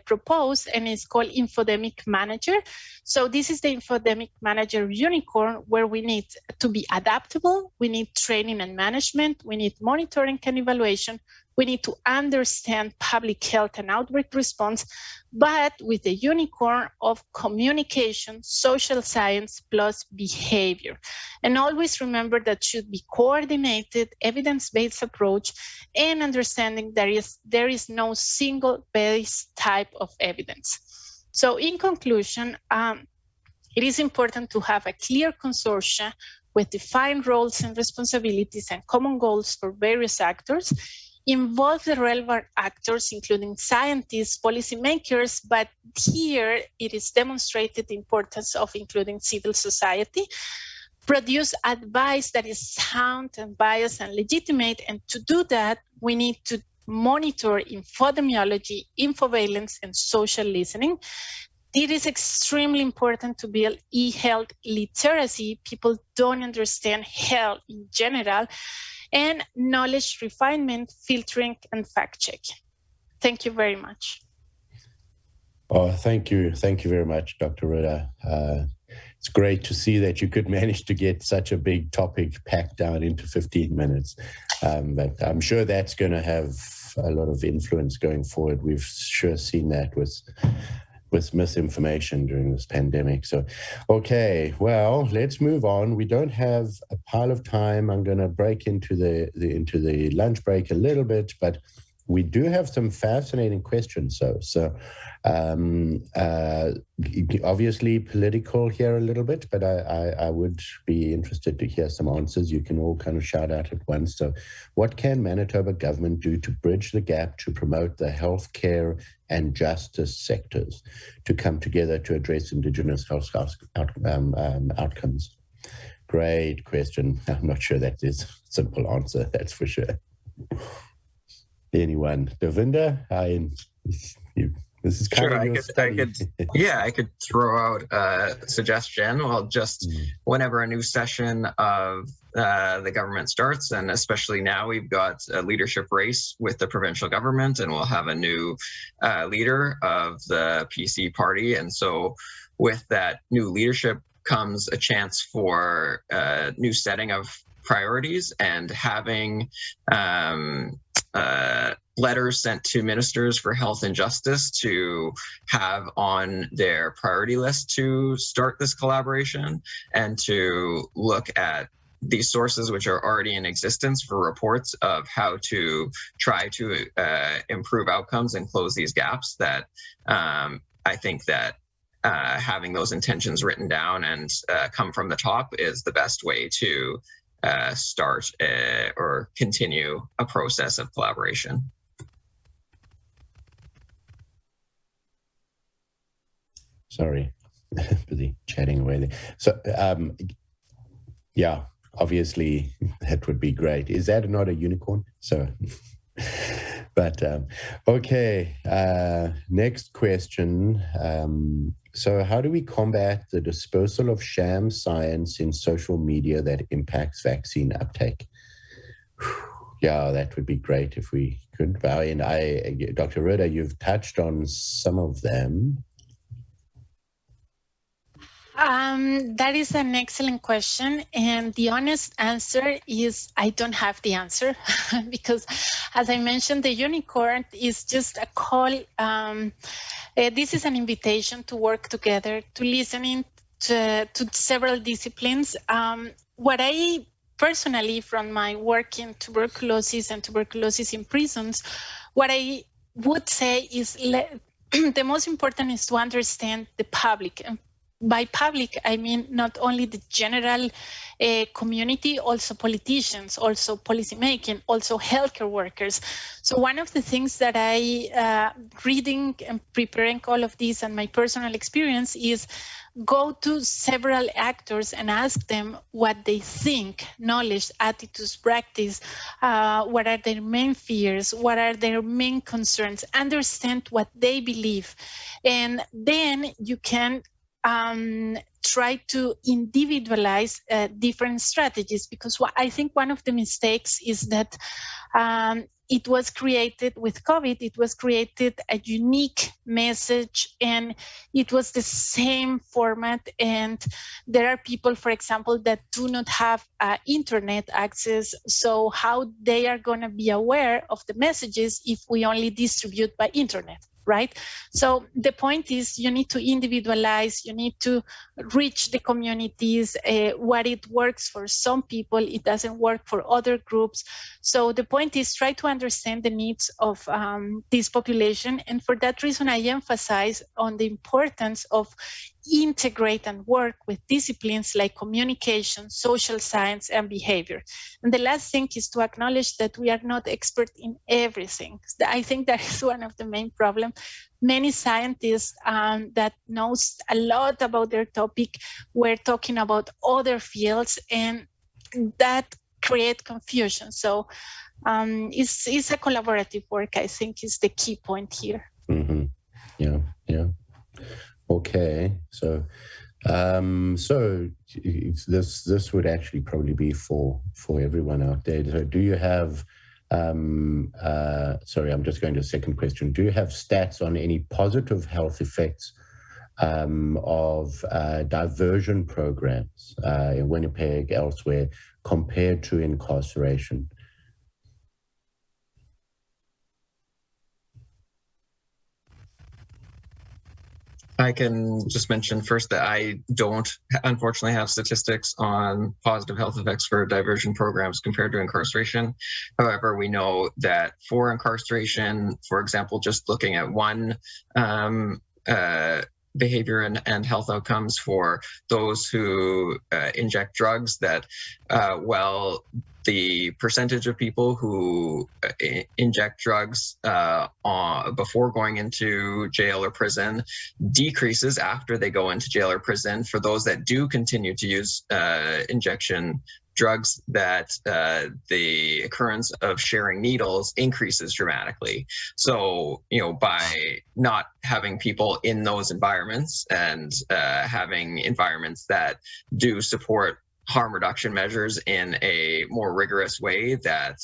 proposed, and it's called Infodemic Manager. So this is the Infodemic Manager unicorn, where we need to be adaptable, we need training and management, we need monitoring and evaluation, we need to understand public health and outbreak response, but with the unicorn of communication, social science plus behavior. And always remember that should be coordinated, evidence-based approach, and understanding there is no single base type of evidence. So in conclusion, it is important to have a clear consortia with defined roles and responsibilities and common goals for various actors. involve the relevant actors, including scientists, policymakers, but here it is demonstrated the importance of including civil society, produce advice that is sound and biased and legitimate. And to do that, we need to monitor infodemiology, infovalence, and social listening. It is extremely important to build e-health literacy. People don't understand health in general, and knowledge refinement, filtering, and fact-checking. Thank you very much. Oh, thank you. Thank you very much, Dr. Ritter. It's great to see that you could manage to get such a big topic packed down into 15 minutes. But I'm sure that's going to have a lot of influence going forward. We've sure seen that with misinformation during this pandemic. So, okay, well, let's move on. We don't have a pile of time. I'm going to break into the lunch break a little bit, but we do have some fascinating questions. So obviously political here a little bit, but I would be interested to hear some answers. You can all kind of shout out at once. So what can Manitoba government do to bridge the gap to promote the healthcare and justice sectors to come together to address Indigenous health outcomes? Great question. I'm not sure that is a simple answer, that's for sure. Anyone? Devinda, this is kind sure, of your I could throw out a suggestion. Well, just whenever a new session of the government starts, and especially now we've got a leadership race with the provincial government, and we'll have a new leader of the PC party. And so with that new leadership comes a chance for a new setting of priorities, and having letters sent to ministers for health and justice to have on their priority list to start this collaboration, and to look at these sources which are already in existence for reports of how to try to improve outcomes and close these gaps. That I think that having those intentions written down and come from the top is the best way to start or continue a process of collaboration. Sorry, busy chatting away there. So, yeah, obviously that would be great. Is that not a unicorn? So, but okay, next question. So how do we combat the dispersal of sham science in social media that impacts vaccine uptake? Yeah, that would be great if we could. And Dr. Ritter, you've touched on some of them. That is an excellent question. And the honest answer is I don't have the answer because, as I mentioned, the unicorn is just a call. This is an invitation to work together, to listening to several disciplines. What I personally, from my work in tuberculosis and tuberculosis in prisons, what I would say is the most important is to understand the public. And by public, I mean not only the general community, also politicians, also policymaking, also healthcare workers. So one of the things that I, reading and preparing all of this and my personal experience is go to several actors and ask them what they think, knowledge, attitudes, practice, what are their main fears, what are their main concerns, understand what they believe. And then you can try to individualize different strategies, because I think one of the mistakes is that it was created with COVID, it was created a unique message and it was the same format. And there are people, for example, that do not have internet access. So how they are going to be aware of the messages if we only distribute by internet? Right? So the point is you need to individualize, you need to reach the communities, what it works for some people, it doesn't work for other groups. So the point is try to understand the needs of this population. And for that reason, I emphasize on the importance of integrate and work with disciplines like communication, social science, and behavior. And the last thing is to acknowledge that we are not expert in everything. I think that is one of the main problems. Many scientists that knows a lot about their topic were talking about other fields, and that create confusion. So it's a collaborative work, I think, is the key point here. Mm-hmm. Yeah. Okay, so this would actually probably be for everyone out there. So do you have sorry, I'm just going to the second question. Do you have stats on any positive health effects of diversion programs in Winnipeg, elsewhere, compared to incarceration? I can just mention first that I don't, unfortunately, have statistics on positive health effects for diversion programs compared to incarceration. However, we know that for incarceration, for example, just looking at one behavior and health outcomes for those who inject drugs, that well, the percentage of people who inject drugs before going into jail or prison decreases after they go into jail or prison. For those that do continue to use injection drugs, that the occurrence of sharing needles increases dramatically. So, by not having people in those environments and having environments that do support harm reduction measures in a more rigorous way, that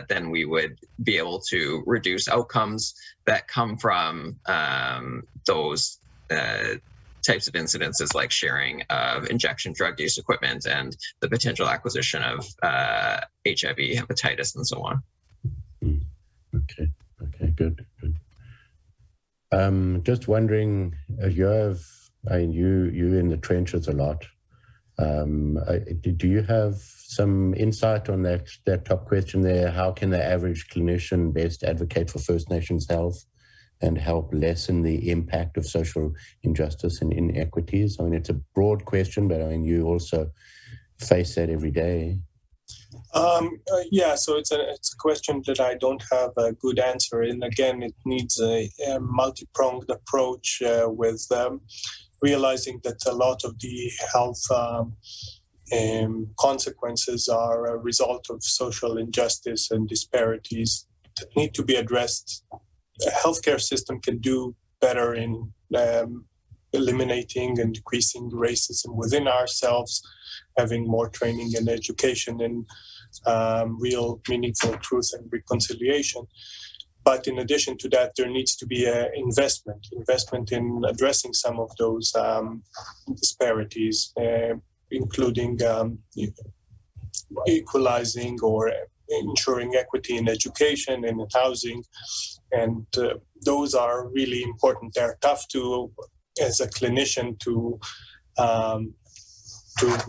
then we would be able to reduce outcomes that come from those types of incidences, like sharing of injection drug use equipment and the potential acquisition of HIV, hepatitis, and so on. Okay, good. Just wondering, you're in the trenches a lot. Do you have some insight on that top question there? How can the average clinician best advocate for First Nations health and help lessen the impact of social injustice and inequities? I mean, it's a broad question, but I mean, you also face that every day. Yeah, so it's a question that I don't have a good answer. And again, it needs a multi-pronged approach with realizing that a lot of the health consequences are a result of social injustice and disparities that need to be addressed. The healthcare system can do better in eliminating and decreasing racism within ourselves, having more training and education in real meaningful truth and reconciliation. But in addition to that, there needs to be an investment in addressing some of those disparities, including equalizing or ensuring equity in education and in housing. And those are really important. They're tough as a clinician to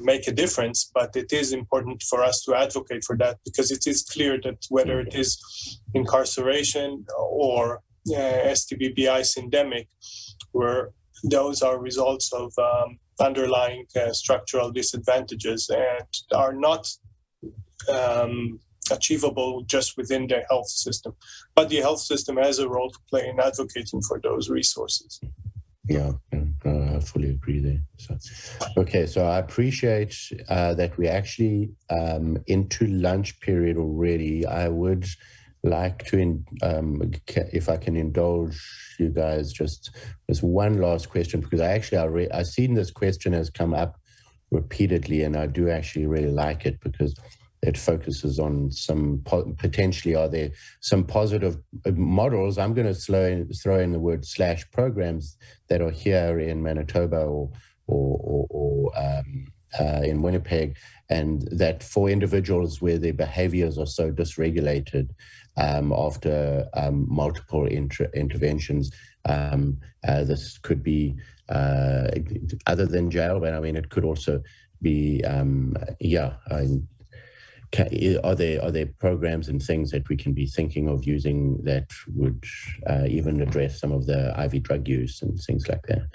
make a difference, but it is important for us to advocate for that, because it is clear that whether it is incarceration or STBBI syndemic, where those are results of underlying structural disadvantages and are not achievable just within the health system. But the health system has a role to play in advocating for those resources. Yeah, I fully agree there. So I appreciate that we're actually into lunch period already. I would like to, if I can indulge you guys, just one last question, because I've seen this question has come up repeatedly, and I do actually really like it because it focuses on some potentially, are there some positive models? I'm going to throw in the word / programs that are here in Manitoba or in Winnipeg, and that for individuals where their behaviors are so dysregulated after multiple interventions, this could be other than jail, but I mean, it could also be, are there programs and things that we can be thinking of using that would even address some of the IV drug use and things like that?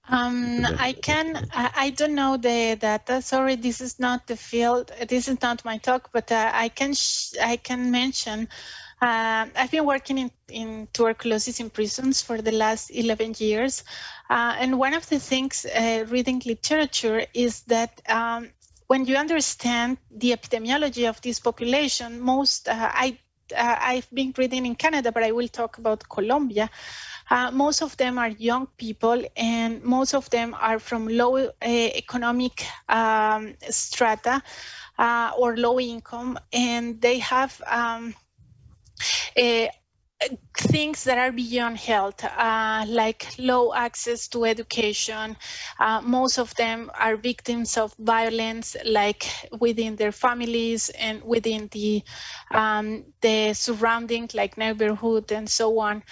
I don't know the data. Sorry, this is not the field. This is not my talk, but I can mention. I've been working in tuberculosis in prisons for the last 11 years. And one of the things reading literature is that when you understand the epidemiology of this population, I've been reading in Canada, but I will talk about Colombia. Most of them are young people, and most of them are from low economic strata or low income, and they have things that are beyond health, like low access to education. Most of them are victims of violence, like within their families and within the surrounding, like neighborhood and so on.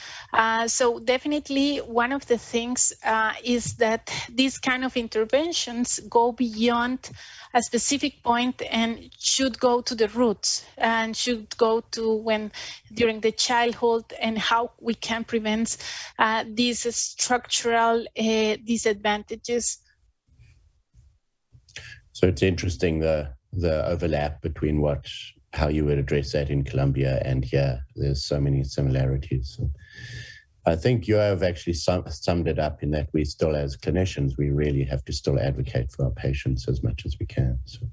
So definitely one of the things is that these kind of interventions go beyond a specific point and should go to the roots and should go to during the childhood, and how we can prevent these structural disadvantages. So it's interesting the overlap between how you would address that in Colombia and here. There's so many similarities. So I think you have actually summed it up in that we still, as clinicians, we really have to still advocate for our patients as much as we can. So,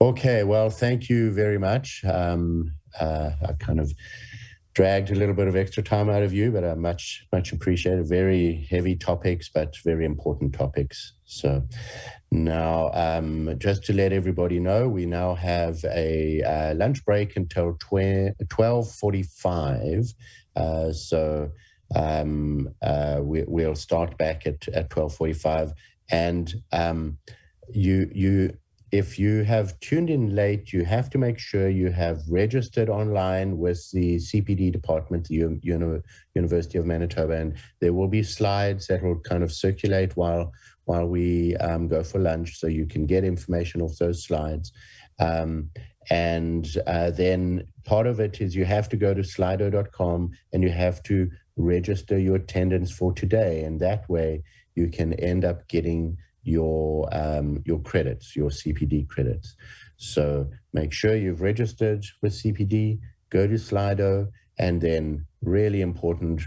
okay, well, thank you very much. I kind of dragged a little bit of extra time out of you, but I much appreciate it. Very heavy topics, but very important topics. So now, just to let everybody know, we now have a lunch break until 12:45. So we'll start back at 12:45. And if you have tuned in late, you have to make sure you have registered online with the CPD department, the University of Manitoba, and there will be slides that will kind of circulate while we go for lunch, so you can get information off those slides. And then part of it is you have to go to slido.com and you have to register your attendance for today, and that way you can end up getting your credits, your CPD credits. So make sure you've registered with CPD, go to Slido, and then really important,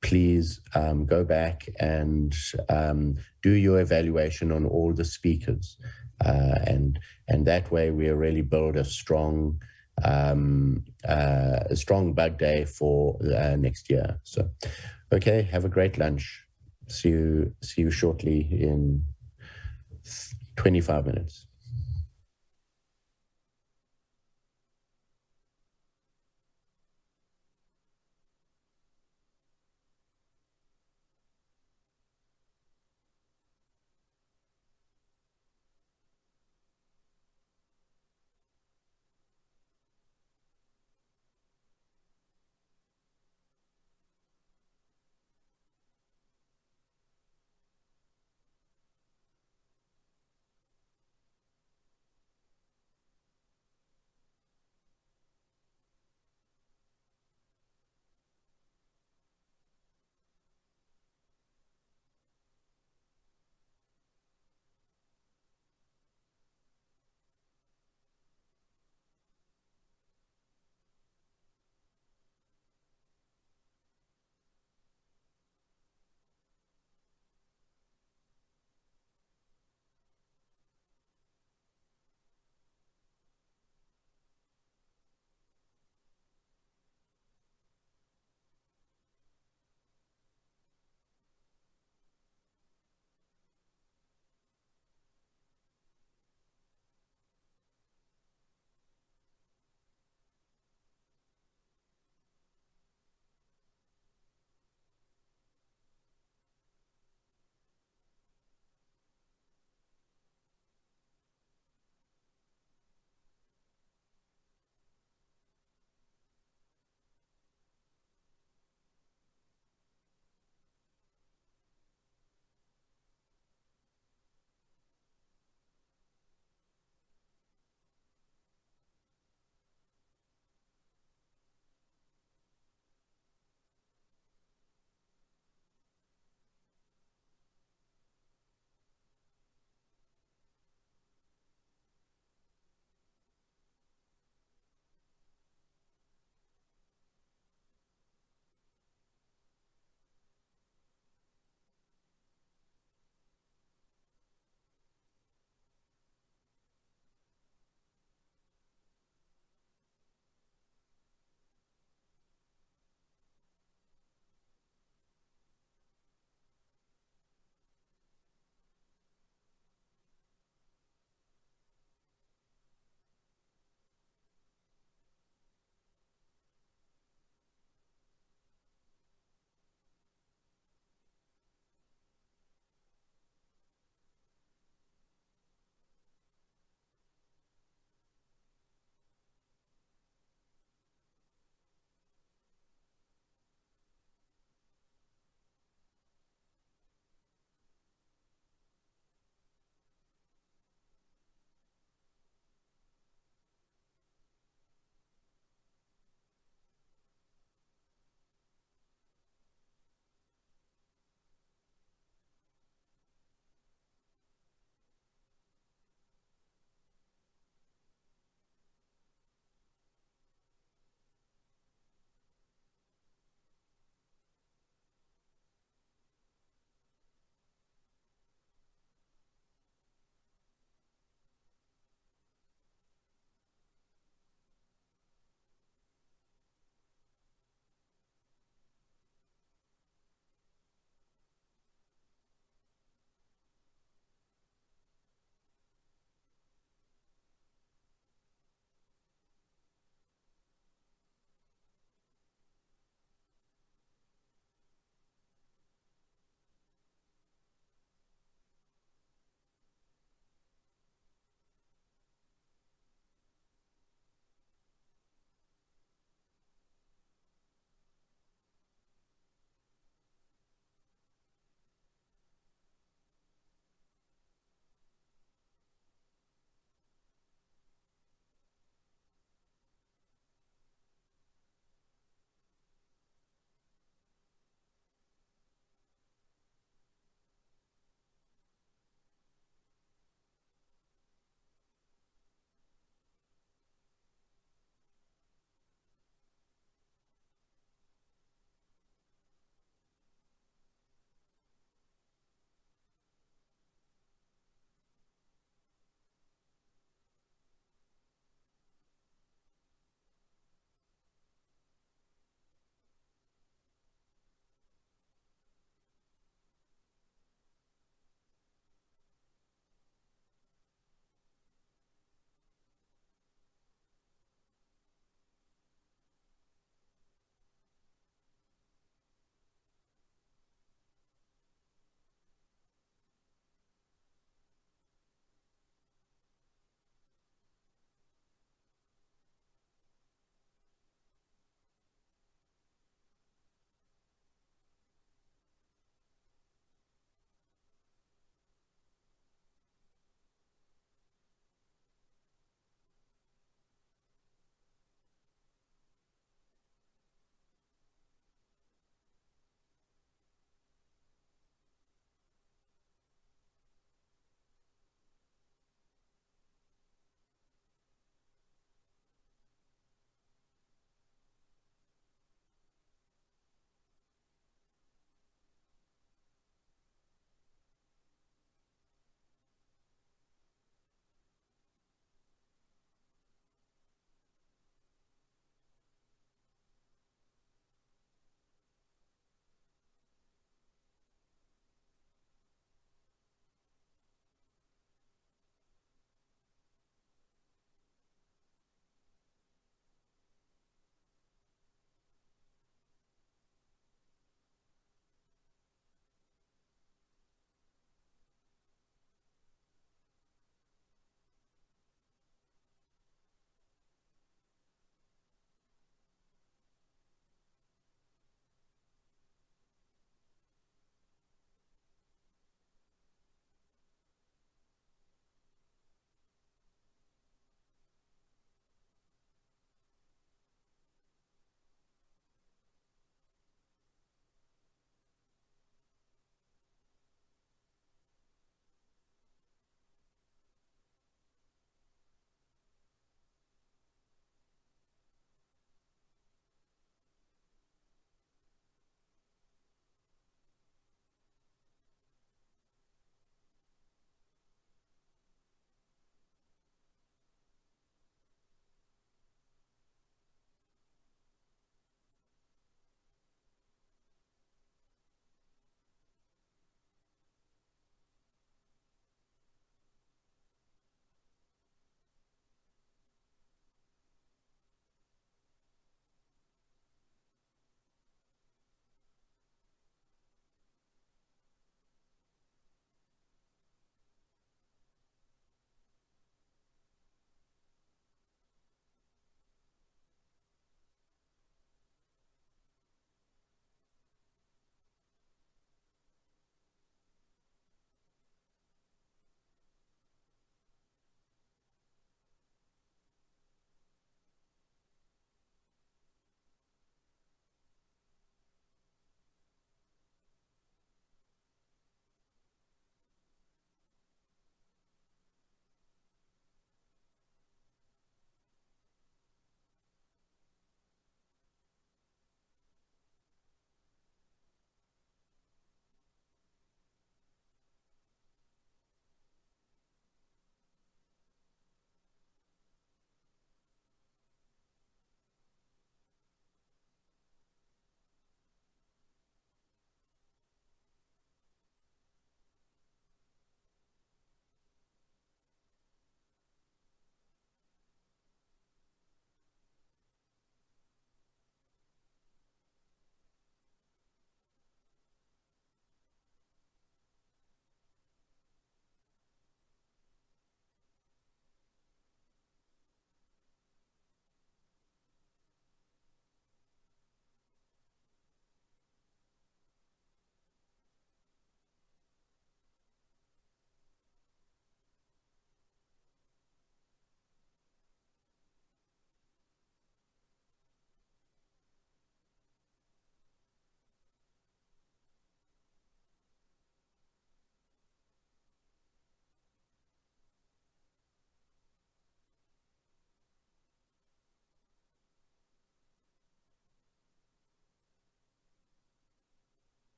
please go back and do your evaluation on all the speakers. And that way we really build a strong bug day for next year. So, okay, have a great lunch. See you shortly in 25 minutes.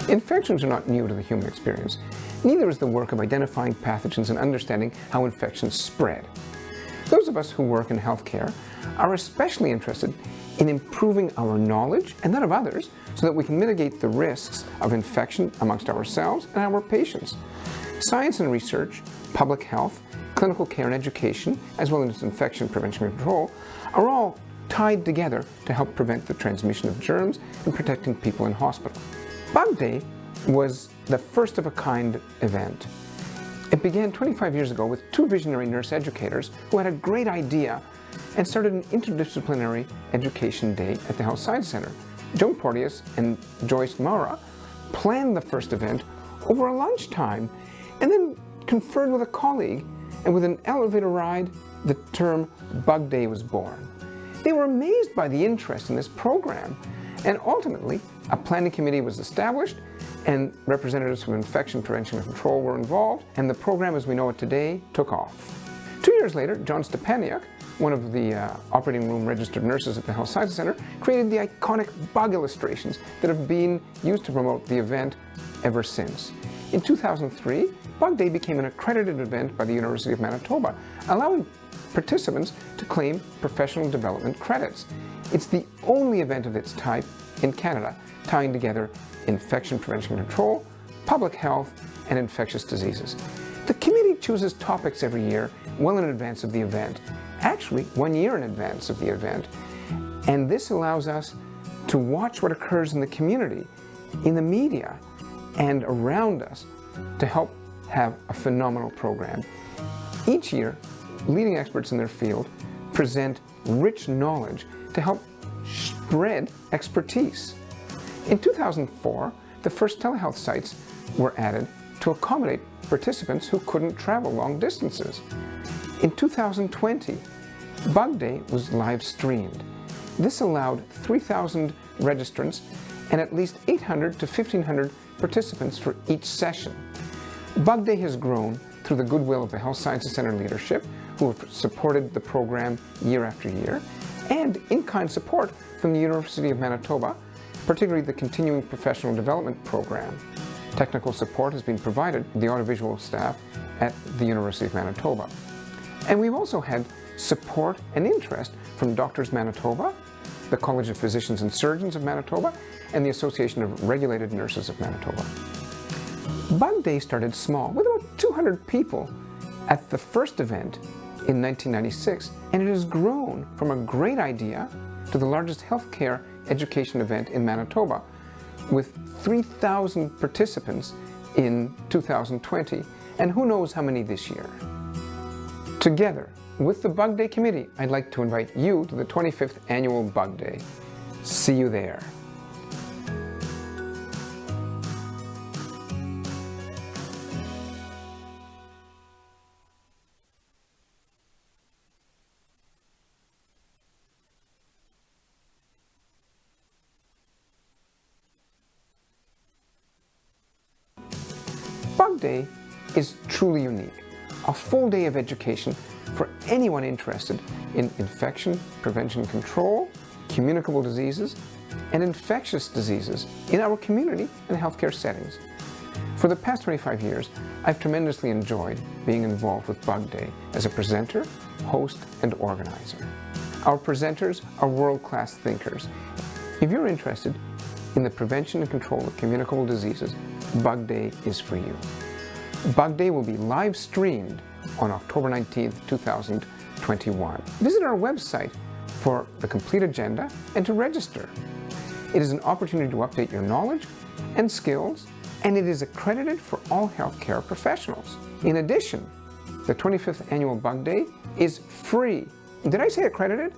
Infections are not new to the human experience. Neither is the work of identifying pathogens and understanding how infections spread. Those of us who work in healthcare are especially interested in improving our knowledge and that of others so that we can mitigate the risks of infection amongst ourselves and our patients. Science and research, public health, clinical care and education, as well as infection prevention and control, are all tied together to help prevent the transmission of germs and protecting people in hospital. Bug Day was the first of a kind event. It began 25 years ago with two visionary nurse educators who had a great idea and started an interdisciplinary education day at the Health Science Center. Joan Porteous and Joyce Maura planned the first event over a lunchtime and then conferred with a colleague, and with an elevator ride, the term Bug Day was born. They were amazed by the interest in this program, and ultimately a planning committee was established and representatives from infection prevention and control were involved, and the program as we know it today took off. 2 years later, John Stepaniak, one of the operating room registered nurses at the Health Sciences Center, created the iconic bug illustrations that have been used to promote the event ever since. In 2003, Bug Day became an accredited event by the University of Manitoba, allowing participants to claim professional development credits. It's the only event of its type in Canada, tying together infection prevention and control, public health, and infectious diseases. The committee chooses topics every year well in advance of the event, actually 1 year in advance of the event, and this allows us to watch what occurs in the community, in the media, and around us to help have a phenomenal program. Each year, leading experts in their field present rich knowledge to help spread expertise. In 2004, the first telehealth sites were added to accommodate participants who couldn't travel long distances. In 2020, Bug Day was live streamed. This allowed 3,000 registrants and at least 800 to 1,500 participants for each session. Bug Day has grown through the goodwill of the Health Sciences Center leadership, who have supported the program year after year, and in-kind support from the University of Manitoba, particularly the Continuing Professional Development Program. Technical support has been provided to the audiovisual staff at the University of Manitoba. And we've also had support and interest from Doctors Manitoba, the College of Physicians and Surgeons of Manitoba, and the Association of Regulated Nurses of Manitoba. Bug Day started small, with about 200 people at the first event in 1996, and it has grown from a great idea to the largest healthcare education event in Manitoba, with 3,000 participants in 2020, and who knows how many this year. Together with the Bug Day Committee, I'd like to invite you to the 25th Annual Bug Day. See you there. Bug Day is truly unique. A full day of education for anyone interested in infection, prevention, control, communicable diseases, and infectious diseases in our community and healthcare settings. For the past 25 years, I've tremendously enjoyed being involved with Bug Day as a presenter, host, and organizer. Our presenters are world-class thinkers. If you're interested in the prevention and control of communicable diseases, Bug Day is for you. Bug Day will be live streamed on October 19th, 2021. Visit our website for the complete agenda and to register. It is an opportunity to update your knowledge and skills, and it is accredited for all healthcare professionals. In addition, the 25th Annual Bug Day is free. Did I say accredited?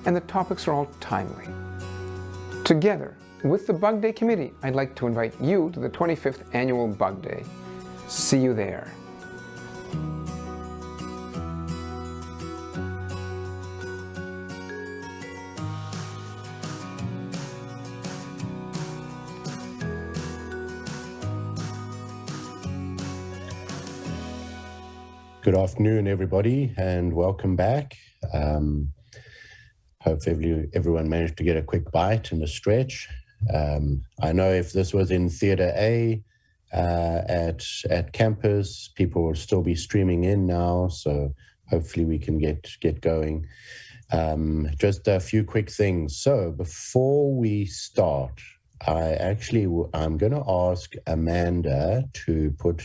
And the topics are all timely. Together with the Bug Day Committee, I'd like to invite you to the 25th Annual Bug Day. See you there. Good afternoon, everybody, and welcome back. Hopefully everyone managed to get a quick bite and a stretch. I know if this was in Theatre A at campus, people will still be streaming in now, so hopefully we can get going. Just a few quick things. So before we start, I'm going to ask Amanda to put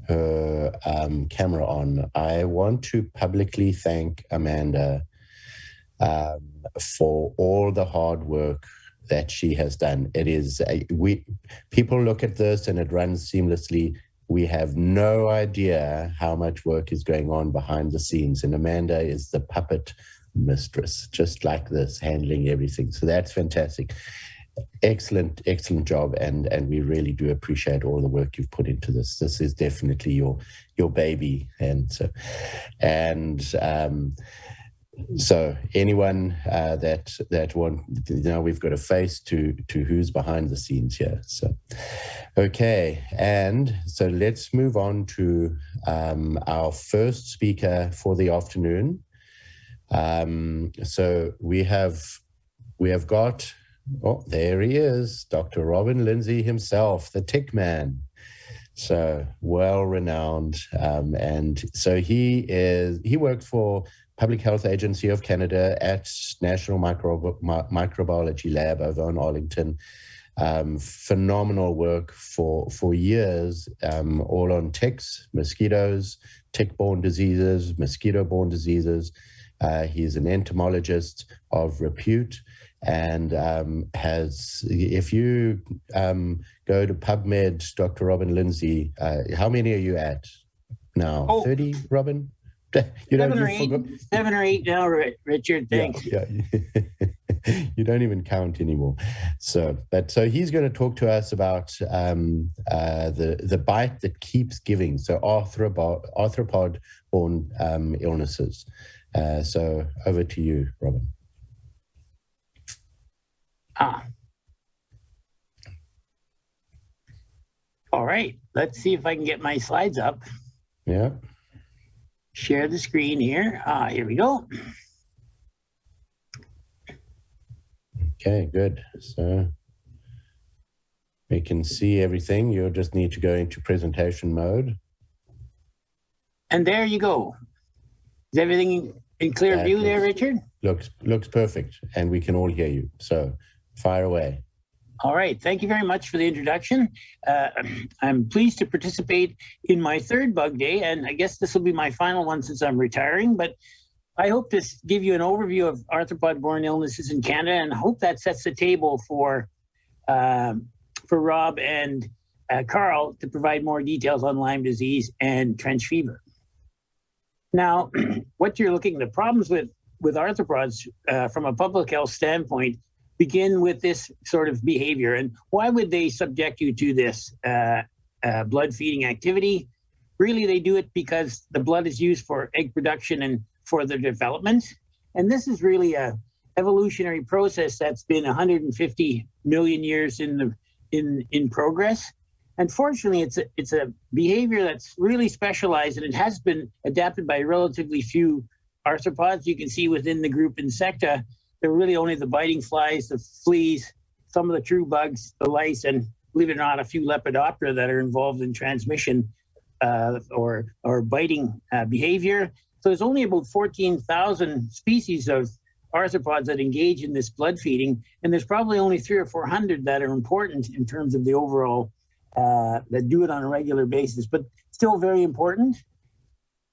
her camera on. I want to publicly thank Amanda for all the hard work that she has done. It is people look at this and it runs seamlessly. We have no idea how much work is going on behind the scenes, and Amanda is the puppet mistress, just like this, handling everything. So that's fantastic. Excellent job, and we really do appreciate all the work you've put into this. This is definitely your baby, so anyone that want, we've got a face to who's behind the scenes here. So okay, and so let's move on to our first speaker for the afternoon. So we have got, oh, there he is, Dr. Robin Lindsay himself, the tick man. So well-renowned, and so he works for Public Health Agency of Canada at National Microbiology Lab over in Arlington. Phenomenal work for years, all on ticks, mosquitoes, tick-borne diseases, mosquito-borne diseases. He's an entomologist of repute, and if you go to PubMed, Dr. Robin Lindsay, how many are you at now? 30, Robin? Seven or eight now, Richard. Thanks. Yeah. You don't even count anymore. So he's going to talk to us about the bite that keeps giving. So arthropod-borne illnesses. So over to you, Robin. All right. Let's see if I can get my slides up. Yeah. Share the screen here. Here we go. Okay, good. So we can see everything. You'll just need to go into presentation mode. And there you go. Is everything in clear view there, Richard? Looks perfect, and we can all hear you. So fire away. All right. Thank you very much for the introduction. I'm pleased to participate in my third bug day, and I guess this will be my final one since I'm retiring, but I hope to give you an overview of arthropod-borne illnesses in Canada, and hope that sets the table for Rob and Carl to provide more details on Lyme disease and trench fever. Now, the problems with arthropods from a public health standpoint begin with this sort of behavior. And why would they subject you to this blood feeding activity? Really, they do it because the blood is used for egg production and for their development. And this is really a evolutionary process that's been 150 million years in progress. Unfortunately, it's a behavior that's really specialized, and it has been adapted by relatively few arthropods. You can see within the group Insecta, they're really only the biting flies, the fleas, some of the true bugs, the lice, and believe it or not, a few Lepidoptera that are involved in transmission or biting behavior. So there's only about 14,000 species of arthropods that engage in this blood feeding, and there's probably only 300 or 400 that are important in terms of the overall, that do it on a regular basis, but still very important.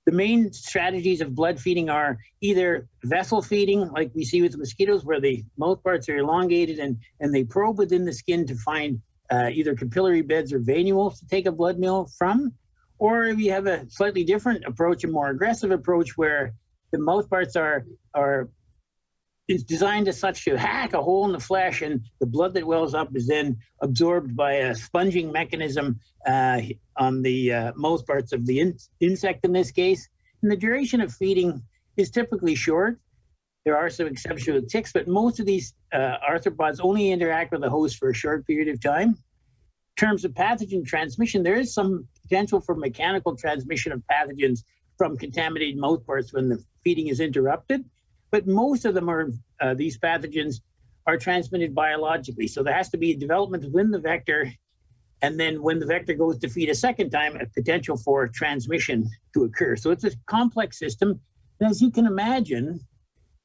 The main strategies of blood feeding are either vessel feeding, like we see with the mosquitoes, where the mouth parts are elongated and they probe within the skin to find either capillary beds or venules to take a blood meal from. Or we have a slightly different approach, a more aggressive approach, where the mouth parts is designed as such to hack a hole in the flesh, and the blood that wells up is then absorbed by a sponging mechanism on the mouth parts of the insect in this case. And the duration of feeding is typically short. There are some exceptions with ticks, but most of these arthropods only interact with the host for a short period of time. In terms of pathogen transmission, there is some potential for mechanical transmission of pathogens from contaminated mouth parts when the feeding is interrupted. But most of them are, these pathogens are transmitted biologically. So there has to be a development within the vector, and then when the vector goes to feed a second time, a potential for transmission to occur. So it's a complex system. And as you can imagine,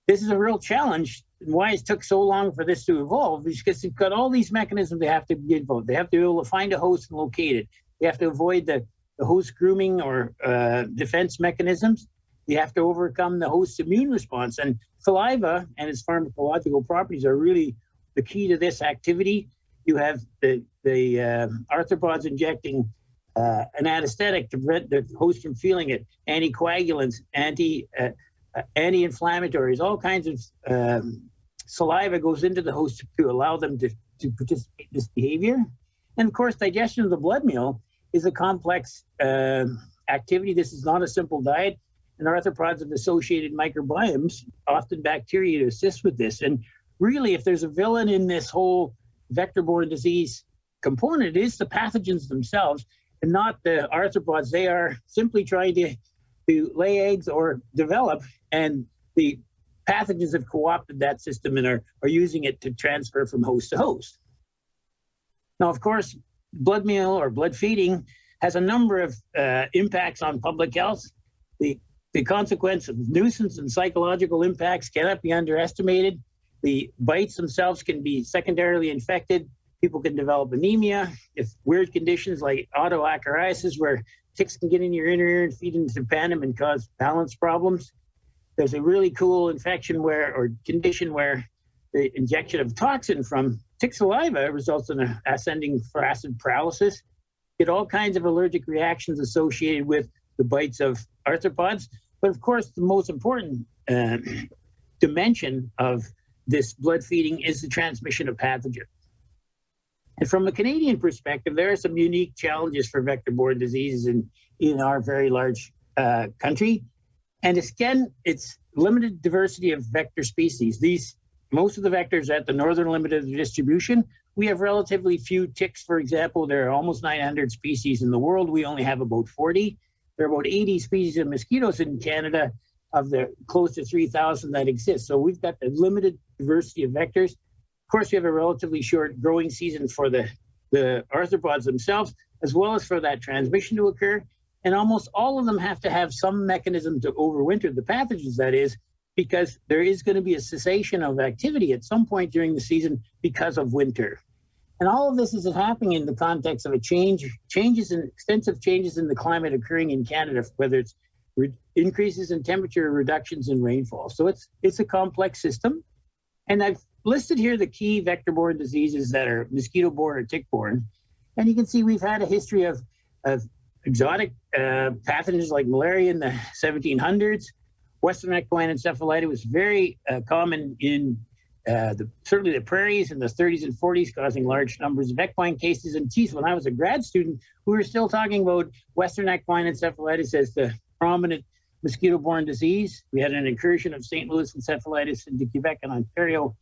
this is a real challenge. And why it took so long for this to evolve is because it's got all these mechanisms they have to be involved. They have to be able to find a host and locate it. They have to avoid the host grooming or defense mechanisms. You have to overcome the host's immune response. And saliva and its pharmacological properties are really the key to this activity. You have the arthropods injecting an anesthetic to prevent the host from feeling it, anticoagulants, anti-inflammatories, all kinds of saliva goes into the host to allow them to participate in this behavior. And of course, digestion of the blood meal is a complex activity. This is not a simple diet. And arthropods have associated microbiomes, often bacteria, to assist with this. And really, if there's a villain in this whole vector-borne disease component, it is the pathogens themselves and not the arthropods. They are simply trying to lay eggs or develop, and the pathogens have co-opted that system and are using it to transfer from host to host. Now, of course, blood meal or blood feeding has a number of impacts on public health. The consequence of nuisance and psychological impacts cannot be underestimated. The bites themselves can be secondarily infected. People can develop anemia. If weird conditions like autoacariasis, where ticks can get in your inner ear and feed into the tympanum and cause balance problems. There's a really cool infection or condition where the injection of toxin from tick saliva results in an ascending flaccid paralysis. Get all kinds of allergic reactions associated with the bites of arthropods. But of course, the most important dimension of this blood feeding is the transmission of pathogens. And from a Canadian perspective, there are some unique challenges for vector-borne diseases in our very large country. And again, it's limited diversity of vector species. Most of the vectors are at the northern limit of the distribution. We have relatively few ticks, for example. There are almost 900 species in the world. We only have about 40. There are about 80 species of mosquitoes in Canada of the close to 3,000 that exist. So we've got a limited diversity of vectors. Of course, we have a relatively short growing season for the arthropods themselves, as well as for that transmission to occur. And almost all of them have to have some mechanism to overwinter the pathogens, that is, because there is going to be a cessation of activity at some point during the season because of winter. And all of this is happening in the context of extensive changes in the climate occurring in Canada, whether it's increases in temperature or reductions in rainfall. So it's a complex system. And I've listed here the key vector-borne diseases that are mosquito-borne or tick-borne. And you can see we've had a history of exotic pathogens like malaria in the 1700s. Western equine encephalitis was very common in certainly the prairies in the 30s and 40s, causing large numbers of equine cases. And geez, when I was a grad student, we were still talking about Western equine encephalitis as the prominent mosquito-borne disease. We had an incursion of St. Louis encephalitis into Quebec and Ontario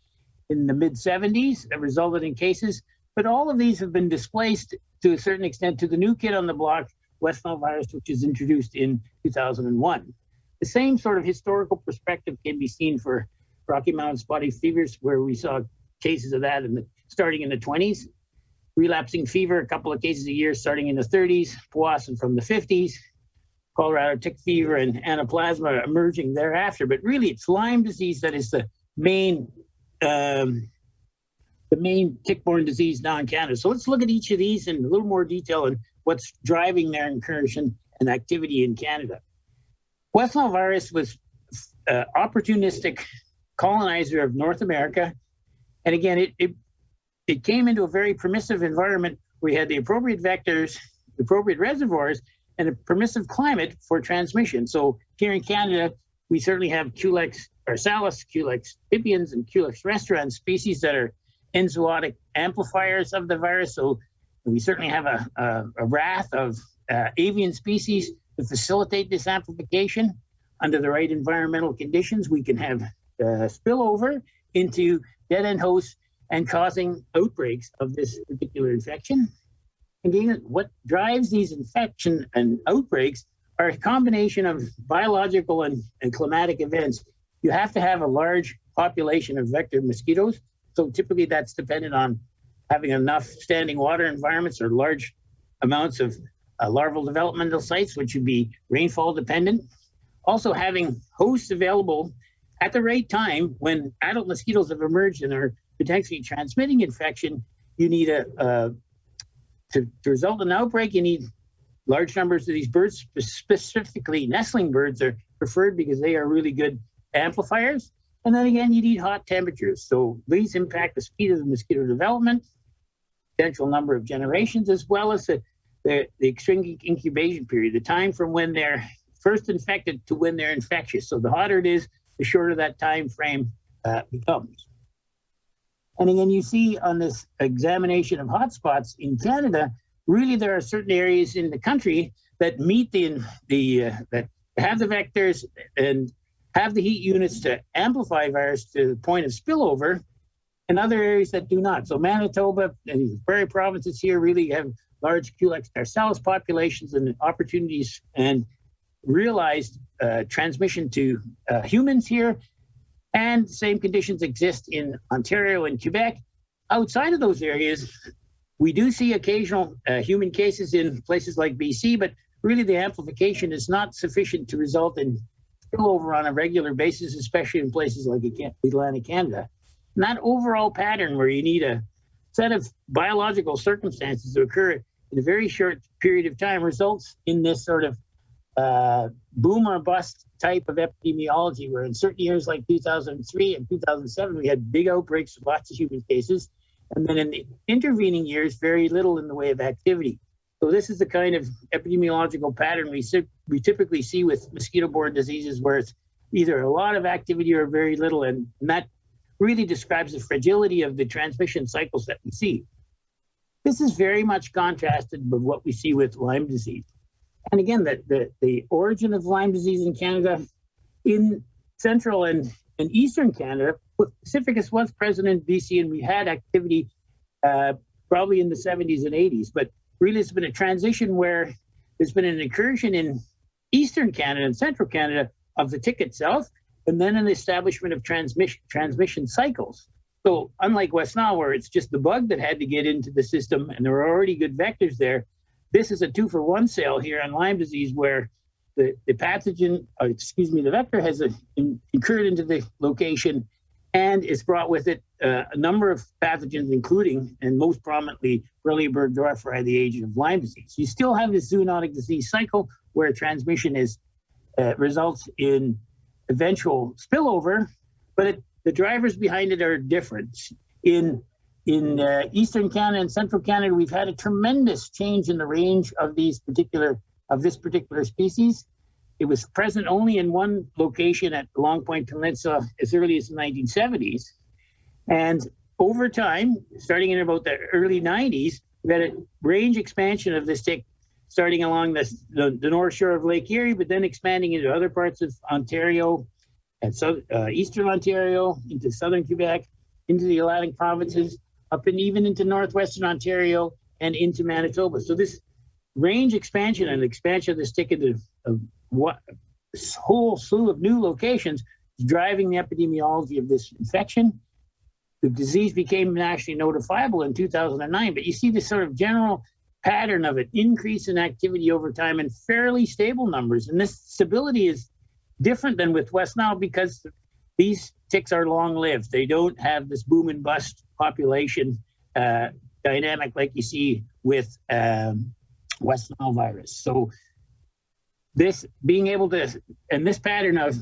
in the mid-70s that resulted in cases. But all of these have been displaced to a certain extent to the new kid on the block, West Nile virus, which was introduced in 2001. The same sort of historical perspective can be seen for Rocky Mountain spotty fevers, where we saw cases of that starting in the 20s. Relapsing fever, a couple of cases a year starting in the 30s, Powassan from the 50s, Colorado tick fever and anaplasma emerging thereafter. But really, it's Lyme disease that is the main tick-borne disease now in Canada. So let's look at each of these in a little more detail and what's driving their incursion and activity in Canada. West Nile virus was an opportunistic colonizer of North America. And again, it came into a very permissive environment where we had the appropriate vectors, the appropriate reservoirs, and a permissive climate for transmission. So here in Canada, we certainly have Culex orsalis, Culex pipiens, and Culex restaurans, species that are enzootic amplifiers of the virus. So we certainly have a raft of avian species to facilitate this amplification. Under the right environmental conditions, we can have spillover into dead-end hosts and causing outbreaks of this particular infection. Again, what drives these infection and outbreaks are a combination of biological and climatic events. You have to have a large population of vector mosquitoes So typically that's dependent on having enough standing water environments or large amounts of larval developmental sites, which would be rainfall dependent. Also having hosts available at the right time when adult mosquitoes have emerged and are potentially transmitting infection. You need to result in an outbreak, you need large numbers of these birds, specifically nestling birds are preferred because they are really good amplifiers. And then again, you need hot temperatures. So these impact the speed of the mosquito development, potential number of generations, as well as the extreme incubation period, the time from when they're first infected to when they're infectious. So the hotter it is, the shorter that time frame becomes. And again, you see on this examination of hotspots in Canada, really there are certain areas in the country that meet that have the vectors and have the heat units to amplify virus to the point of spillover, and other areas that do not. So Manitoba and the prairie provinces here really have large Culex tarsalis populations and opportunities and realized transmission to humans here. And same conditions exist in Ontario and Quebec. Outside of those areas, we do see occasional human cases in places like BC, but really the amplification is not sufficient to result in spillover on a regular basis, especially in places like Atlantic Canada. And that overall pattern where you need a set of biological circumstances to occur in a very short period of time results in this sort of boom or bust type of epidemiology, where in certain years like 2003 and 2007, we had big outbreaks of lots of human cases. And then in the intervening years, very little in the way of activity. So this is the kind of epidemiological pattern we typically see with mosquito-borne diseases, where it's either a lot of activity or very little. And that really describes the fragility of the transmission cycles that we see. This is very much contrasted with what we see with Lyme disease. And again, the origin of Lyme disease in Canada, in central and eastern Canada, Pacificus was present in BC, and we had activity probably in the 70s and 80s. But really, it's been a transition where there's been an incursion in eastern Canada and central Canada of the tick itself, and then an establishment of transmission cycles. So unlike West Nile, where it's just the bug that had to get into the system, and there were already good vectors there, this is a 2-for-1 sale here on Lyme disease, where the pathogen, the vector has incurred into the location and it's brought with it a number of pathogens, including, and most prominently, Borrelia burgdorferi, the agent of Lyme disease. You still have this zoonotic disease cycle where transmission results in eventual spillover, but the drivers behind it are different. In Eastern Canada and Central Canada, we've had a tremendous change in the range of this particular species. It was present only in one location at the Long Point Peninsula as early as the 1970s. And over time, starting in about the early 90s, we had a range expansion of this tick starting along the north shore of Lake Erie, but then expanding into other parts of Ontario and eastern Ontario, into southern Quebec, into the Atlantic provinces, up and even into northwestern Ontario and into Manitoba. So this range expansion and expansion of this tick into this whole slew of new locations is driving the epidemiology of this infection. The disease became nationally notifiable in 2009, but you see this sort of general pattern of an increase in activity over time and fairly stable numbers. And this stability is different than with West Nile because these ticks are long-lived. They don't have this boom and bust population dynamic like you see with West Nile virus. So this being able to, and this pattern of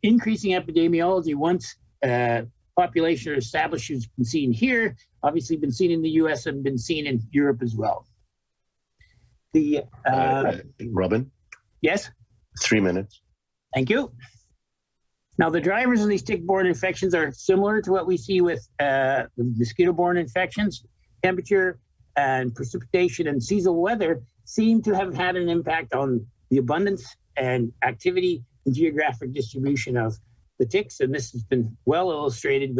increasing epidemiology once population or established has been seen here, obviously been seen in the US and been seen in Europe as well. Robin? Yes? 3 minutes. Thank you. Now, the drivers of these tick-borne infections are similar to what we see with the mosquito-borne infections. Temperature and precipitation and seasonal weather seem to have had an impact on the abundance and activity and geographic distribution of the ticks, and this has been well illustrated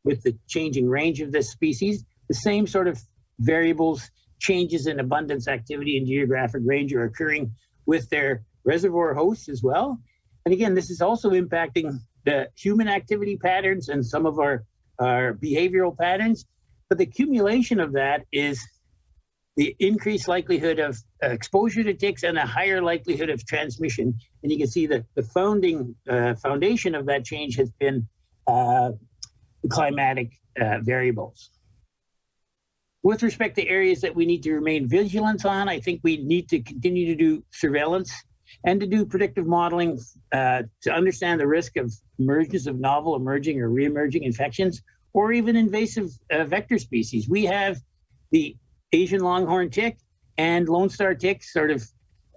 with the changing range of this species. The same sort of variables, changes in abundance, activity, and geographic range are occurring with their reservoir hosts as well. And again, this is also impacting the human activity patterns and some of our our behavioral patterns, but the accumulation of that is the increased likelihood of exposure to ticks and a higher likelihood of transmission. And you can see that the foundation of that change has been climatic variables. With respect to areas that we need to remain vigilant on, I think we need to continue to do surveillance and to do predictive modeling to understand the risk of emergence of novel, emerging, or re-emerging infections, or even invasive vector species. We have the Asian longhorn tick and Lone Star tick sort of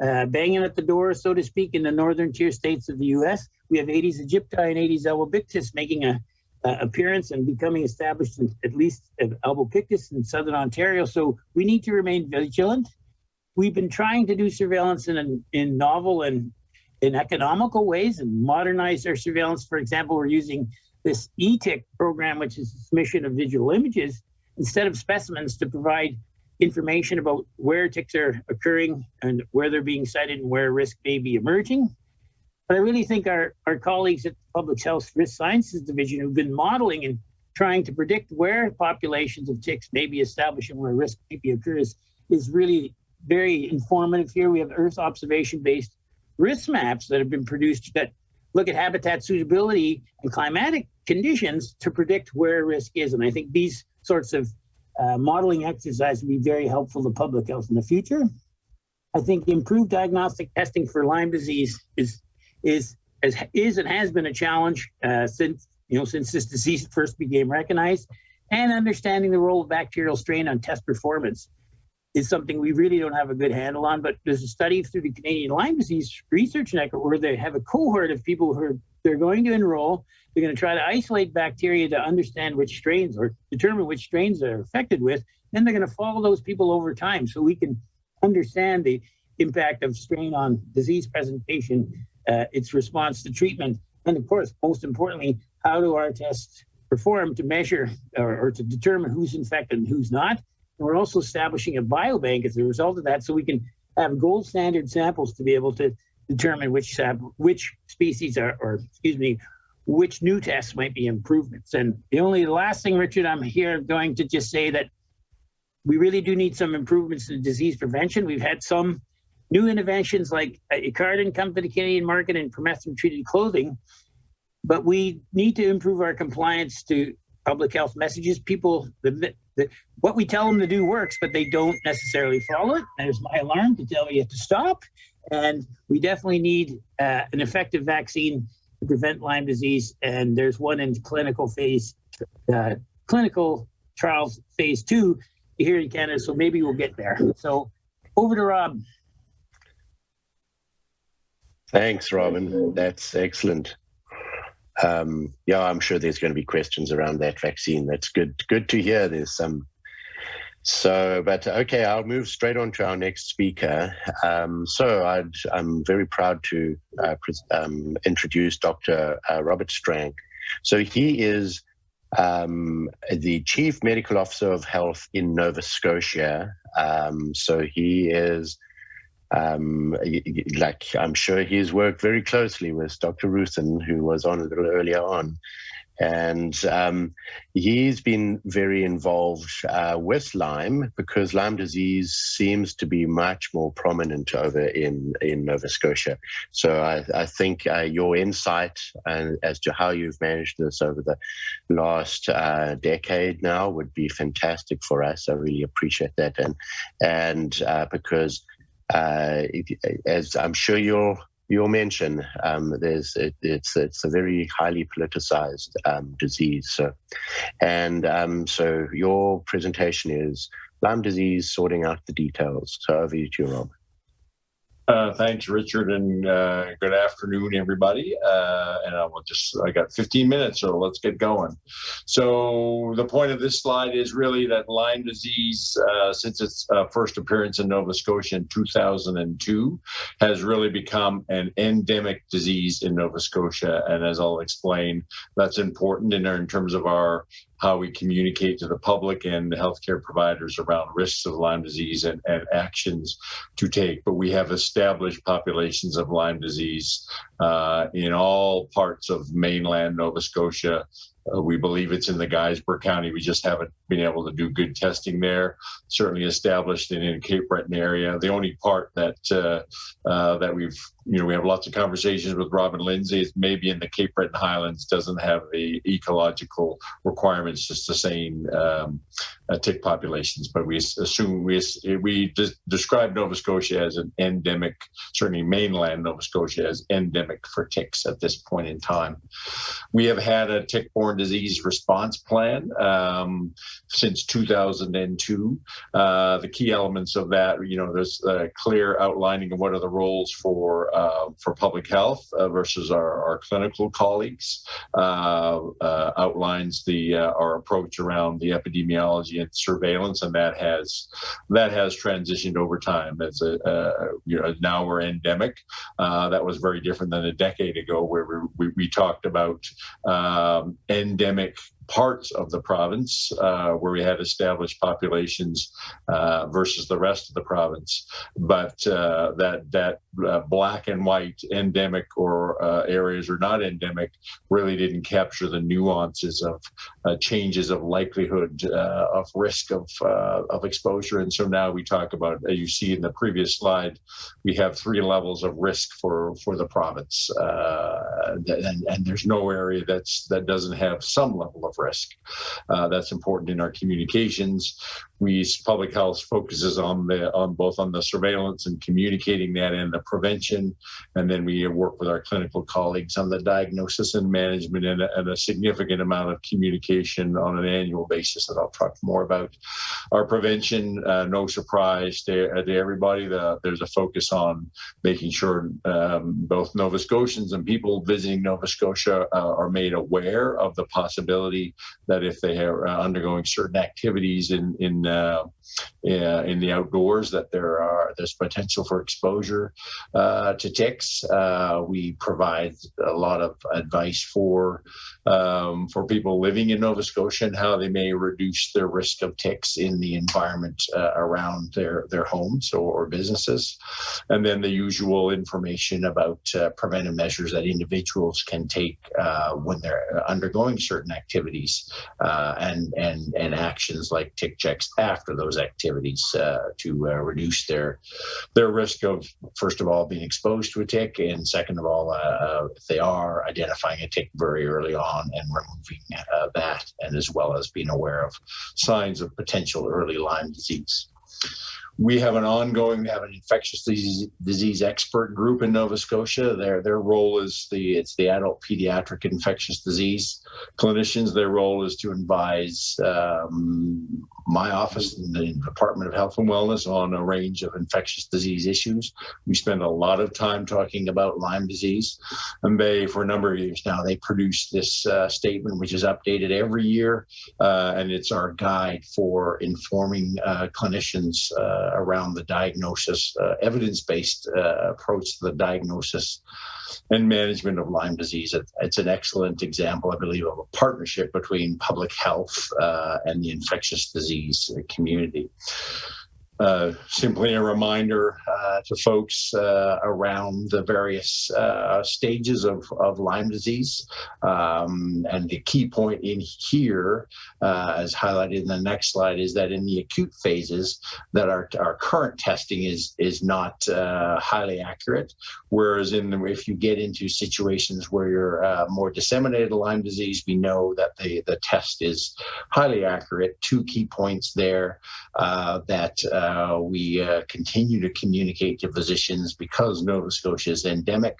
banging at the door, so to speak, in the northern tier states of the US. We have Aedes aegypti and Aedes albopictus making a appearance and becoming established in at least albopictus in southern Ontario. So we need to remain vigilant. We've been trying to do surveillance in novel and in economical ways and modernize our surveillance. For example, we're using this eTick program, which is the submission of digital images instead of specimens, to provide information about where ticks are occurring and where they're being cited and where risk may be emerging. But I really think our colleagues at the Public Health Risk Sciences Division who've been modeling and trying to predict where populations of ticks may be established and where risk maybe occurs is really very informative here. We have Earth observation-based risk maps that have been produced that look at habitat suitability and climatic conditions to predict where risk is. And I think these sorts of modeling exercises will be very helpful to public health in the future. I think improved diagnostic testing for Lyme disease is and has been a challenge since this disease first became recognized, and understanding the role of bacterial strain on test performance is something we really don't have a good handle on. But there's a study through the Canadian Lyme Disease Research Network where they have a cohort of people who they're going to enroll. They're going to try to isolate bacteria to understand which strains or determine which strains they're affected with. Then they're going to follow those people over time so we can understand the impact of strain on disease presentation, its response to treatment, and of course, most importantly, how do our tests perform to measure or to determine who's infected and who's not. And we're also establishing a biobank as a result of that, so we can have gold standard samples to be able to determine which species which new tests might be improvements. And the last thing, Richard, I'm here going to just say that we really do need some improvements in disease prevention. We've had some new interventions like Accredited come to the Canadian market and permethrin-treated clothing, but we need to improve our compliance to public health messages. People, what we tell them to do works, but they don't necessarily follow it. There's my alarm to tell you to stop. And we definitely need an effective vaccine to prevent Lyme disease. And there's one in clinical trials phase 2 here in Canada. So maybe we'll get there. So over to Rob. Thanks, Robin. That's excellent. Yeah, I'm sure there's going to be questions around that vaccine. That's good to hear. There's some. But okay, I'll move straight on to our next speaker. I'm very proud to introduce Dr. Robert Strank. So he is the Chief Medical Officer of Health in Nova Scotia. So he is, I'm sure he's worked very closely with Dr. Ruthin, who was on a little earlier on. And he's been very involved with Lyme because Lyme disease seems to be much more prominent over in Nova Scotia. So I think your insight as to how you've managed this over the last decade now would be fantastic for us. I really appreciate that. And because as I'm sure you'll mention, it's a very highly politicized disease. So your presentation is Lyme disease, sorting out the details. So over to you, Rob. Thanks, Richard, and good afternoon, everybody. And I got 15 minutes, so let's get going. So the point of this slide is really that Lyme disease, since its first appearance in Nova Scotia in 2002, has really become an endemic disease in Nova Scotia. And as I'll explain, that's important in terms of how we communicate to the public and the healthcare providers around risks of Lyme disease and actions to take. But we have established populations of Lyme disease in all parts of mainland Nova Scotia We believe it's in the Geisberg County. We just haven't been able to do good testing there. Certainly established in the Cape Breton area. The only part that that we've, we have lots of conversations with Robin Lindsay, is maybe in the Cape Breton Highlands doesn't have the ecological requirements to sustain tick populations, but we assume we describe Nova Scotia as an endemic, certainly mainland Nova Scotia as endemic for ticks at this point in time. We have had a tick-borne disease response plan since 2002. The key elements of that, there's a clear outlining of what are the roles for public health versus our clinical colleagues. Outlines our approach around the epidemiology and surveillance, and that has transitioned over time. As now we're endemic. That was very different than a decade ago, where we talked about endemic parts of the province where we had established populations versus the rest of the province. But that black and white endemic or areas or not endemic really didn't capture the nuances of changes of likelihood of risk of exposure. And so now we talk about, as you see in the previous slide, we have 3 levels of risk for the province. And there's no area that doesn't have some level of risk. That's important in our communications. Public health focuses on both the surveillance and communicating that and the prevention, and then we work with our clinical colleagues on the diagnosis and management, and a significant amount of communication on an annual basis that I'll talk more about. Our prevention, no surprise to everybody, there's a focus on making sure both Nova Scotians and people visiting Nova Scotia are made aware of the possibility that if they are undergoing certain activities in the outdoors, that there's potential for exposure to ticks. We provide a lot of advice for people living in Nova Scotia and how they may reduce their risk of ticks in the environment around their homes or businesses. And then the usual information about preventive measures that individuals can take when they're undergoing certain activities, and actions like tick checks after those activities to reduce their risk of, first of all, being exposed to a tick, and second of all, if they are, identifying a tick very early on and removing that, and as well as being aware of signs of potential early Lyme disease. We have an infectious disease expert group in Nova Scotia. Their role is it's the adult pediatric infectious disease clinicians. Their role is to advise my office and the Department of Health and Wellness on a range of infectious disease issues. We spend a lot of time talking about Lyme disease, and for a number of years now, they produce this statement, which is updated every year, and it's our guide for informing clinicians around the diagnosis, evidence-based approach to the diagnosis and management of Lyme disease. It's an excellent example, I believe, of a partnership between public health and the infectious disease community. Simply a reminder to folks around the various stages of Lyme disease. And the key point in here, as highlighted in the next slide, is that in the acute phases, that our current testing is not highly accurate. Whereas if you get into situations where you're more disseminated Lyme disease, we know that the test is highly accurate. 2 key points there that we continue to communicate to physicians, because Nova Scotia is endemic,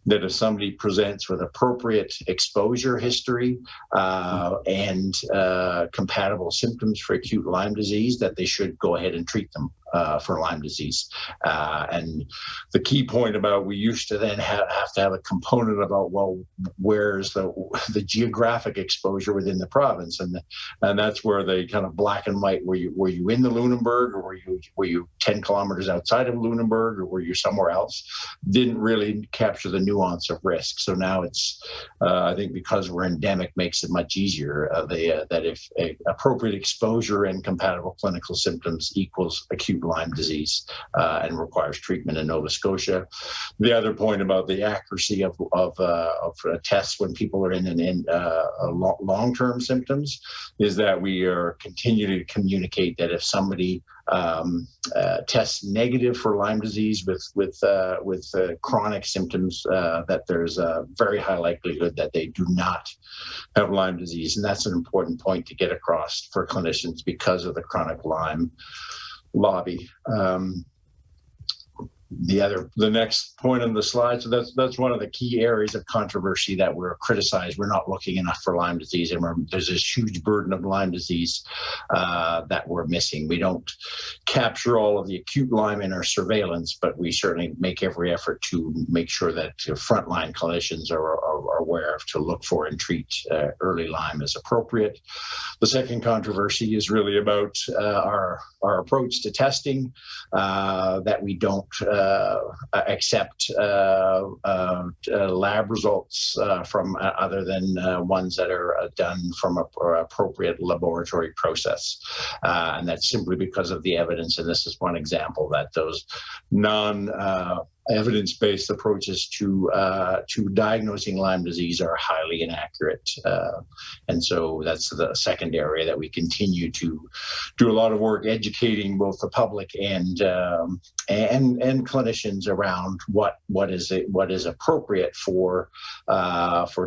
that if somebody presents with appropriate exposure history and compatible symptoms for acute Lyme disease, that they should go ahead and treat them for Lyme disease. And the key point about, we used to then have to have a component about, well, where's the geographic exposure within the province, and that's where they kind of black and white. Were you in the Lunenburg, or were you 10 kilometers outside of Lunenburg, or were you somewhere else? Didn't really capture the nuance of risk. So now it's, I think, because we're endemic, makes it much easier that if appropriate exposure and compatible clinical symptoms equals acute acute Lyme disease and requires treatment in Nova Scotia. The other point about the accuracy of tests when people are in long-term symptoms is that we are continuing to communicate that if somebody tests negative for Lyme disease with chronic symptoms, that there's a very high likelihood that they do not have Lyme disease, and that's an important point to get across for clinicians because of the chronic Lyme lobby. The next point on the slide, so that's one of the key areas of controversy that we're criticized. We're not looking enough for Lyme disease, and there's this huge burden of Lyme disease that we're missing. We don't capture all of the acute Lyme in our surveillance, but we certainly make every effort to make sure that frontline clinicians are aware of to look for and treat early Lyme as appropriate. The second controversy is really about our approach to testing, that we don't accept lab results from other than ones that are done from an appropriate laboratory process. And that's simply because of the evidence. And this is one example that those evidence-based approaches to diagnosing Lyme disease are highly inaccurate. And so that's the second area that we continue to do a lot of work educating both the public and clinicians around what is appropriate for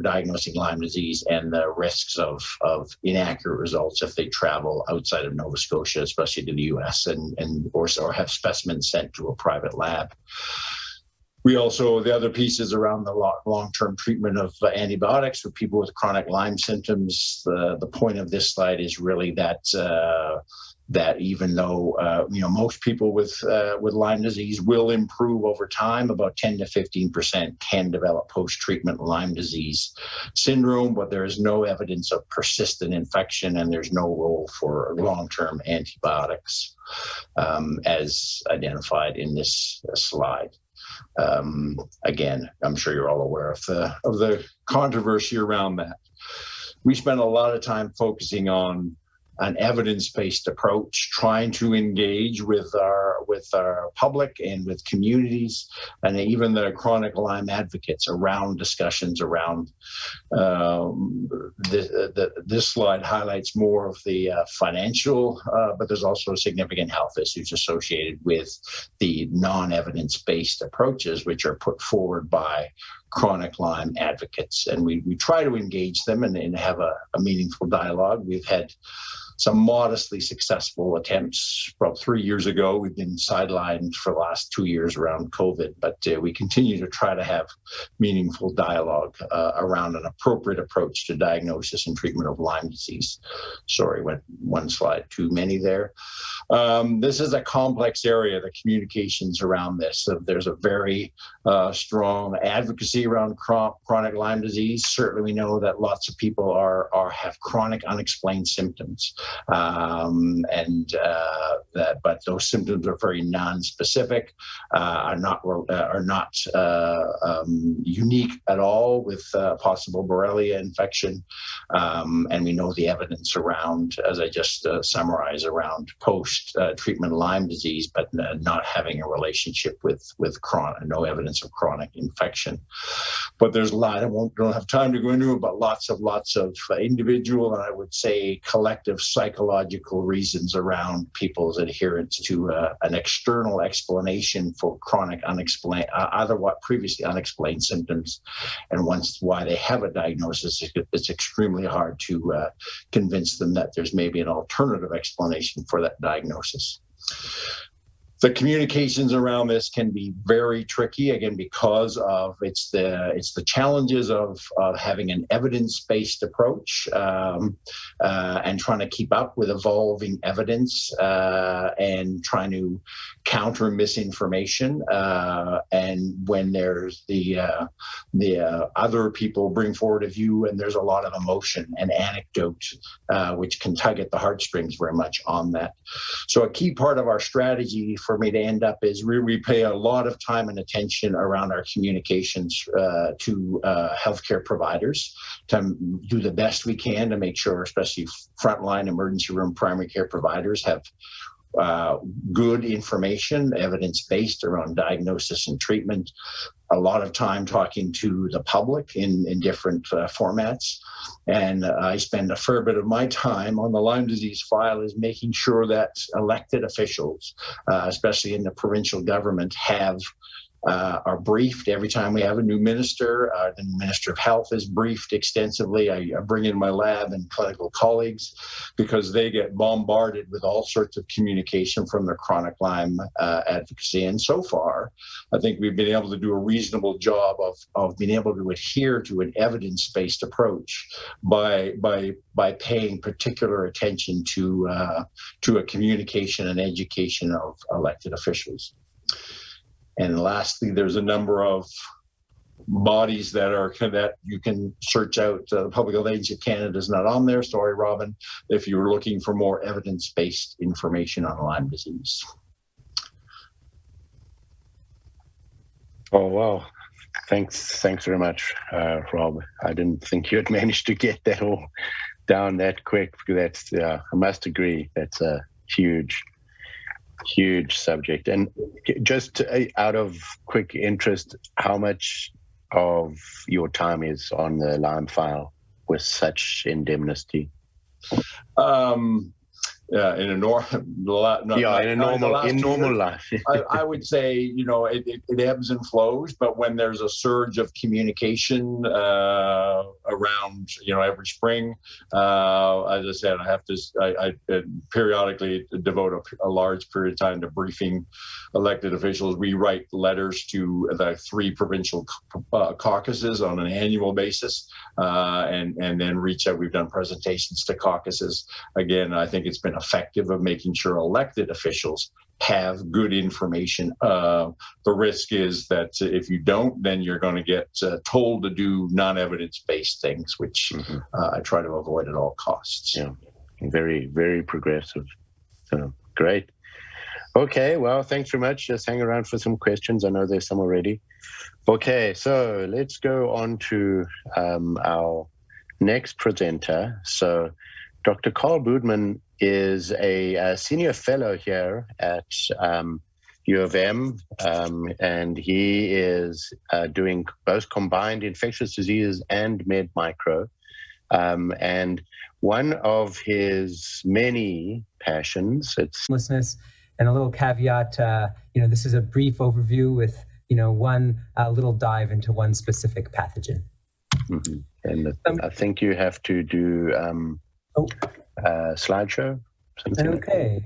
diagnosing Lyme disease and the risks of inaccurate results if they travel outside of Nova Scotia, especially to the US, or have specimens sent to a private lab. We also, the other piece is around the long-term treatment of antibiotics for people with chronic Lyme symptoms. The point of this slide is really that even though most people with Lyme disease will improve over time, about 10 to 15% can develop post-treatment Lyme disease syndrome, but there is no evidence of persistent infection, and there's no role for long-term antibiotics as identified in this slide. Again, I'm sure you're all aware of the controversy around that. We spent a lot of time focusing on an evidence-based approach, trying to engage with our public and with communities, and even the chronic Lyme advocates around discussions around this slide highlights more of the financial, but there's also significant health issues associated with the non-evidence-based approaches which are put forward by chronic Lyme advocates. And we try to engage them and have a meaningful dialogue. We've had some modestly successful attempts. About 3 years ago, we've been sidelined for the last 2 years around COVID, but we continue to try to have meaningful dialogue around an appropriate approach to diagnosis and treatment of Lyme disease. Sorry, went one slide too many there. This is a complex area, the communications around this. So there's a very strong advocacy around chronic Lyme disease. Certainly we know that lots of people have chronic unexplained symptoms. But those symptoms are very non-specific, are not unique at all, with possible Borrelia infection, and we know the evidence around, as I just summarized, around post-treatment Lyme disease, but not having a relationship with no evidence of chronic infection. But there's a lot, don't have time to go into it, but lots of individual, and I would say collective psychological reasons around people's adherence to an external explanation for chronic unexplained, previously unexplained symptoms. And once why they have a diagnosis, it's extremely hard to convince them that there's maybe an alternative explanation for that diagnosis. The communications around this can be very tricky, again, because of it's the challenges of having an evidence-based approach and trying to keep up with evolving evidence and trying to counter misinformation. And when there's the other people bring forward a view, and there's a lot of emotion and anecdote, which can tug at the heartstrings very much on that. So a key part of our strategy for me to end up is we pay a lot of time and attention around our communications to healthcare providers to do the best we can to make sure, especially frontline emergency room primary care providers have good information, evidence-based around diagnosis and treatment. A lot of time talking to the public in different formats. And I spend a fair bit of my time on the Lyme disease file is making sure that elected officials, especially in the provincial government, are briefed every time we have a new minister. The Minister of Health is briefed extensively. I bring in my lab and clinical colleagues because they get bombarded with all sorts of communication from their chronic Lyme advocacy. And so far, I think we've been able to do a reasonable job of being able to adhere to an evidence-based approach by paying particular attention to a communication and education of elected officials. And lastly, there's a number of bodies that you can search out. The Public Health Agency of Canada is not on there. Sorry, Robin, if you were looking for more evidence-based information on Lyme disease. Oh, wow. Thanks very much, Rob. I didn't think you had managed to get that all down that quick. That's, I must agree, that's a huge subject. And just out of quick interest, how much of your time is on the Lyme file with such indemnity? In a normal life. I would say, it ebbs and flows, but when there's a surge of communication around, every spring, as I said, I periodically devote a large period of time to briefing elected officials. We write letters to the 3 provincial caucuses on an annual basis, and then reach out. We've done presentations to caucuses. Again, I think it's been effective of making sure elected officials have good information. The risk is that if you don't, then you're going to get told to do non-evidence-based things, which I try to avoid at all costs. Yeah, very, very progressive. So great. Okay, well, thanks very much. Just hang around for some questions. I know there's some already. Okay, so let's go on to our next presenter. So Dr. Carl Boodman is a senior fellow here at U of M, and he is doing both combined infectious diseases and med micro. And one of his many passions, it's homelessness. And a little caveat, this is a brief overview with, one little dive into one specific pathogen. Mm-hmm. And I think you have to do slideshow. Okay.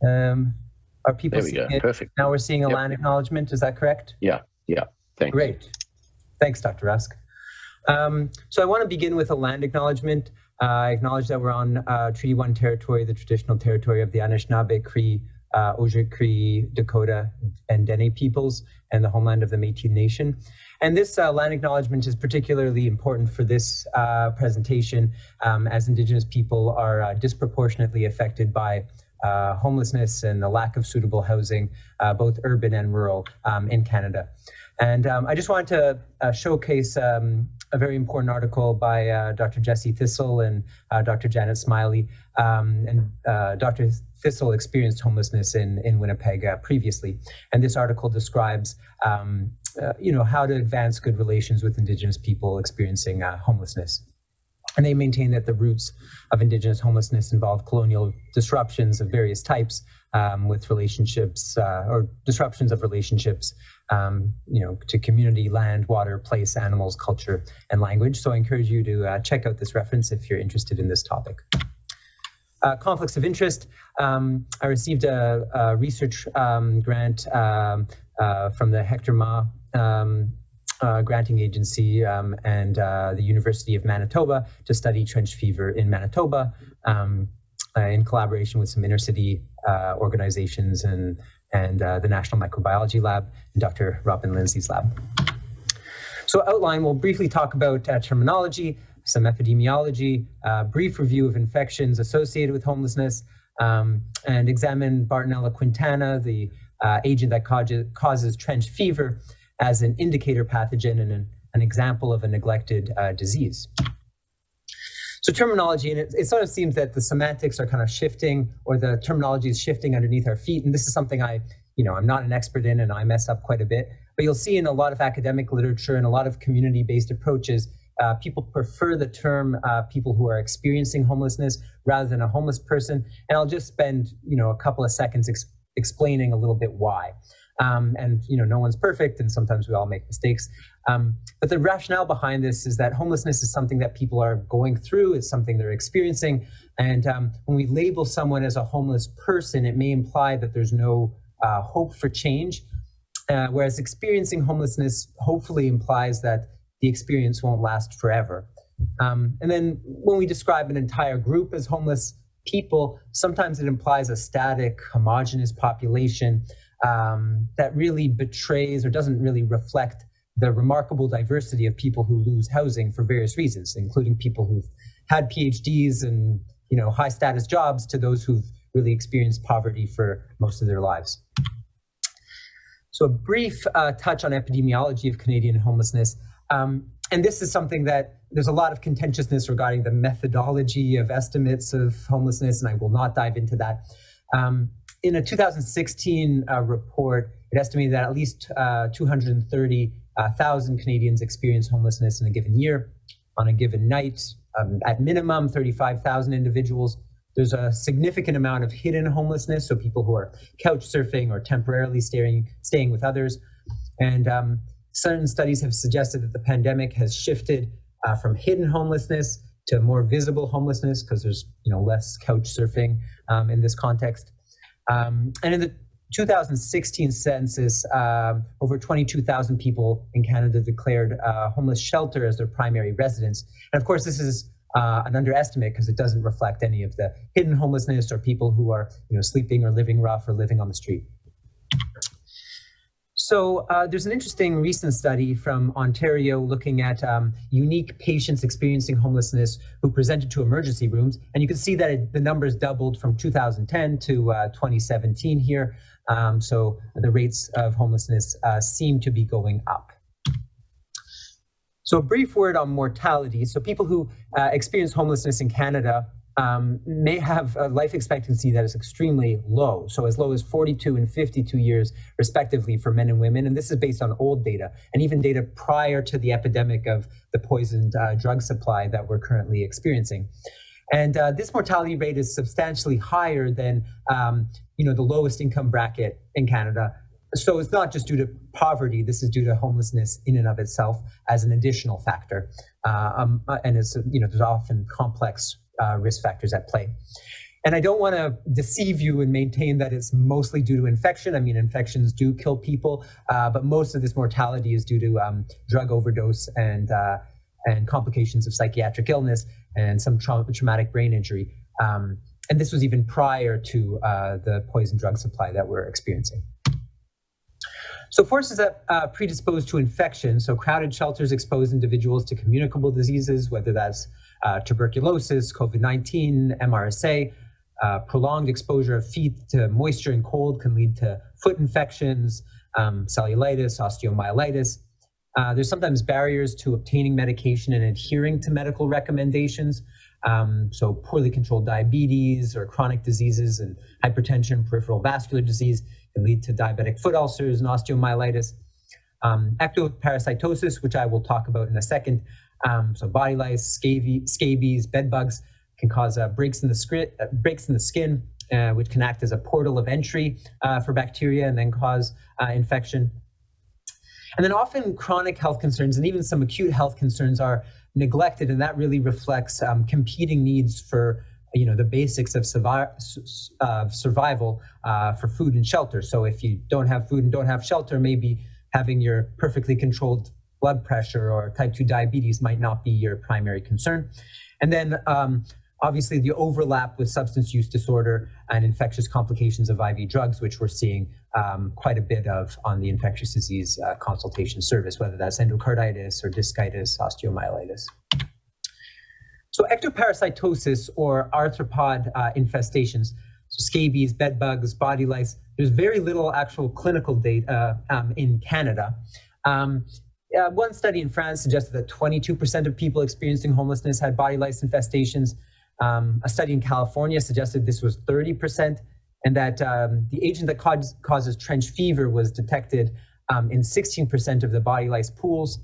Are people seeing it? Perfect. Now we're seeing a land acknowledgement. Is that correct? Yeah. Thanks. Great. Thanks, Dr. Rusk. So I want to begin with a land acknowledgement. I acknowledge that we're on Treaty 1 territory, the traditional territory of the Anishinaabe, Cree, Ojibwe, Dakota, and Dene peoples, and the homeland of the Métis Nation. And this land acknowledgement is particularly important for this presentation, as Indigenous people are disproportionately affected by homelessness and the lack of suitable housing, both urban and rural, in Canada. And I just wanted to showcase a very important article by Dr. Jessie Thistle and Dr. Janet Smiley. And Dr. Thistle experienced homelessness in Winnipeg previously. And this article describes, how to advance good relations with Indigenous people experiencing homelessness. And they maintain that the roots of Indigenous homelessness involve colonial disruptions of various types, with relationships or disruptions of relationships, to community, land, water, place, animals, culture, and language. So I encourage you to check out this reference if you're interested in this topic. Conflicts of interest. I received a research grant from the Hector Ma granting agency and the University of Manitoba to study trench fever in Manitoba in collaboration with some inner-city organizations and the National Microbiology Lab and Dr. Robin Lindsay's lab. So outline, we'll briefly talk about terminology, some epidemiology, brief review of infections associated with homelessness, and examine Bartonella quintana, the agent that causes trench fever, as an indicator pathogen and an example of a neglected disease. So terminology, and it sort of seems that the semantics are kind of shifting, or the terminology is shifting underneath our feet. And this is something I'm not an expert in, and I mess up quite a bit. But you'll see in a lot of academic literature and a lot of community-based approaches, people prefer the term people who are experiencing homelessness rather than a homeless person. And I'll just spend a couple of seconds explaining a little bit why. And no one's perfect, and sometimes we all make mistakes. But the rationale behind this is that homelessness is something that people are going through. It's something they're experiencing. And when we label someone as a homeless person, it may imply that there's no hope for change. Whereas experiencing homelessness hopefully implies that the experience won't last forever. And then when we describe an entire group as homeless people, sometimes it implies a static, homogeneous population that really betrays or doesn't really reflect the remarkable diversity of people who lose housing for various reasons, including people who've had PhDs and high status jobs to those who've really experienced poverty for most of their lives. So a brief touch on epidemiology of Canadian homelessness. And this is something that there's a lot of contentiousness regarding the methodology of estimates of homelessness, and I will not dive into that. In a 2016 report, it estimated that at least 230,000 Canadians experience homelessness in a given year. On a given night, at minimum, 35,000 individuals. There's a significant amount of hidden homelessness, so people who are couch surfing or temporarily staying with others. And certain studies have suggested that the pandemic has shifted from hidden homelessness to more visible homelessness, because there's less couch surfing in this context. And in the 2016 census, over 22,000 people in Canada declared homeless shelter as their primary residence. And of course, this is an underestimate, because it doesn't reflect any of the hidden homelessness or people who are sleeping or living rough or living on the street. So there's an interesting recent study from Ontario looking at unique patients experiencing homelessness who presented to emergency rooms. And you can see that the numbers doubled from 2010 to 2017 here. So the rates of homelessness seem to be going up. So a brief word on mortality. So people who experience homelessness in Canada may have a life expectancy that is extremely low. So as low as 42 and 52 years, respectively, for men and women. And this is based on old data, and even data prior to the epidemic of the poisoned drug supply that we're currently experiencing. And this mortality rate is substantially higher than the lowest income bracket in Canada. So it's not just due to poverty, this is due to homelessness in and of itself as an additional factor. And it's, there's often complex risk factors at play. And I don't want to deceive you and maintain that it's mostly due to infection. I mean, infections do kill people, but most of this mortality is due to drug overdose and complications of psychiatric illness and some traumatic brain injury. And this was even prior to the poison drug supply that we're experiencing. So forces that predispose to infection, so crowded shelters expose individuals to communicable diseases, whether that's tuberculosis, COVID-19, MRSA. Prolonged exposure of feet to moisture and cold can lead to foot infections, cellulitis, osteomyelitis. There's sometimes barriers to obtaining medication and adhering to medical recommendations. So poorly controlled diabetes or chronic diseases and hypertension, peripheral vascular disease can lead to diabetic foot ulcers and osteomyelitis. Ectoparasitosis, which I will talk about in a second. So body lice, scabies, bed bugs can cause breaks in the skin, which can act as a portal of entry for bacteria and then cause infection. And then often chronic health concerns and even some acute health concerns are neglected, and that really reflects competing needs for the basics of survival for food and shelter. So if you don't have food and don't have shelter, maybe having your perfectly controlled blood pressure or type 2 diabetes might not be your primary concern. And then obviously the overlap with substance use disorder and infectious complications of IV drugs, which we're seeing quite a bit of on the infectious disease consultation service, whether that's endocarditis or discitis, osteomyelitis. So ectoparasitosis or arthropod infestations, so scabies, bed bugs, body lice, there's very little actual clinical data in Canada. One study in France suggested that 22% of people experiencing homelessness had body lice infestations. A study in California suggested this was 30%, and that the agent that causes trench fever was detected in 16% of the body lice pools.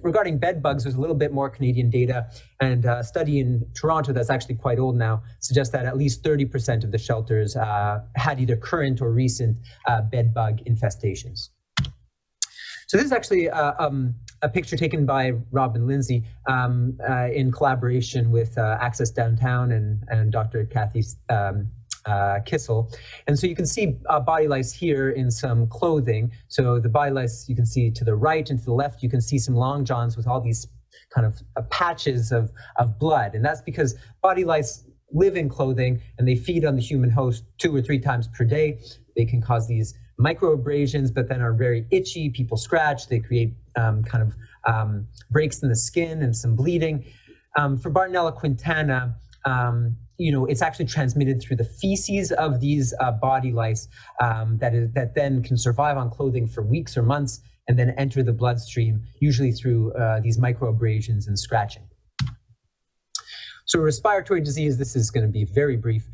Regarding bed bugs, there's a little bit more Canadian data, and a study in Toronto that's actually quite old now suggests that at least 30% of the shelters had either current or recent bed bug infestations. So this is actually a picture taken by Robin Lindsay in collaboration with Access Downtown and Dr. Kathy Kissel. And so you can see body lice here in some clothing. So the body lice you can see to the right, and to the left you can see some long johns with all these kind of patches of blood. And that's because body lice live in clothing and they feed on the human host 2 or 3 times per day. They can cause these microabrasions, but then are very itchy. People scratch, they create breaks in the skin and some bleeding. For Bartonella quintana, it's actually transmitted through the feces of these body lice that then can survive on clothing for weeks or months and then enter the bloodstream, usually through these microabrasions and scratching. So respiratory disease, this is going to be very brief.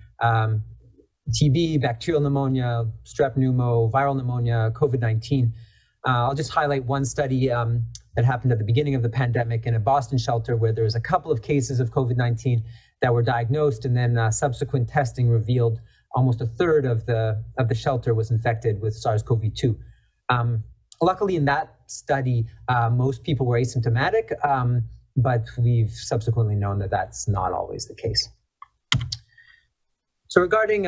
TB, bacterial pneumonia, strep pneumo, viral pneumonia, COVID-19. I'll just highlight one study that happened at the beginning of the pandemic in a Boston shelter where there was a couple of cases of COVID-19 that were diagnosed, and then subsequent testing revealed almost a third of the shelter was infected with SARS-CoV-2. Luckily in that study, most people were asymptomatic, but we've subsequently known that that's not always the case. So regarding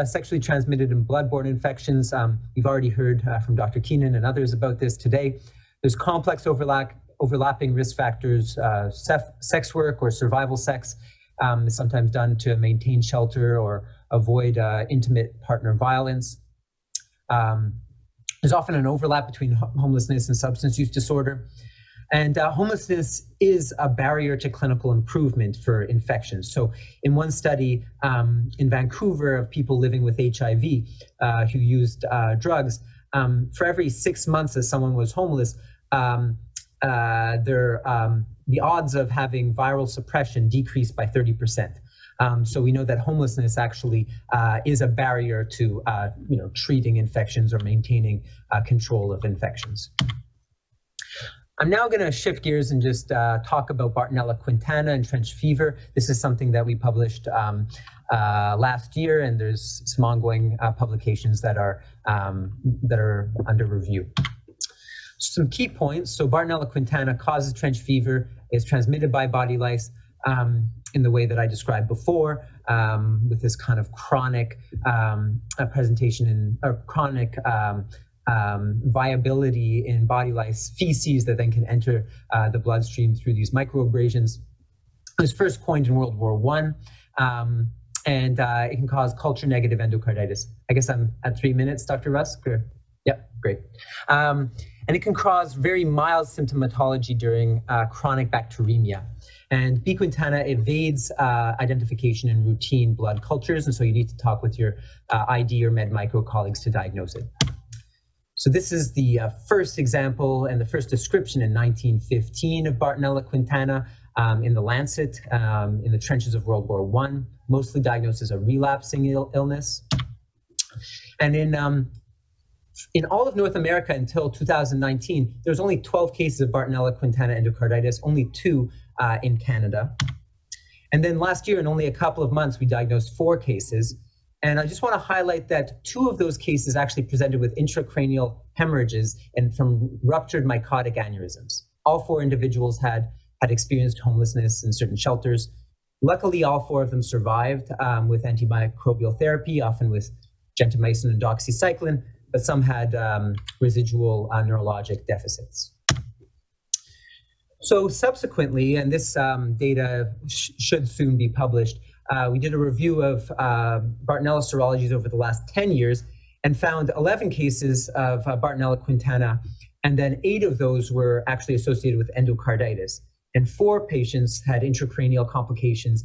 sexually transmitted and bloodborne infections, you've already heard from Dr. Keenan and others about this today. There's complex overlapping risk factors. Sex work or survival sex is sometimes done to maintain shelter or avoid intimate partner violence. There's often an overlap between homelessness and substance use disorder. And homelessness is a barrier to clinical improvement for infections. So in one study in Vancouver of people living with HIV who used drugs, for every 6 months that someone was homeless, the odds of having viral suppression decreased by 30%. So we know that homelessness actually is a barrier to treating infections or maintaining control of infections. I'm now going to shift gears and just talk about Bartonella quintana and trench fever. This is something that we published last year, and there's some ongoing publications that are under review. Some key points. So Bartonella quintana causes trench fever, is transmitted by body lice in the way that I described before, with this kind of chronic presentation chronic viability in body lice feces that then can enter the bloodstream through these microabrasions. It was first coined in World War I, and it can cause culture-negative endocarditis. I guess I'm at 3 minutes, Dr. Rusk? Or? Yep, great. And it can cause very mild symptomatology during chronic bacteremia. And B. quintana evades identification in routine blood cultures, and so you need to talk with your ID or MedMicro colleagues to diagnose it. So this is the first example and the first description in 1915 of Bartonella quintana in the Lancet in the trenches of World War I, mostly diagnosed as a relapsing illness. And in all of North America until 2019, there's only 12 cases of Bartonella quintana endocarditis, only 2 in Canada. And then last year, in only a couple of months, we diagnosed 4 cases. And I just want to highlight that 2 of those cases actually presented with intracranial hemorrhages and from ruptured mycotic aneurysms. All 4 individuals had experienced homelessness in certain shelters. Luckily, all 4 of them survived with antimicrobial therapy, often with gentamicin and doxycycline, but some had residual neurologic deficits. So subsequently, and this data should soon be published, we did a review of Bartonella serologies over the last 10 years and found 11 cases of Bartonella quintana, and then 8 of those were actually associated with endocarditis. And 4 patients had intracranial complications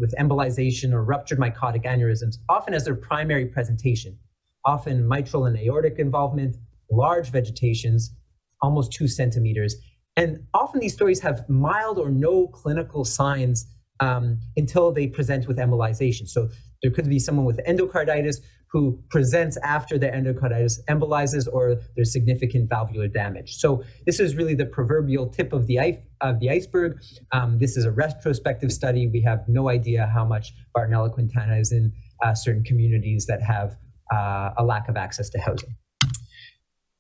with embolization or ruptured mycotic aneurysms, often as their primary presentation, often mitral and aortic involvement, large vegetations, almost 2 centimeters. And often these stories have mild or no clinical signs until they present with embolization. So there could be someone with endocarditis who presents after their endocarditis embolizes, or there's significant valvular damage. So this is really the proverbial tip of the iceberg. This is a retrospective study. We have no idea how much Bartonella quintana is in certain communities that have a lack of access to housing.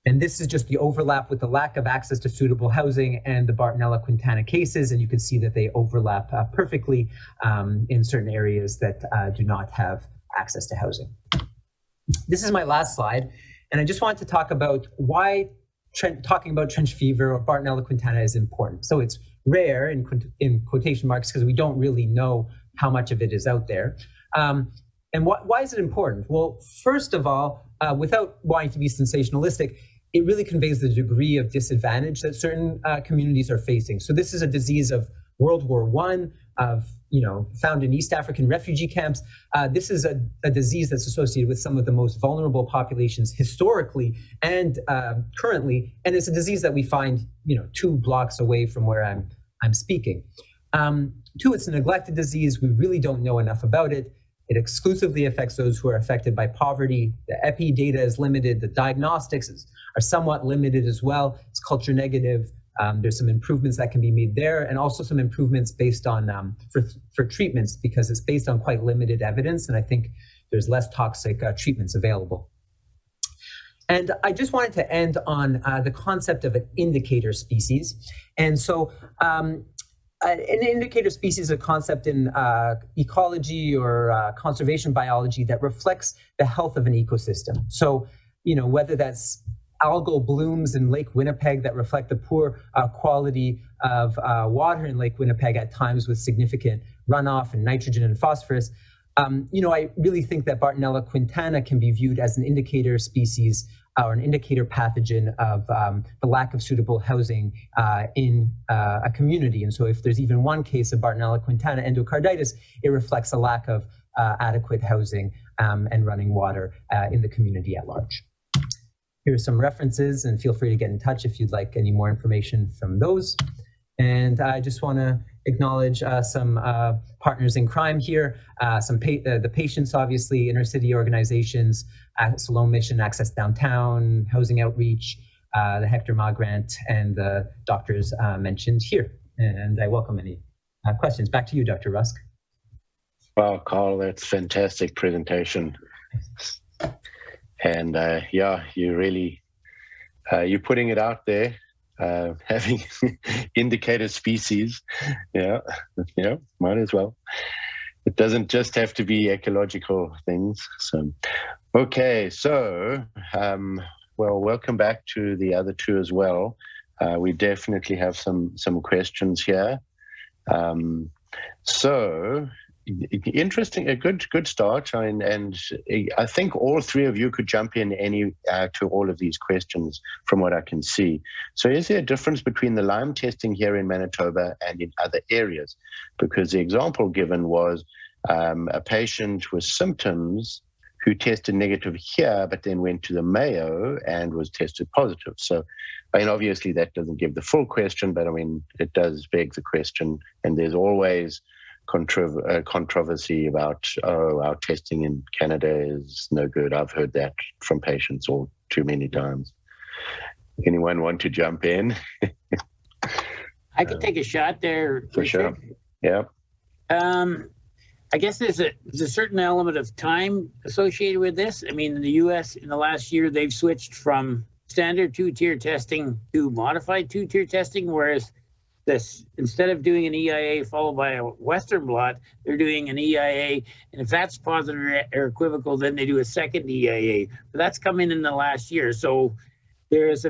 And this is just the overlap with the lack of access to suitable housing and the Bartonella quintana cases. And you can see that they overlap perfectly in certain areas that do not have access to housing. This is my last slide. And I just wanted to talk about why talking about trench fever or Bartonella quintana is important. So it's rare in quotation marks because we don't really know how much of it is out there. And why is it important? Well, first of all, without wanting to be sensationalistic, it really conveys the degree of disadvantage that certain communities are facing. So this is a disease of World War I, found in East African refugee camps. This is a disease that's associated with some of the most vulnerable populations historically and currently, and it's a disease that we find 2 blocks away from where I'm speaking. 2, it's a neglected disease. We really don't know enough about it. It exclusively affects those who are affected by poverty. The epi data is limited. The diagnostics are somewhat limited as well. It's culture negative. There's some improvements that can be made there, and also some improvements based on for treatments, because it's based on quite limited evidence, and I think there's less toxic treatments available. And I just wanted to end on the concept of an indicator species. And so an indicator species is a concept in ecology or conservation biology that reflects the health of an ecosystem. So, whether that's algal blooms in Lake Winnipeg that reflect the poor quality of water in Lake Winnipeg at times with significant runoff and nitrogen and phosphorus. I really think that Bartonella quintana can be viewed as an indicator species or an indicator pathogen of the lack of suitable housing in a community. And so if there's even one case of Bartonella quintana endocarditis, it reflects a lack of adequate housing and running water in the community at large. Here are some references, and feel free to get in touch if you'd like any more information from those. And I just want to acknowledge some partners in crime here, the patients, obviously, inner city organizations, Salome Mission, Access Downtown, Housing Outreach, the Hector Ma Grant, and the doctors mentioned here. And I welcome any questions. Back to you, Dr. Rusk. Wow, Carl, that's fantastic presentation. And yeah, you really, you're putting it out there, having indicator species. Yeah, might as well. It doesn't just have to be ecological things. So, okay, so, well, welcome back to the other 2 as well. We definitely have some questions here. So, interesting, a good start, and I think all 3 of you could jump in to all of these questions from what I can see. So is there a difference between the Lyme testing here in Manitoba and in other areas? Because the example given was a patient with symptoms who tested negative here, but then went to the Mayo and was tested positive. So, obviously that doesn't give the full question, but it does beg the question, and there's always controversy about, our testing in Canada is no good. I've heard that from patients all too many times. Anyone want to jump in? I could take a shot there. For Richard. Sure. Yeah. I guess there's a certain element of time associated with this. In the US in the last year, they've switched from standard 2-tier testing to modified 2-tier testing, whereas instead of doing an EIA followed by a Western blot, they're doing an EIA, and if that's positive or equivocal, then they do a second EIA. But that's coming in the last year. So there's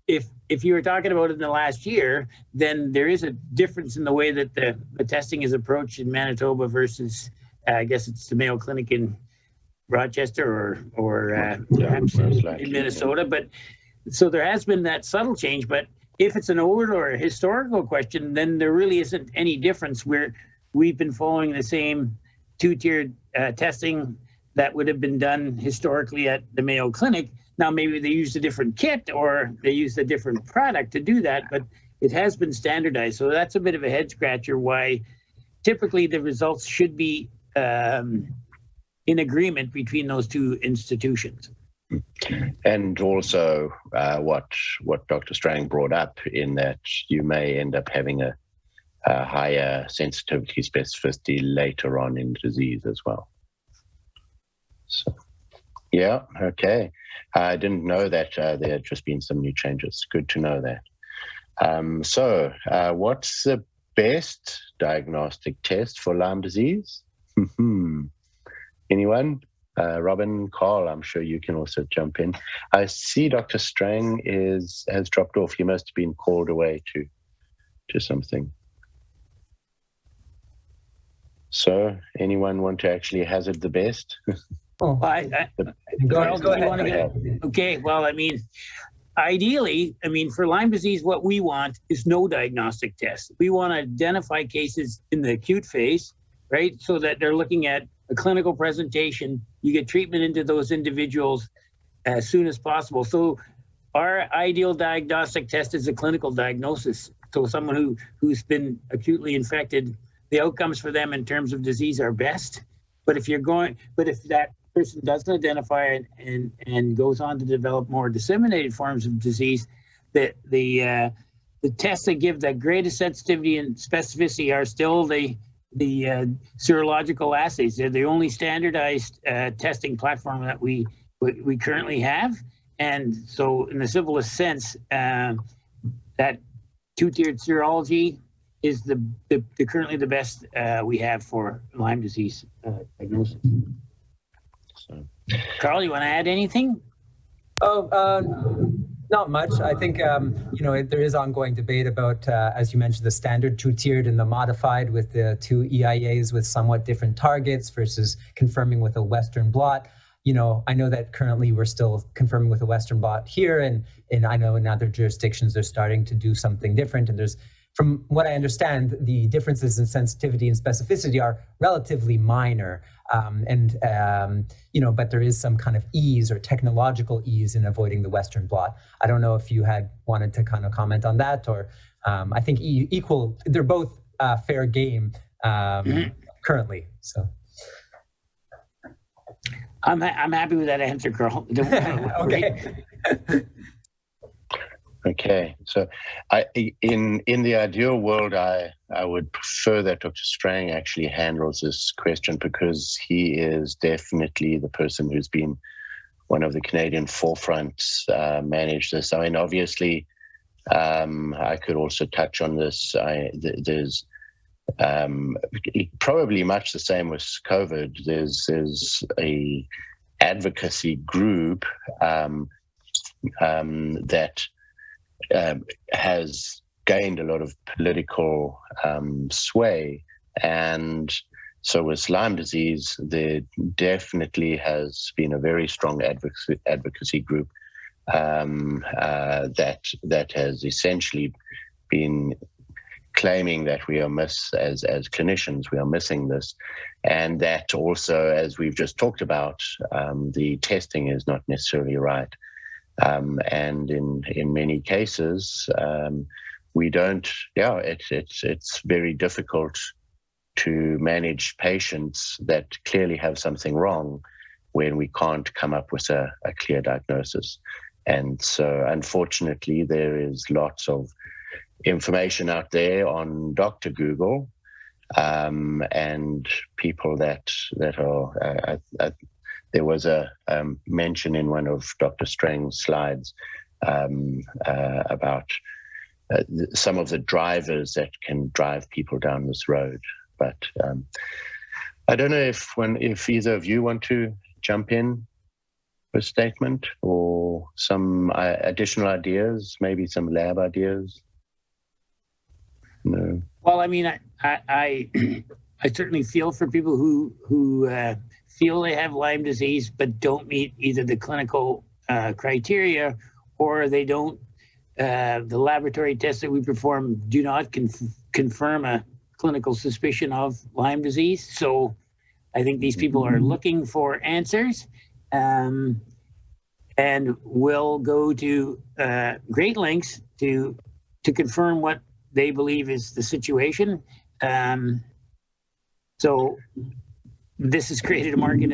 if you were talking about it in the last year, then there is a difference in the way that the testing is approached in Manitoba versus, I guess it's the Mayo Clinic in Rochester or perhaps in Minnesota. But so there has been that subtle change, but if it's an old or a historical question, then there really isn't any difference. We've been following the same 2-tiered testing that would have been done historically at the Mayo Clinic. Now, maybe they used a different kit or they used a different product to do that, but it has been standardized. So that's a bit of a head scratcher why typically the results should be in agreement between those two institutions. And also what Dr. Strang brought up in that you may end up having a higher sensitivity specificity later on in disease as well. So, yeah, okay. I didn't know that there had just been some new changes. Good to know that. So what's the best diagnostic test for Lyme disease? Anyone? Robin, Carl, I'm sure you can also jump in. I see Dr. Strang has dropped off. He must have been called away to something. So, anyone want to actually hazard the best? Go ahead. Okay, well, I mean, ideally, for Lyme disease, what we want is no diagnostic test. We want to identify cases in the acute phase, right? So that they're looking at a clinical presentation, you get treatment into those individuals as soon as possible. So our ideal diagnostic test is a clinical diagnosis. So someone who's been acutely infected, the outcomes for them in terms of disease are best. But if that person doesn't identify it and goes on to develop more disseminated forms of disease, the tests that give the greatest sensitivity and specificity are still the serological assays. They're the only standardized testing platform that we currently have. And so in the simplest sense, that two-tiered serology is currently the best we have for Lyme disease diagnosis. So, Carl, you want to add anything? Not much. I think, there is ongoing debate about, as you mentioned, the standard two-tiered and the modified with the two EIAs with somewhat different targets versus confirming with a Western blot. I know that currently we're still confirming with a Western blot here, and I know in other jurisdictions they're starting to do something different. And from what I understand, the differences in sensitivity and specificity are relatively minor. But there is some kind of ease or technological ease in avoiding the Western blot. I don't know if you had wanted to kind of comment on that, or I think they're both fair game currently. So I'm happy with that answer, Carl. Okay. Okay, so in the ideal world, I would prefer that Dr. Strang actually handles this question, because he is definitely the person who's been one of the Canadian forefronts manage this. I mean, obviously, I could also touch on this. There's probably much the same with COVID. There's a advocacy group that has gained a lot of political sway. And so with Lyme disease, there definitely has been a very strong advocacy group that has essentially been claiming that we are as clinicians, we are missing this. And that also, as we've just talked about, the testing is not necessarily right. And in many cases, we don't, it's very difficult to manage patients that clearly have something wrong when we can't come up with a clear diagnosis. And so, unfortunately, there is lots of information out there on Dr. Google, and people that are, there was a mention in one of Dr. Strang's slides about some of the drivers that can drive people down this road. But I don't know if either of you want to jump in with a statement or some additional ideas, maybe some lab ideas. No. Well, I mean, I certainly feel for people who feel they have Lyme disease but don't meet either the clinical criteria, or they don't. The laboratory tests that we perform do not confirm a clinical suspicion of Lyme disease. So I think these people are looking for answers, and will go to great lengths to confirm what they believe is the situation. So this has created a market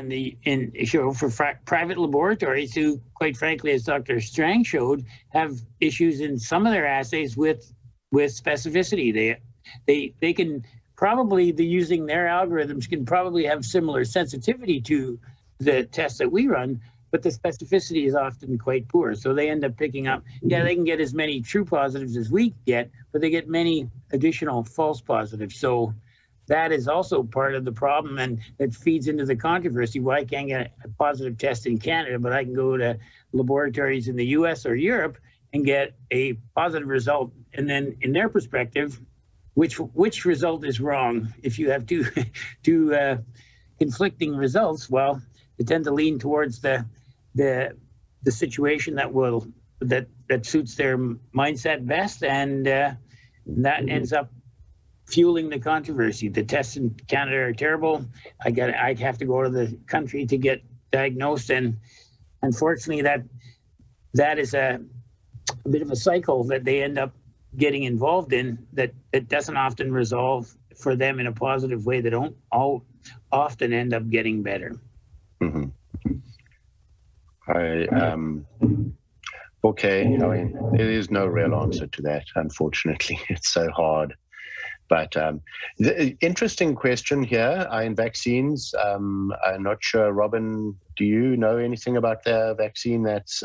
for private laboratories who, quite frankly, as Dr. Strang showed, have issues in some of their assays with specificity. They can probably, using their algorithms, can probably have similar sensitivity to the tests that we run, but the specificity is often quite poor. So they end up picking up, they can get as many true positives as we get, but they get many additional false positives. So that is also part of the problem, and it feeds into the controversy. Why I can't get a positive test in Canada, but I can go to laboratories in the US or Europe and get a positive result. And then in their perspective, which result is wrong? If you have two conflicting results, well, they tend to lean towards the situation that suits their mindset best, and that ends up fueling the controversy. The tests in Canada are terrible. I have to go to the country to get diagnosed, and unfortunately, that is a bit of a cycle that they end up getting involved in that doesn't often resolve for them in a positive way. They don't often end up getting better. Mm-hmm. Okay, I mean, there is no real answer to that, unfortunately. It's so hard. But the interesting question here in vaccines. I'm not sure, Robin, do you know anything about the vaccine that's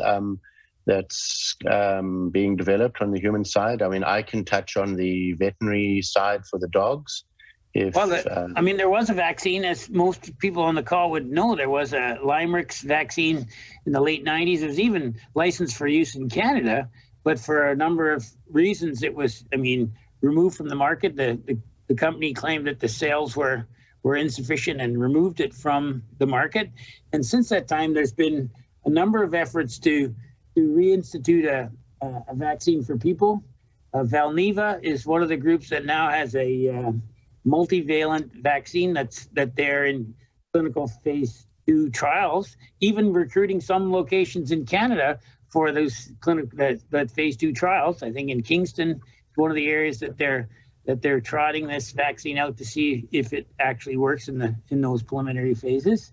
being developed on the human side? I mean, I can touch on the veterinary side for the dogs. There was a vaccine, as most people on the call would know. There was a Limerick's vaccine in the late 90s. It was even licensed for use in Canada, but for a number of reasons, it was, removed from the market. The company claimed that the sales were insufficient and removed it from the market. And since that time, there's been a number of efforts to reinstitute a vaccine for people. Valneva is one of the groups that now has a multivalent vaccine that they're in clinical phase 2 trials, even recruiting some locations in Canada for those that phase 2 trials. I think in Kingston, one of the areas that they're trotting this vaccine out to see if it actually works in those preliminary phases.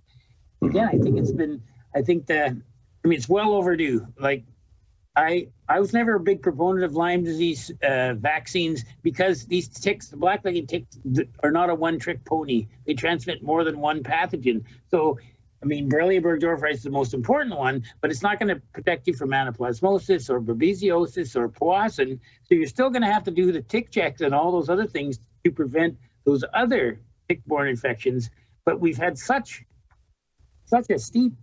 Again, I think it's well overdue. Like, I was never a big proponent of Lyme disease vaccines because these ticks, the black-legged ticks, are not a one-trick pony. They transmit more than one pathogen. So, Borrelia burgdorferi is the most important one, but it's not going to protect you from anaplasmosis or babesiosis or powassan. So you're still going to have to do the tick checks and all those other things to prevent those other tick-borne infections. But we've had such a steep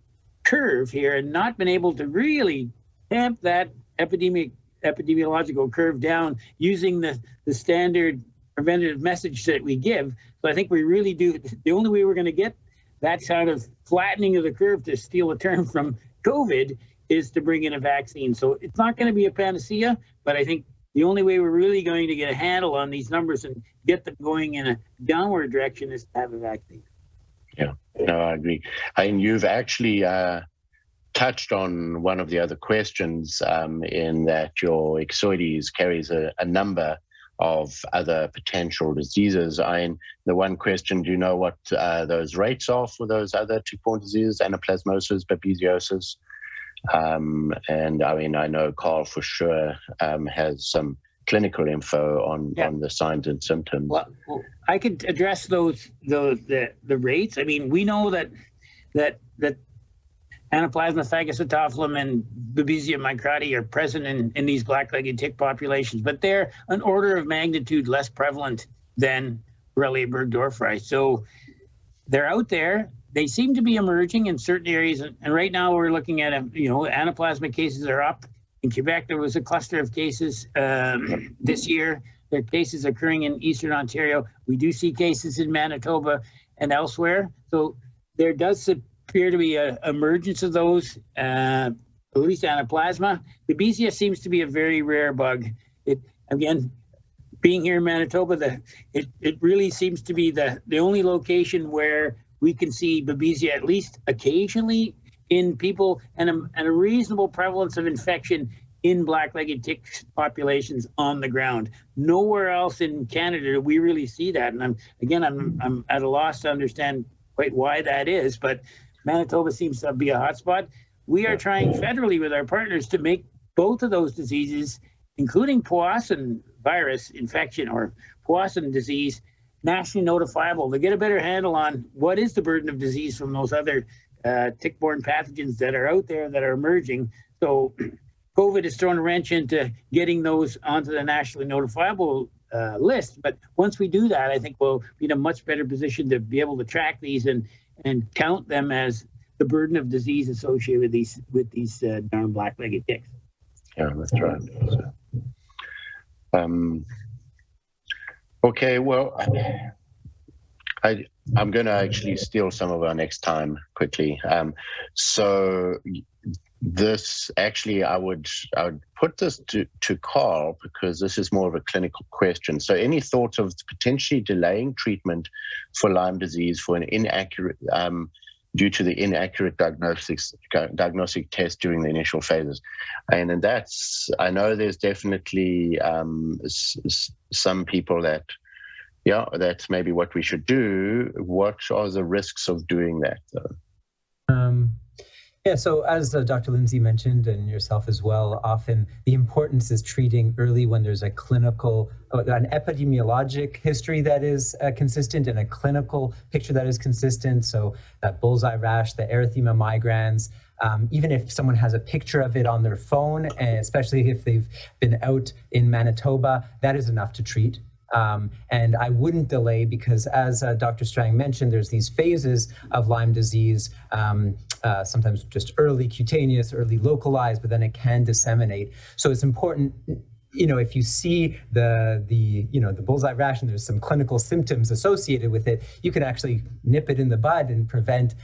curve here and not been able to really tamp that epidemiological curve down using the standard preventative message that we give. So I think we really do. The only way we're going to get that kind of flattening of the curve, to steal a term from COVID, is to bring in a vaccine. So it's not going to be a panacea, but I think the only way we're really going to get a handle on these numbers and get them going in a downward direction is to have a vaccine. Yeah, no, I agree. And you've actually touched on one of the other questions in that your ixoides carries a number of other potential diseases. The one question, do you know what those rates are for those other tick-borne diseases, anaplasmosis, babesiosis? And I know Carl for sure has some clinical info on the signs and symptoms. Well, I could address the rates. We know that Anaplasma phagocytophilum and Babesia microti are present in these black-legged tick populations, but they're an order of magnitude less prevalent than Borrelia burgdorferi. So they're out there. They seem to be emerging in certain areas, and right now we're looking at anaplasma cases are up. In Quebec, there was a cluster of cases this year. There are cases occurring in Eastern Ontario. We do see cases in Manitoba and elsewhere. So there does appear to be an emergence of those, at least anaplasma. Babesia seems to be a very rare bug. Again, being here in Manitoba, it really seems to be the only location where we can see Babesia at least occasionally in people, and a reasonable prevalence of infection in black-legged tick populations on the ground. Nowhere else in Canada do we really see that. And I'm at a loss to understand quite why that is, but Manitoba seems to be a hotspot. We are trying federally with our partners to make both of those diseases, including Powassan virus infection or Powassan disease, nationally notifiable, to get a better handle on what is the burden of disease from those other tick-borne pathogens that are out there that are emerging. So COVID has thrown a wrench into getting those onto the nationally notifiable list. But once we do that, I think we'll be in a much better position to be able to track these and count them as the burden of disease associated with these darn black-legged ticks. Yeah, that's right. Okay, well, I'm going to actually steal some of our next time quickly. So this actually, I would put this to Carl, because this is more of a clinical question. So any thoughts of potentially delaying treatment for Lyme disease for an inaccurate, due to the inaccurate diagnostic test during the initial phases? And that's, I know there's definitely some people that, yeah, that's maybe what we should do. What are the risks of doing that, though? Yeah, so as Dr. Lindsay mentioned, and yourself as well, often the importance is treating early when there's a clinical, an epidemiologic history that is consistent and a clinical picture that is consistent. So that bullseye rash, the erythema migrans, even if someone has a picture of it on their phone, and especially if they've been out in Manitoba, that is enough to treat. And I wouldn't delay, because as Dr. Strang mentioned, there's these phases of Lyme disease, sometimes just early cutaneous, early localized, but then it can disseminate. So it's important, you know, if you see the bullseye rash and there's some clinical symptoms associated with it, you can actually nip it in the bud and prevent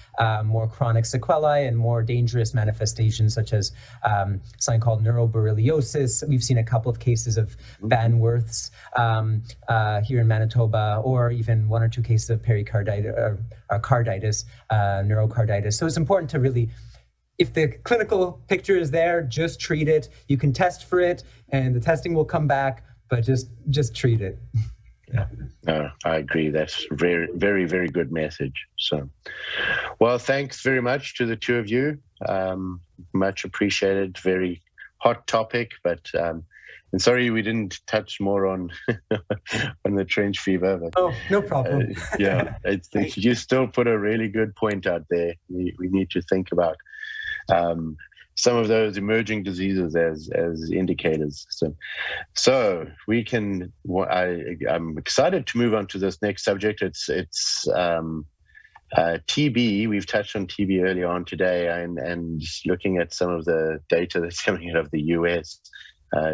more chronic sequelae and more dangerous manifestations, such as something called neuroborreliosis. We've seen a couple of cases of Van Werth's here in Manitoba, or even 1 or 2 cases of pericarditis or carditis, neurocarditis. So it's important to really, if the clinical picture is there, just treat it. You can test for it, and the testing will come back, but just treat it. Yeah. I agree. That's very, very, very good message. So, well, thanks very much to the two of you. Much appreciated. Very hot topic, but and sorry we didn't touch more on on the trench fever. But, oh, no problem. Yeah, you still put a really good point out there. We need to think about some of those emerging diseases as indicators. So we can. I'm excited to move on to this next subject. It's TB. We've touched on TB earlier on today, and looking at some of the data that's coming out of the US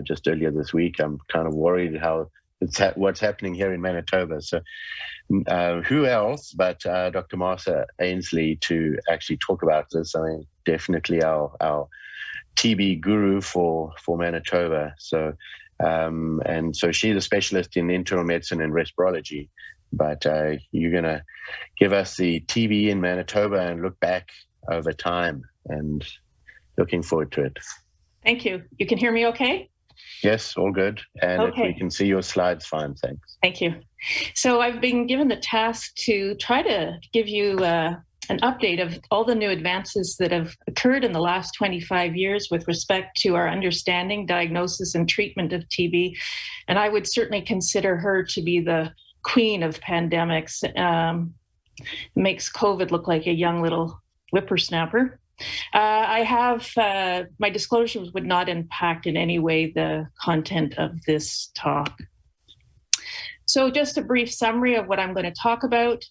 just earlier this week. I'm kind of worried how what's happening here in Manitoba. So who else but Dr. Marcia Ainsley to actually talk about this? I mean, definitely our TB guru for Manitoba. So and so she's a specialist in internal medicine and respirology. But you're going to give us the TB in Manitoba and look back over time, and looking forward to it. Thank you. You can hear me okay? Yes, all good. And okay. If we can see your slides, fine, thanks. Thank you. So I've been given the task to try to give you an update of all the new advances that have occurred in the last 25 years with respect to our understanding, diagnosis, and treatment of TB. And I would certainly consider her to be the queen of pandemics. Makes COVID look like a young little whippersnapper. I have, my disclosures would not impact in any way the content of this talk. So just a brief summary of what I'm going to talk about.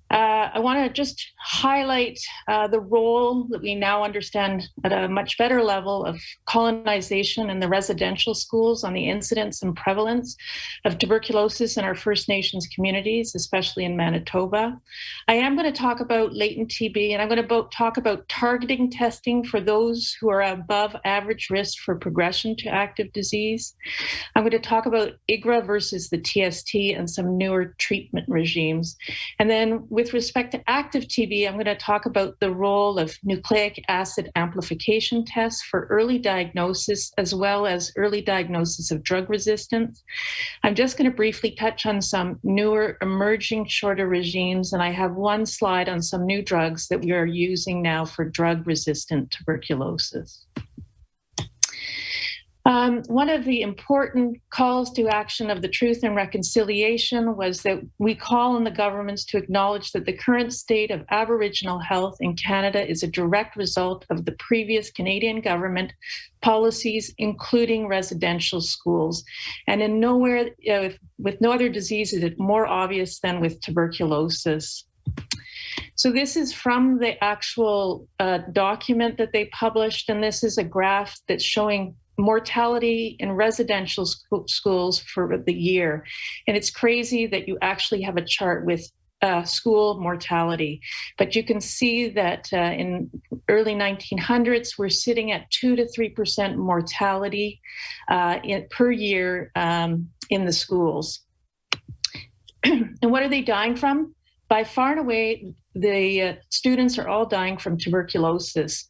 I want to just highlight the role that we now understand at a much better level of colonization in the residential schools on the incidence and prevalence of tuberculosis in our First Nations communities, especially in Manitoba. I am going to talk about latent TB, and I'm going to talk about targeting testing for those who are above average risk for progression to active disease. I'm going to talk about IGRA versus the TST TST and some newer treatment regimes. And then with respect to active TB, I'm going to talk about the role of nucleic acid amplification tests for early diagnosis, as well as early diagnosis of drug resistance. I'm just going to briefly touch on some newer emerging shorter regimes, and I have one slide on some new drugs that we are using now for drug-resistant tuberculosis. One of the important calls to action of the Truth and Reconciliation was that we call on the governments to acknowledge that the current state of Aboriginal health in Canada is a direct result of the previous Canadian government policies, including residential schools. And in nowhere, with no other disease is it more obvious than with tuberculosis. So this is from the actual document that they published, and this is a graph that's showing mortality in residential schools for the year. And it's crazy that you actually have a chart with school mortality. But you can see that in early 1900s, we're sitting at 2 to 3% mortality per year in the schools. And what are they dying from? By far and away, the students are all dying from tuberculosis.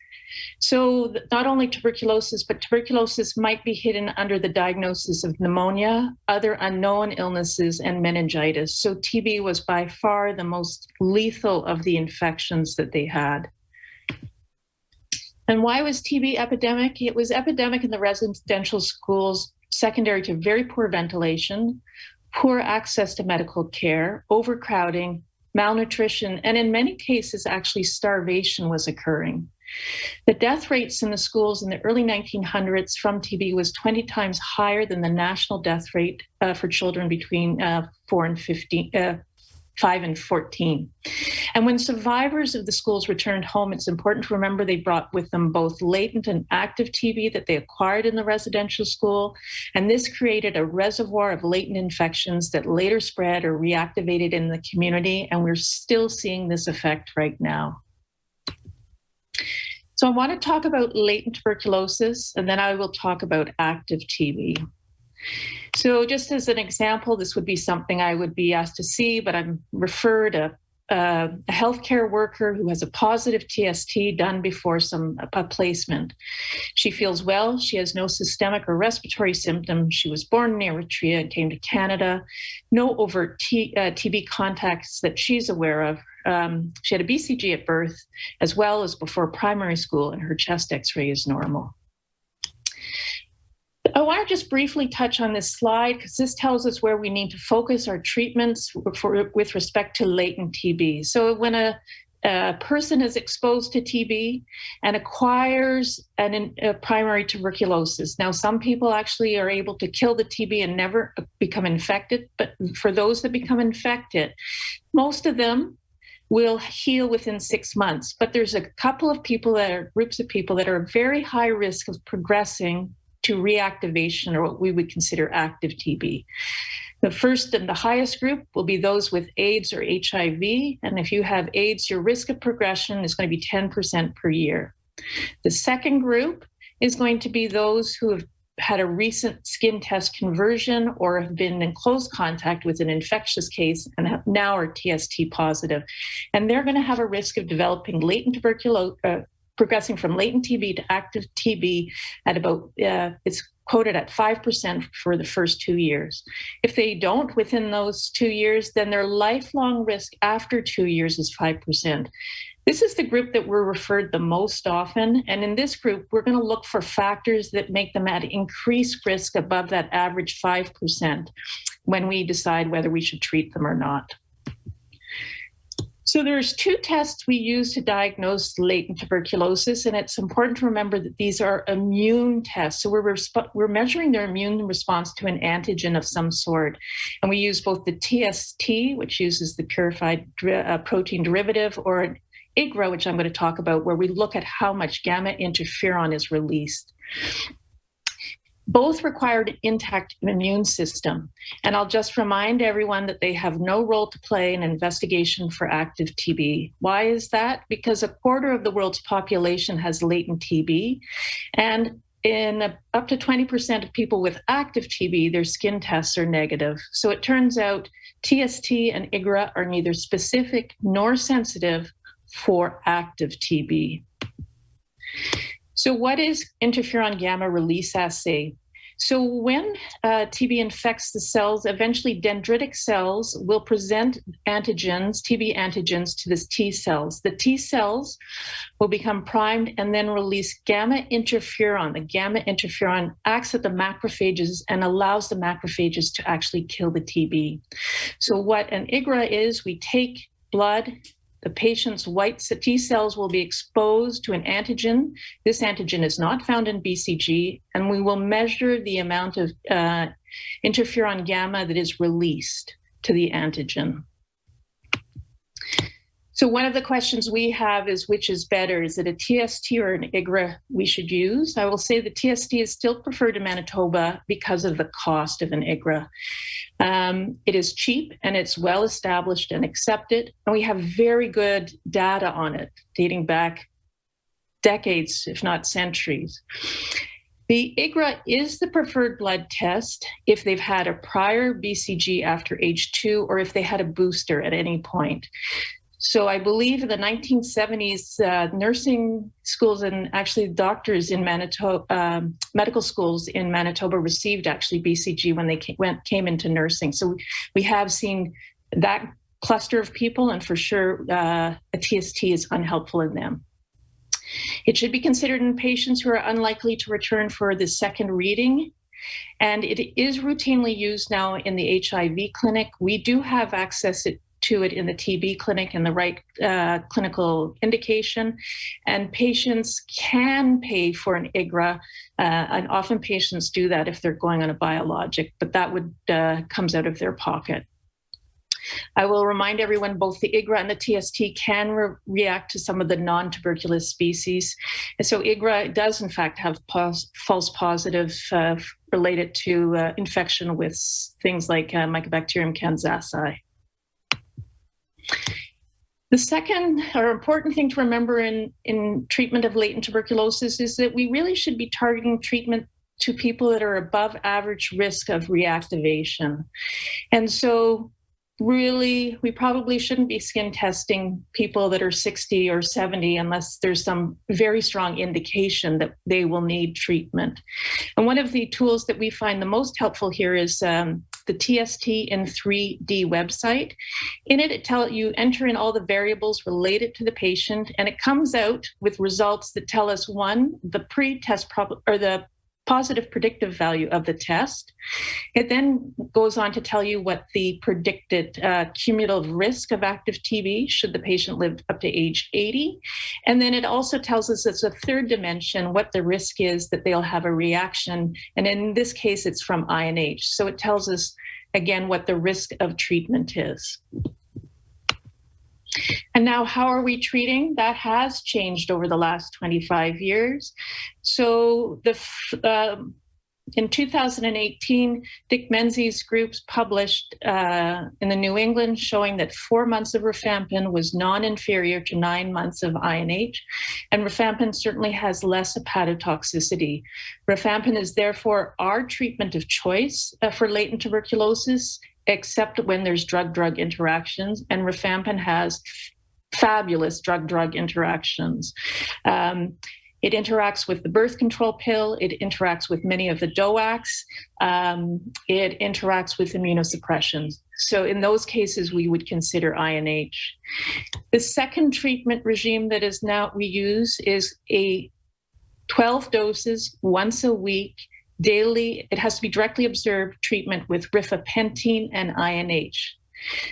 So not only tuberculosis, but tuberculosis might be hidden under the diagnosis of pneumonia, other unknown illnesses, and meningitis. So TB was by far the most lethal of the infections that they had. And why was TB epidemic? It was epidemic in the residential schools, secondary to very poor ventilation, poor access to medical care, overcrowding, malnutrition, and in many cases, actually starvation was occurring. The death rates in the schools in the early 1900s from TB was 20 times higher than the national death rate for children between 5 and 14. And when survivors of the schools returned home, it's important to remember they brought with them both latent and active TB that they acquired in the residential school. And this created a reservoir of latent infections that later spread or reactivated in the community. And we're still seeing this effect right now. So I want to talk about latent tuberculosis, and then I will talk about active TB. So just as an example, this would be something I would be asked to see, but I'm referred a healthcare worker who has a positive TST done before a placement. She feels well. She has no systemic or respiratory symptoms. She was born in Eritrea and came to Canada. No overt TB contacts that she's aware of. She had a BCG at birth as well as before primary school, and her chest X-ray is normal. I want to just briefly touch on this slide because this tells us where we need to focus our treatments with respect to latent TB. So when a person is exposed to TB and acquires a primary tuberculosis. Now, some people actually are able to kill the TB and never become infected, but for those that become infected, most of them will heal within 6 months. But there's a couple of people groups of people that are at very high risk of progressing to reactivation, or what we would consider active TB. The first and the highest group will be those with AIDS or HIV. And if you have AIDS, your risk of progression is going to be 10% per year. The second group is going to be those who have had a recent skin test conversion or have been in close contact with an infectious case and now are TST positive. And they're going to have a risk of developing latent tuberculosis, progressing from latent TB to active TB at about, it's quoted at 5% for the first 2 years. If they don't within those 2 years, then their lifelong risk after 2 years is 5%. This is the group that we're referred the most often. And in this group, we're going to look for factors that make them at increased risk above that average 5% when we decide whether we should treat them or not. So there's 2 tests we use to diagnose latent tuberculosis, and it's important to remember that these are immune tests. So we're measuring their immune response to an antigen of some sort. And we use both the TST, which uses the purified protein derivative, or an IGRA, which I'm going to talk about, where we look at how much gamma interferon is released. Both require an intact immune system. And I'll just remind everyone that they have no role to play in investigation for active TB. Why is that? Because a quarter of the world's population has latent TB. And in up to 20% of people with active TB, their skin tests are negative. So it turns out TST and IGRA are neither specific nor sensitive for active TB. So what is interferon gamma release assay? So when TB infects the cells, eventually dendritic cells will present antigens, TB antigens, to the T cells. The T cells will become primed and then release gamma interferon. The gamma interferon acts at the macrophages and allows the macrophages to actually kill the TB. So what an IGRA is, we take blood, the patient's white T cells will be exposed to an antigen. This antigen is not found in BCG, and we will measure the amount of interferon gamma that is released to the antigen. So one of the questions we have is, which is better? Is it a TST or an IGRA we should use? I will say the TST is still preferred in Manitoba because of the cost of an IGRA. It is cheap and it's well established and accepted, and we have very good data on it dating back decades, if not centuries. The IGRA is the preferred blood test if they've had a prior BCG after age 2 or if they had a booster at any point. So I believe in the 1970s, nursing schools and actually doctors in Manitoba, medical schools in Manitoba received actually BCG when they came into nursing. So we have seen that cluster of people, and for sure a TST is unhelpful in them. It should be considered in patients who are unlikely to return for the second reading. And it is routinely used now in the HIV clinic. We do have access to it in the TB clinic and the right clinical indication. And patients can pay for an IGRA, and often patients do that if they're going on a biologic, but that would comes out of their pocket. I will remind everyone both the IGRA and the TST can react to some of the non-tuberculous species. And so IGRA does in fact have false positives related to infection with things like Mycobacterium kansasi. The second or important thing to remember in treatment of latent tuberculosis is that we really should be targeting treatment to people that are above average risk of reactivation. And so really, we probably shouldn't be skin testing people that are 60 or 70 unless there's some very strong indication that they will need treatment. And one of the tools that we find the most helpful here is the TST in 3D website. In it, you enter in all the variables related to the patient, and it comes out with results that tell us, one, the pre-test or the positive predictive value of the test. It then goes on to tell you what the predicted cumulative risk of active TB should the patient live up to age 80. And then it also tells us as a third dimension what the risk is that they'll have a reaction. And in this case, it's from INH. So it tells us, again, what the risk of treatment is. And now, how are we treating? That has changed over the last 25 years. So in 2018, Dick Menzies' groups published in the New England showing that 4 months of rifampin was non-inferior to 9 months of INH, and rifampin certainly has less hepatotoxicity. Rifampin is therefore our treatment of choice for latent tuberculosis, except when there's drug-drug interactions, and rifampin has fabulous drug-drug interactions. It interacts with the birth control pill, it interacts with many of the DOACs, it interacts with immunosuppression. So in those cases, we would consider INH. The second treatment regime that is now we use is a 12 doses once a week, daily. It has to be directly observed treatment with rifapentine and INH.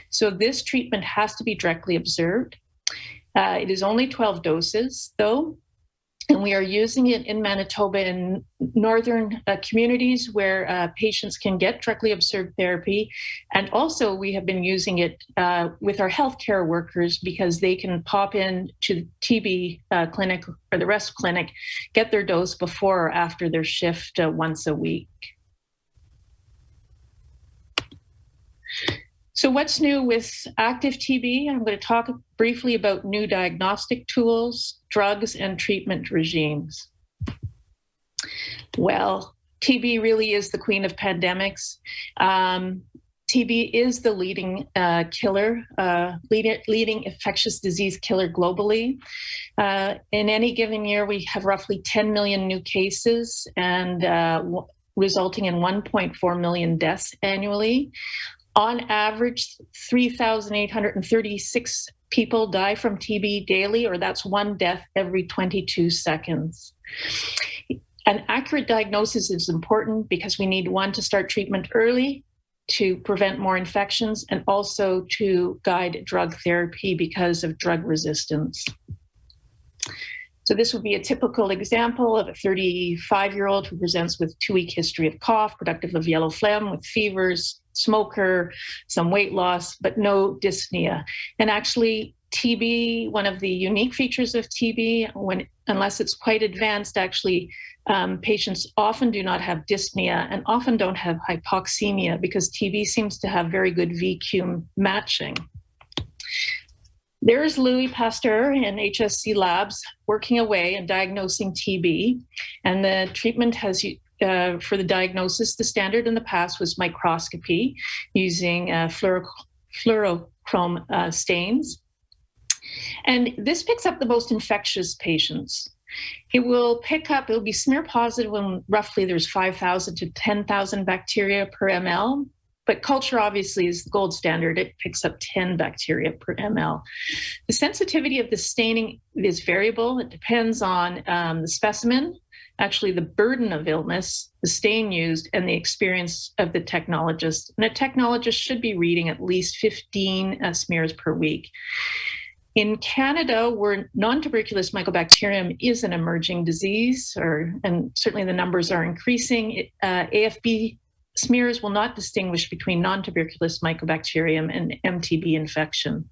So this treatment has to be directly observed. It is only 12 doses, though, and we are using it in Manitoba in northern communities where patients can get directly observed therapy. And also we have been using it with our healthcare workers because they can pop in to the TB clinic or the rest clinic, get their dose before or after their shift once a week. So what's new with active TB? I'm going to talk briefly about new diagnostic tools, drugs, and treatment regimes. Well, TB really is the queen of pandemics. TB is the leading killer, leading infectious disease killer globally. In any given year, we have roughly 10 million new cases and resulting in 1.4 million deaths annually. On average, 3,836 people die from TB daily, or that's one death every 22 seconds. An accurate diagnosis is important because we need, one, to start treatment early to prevent more infections, and also to guide drug therapy because of drug resistance. So this would be a typical example of a 35-year-old who presents with 2-week history of cough, productive of yellow phlegm, with fevers, smoker, some weight loss, but no dyspnea. And actually, TB, one of the unique features of TB, unless it's quite advanced, actually, patients often do not have dyspnea and often don't have hypoxemia because TB seems to have very good VQ matching. There's Louis Pasteur in HSC labs working away and diagnosing TB. And the treatment has, for the diagnosis, the standard in the past was microscopy using fluorochrome stains. And this picks up the most infectious patients. It will be smear positive when roughly there's 5,000 to 10,000 bacteria per ml. But culture obviously is the gold standard. It picks up 10 bacteria per ml. The sensitivity of the staining is variable. It depends on the specimen, actually the burden of illness, the stain used, and the experience of the technologist. And a technologist should be reading at least 15 smears per week. In Canada, where non-tuberculous mycobacterium is an emerging disease, and certainly the numbers are increasing, AFB smears will not distinguish between non-tuberculous mycobacterium and MTB infection.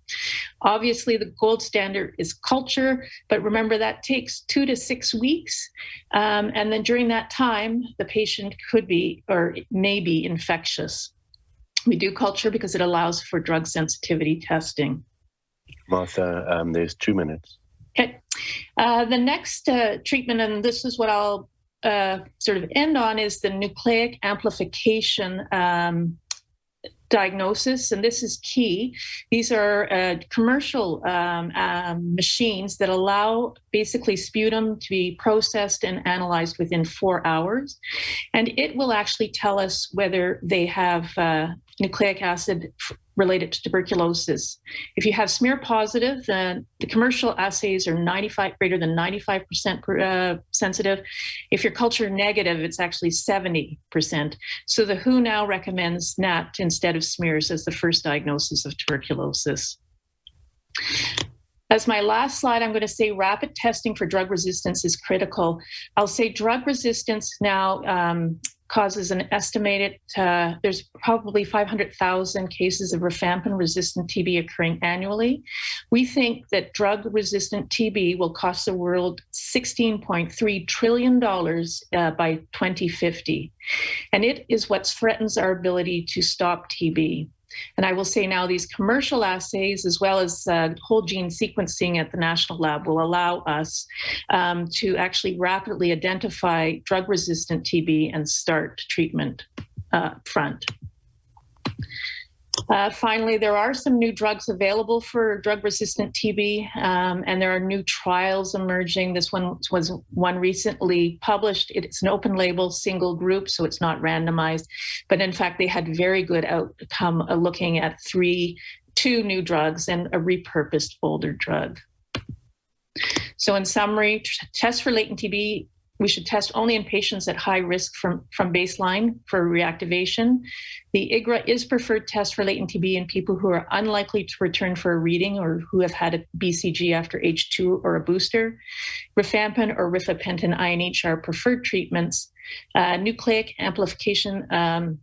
Obviously, the gold standard is culture, but remember that takes 2 to 6 weeks. And then during that time, the patient could be or may be infectious. We do culture because it allows for drug sensitivity testing. Martha, there's 2 minutes. Okay. The next treatment, and this is what I'll sort of end on, is the nucleic amplification diagnosis, and this is key. These are commercial machines that allow basically sputum to be processed and analyzed within 4 hours, and it will actually tell us whether they have nucleic acid related to tuberculosis. If you have smear positive, then the commercial assays are greater than 95% sensitive. If you're culture negative, it's actually 70%. So the WHO now recommends NAT instead of smears as the first diagnosis of tuberculosis. As my last slide, I'm going to say rapid testing for drug resistance is critical. I'll say drug resistance now causes an estimated, there's probably 500,000 cases of rifampin-resistant TB occurring annually. We think that drug-resistant TB will cost the world $16.3 trillion by 2050. And it is what threatens our ability to stop TB. And I will say now these commercial assays, as well as whole gene sequencing at the National Lab, will allow us to actually rapidly identify drug-resistant TB and start treatment front. Finally, there are some new drugs available for drug-resistant TB, and there are new trials emerging. This one was one recently published. It's an open-label, single group, so it's not randomized. But in fact, they had very good outcome looking at two new drugs and a repurposed older drug. So in summary, tests for latent TB, we should test only in patients at high risk from baseline for reactivation. The IGRA is preferred test for latent TB in people who are unlikely to return for a reading or who have had a BCG after H2 or a booster. Rifampin or rifapentin INH are preferred treatments. Nucleic amplification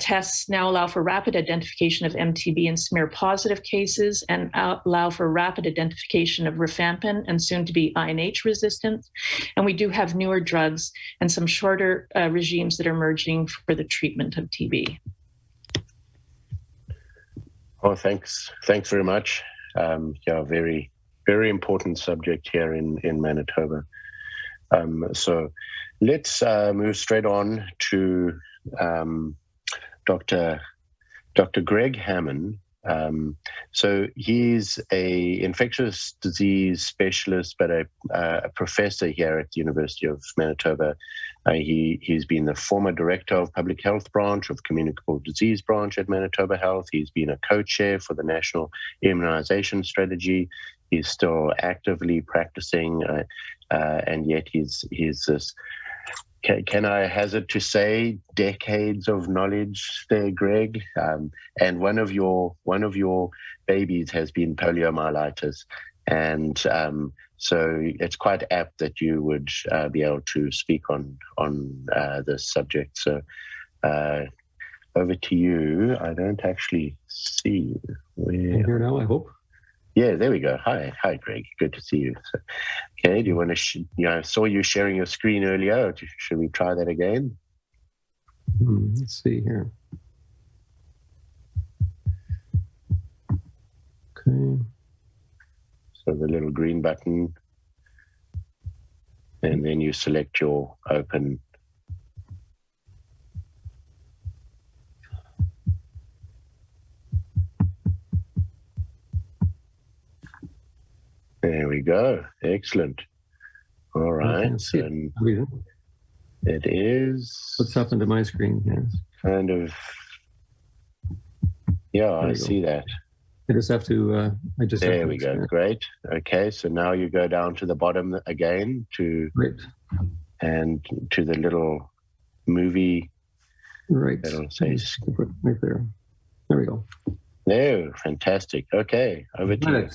tests now allow for rapid identification of MTB in smear-positive cases and allow for rapid identification of rifampin and soon-to-be INH resistance. And we do have newer drugs and some shorter regimes that are emerging for the treatment of TB. Oh, thanks very much. Yeah, very, very important subject here in Manitoba. So let's move straight on to Dr. Greg Hammond. So he's a infectious disease specialist, but a professor here at the University of Manitoba. He's been the former director of public health branch of communicable disease branch at Manitoba Health. He's been a co-chair for the national immunization strategy. He's still actively practicing, and yet he's this. Can I hazard to say decades of knowledge there, Greg? And one of your babies has been poliomyelitis, and so it's quite apt that you would be able to speak on this subject. So over to you. I don't actually see you. I'm here now, I hope. Yeah, there we go. Hi, Greg. Good to see you. So, okay, do you want to? I saw you sharing your screen earlier. Should we try that again? Let's see here. Okay. So the little green button, and then you select your open. There we go. Excellent. All right. And it is. What's happened to my screen here? Kind of. Yeah, I see that. I just have to. There we go. Great. Okay. So now you go down to the bottom again and to the little movie. Right. That'll say right there. There we go. No, fantastic. Okay. Over to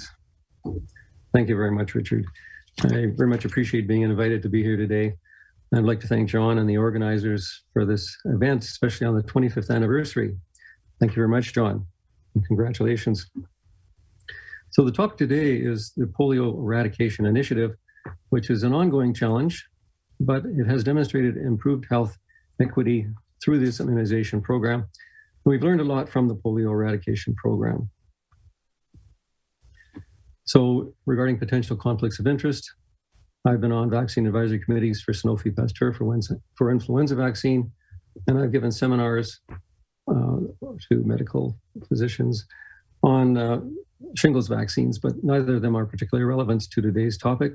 you. Thank you very much, Richard. I very much appreciate being invited to be here today. I'd like to thank John and the organizers for this event, especially on the 25th anniversary. Thank you very much, John, and congratulations. So the topic today is the Polio Eradication Initiative, which is an ongoing challenge, but it has demonstrated improved health equity through this immunization program. We've learned a lot from the Polio Eradication Program. So regarding potential conflicts of interest, I've been on vaccine advisory committees for Sanofi Pasteur for influenza vaccine, and I've given seminars to medical physicians on shingles vaccines, but neither of them are particularly relevant to today's topic.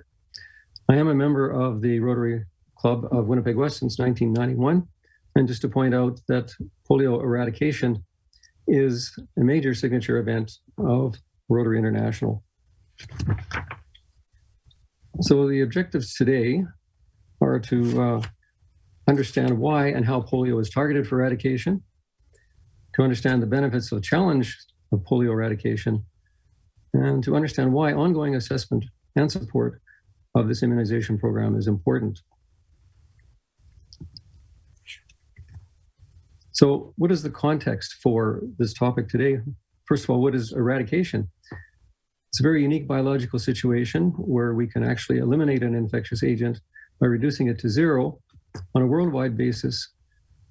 I am a member of the Rotary Club of Winnipeg West since 1991, and just to point out that polio eradication is a major signature event of Rotary International. So the objectives today are to understand why and how polio is targeted for eradication, to understand the benefits of the challenge of polio eradication, and to understand why ongoing assessment and support of this immunization program is important. So what is the context for this topic today? First of all, what is eradication? It's a very unique biological situation where we can actually eliminate an infectious agent by reducing it to zero on a worldwide basis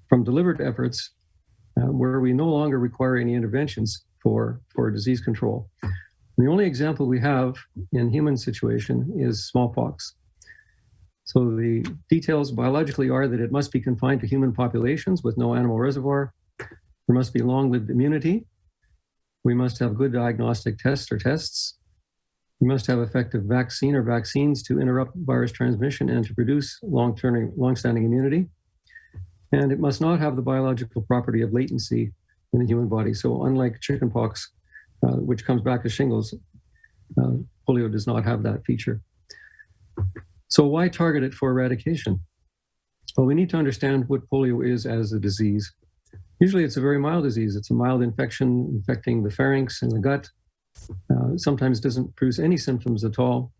from deliberate efforts where we no longer require any interventions for disease control. And the only example we have in human situation is smallpox. So the details biologically are that it must be confined to human populations with no animal reservoir. There must be long-lived immunity. We must have good diagnostic tests or tests. We must have effective vaccine or vaccines to interrupt virus transmission and to produce long-standing immunity. And it must not have the biological property of latency in the human body. So unlike chickenpox, which comes back as shingles, polio does not have that feature. So why target it for eradication? Well, we need to understand what polio is as a disease. Usually it's a very mild disease. It's a mild infection infecting the pharynx and the gut. Sometimes doesn't produce any symptoms at all.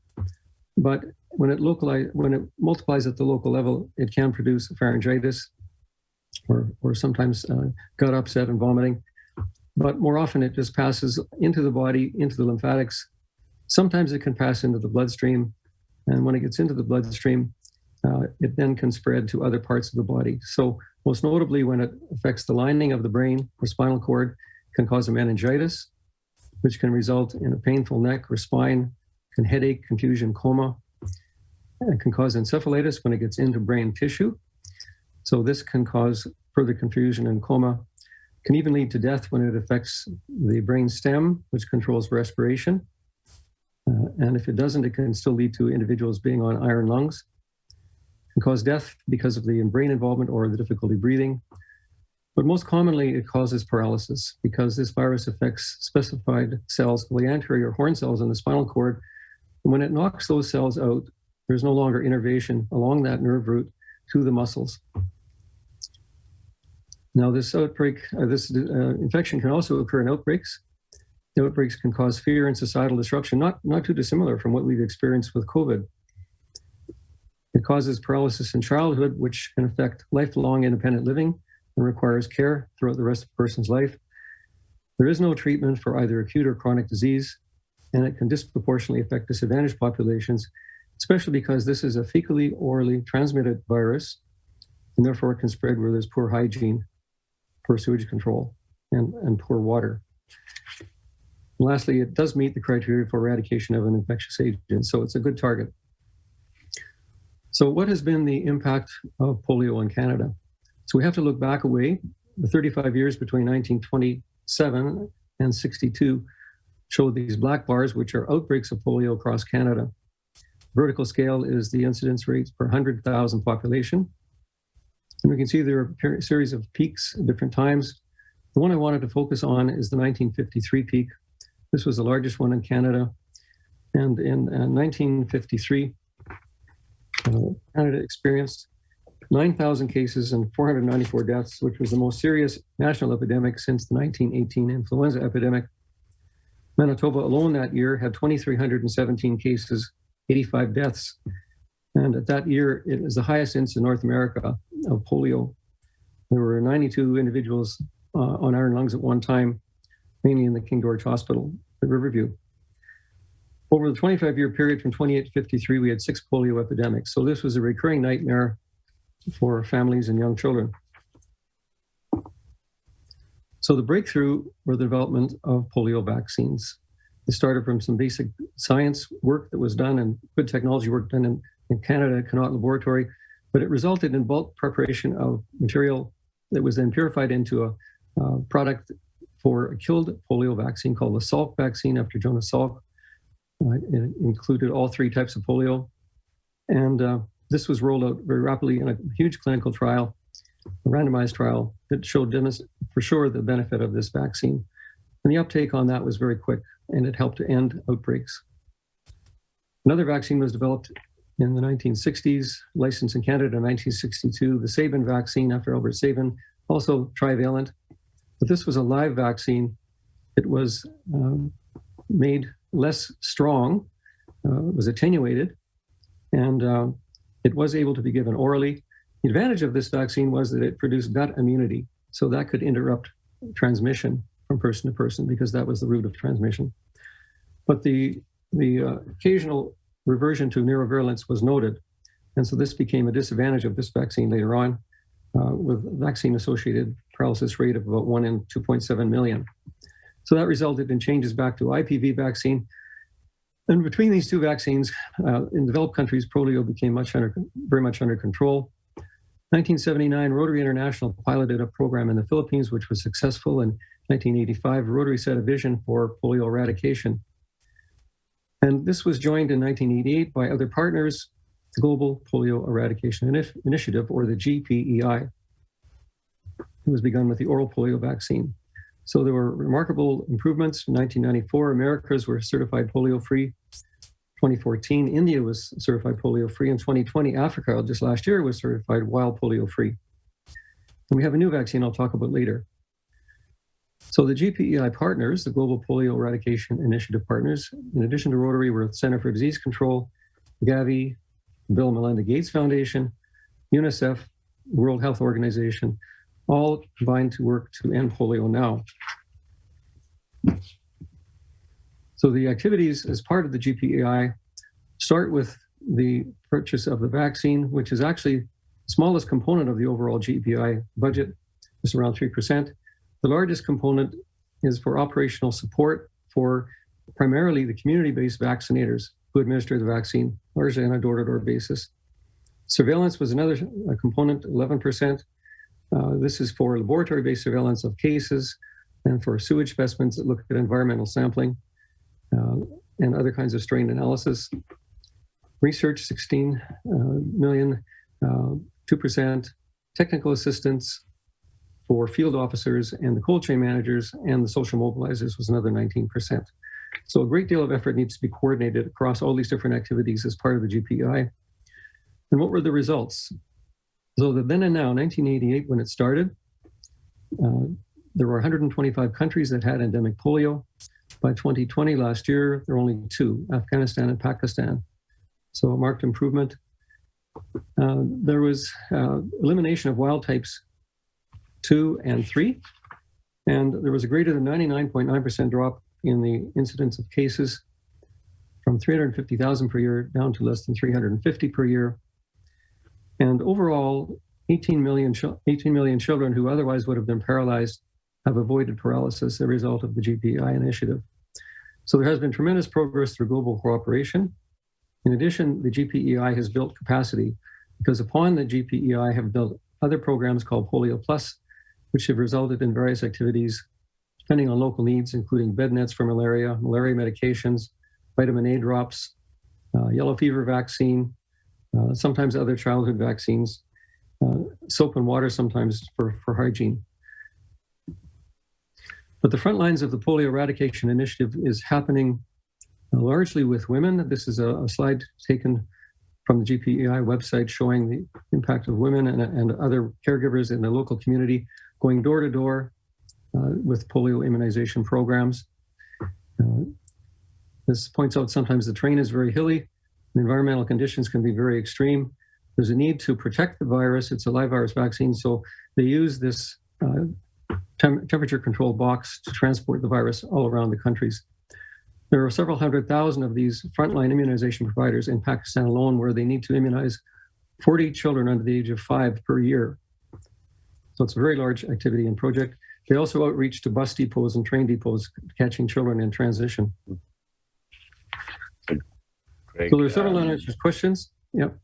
But when it multiplies at the local level, it can produce pharyngitis or sometimes gut upset and vomiting. But more often it just passes into the body, into the lymphatics. Sometimes it can pass into the bloodstream. And when it gets into the bloodstream, it then can spread to other parts of the body. So most notably when it affects the lining of the brain or spinal cord, it can cause a meningitis, which can result in a painful neck or spine, can headache, confusion, coma. It can cause encephalitis when it gets into brain tissue. So this can cause further confusion and coma. Can even lead to death when it affects the brain stem, which controls respiration. And if it doesn't, it can still lead to individuals being on iron lungs. It can cause death because of the brain involvement or the difficulty breathing. But most commonly, it causes paralysis because this virus affects specified cells, the anterior horn cells in the spinal cord. And when it knocks those cells out, there's no longer innervation along that nerve route to the muscles. Now, this outbreak, infection can also occur in outbreaks. The outbreaks can cause fear and societal disruption, not too dissimilar from what we've experienced with COVID. It causes paralysis in childhood, which can affect lifelong independent living and requires care throughout the rest of a person's life. There is no treatment for either acute or chronic disease, and it can disproportionately affect disadvantaged populations, especially because this is a fecally orally transmitted virus, and therefore it can spread where there's poor hygiene, poor sewage control, and poor water. And lastly, it does meet the criteria for eradication of an infectious agent, so it's a good target. So what has been the impact of polio in Canada? So we have to look back away. The 35 years between 1927 and 62 show these black bars, which are outbreaks of polio across Canada. Vertical scale is the incidence rates per 100,000 population. And we can see there are a series of peaks at different times. The one I wanted to focus on is the 1953 peak. This was the largest one in Canada. And in 1953, Canada experienced 9,000 cases and 494 deaths, which was the most serious national epidemic since the 1918 influenza epidemic. Manitoba alone that year had 2,317 cases, 85 deaths. And at that year, it was the highest since in North America of polio. There were 92 individuals on iron lungs at one time, mainly in the King George Hospital at Riverview. Over the 25-year period from 28 to 53, we had 6 polio epidemics. So this was a recurring nightmare for families and young children. So the breakthrough were the development of polio vaccines. It started from some basic science work that was done and good technology work done in Canada at Connaught Laboratory, but it resulted in bulk preparation of material that was then purified into a product for a killed polio vaccine called the Salk vaccine after Jonas Salk. It included all 3 types of polio. And this was rolled out very rapidly in a huge clinical trial, a randomized trial that showed for sure the benefit of this vaccine. And the uptake on that was very quick, and it helped to end outbreaks. Another vaccine was developed in the 1960s, licensed in Canada in 1962, the Sabin vaccine after Albert Sabin, also trivalent. But this was a live vaccine. It was made less strong, was attenuated, and it was able to be given orally. The advantage of this vaccine was that it produced gut immunity, so that could interrupt transmission from person to person because that was the route of transmission. But the occasional reversion to neurovirulence was noted, and so this became a disadvantage of this vaccine later on, with vaccine-associated paralysis rate of about 1 in 2.7 million. So that resulted in changes back to IPV vaccine. And between these 2 vaccines, in developed countries, polio became very much under control. 1979, Rotary International piloted a program in the Philippines, which was successful. In 1985, Rotary set a vision for polio eradication. And this was joined in 1988 by other partners, the Global Polio Eradication Initiative, or the GPEI. It was begun with the oral polio vaccine. So there were remarkable improvements. In 1994, Americas were certified polio-free. 2014, India was certified polio-free. In 2020, Africa, just last year, was certified wild polio-free. And we have a new vaccine I'll talk about later. So the GPEI partners, the Global Polio Eradication Initiative partners, in addition to Rotary, were the Center for Disease Control, Gavi, Bill and Melinda Gates Foundation, UNICEF, the World Health Organization, all combined to work to end polio now. So the activities as part of the GPEI start with the purchase of the vaccine, which is actually the smallest component of the overall GPEI budget, it's around 3%. The largest component is for operational support for primarily the community-based vaccinators who administer the vaccine, largely on a door-to-door basis. Surveillance was another component, 11%. This is for laboratory-based surveillance of cases and for sewage specimens that look at environmental sampling and other kinds of strain analysis. Research, 16 million, 2%. Technical assistance for field officers and the cold chain managers and the social mobilizers was another 19%. So a great deal of effort needs to be coordinated across all these different activities as part of the GPEI. And what were the results? So the then and now, 1988, when it started, there were 125 countries that had endemic polio. By 2020, last year, there were only 2, Afghanistan and Pakistan. So a marked improvement. There was elimination of wild types 2 and 3, and there was a greater than 99.9% drop in the incidence of cases from 350,000 per year down to less than 350 per year. And overall, 18 million children who otherwise would have been paralyzed have avoided paralysis as a result of the GPEI initiative. So there has been tremendous progress through global cooperation. In addition, the GPEI has built capacity because upon the GPEI have built other programs called Polio Plus, which have resulted in various activities depending on local needs, including bed nets for malaria, malaria medications, vitamin A drops, yellow fever vaccine, sometimes other childhood vaccines, soap and water sometimes for hygiene. But the front lines of the polio eradication initiative is happening largely with women. This is a slide taken from the GPEI website showing the impact of women and other caregivers in the local community going door to door with polio immunization programs. This points out sometimes the terrain is very hilly, and environmental conditions can be very extreme. There's a need to protect the virus. It's a live virus vaccine, so they use this temperature controlled box to transport the virus all around the countries. There are several 100,000 of these frontline immunization providers in Pakistan alone where they need to immunize 40 children under the age of 5 per year. So it's a very large activity and project. They also outreach to bus depots and train depots, catching children in transition. Great. So there are several unanswered questions. Yep.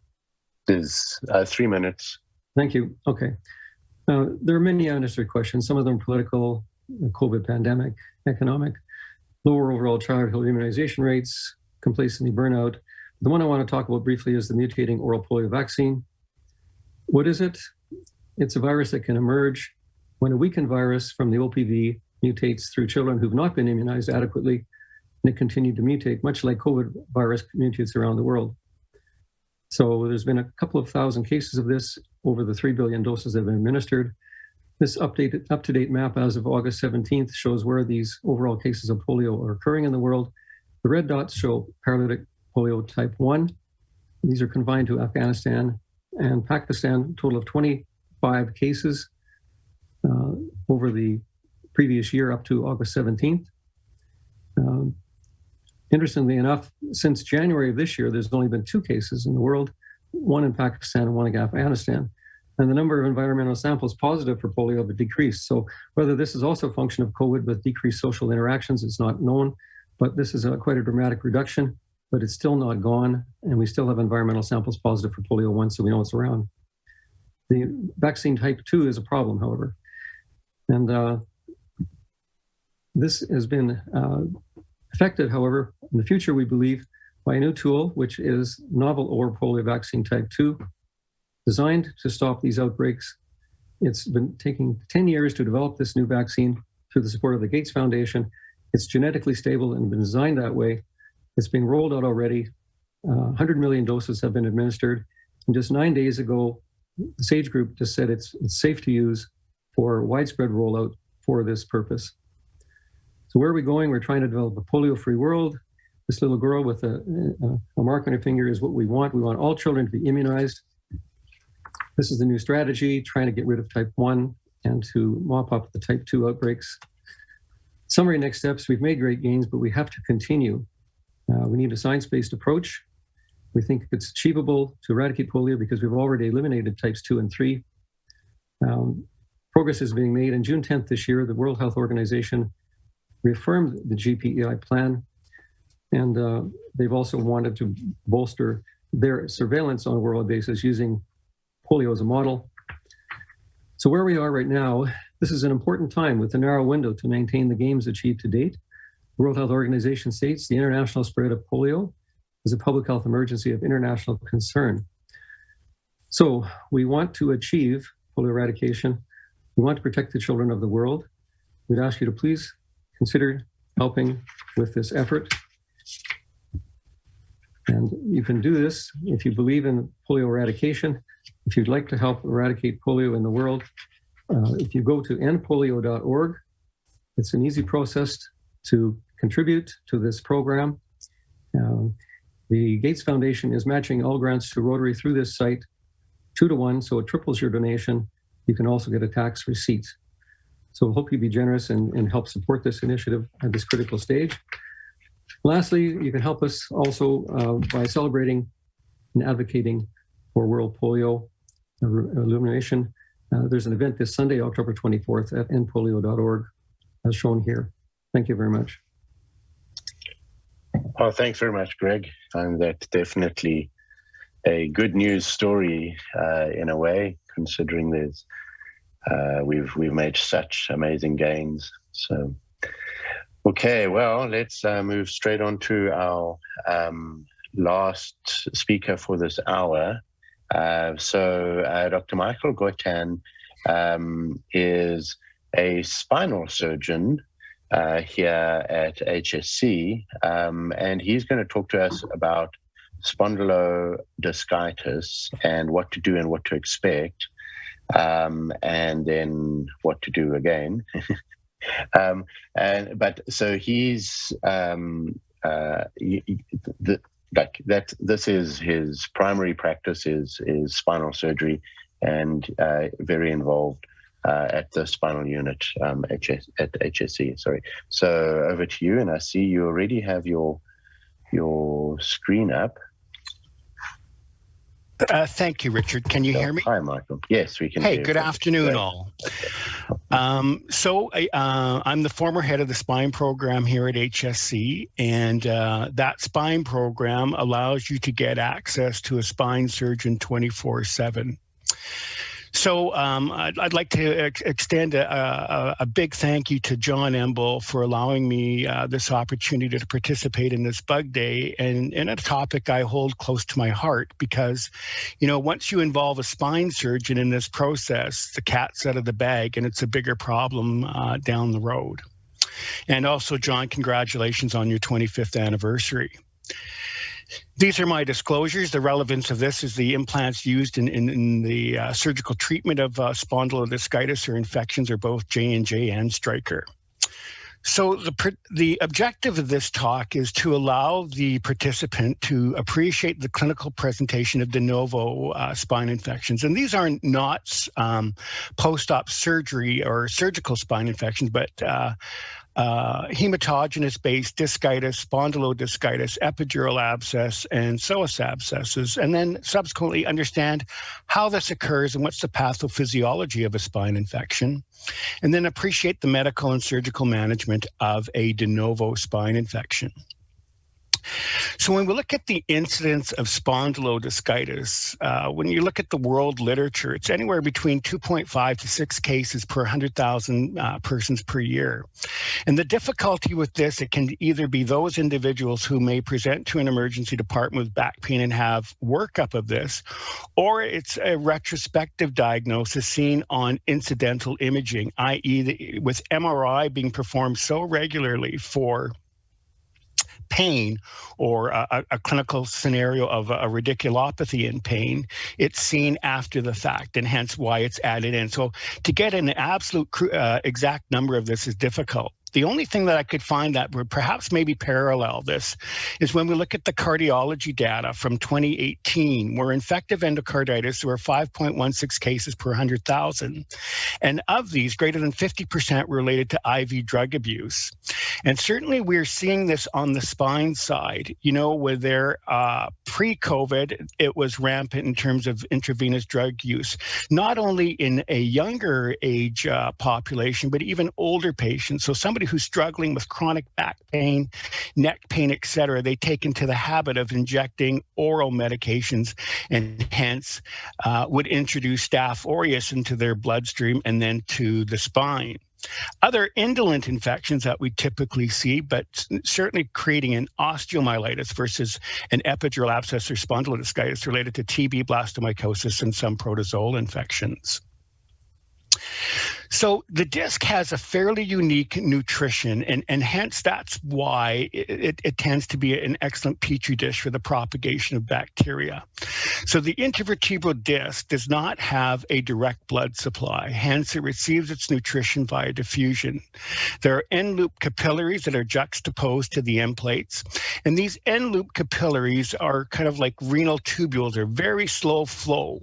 There's 3 minutes. Thank you. Okay. There are many unanswered questions. Some of them political, COVID pandemic, economic, lower overall childhood immunization rates, complacency, burnout. The one I want to talk about briefly is the mutating oral polio vaccine. What is it? It's a virus that can emerge when a weakened virus from the OPV mutates through children who've not been immunized adequately, and it continued to mutate, much like COVID virus mutates around the world. So there's been a couple of thousand cases of this over the 3 billion doses that have been administered. This up-to-date map as of August 17th shows where these overall cases of polio are occurring in the world. The red dots show paralytic polio type 1. These are confined to Afghanistan and Pakistan, a total of 25 cases over the previous year up to August 17th. Interestingly enough, since January of this year, there's only been 2 cases in the world, one in Pakistan and one in Afghanistan. And the number of environmental samples positive for polio have decreased. So whether this is also a function of COVID with decreased social interactions is not known, but this is quite a dramatic reduction, but it's still not gone. And we still have environmental samples positive for polio 1, so we know it's around. The vaccine type 2 is a problem, however. And this has been affected, however, in the future, we believe, by a new tool, which is novel oral polio vaccine type 2, designed to stop these outbreaks. It's been taking 10 years to develop this new vaccine through the support of the Gates Foundation. It's genetically stable and been designed that way. It's being rolled out already. 100 million doses have been administered. And just 9 days ago, the SAGE group just said it's safe to use for widespread rollout for this purpose. So where are we going? We're trying to develop a polio-free world. This little girl with a mark on her finger is what we want. We want all children to be immunized. This is the new strategy, trying to get rid of type 1 and to mop up the type 2 outbreaks. Summary next steps, we've made great gains, but we have to continue. We need a science-based approach. We think it's achievable to eradicate polio because we've already eliminated types 2 and 3. Progress is being made. On June 10th this year, the World Health Organization reaffirmed the GPEI plan. And they've also wanted to bolster their surveillance on a worldwide basis using polio as a model. So where we are right now, this is an important time with a narrow window to maintain the gains achieved to date. The World Health Organization states the international spread of polio is a public health emergency of international concern. So we want to achieve polio eradication. We want to protect the children of the world. We'd ask you to please consider helping with this effort. And you can do this if you believe in polio eradication. If you'd like to help eradicate polio in the world, if you go to endpolio.org, it's an easy process to contribute to this program. The Gates Foundation is matching all grants to Rotary through this site 2-to-1, so it triples your donation. You can also get a tax receipt. So I hope you be generous and help support this initiative at this critical stage. Lastly, you can help us also by celebrating and advocating for World Polio Elimination. There's an event this Sunday, October 24th at endpolio.org, as shown here. Thank you very much. Oh, thanks very much, Greg. And that's definitely a good news story in a way, considering there's we've made such amazing gains. So, okay, well, let's move straight on to our last speaker for this hour. Dr. Michael Goitan is a spinal surgeon here at HSC, and he's going to talk to us about spondylodiscitis and what to do and what to expect, and then what to do again. So he's this is his primary practice is spinal surgery, and very involved at the spinal unit at HSC. Sorry. So over to you, and I see you already have your screen up. Thank you, Richard. Can you hear me? Hi, Michael. Yes, we can hear you. Hey, good afternoon, all. I'm the former head of the spine program here at HSC, and that spine program allows you to get access to a spine surgeon 24/7. So I'd like to extend a big thank you to John Emble for allowing me this opportunity to participate in this Bug Day, and a topic I hold close to my heart because, you know, once you involve a spine surgeon in this process, the cat's out of the bag and it's a bigger problem down the road. And also, John, congratulations on your 25th anniversary. These are my disclosures. The relevance of this is the implants used in the surgical treatment of spondylodiscitis or infections are both J&J and Stryker. So the objective of this talk is to allow the participant to appreciate the clinical presentation of de novo spine infections. And these are not post-op surgery or surgical spine infections, but hematogenous-based discitis, spondylodiscitis, epidural abscess, and psoas abscesses, and then subsequently understand how this occurs and what's the pathophysiology of a spine infection, and then appreciate the medical and surgical management of a de novo spine infection. So when we look at the incidence of spondylodiscitis, when you look at the world literature, it's anywhere between 2.5 to 6 cases per 100,000 persons per year. And the difficulty with this, it can either be those individuals who may present to an emergency department with back pain and have workup of this, or it's a retrospective diagnosis seen on incidental imaging, i.e. with MRI being performed so regularly for pain or a clinical scenario of a radiculopathy in pain, it's seen after the fact, and hence why it's added in. So to get an absolute exact number of this is difficult. The only thing that I could find that would perhaps maybe parallel this is when we look at the cardiology data from 2018, where infective endocarditis, there were 5.16 cases per 100,000. And of these, greater than 50% related to IV drug abuse. And certainly we're seeing this on the spine side, you know, where there pre-COVID, it was rampant in terms of intravenous drug use, not only in a younger age population, but even older patients. So somebody who's struggling with chronic back pain, neck pain, etc., they take into the habit of injecting oral medications and hence would introduce Staph aureus into their bloodstream and then to the spine. Other indolent infections that we typically see, but certainly creating an osteomyelitis versus an epidural abscess or spondylodiscitis related to TB, blastomycosis, and some protozoal infections. So the disc has a fairly unique nutrition, and hence that's why it tends to be an excellent petri dish for the propagation of bacteria. So the intervertebral disc does not have a direct blood supply, hence it receives its nutrition via diffusion. There are end loop capillaries that are juxtaposed to the end plates, and these end loop capillaries are kind of like renal tubules. They're very slow flow,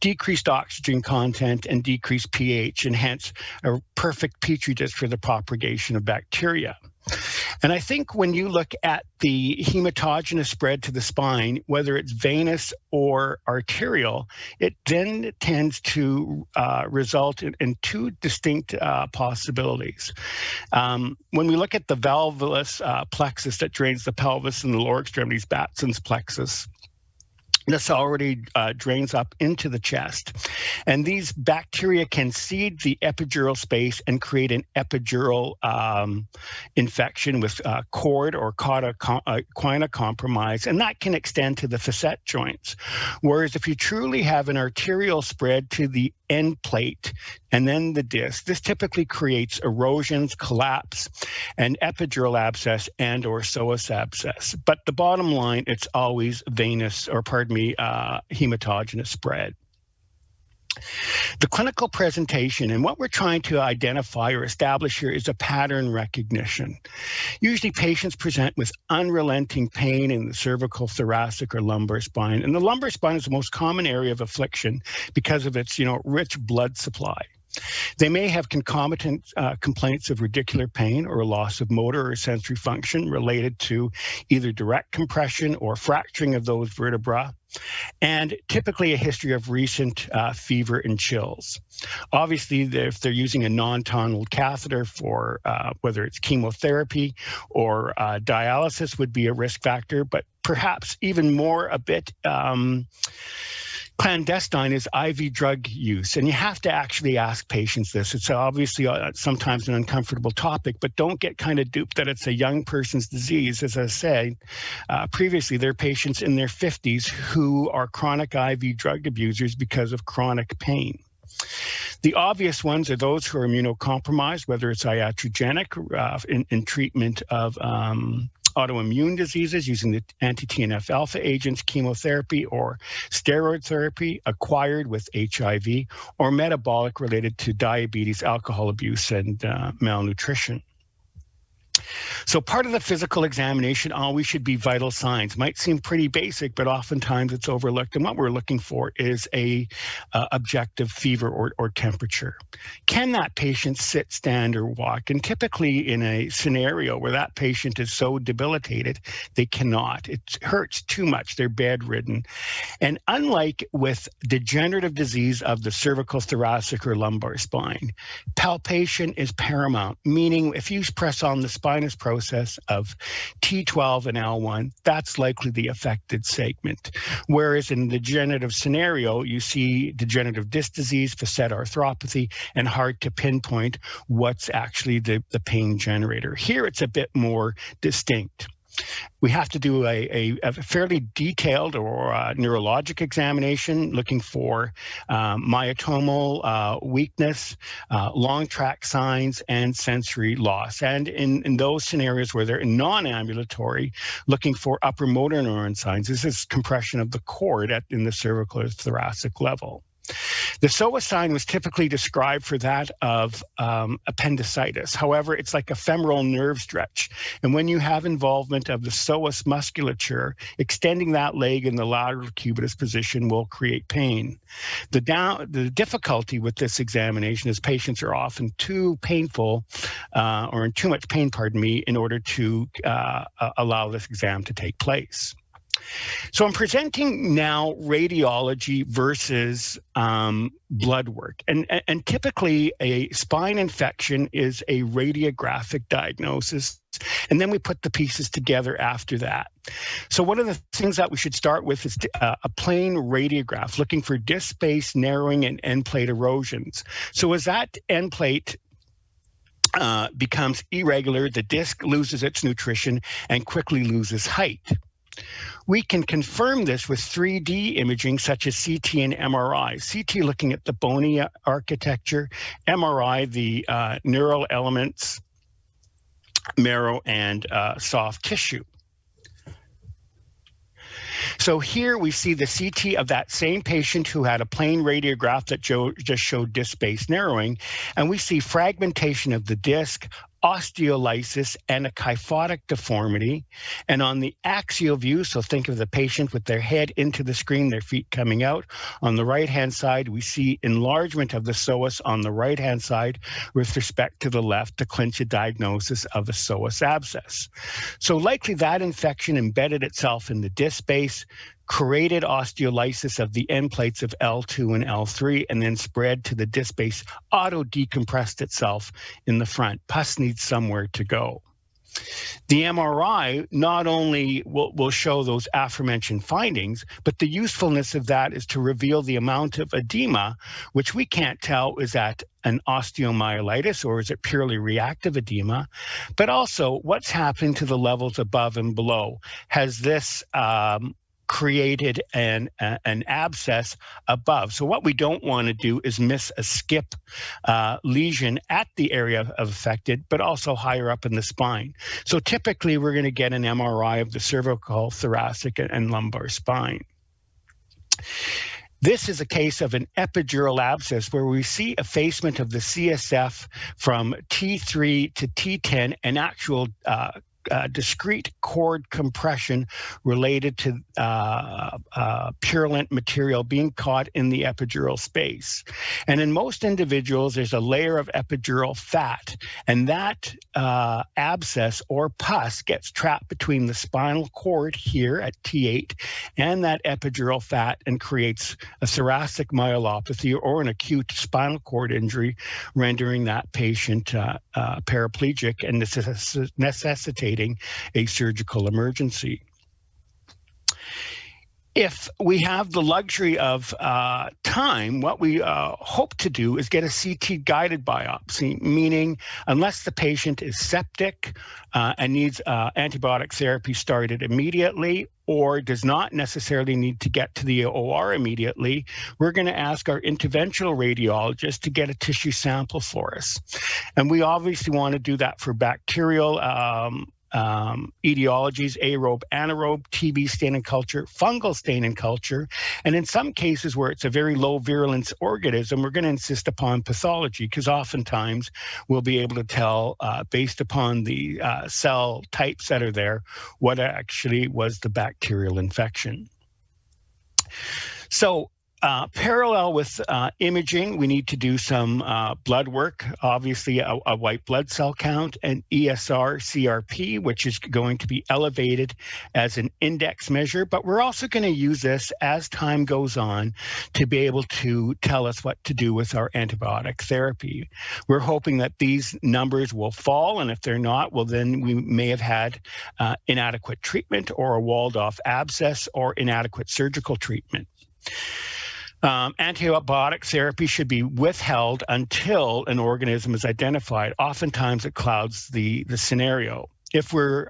decreased oxygen content and decreased pH, and hence a perfect petri dish for the propagation of bacteria. And I think when you look at the hematogenous spread to the spine, whether it's venous or arterial, it then tends to result in two distinct possibilities. When we look at the valvulus plexus that drains the pelvis and the lower extremities, Batson's plexus, this already drains up into the chest. And these bacteria can seed the epidural space and create an epidural infection with cord or quina compromise, and that can extend to the facet joints. Whereas if you truly have an arterial spread to the end plate and then the disc, this typically creates erosions, collapse, and epidural abscess and or psoas abscess. But the bottom line, it's always venous, or pardon me, hematogenous spread. The clinical presentation and what we're trying to identify or establish here is a pattern recognition. Usually patients present with unrelenting pain in the cervical, thoracic, or lumbar spine. And the lumbar spine is the most common area of affliction because of its, rich blood supply. They may have concomitant complaints of radicular pain or loss of motor or sensory function related to either direct compression or fracturing of those vertebrae, and typically a history of recent fever and chills. Obviously, if they're using a non-tunneled catheter for whether it's chemotherapy or dialysis would be a risk factor, but perhaps even more a bit clandestine is IV drug use. And you have to actually ask patients this. It's obviously sometimes an uncomfortable topic, but don't get kind of duped that it's a young person's disease. As I said previously, there are patients in their 50s who are chronic IV drug abusers because of chronic pain. The obvious ones are those who are immunocompromised, whether it's iatrogenic in treatment of autoimmune diseases using the anti-TNF alpha agents, chemotherapy, or steroid therapy, acquired with HIV, or metabolic related to diabetes, alcohol abuse, and malnutrition. So part of the physical examination always should be vital signs. Might seem pretty basic, but oftentimes it's overlooked. And what we're looking for is a objective fever or temperature. Can that patient sit, stand, or walk? And typically in a scenario where that patient is so debilitated, they cannot. It hurts too much. They're bedridden. And unlike with degenerative disease of the cervical, thoracic, or lumbar spine, palpation is paramount, meaning if you press on the spinous process of T12 and L1, that's likely the affected segment. Whereas in the degenerative scenario, you see degenerative disc disease, facet arthropathy, and hard to pinpoint what's actually the pain generator. Here, it's a bit more distinct. We have to do a fairly detailed or neurologic examination looking for myotomal weakness, long track signs, and sensory loss. And in those scenarios where they're non-ambulatory, looking for upper motor neuron signs. This is compression of the cord in the cervical or thoracic level. The psoas sign was typically described for that of appendicitis. However, it's like a femoral nerve stretch. And when you have involvement of the psoas musculature, extending that leg in the lateral cubitus position will create pain. The difficulty with this examination is patients are often too painful or in too much pain, in order to allow this exam to take place. So I'm presenting now radiology versus blood work. And typically a spine infection is a radiographic diagnosis, and then we put the pieces together after that. So one of the things that we should start with is a plain radiograph, looking for disc space narrowing and end plate erosions. So as that end plate becomes irregular, the disc loses its nutrition and quickly loses height. We can confirm this with 3D imaging such as CT and MRI. CT looking at the bony architecture, MRI the neural elements, marrow, and soft tissue. So here we see the CT of that same patient who had a plain radiograph that just showed disc space narrowing, and we see fragmentation of the disc, osteolysis, and a kyphotic deformity. And on the axial view, so think of the patient with their head into the screen, their feet coming out. On the right-hand side, we see enlargement of the psoas on the right-hand side with respect to the left to clinch a diagnosis of a psoas abscess. So likely that infection embedded itself in the disc space, created osteolysis of the end plates of L2 and L3, and then spread to the disc space, auto-decompressed itself in the front. Pus needs somewhere to go. The MRI not only will show those aforementioned findings, but the usefulness of that is to reveal the amount of edema, which we can't tell is that an osteomyelitis or is it purely reactive edema, but also what's happening to the levels above and below. Has this created an abscess above? So what we don't want to do is miss a skip lesion at the area of affected, but also higher up in the spine. So typically we're going to get an MRI of the cervical, thoracic, and lumbar spine. This is a case of an epidural abscess where we see effacement of the CSF from T3 to T10 and actual discrete cord compression related to purulent material being caught in the epidural space. And in most individuals, there's a layer of epidural fat, and that abscess or pus gets trapped between the spinal cord here at T8 and that epidural fat and creates a thoracic myelopathy or an acute spinal cord injury, rendering that patient paraplegic and necessitating a surgical emergency. If we have the luxury of time, what we hope to do is get a CT guided biopsy, meaning unless the patient is septic and needs antibiotic therapy started immediately or does not necessarily need to get to the OR immediately, we're going to ask our interventional radiologist to get a tissue sample for us. And we obviously want to do that for bacterial etiologies, aerobe, anaerobe, TB stain and culture, fungal stain and culture, and in some cases where it's a very low virulence organism, we're going to insist upon pathology because oftentimes we'll be able to tell based upon the cell types that are there what actually was the bacterial infection. So parallel with imaging, we need to do some blood work, obviously a white blood cell count, and ESR CRP, which is going to be elevated as an index measure. But we're also going to use this as time goes on to be able to tell us what to do with our antibiotic therapy. We're hoping that these numbers will fall, and if they're not, well, then we may have had inadequate treatment or a walled off abscess or inadequate surgical treatment. Antibiotic therapy should be withheld until an organism is identified. Oftentimes it clouds the scenario. If we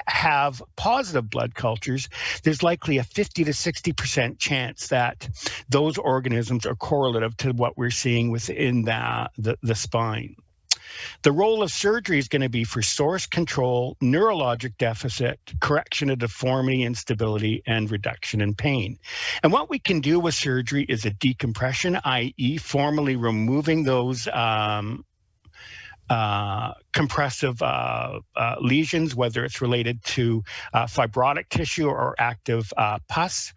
have positive blood cultures, there's likely a 50 to 60% chance that those organisms are correlative to what we're seeing within the spine. The role of surgery is going to be for source control, neurologic deficit, correction of deformity, instability, and reduction in pain. And what we can do with surgery is a decompression, i.e. formally removing those compressive lesions, whether it's related to fibrotic tissue or active pus,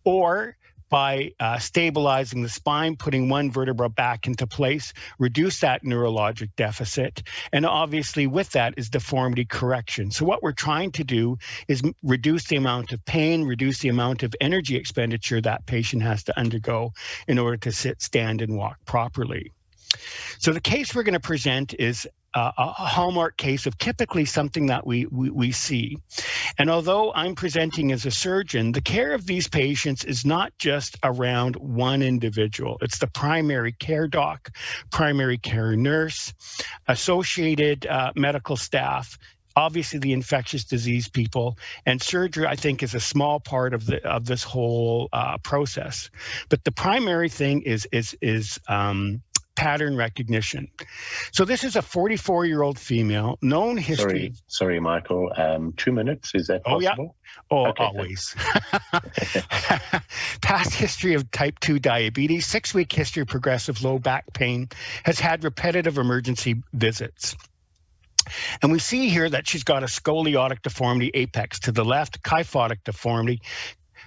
or by stabilizing the spine, putting one vertebra back into place, reduce that neurologic deficit. And obviously with that is deformity correction. So what we're trying to do is reduce the amount of pain, reduce the amount of energy expenditure that patient has to undergo in order to sit, stand, and walk properly. So the case we're going to present is a hallmark case of typically something that we see. And although I'm presenting as a surgeon, the care of these patients is not just around one individual. It's the primary care doc, primary care nurse, associated medical staff, obviously the infectious disease people, and surgery, I think, is a small part of this whole process. But the primary thing is pattern recognition. So this is a 44-year-old female, known history. Sorry, Michael. 2 minutes, is that possible? Oh, yeah. Always. Past history of type 2 diabetes, 6-week history of progressive low back pain, has had repetitive emergency visits. And we see here that she's got a scoliotic deformity apex to the left, kyphotic deformity.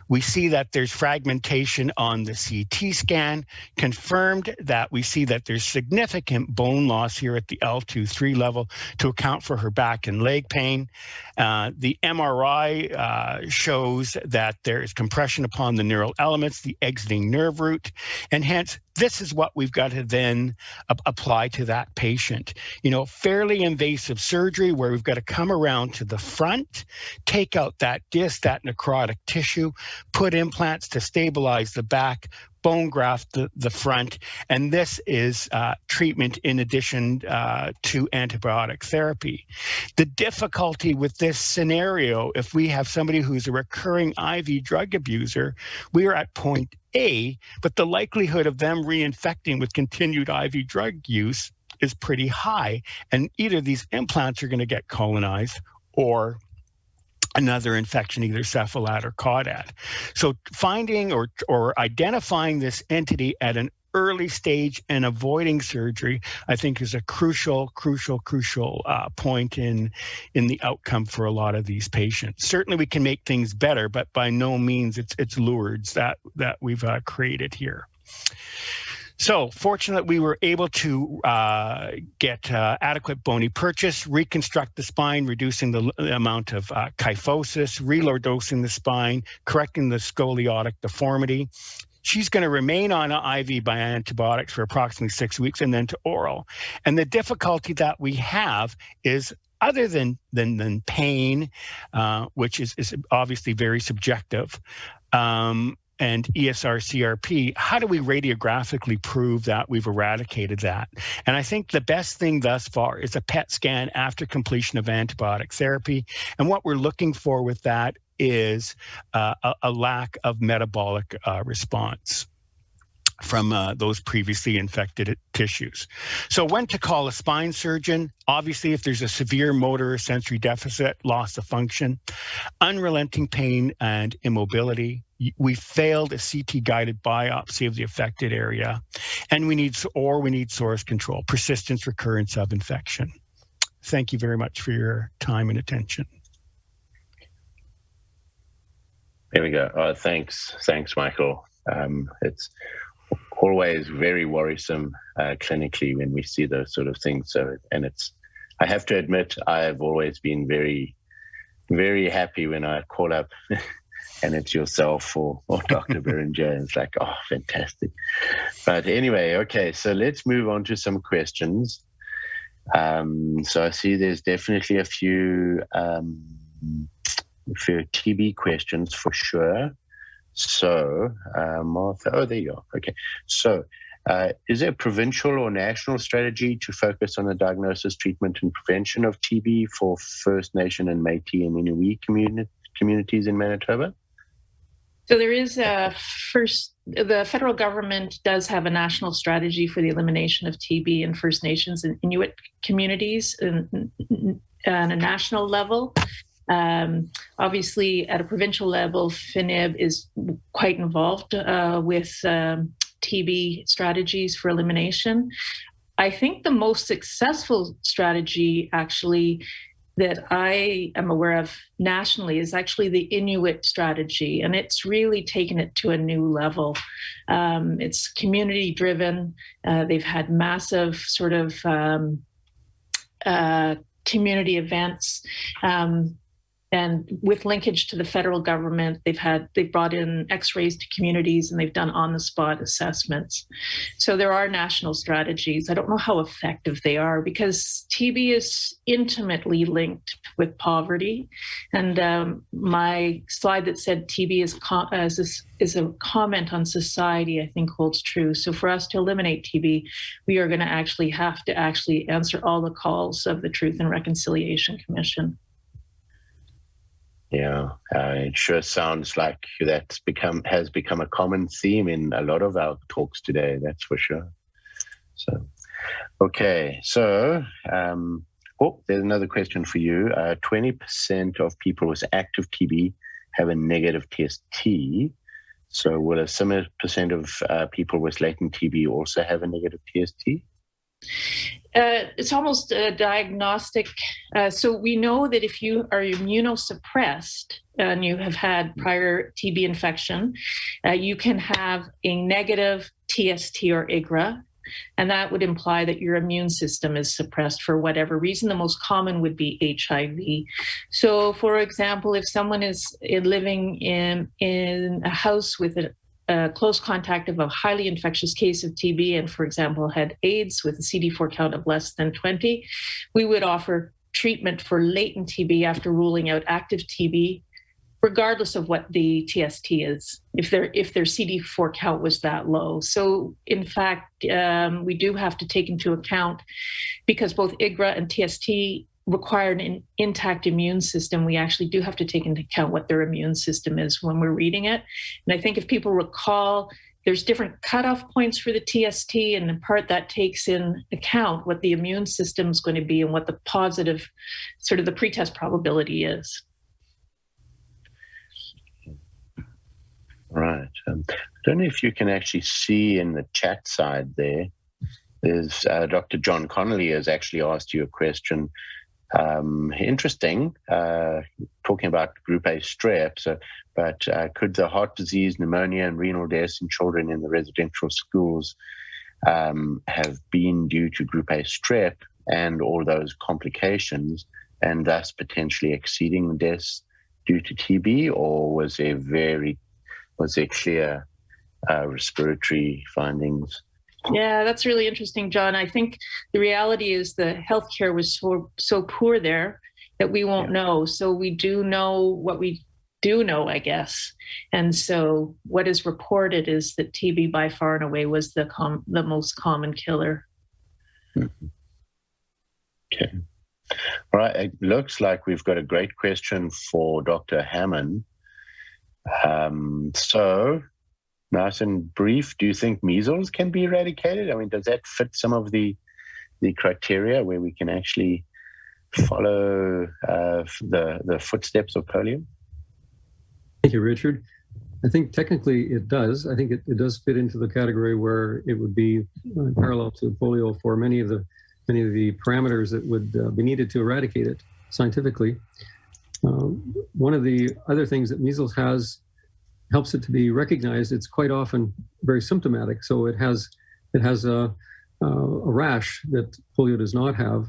We see that there's fragmentation on the CT scan, confirmed that we see that there's significant bone loss here at the L2-3 level to account for her back and leg pain. The MRI shows that there is compression upon the neural elements, the exiting nerve root, and hence this is what we've got to then apply to that patient. You know, fairly invasive surgery where we've got to come around to the front, take out that disc, that necrotic tissue, put implants to stabilize the back, bone graft the front, and this is treatment in addition to antibiotic therapy. The difficulty with this scenario, if we have somebody who's a recurring IV drug abuser, we are at point A, but the likelihood of them reinfecting with continued IV drug use is pretty high, and either these implants are going to get colonized or another infection, either cephalad or caudad. So finding or identifying this entity at an early stage and avoiding surgery, I think, is a crucial point in the outcome for a lot of these patients. Certainly we can make things better, but by no means it's lures that we've created here. So fortunately, we were able to get adequate bony purchase, reconstruct the spine, reducing the amount of kyphosis, relordosing the spine, correcting the scoliotic deformity. She's going to remain on IV by antibiotics for approximately 6 weeks and then to oral. And the difficulty that we have is, other than pain, which is obviously very subjective, and ESR-CRP, how do we radiographically prove that we've eradicated that? And I think the best thing thus far is a PET scan after completion of antibiotic therapy. And what we're looking for with that is a lack of metabolic response from those previously infected tissues. So when to call a spine surgeon? Obviously, if there's a severe motor or sensory deficit, loss of function, unrelenting pain and immobility, we failed a CT-guided biopsy of the affected area, and we need source control, persistence, recurrence of infection. Thank you very much for your time and attention. There we go. Thanks, Michael. It's always very worrisome clinically when we see those sort of things. So, and I have to admit, I've always been very, very happy when I call up and it's yourself or Dr. Beringer. It's like, oh, fantastic. But anyway, okay, so let's move on to some questions. So I see there's definitely a few TB questions for sure. So, Martha, oh, there you go. Okay. So, is there a provincial or national strategy to focus on the diagnosis, treatment, and prevention of TB for First Nation and Métis and Inuit communities in Manitoba? So there is the federal government does have a national strategy for the elimination of TB in First Nations and Inuit communities on a national level. Obviously, at a provincial level, FINIB is quite involved with TB strategies for elimination. I think the most successful strategy actually that I am aware of nationally is actually the Inuit strategy, and it's really taken it to a new level. It's community driven. They've had massive sort of community events. And with linkage to the federal government, they've brought in X-rays to communities, and they've done on-the-spot assessments. So there are national strategies. I don't know how effective they are, because TB is intimately linked with poverty. And my slide that said TB is a comment on society, I think holds true. So for us to eliminate TB, we are going to have to answer all the calls of the Truth and Reconciliation Commission. Yeah, it sure sounds like has become a common theme in a lot of our talks today. That's for sure. So, okay, so there's another question for you. 20% of people with active TB have a negative TST. So, will a similar percent of people with latent TB also have a negative TST? It's almost a diagnostic. So we know that if you are immunosuppressed and you have had prior TB infection, you can have a negative TST or IGRA, and that would imply that your immune system is suppressed for whatever reason. The most common would be HIV. So, for example, if someone is living in a house with a close contact of a highly infectious case of TB and, for example, had AIDS with a CD4 count of less than 20, we would offer treatment for latent TB after ruling out active TB, regardless of what the TST is, if their CD4 count was that low. So, in fact, we do have to take into account, because both IGRA and TST require an intact immune system, we actually do have to take into account what their immune system is when we're reading it. And I think if people recall, there's different cutoff points for the TST, and in part that takes in account what the immune system is going to be and what the positive, sort of the pretest probability is. Right. I don't know if you can actually see in the chat side there's Dr. John Connolly has actually asked you a question. Interesting, talking about group A strep. But could the heart disease, pneumonia, and renal deaths in children in the residential schools have been due to group A strep and all those complications, and thus potentially exceeding the deaths due to TB, or was there clear respiratory findings? Yeah, that's really interesting, John. I think the reality is the healthcare was so poor there that we won't know. So we do know what we do know, I guess. And so what is reported is that TB by far and away was the most common killer. Mm-hmm. Okay. All right. It looks like we've got a great question for Dr. Hammond. So, nice and brief, do you think measles can be eradicated? I mean, does that fit some of the criteria where we can actually follow the footsteps of polio? Thank you, Richard. I think technically it does. I think it does fit into the category where it would be parallel to polio for many of the parameters that would be needed to eradicate it scientifically. One of the other things that measles helps it to be recognized. It's quite often very symptomatic. So it has a rash that polio does not have.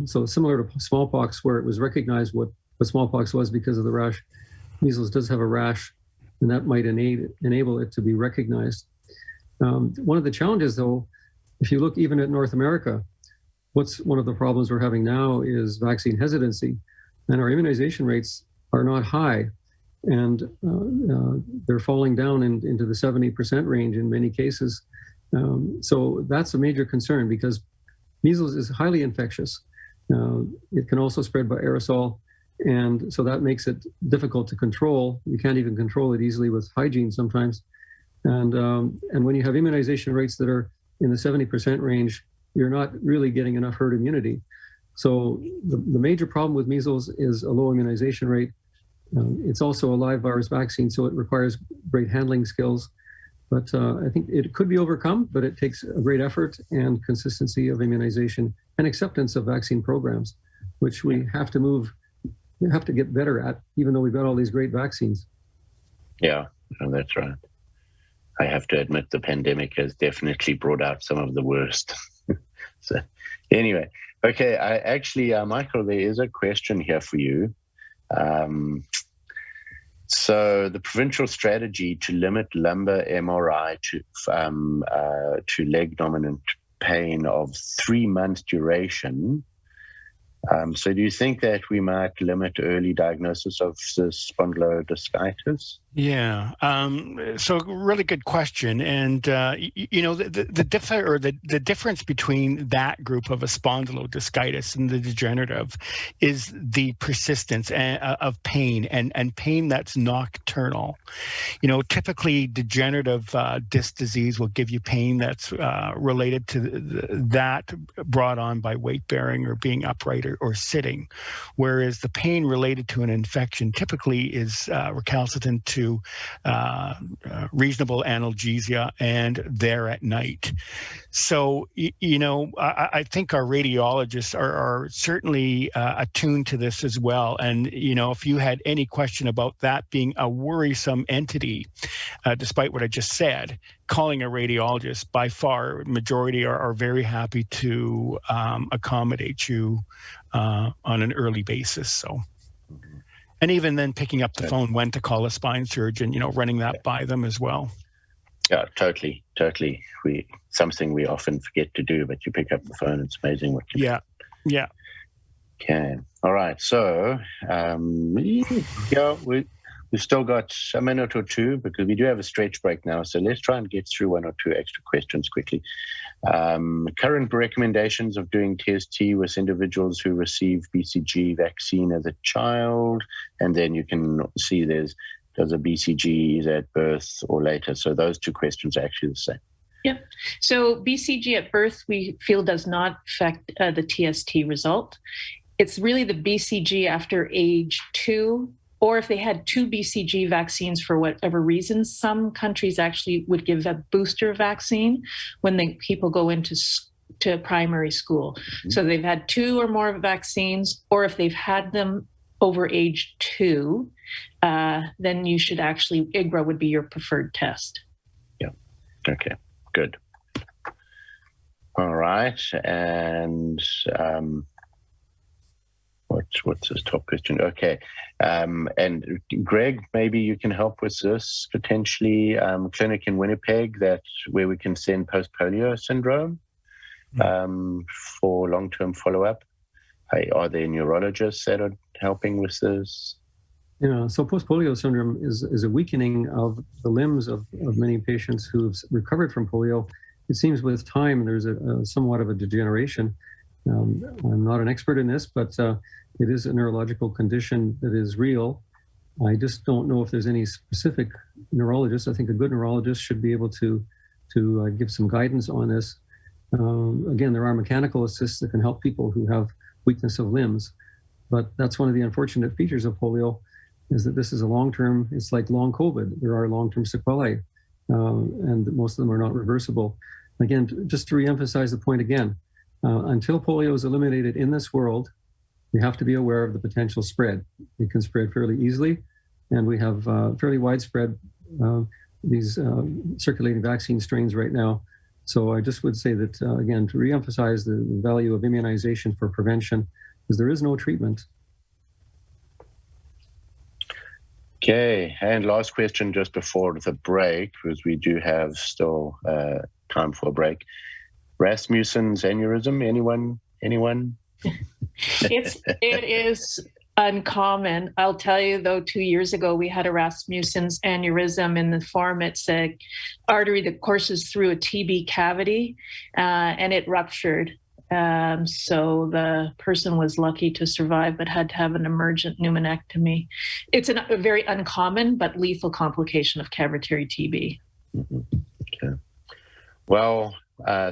So similar to smallpox, where it was recognized what smallpox was because of the rash, measles does have a rash, and that might enable it to be recognized. One of the challenges, though, if you look even at North America, one of the problems we're having now is vaccine hesitancy, and our immunization rates are not high. And they're falling down into the 70% range in many cases. So that's a major concern, because measles is highly infectious. It can also spread by aerosol, and so that makes it difficult to control. You can't even control it easily with hygiene sometimes. And when you have immunization rates that are in the 70% range, you're not really getting enough herd immunity. So the major problem with measles is a low immunization rate. It's also a live virus vaccine, so it requires great handling skills. But I think it could be overcome, but it takes a great effort and consistency of immunization and acceptance of vaccine programs. which we have to get better at, even though we've got all these great vaccines. Yeah, that's right. I have to admit the pandemic has definitely brought out some of the worst. So anyway, okay, Michael, there is a question here for you. So the provincial strategy to limit lumbar MRI to leg dominant pain of 3 months duration. So do you think that we might limit early diagnosis of this spondylodiscitis? Yeah. So really good question. And, the difference between that group of a spondylodiscitis and the degenerative is the persistence of pain and pain that's nocturnal. Typically degenerative disc disease will give you pain that's related to that brought on by weight bearing or being upright or sitting. Whereas the pain related to an infection typically is recalcitrant to reasonable analgesia and there at night. So, I think our radiologists are certainly attuned to this as well. And, if you had any question about that being a worrisome entity, despite what I just said, calling a radiologist, by far, majority are very happy to accommodate you on an early basis. So. And even then picking up the phone when to call a spine surgeon, running that by them as well. Yeah, totally. Something we often forget to do, but you pick up the phone. It's amazing what you do. Yeah. Okay. All right. So, we've still got a minute or two because we do have a stretch break now. So let's try and get through 1 or 2 extra questions quickly. Current recommendations of doing TST with individuals who receive BCG vaccine as a child, and then you can see does a BCG is at birth or later. So those 2 questions are actually the same. Yep. So BCG at birth, we feel does not affect the TST result. It's really the BCG after age 2, or if they had 2 BCG vaccines for whatever reason. Some countries actually would give a booster vaccine when people go into primary school. Mm-hmm. So they've had 2 or more vaccines, or if they've had them over age 2, then you should actually, IGRA would be your preferred test. Yeah. Okay, good. All right. And what's this top question? Okay. And Greg, maybe you can help with this potentially clinic in Winnipeg where we can send post-polio syndrome for long-term follow-up. Are there neurologists that are helping with this? Yeah, so post-polio syndrome is a weakening of the limbs of many patients who've recovered from polio. It seems with time there's a somewhat of a degeneration. I'm not an expert in this, but it is a neurological condition that is real. I just don't know if there's any specific neurologist. I think a good neurologist should be able to give some guidance on this. Again, there are mechanical assists that can help people who have weakness of limbs, but that's one of the unfortunate features of polio, is that this is a long-term, it's like long COVID. There are long-term sequelae, and most of them are not reversible. Again, just to reemphasize the point again, until polio is eliminated in this world, we have to be aware of the potential spread. It can spread fairly easily, and we have fairly widespread these circulating vaccine strains right now. So I just would say that, again, to reemphasize the value of immunization for prevention, because there is no treatment. Okay, and last question just before the break, because we do have still time for a break. Rasmussen's aneurysm, anyone? It is uncommon. I'll tell you, though, 2 years ago, we had a Rasmussen's aneurysm in the form. It's an artery that courses through a TB cavity, and it ruptured. So the person was lucky to survive, but had to have an emergent pneumonectomy. It's a very uncommon but lethal complication of cavitary TB. Mm-hmm. Okay. Well,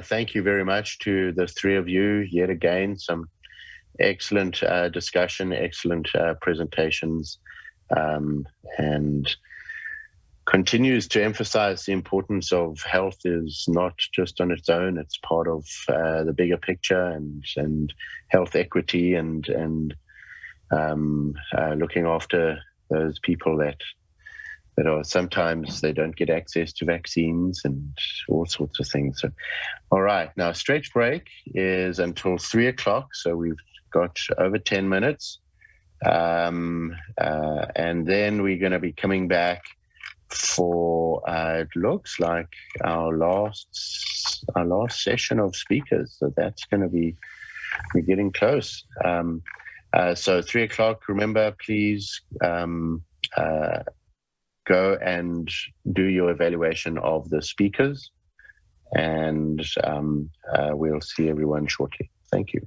thank you very much to the 3 of you. Yet again, some excellent discussion, excellent presentations, and continues to emphasize the importance of health is not just on its own, it's part of the bigger picture and health equity and looking after those people that are sometimes they don't get access to vaccines and all sorts of things. So, all right, now stretch break is until 3 o'clock, so we've got over 10 minutes. And then we're going to be coming back for it looks like our last session of speakers. So that's going to be, we're getting close. So 3 o'clock, remember, please go and do your evaluation of the speakers, and we'll see everyone shortly. Thank you.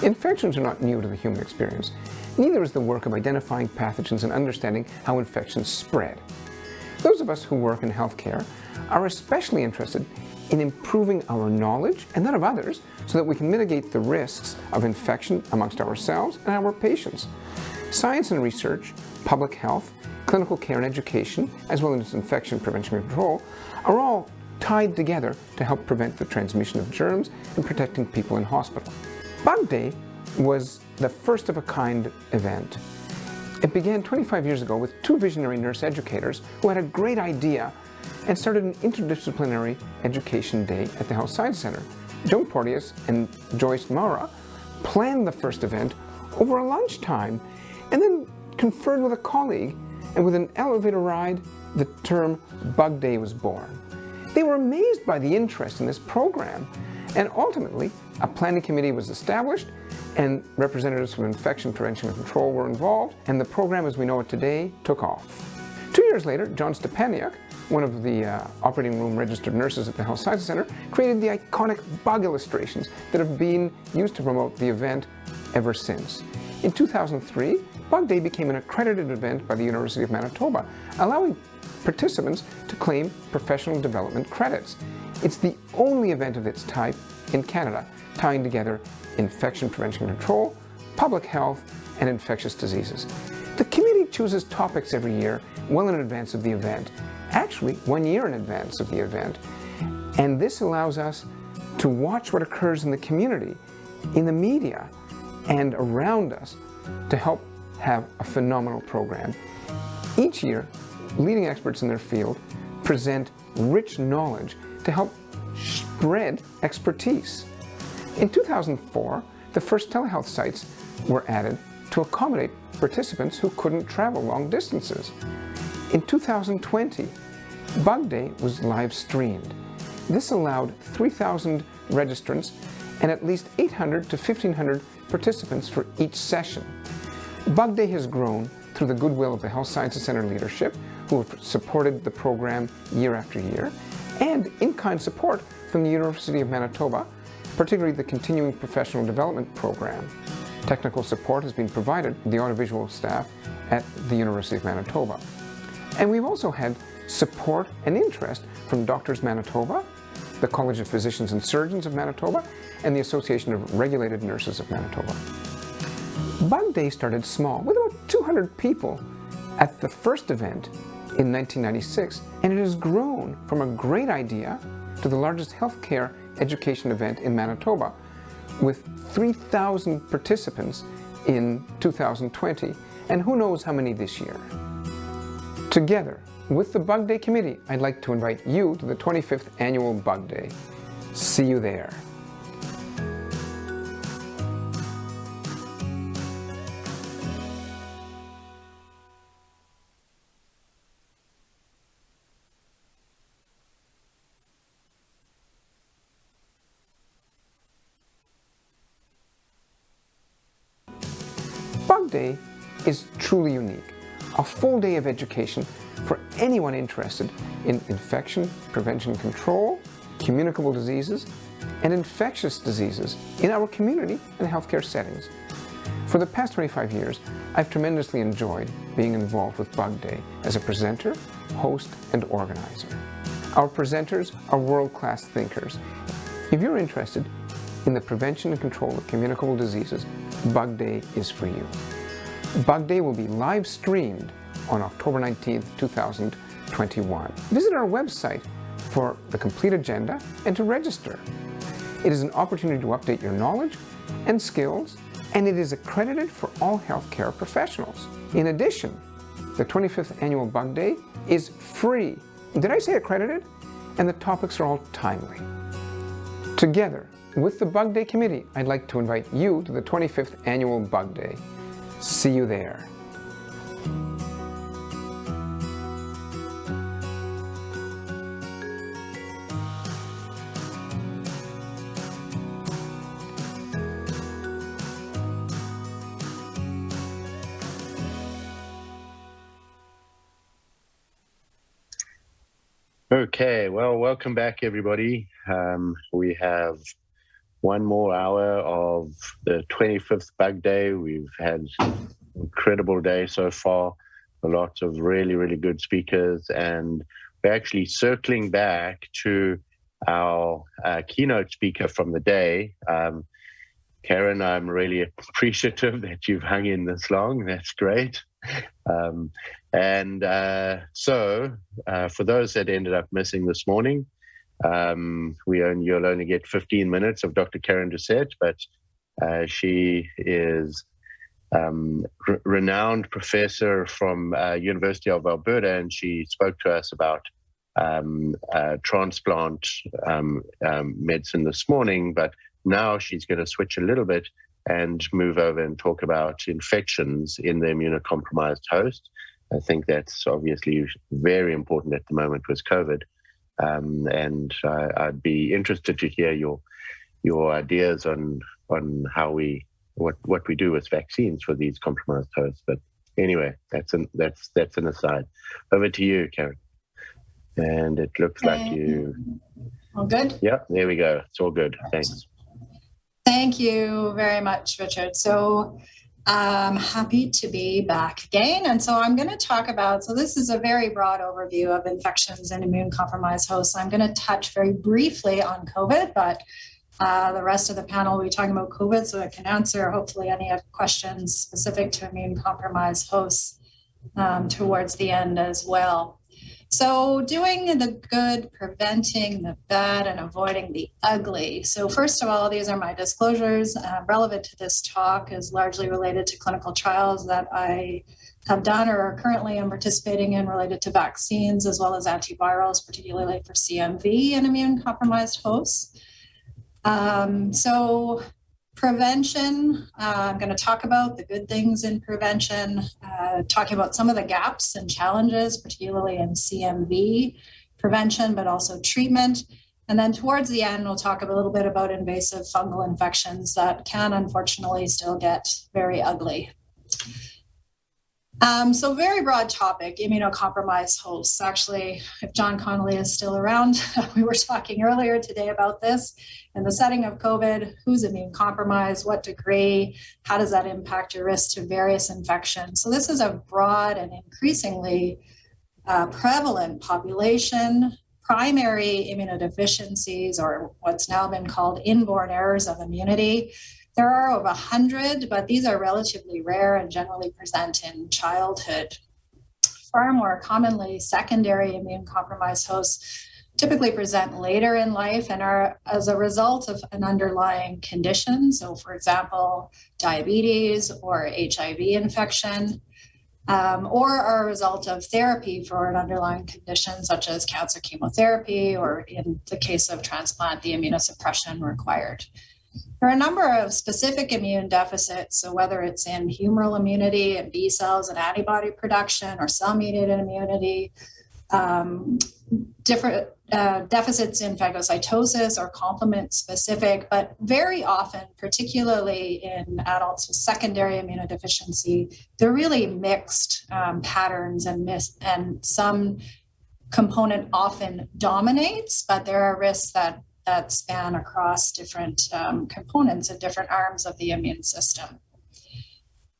Infections are not new to the human experience. Neither is the work of identifying pathogens and understanding how infections spread. Those of us who work in healthcare are especially interested in improving our knowledge and that of others so that we can mitigate the risks of infection amongst ourselves and our patients. Science and research, public health, clinical care and education, as well as infection prevention and control, are all tied together to help prevent the transmission of germs and protecting people in hospital. Bug Day was the first of a kind event. It began 25 years ago with two visionary nurse educators who had a great idea and started an interdisciplinary education day at the Health Science Center. Joan Porteous and Joyce Maura planned the first event over a lunchtime and then conferred with a colleague, and with an elevator ride, the term Bug Day was born. They were amazed by the interest in this program, and ultimately a planning committee was established and representatives from infection prevention and control were involved, and the program as we know it today took off. 2 years later, John Stepaniuk, one of the operating room registered nurses at the Health Sciences Center, created the iconic bug illustrations that have been used to promote the event ever since. In 2003, Bug Day became an accredited event by the University of Manitoba, allowing participants to claim professional development credits. It's the only event of its type in Canada, tying together infection prevention and control, public health, and infectious diseases. The committee chooses topics every year well in advance of the event, actually 1 year in advance of the event, and this allows us to watch what occurs in the community, in the media, and around us to help have a phenomenal program. Each year, leading experts in their field present rich knowledge to help spread expertise. In 2004, the first telehealth sites were added to accommodate participants who couldn't travel long distances. In 2020, Bug Day was live streamed. This allowed 3,000 registrants and at least 800 to 1,500 participants for each session. Bug Day has grown through the goodwill of the Health Sciences Center leadership, who have supported the program year after year, and in-kind support from the University of Manitoba, particularly the Continuing Professional Development Program. Technical support has been provided to the audiovisual staff at the University of Manitoba. And we've also had support and interest from Doctors Manitoba, the College of Physicians and Surgeons of Manitoba, and the Association of Regulated Nurses of Manitoba. Bug Day started small, with about 200 people at the first event in 1996, and it has grown from a great idea to the largest healthcare education event in Manitoba, with 3,000 participants in 2020, and who knows how many this year. Together with the Bug Day Committee, I'd like to invite you to the 25th Annual Bug Day. See you there. Bug Day is truly unique. A full day of education for anyone interested in infection, prevention, control, communicable diseases, and infectious diseases in our community and healthcare settings. For the past 25 years, I've tremendously enjoyed being involved with Bug Day as a presenter, host, and organizer. Our presenters are world-class thinkers. If you're interested in the prevention and control of communicable diseases, Bug Day is for you. Bug Day will be live streamed on October 19th, 2021. Visit our website for the complete agenda and to register. It is an opportunity to update your knowledge and skills, and it is accredited for all healthcare professionals. In addition, the 25th Annual Bug Day is free. Did I say accredited? And the topics are all timely. Together with the Bug Day Committee, I'd like to invite you to the 25th Annual Bug Day. See you there. Okay, well, welcome back, everybody. We have one more hour of the 25th Bug Day. We've had an incredible day so far, lots of really, really good speakers, and we're actually circling back to our keynote speaker from the day. Karen, I'm really appreciative that you've hung in this long. That's great. So for those that ended up missing this morning, you'll only get 15 minutes of Dr. Karen Doucette, but she is renowned professor from University of Alberta, and she spoke to us about transplant medicine this morning, but now she's going to switch a little bit and move over and talk about infections in the immunocompromised host. I think that's obviously very important at the moment with COVID. And I'd be interested to hear your ideas on how what we do with vaccines for these compromised hosts. But anyway, that's an aside. Over to you, Karen. And it looks like you. All good? Yep, there we go. It's all good. Thanks. Thank you very much, Richard. So I'm happy to be back again. And so I'm going to talk about, so this is a very broad overview of infections and immune-compromised hosts. I'm going to touch very briefly on COVID, but the rest of the panel will be talking about COVID, so I can answer hopefully any questions specific to immune-compromised hosts towards the end as well. So doing the good, preventing the bad, and avoiding the ugly. So first of all, these are my disclosures. Relevant to this talk is largely related to clinical trials that I have done or currently am participating in related to vaccines as well as antivirals, particularly for CMV and immune-compromised hosts. So prevention, I'm going to talk about the good things in prevention, talking about some of the gaps and challenges, particularly in CMV prevention, but also treatment. And then towards the end, we'll talk a little bit about invasive fungal infections that can unfortunately still get very ugly. So very broad topic, immunocompromised hosts. Actually, if John Connolly is still around, we were talking earlier today about this. In the setting of COVID, who's immune compromised, what degree, how does that impact your risk to various infections? So this is a broad and increasingly prevalent population. Primary immunodeficiencies, or what's now been called inborn errors of immunity. There are over 100, but these are relatively rare and generally present in childhood. Far more commonly, secondary immune-compromised hosts typically present later in life and are as a result of an underlying condition. So, for example, diabetes or HIV infection, or are a result of therapy for an underlying condition such as cancer chemotherapy, or in the case of transplant, the immunosuppression required. There are a number of specific immune deficits, so whether it's in humoral immunity and B cells and antibody production or cell-mediated immunity, different deficits in phagocytosis or complement specific, but very often, particularly in adults with secondary immunodeficiency, they're really mixed patterns and some component often dominates, but there are risks that span across different components and different arms of the immune system.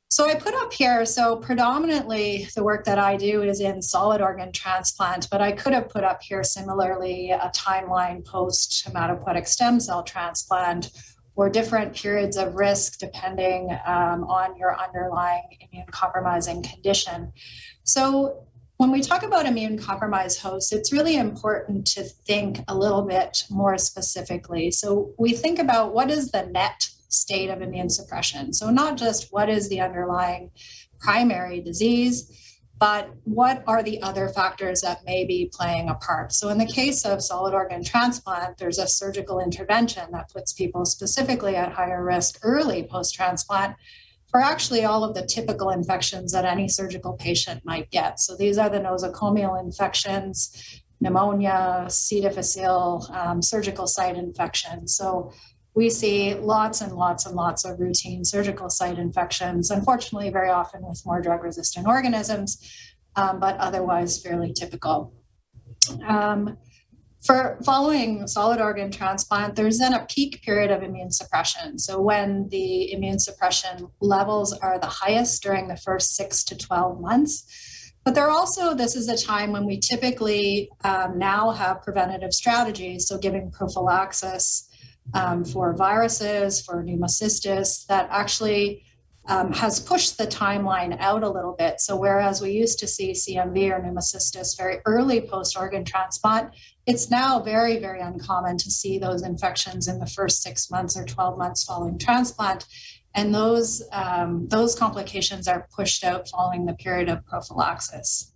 So I put up here, so predominantly the work that I do is in solid organ transplant, but I could have put up here similarly a timeline post hematopoietic stem cell transplant or different periods of risk depending on your underlying immune compromising condition. So when we talk about immune compromised hosts, it's really important to think a little bit more specifically. So we think about what is the net state of immune suppression. So not just what is the underlying primary disease, but what are the other factors that may be playing a part. So in the case of solid organ transplant, there's a surgical intervention that puts people specifically at higher risk early post-transplant for actually all of the typical infections that any surgical patient might get. So these are the nosocomial infections, pneumonia, C. difficile, surgical site infections. So we see lots and lots and lots of routine surgical site infections, unfortunately very often with more drug-resistant organisms, but otherwise fairly typical. For following solid organ transplant, there's then a peak period of immune suppression. So when the immune suppression levels are the highest during the first 6 to 12 months. But this is a time when we typically now have preventative strategies, so giving prophylaxis for viruses, for pneumocystis, that actually has pushed the timeline out a little bit. So whereas we used to see CMV or pneumocystis very early post-organ transplant, it's now very, very uncommon to see those infections in the first 6 months or 12 months following transplant. And those complications are pushed out following the period of prophylaxis.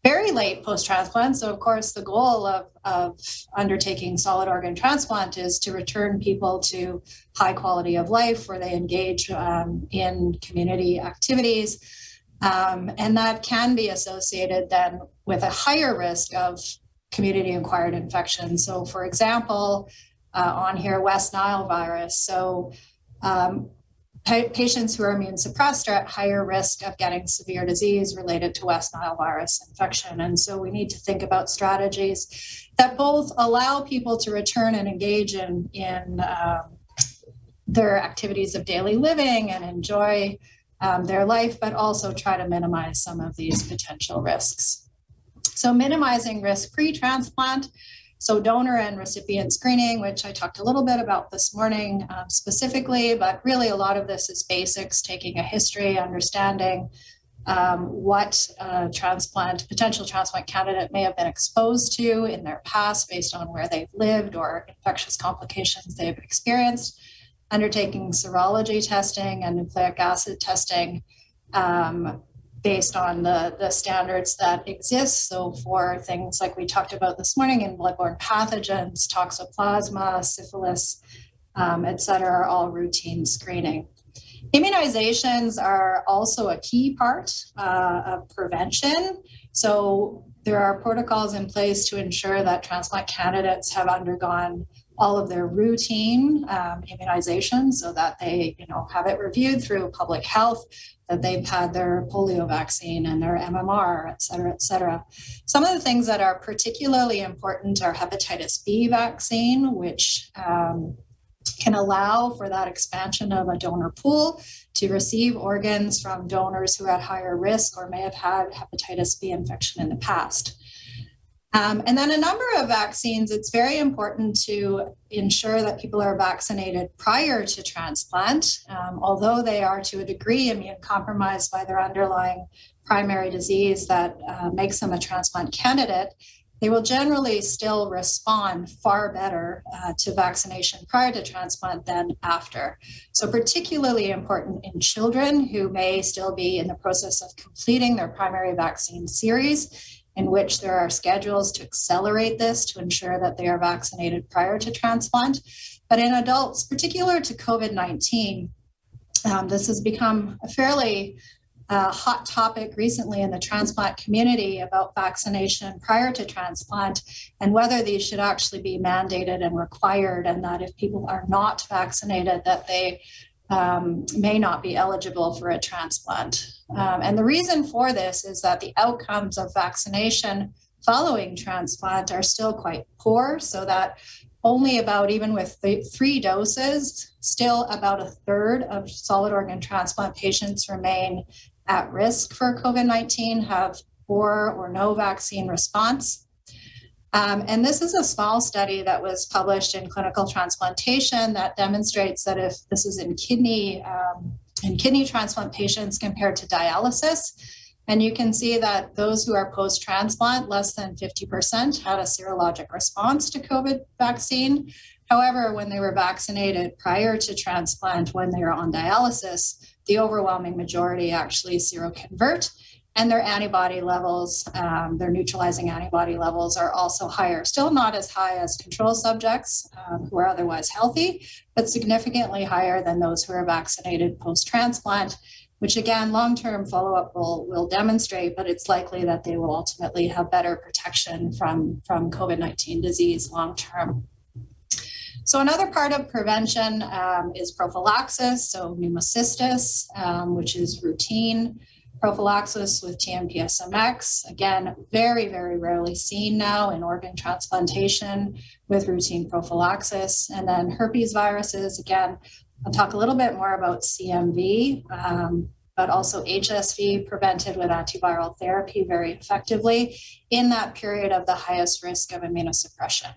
Very late post-transplant, so of course the goal of undertaking solid organ transplant is to return people to high quality of life where they engage in community activities. And that can be associated then with a higher risk of community-acquired infection. So for example, on here, West Nile virus. So patients who are immune suppressed are at higher risk of getting severe disease related to West Nile virus infection. And so we need to think about strategies that both allow people to return and engage in their activities of daily living and enjoy their life, but also try to minimize some of these potential risks. So minimizing risk pre-transplant, so donor and recipient screening, which I talked a little bit about this morning specifically, but really a lot of this is basics, taking a history, understanding what potential transplant candidate may have been exposed to in their past based on where they've lived or infectious complications they've experienced, undertaking serology testing and nucleic acid testing based on the standards that exist. So for things like we talked about this morning in bloodborne pathogens, toxoplasma, syphilis, et cetera, are all routine screening. Immunizations are also a key part of prevention. So there are protocols in place to ensure that transplant candidates have undergone all of their routine immunizations so that they have it reviewed through public health, that they've had their polio vaccine and their MMR, et cetera, et cetera. Some of the things that are particularly important are hepatitis B vaccine, which can allow for that expansion of a donor pool to receive organs from donors who had higher risk or may have had hepatitis B infection in the past. And then a number of vaccines, it's very important to ensure that people are vaccinated prior to transplant, although they are to a degree immune compromised by their underlying primary disease that makes them a transplant candidate. They will generally still respond far better to vaccination prior to transplant than after. So particularly important in children who may still be in the process of completing their primary vaccine series, in which there are schedules to accelerate this to ensure that they are vaccinated prior to transplant. But in adults, particular to COVID-19, this has become a fairly hot topic recently in the transplant community about vaccination prior to transplant and whether these should actually be mandated and required, and that if people are not vaccinated, that they may not be eligible for a transplant. And the reason for this is that the outcomes of vaccination following transplant are still quite poor, so that only about, even with 3 doses, still about a third of solid organ transplant patients remain at risk for COVID-19, have poor or no vaccine response. And this is a small study that was published in Clinical Transplantation that demonstrates that if this is in kidney transplant patients compared to dialysis, and you can see that those who are post-transplant, less than 50% had a serologic response to COVID vaccine. However, when they were vaccinated prior to transplant, when they were on dialysis, the overwhelming majority actually seroconvert, and their antibody levels, their neutralizing antibody levels are also higher. Still not as high as control subjects who are otherwise healthy, but significantly higher than those who are vaccinated post-transplant, which again, long-term follow-up will demonstrate, but it's likely that they will ultimately have better protection from COVID-19 disease long-term. So another part of prevention is prophylaxis, so pneumocystis, which is routine prophylaxis with TMPSMX. Again, very, very rarely seen now in organ transplantation with routine prophylaxis. And then herpes viruses, again, I'll talk a little bit more about CMV, but also HSV prevented with antiviral therapy very effectively in that period of the highest risk of immunosuppression.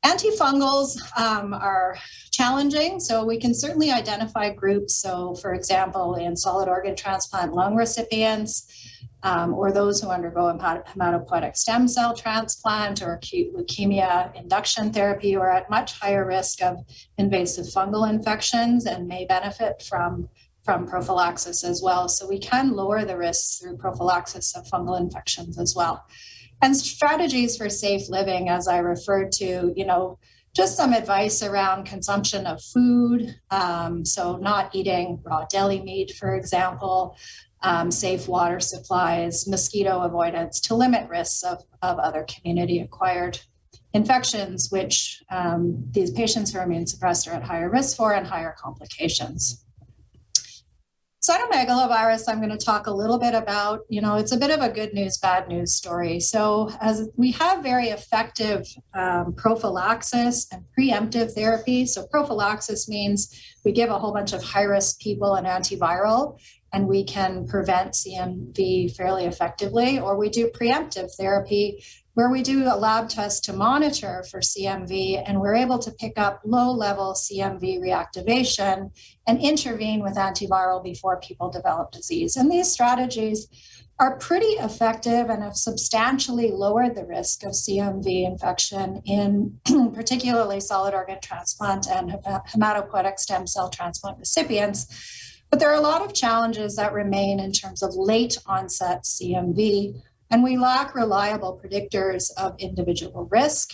Antifungals are challenging, so we can certainly identify groups. So for example, in solid organ transplant lung recipients, or those who undergo hematopoietic stem cell transplant or acute leukemia induction therapy, are at much higher risk of invasive fungal infections and may benefit from prophylaxis as well. So we can lower the risks through prophylaxis of fungal infections as well. And strategies for safe living, as I referred to, just some advice around consumption of food. So not eating raw deli meat, for example, safe water supplies, mosquito avoidance to limit risks of other community acquired infections, which these patients who are immune suppressed are at higher risk for and higher complications. Cytomegalovirus, I'm going to talk a little bit about, it's a bit of a good news, bad news story. So as we have very effective prophylaxis and preemptive therapy. So prophylaxis means we give a whole bunch of high-risk people an antiviral and we can prevent CMV fairly effectively, or we do preemptive therapy where we do a lab test to monitor for CMV, and we're able to pick up low-level CMV reactivation and intervene with antiviral before people develop disease. And these strategies are pretty effective and have substantially lowered the risk of CMV infection in particularly solid organ transplant and hematopoietic stem cell transplant recipients. But there are a lot of challenges that remain in terms of late onset CMV, and we lack reliable predictors of individual risk.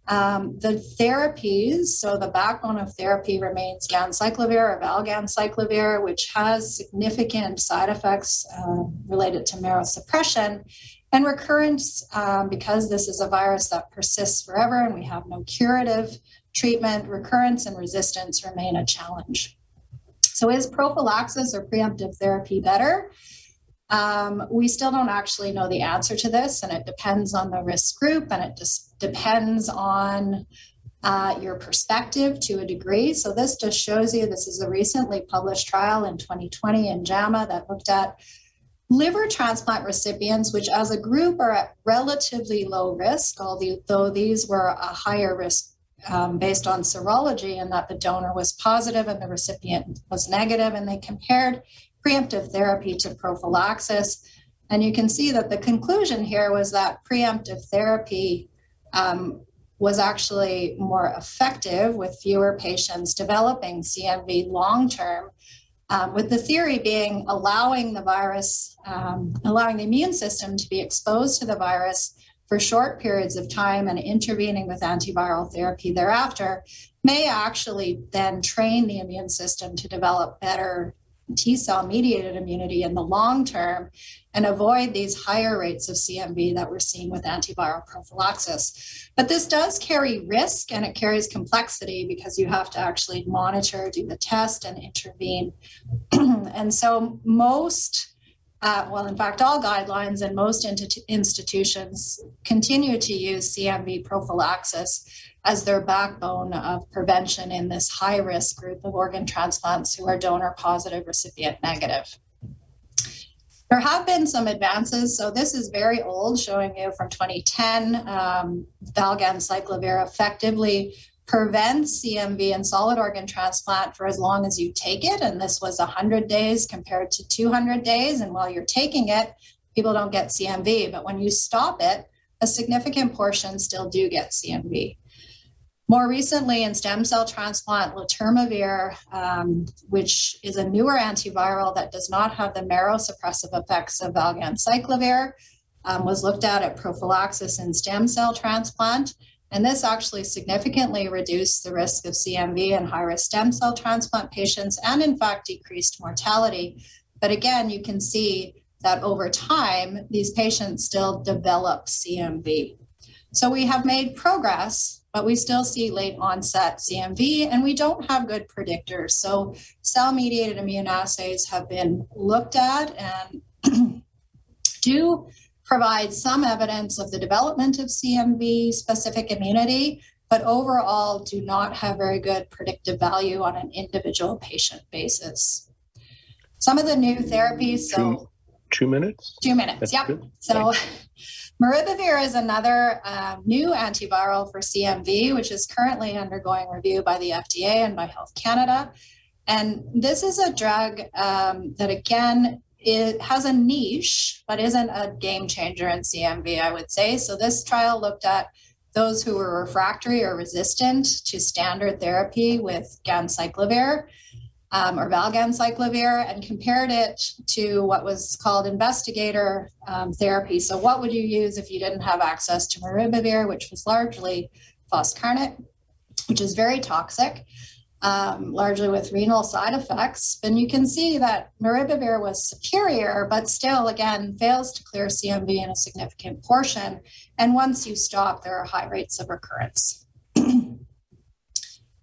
The therapies, so the backbone of therapy remains ganciclovir or valganciclovir, which has significant side effects related to marrow suppression and recurrence, because this is a virus that persists forever and we have no curative treatment. Recurrence and resistance remain a challenge. So is prophylaxis or preemptive therapy better? We still don't actually know the answer to this, and it depends on the risk group, and it just depends on your perspective to a degree. So this just shows you, this is a recently published trial in 2020 in JAMA that looked at liver transplant recipients, which as a group are at relatively low risk, although these were a higher risk based on serology, and that the donor was positive and the recipient was negative, and they compared preemptive therapy to prophylaxis. And you can see that the conclusion here was that preemptive therapy was actually more effective with fewer patients developing CMV long-term, with the theory being allowing the virus, allowing the immune system to be exposed to the virus for short periods of time and intervening with antiviral therapy thereafter may actually then train the immune system to develop better T-cell mediated immunity in the long term and avoid these higher rates of CMV that we're seeing with antiviral prophylaxis. But this does carry risk and it carries complexity because you have to actually monitor, do the test, and intervene. And so most, in fact, all guidelines and most institutions continue to use CMV prophylaxis as their backbone of prevention in this high-risk group of organ transplants who are donor positive, recipient negative. There have been some advances. So this is very old, showing you from 2010, valganciclovir effectively prevents CMV in solid organ transplant for as long as you take it. And this was 100 days compared to 200 days. And while you're taking it, people don't get CMV. But when you stop it, a significant portion still do get CMV. More recently, in stem cell transplant, letermovir, which is a newer antiviral that does not have the marrow suppressive effects of valganciclovir, was looked at prophylaxis in stem cell transplant. And this actually significantly reduced the risk of CMV in high-risk stem cell transplant patients and, in fact, decreased mortality. But again, you can see that over time, these patients still develop CMV. So we have made progress, but we still see late onset CMV, and we don't have good predictors. So cell-mediated immunoassays have been looked at and do provide some evidence of the development of CMV-specific immunity, but overall do not have very good predictive value on an individual patient basis. Some of the new therapies, so 2 minutes? 2 minutes, That's yep. good. So maribavir is another new antiviral for CMV, which is currently undergoing review by the FDA and by Health Canada. And this is a drug that, again, it has a niche, but isn't a game changer in CMV, I would say. So this trial looked at those who were refractory or resistant to standard therapy with ganciclovir or valganciclovir, and compared it to what was called investigator therapy. So what would you use if you didn't have access to maribavir, which was largely foscarnet, which is very toxic, largely with renal side effects. And you can see that maribavir was superior, but still, again, fails to clear CMV in a significant portion. And once you stop, there are high rates of recurrence.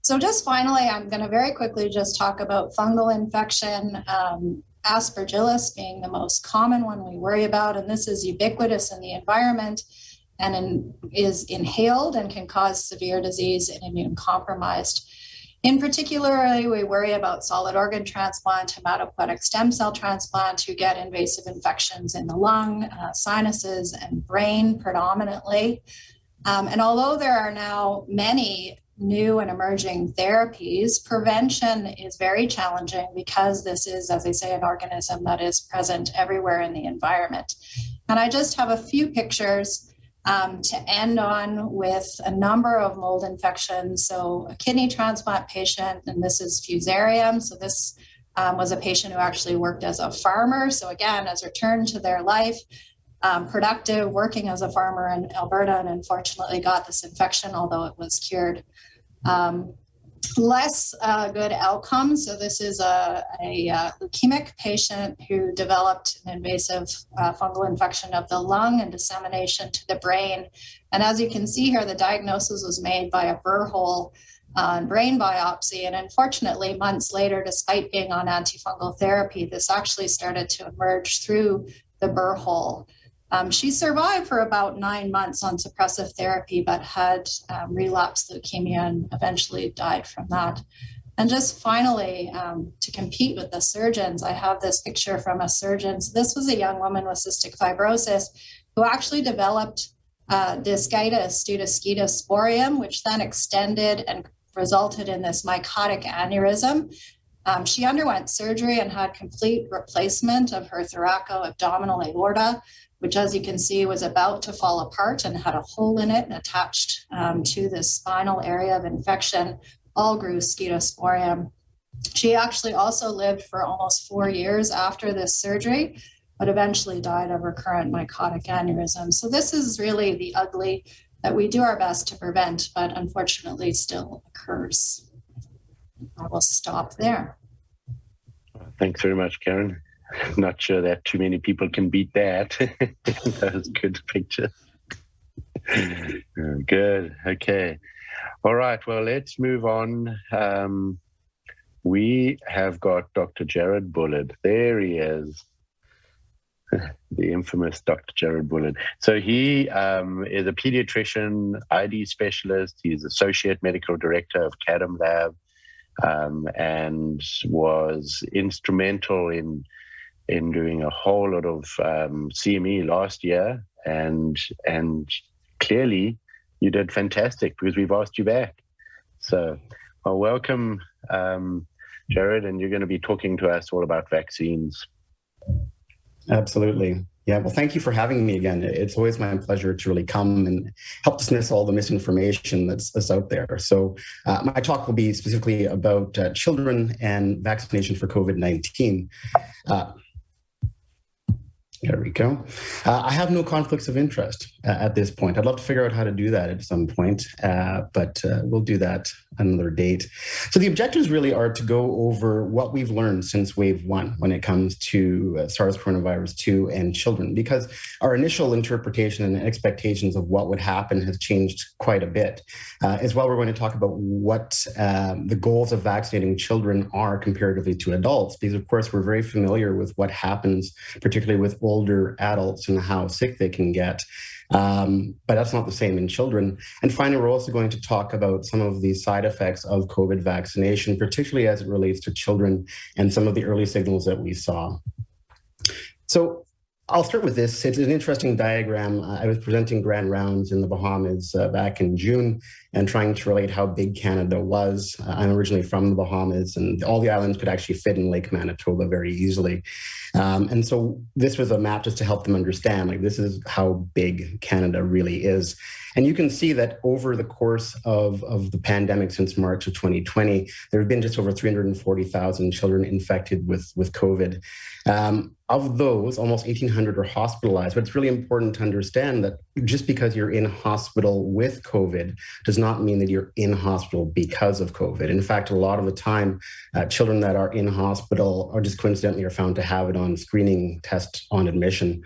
So just finally, I'm going to very quickly just talk about fungal infection, aspergillus being the most common one we worry about. And this is ubiquitous in the environment and is inhaled and can cause severe disease in immune compromised. In particular, we worry about solid organ transplant, hematopoietic stem cell transplant, who get invasive infections in the lung, sinuses, and brain predominantly. And although there are now many new and emerging therapies, prevention is very challenging because this is, as I say, an organism that is present everywhere in the environment. And I just have a few pictures to end on with a number of mold infections. So a kidney transplant patient, and this is fusarium. So this was a patient who actually worked as a farmer. So again, has returned to their life, productive, working as a farmer in Alberta, and unfortunately got this infection, although it was cured. Less good outcomes. So this is a leukemic patient who developed an invasive fungal infection of the lung and dissemination to the brain. And as you can see here, the diagnosis was made by a burr hole brain biopsy. And unfortunately, months later, despite being on antifungal therapy, this actually started to emerge through the burr hole. She survived for about 9 months on suppressive therapy, but had relapsed leukemia and eventually died from that. And just finally, to compete with the surgeons, I have this picture from a surgeon. So this was a young woman with cystic fibrosis who actually developed discitis due to scedosporium, which then extended and resulted in this mycotic aneurysm. She underwent surgery and had complete replacement of her thoraco-abdominal aorta, which, as you can see, was about to fall apart and had a hole in it and attached to this spinal area of infection, all grew scedosporium. She actually also lived for almost 4 years after this surgery, but eventually died of recurrent mycotic aneurysm. So this is really the ugly that we do our best to prevent, but unfortunately still occurs. I will stop there. Thanks very much, Karen. Not sure that too many people can beat that. That was a good picture. Good. Okay. All right. Well, let's move on. We have got Dr. Jared Bullard. There he is. The infamous Dr. Jared Bullard. So he is a pediatrician, ID specialist. He's associate medical director of CADM Lab, and was instrumental in doing a whole lot of CME last year, and clearly you did fantastic because we've asked you back. So well, welcome, Jared, and you're going to be talking to us all about vaccines. Absolutely. Yeah, well, thank you for having me again. It's always my pleasure to really come and help dismiss all the misinformation that's out there. So my talk will be specifically about children and vaccination for COVID-19. There we go. I have no conflicts of interest at this point. I'd love to figure out how to do that at some point, but we'll do that another date. So the objectives really are to go over what we've learned since wave 1 when it comes to SARS coronavirus 2 and children, because our initial interpretation and expectations of what would happen has changed quite a bit. As well, we're going to talk about what the goals of vaccinating children are comparatively to adults, because of course we're very familiar with what happens, particularly with older adults and how sick they can get. But that's not the same in children. And finally, we're also going to talk about some of the side effects of COVID vaccination, particularly as it relates to children and some of the early signals that we saw. So I'll start with this. It's an interesting diagram. I was presenting grand rounds in the Bahamas back in June and trying to relate how big Canada was. I'm originally from the Bahamas, and all the islands could actually fit in Lake Manitoba very easily. And so this was a map just to help them understand, like, this is how big Canada really is. And you can see that over the course of the pandemic since March of 2020, there have been just over 340,000 children infected with COVID. Of those, almost 1,800 are hospitalized. But it's really important to understand that just because you're in hospital with COVID does not mean that you're in hospital because of COVID. In fact, a lot of the time, children that are in hospital are just coincidentally are found to have it on screening test on admission.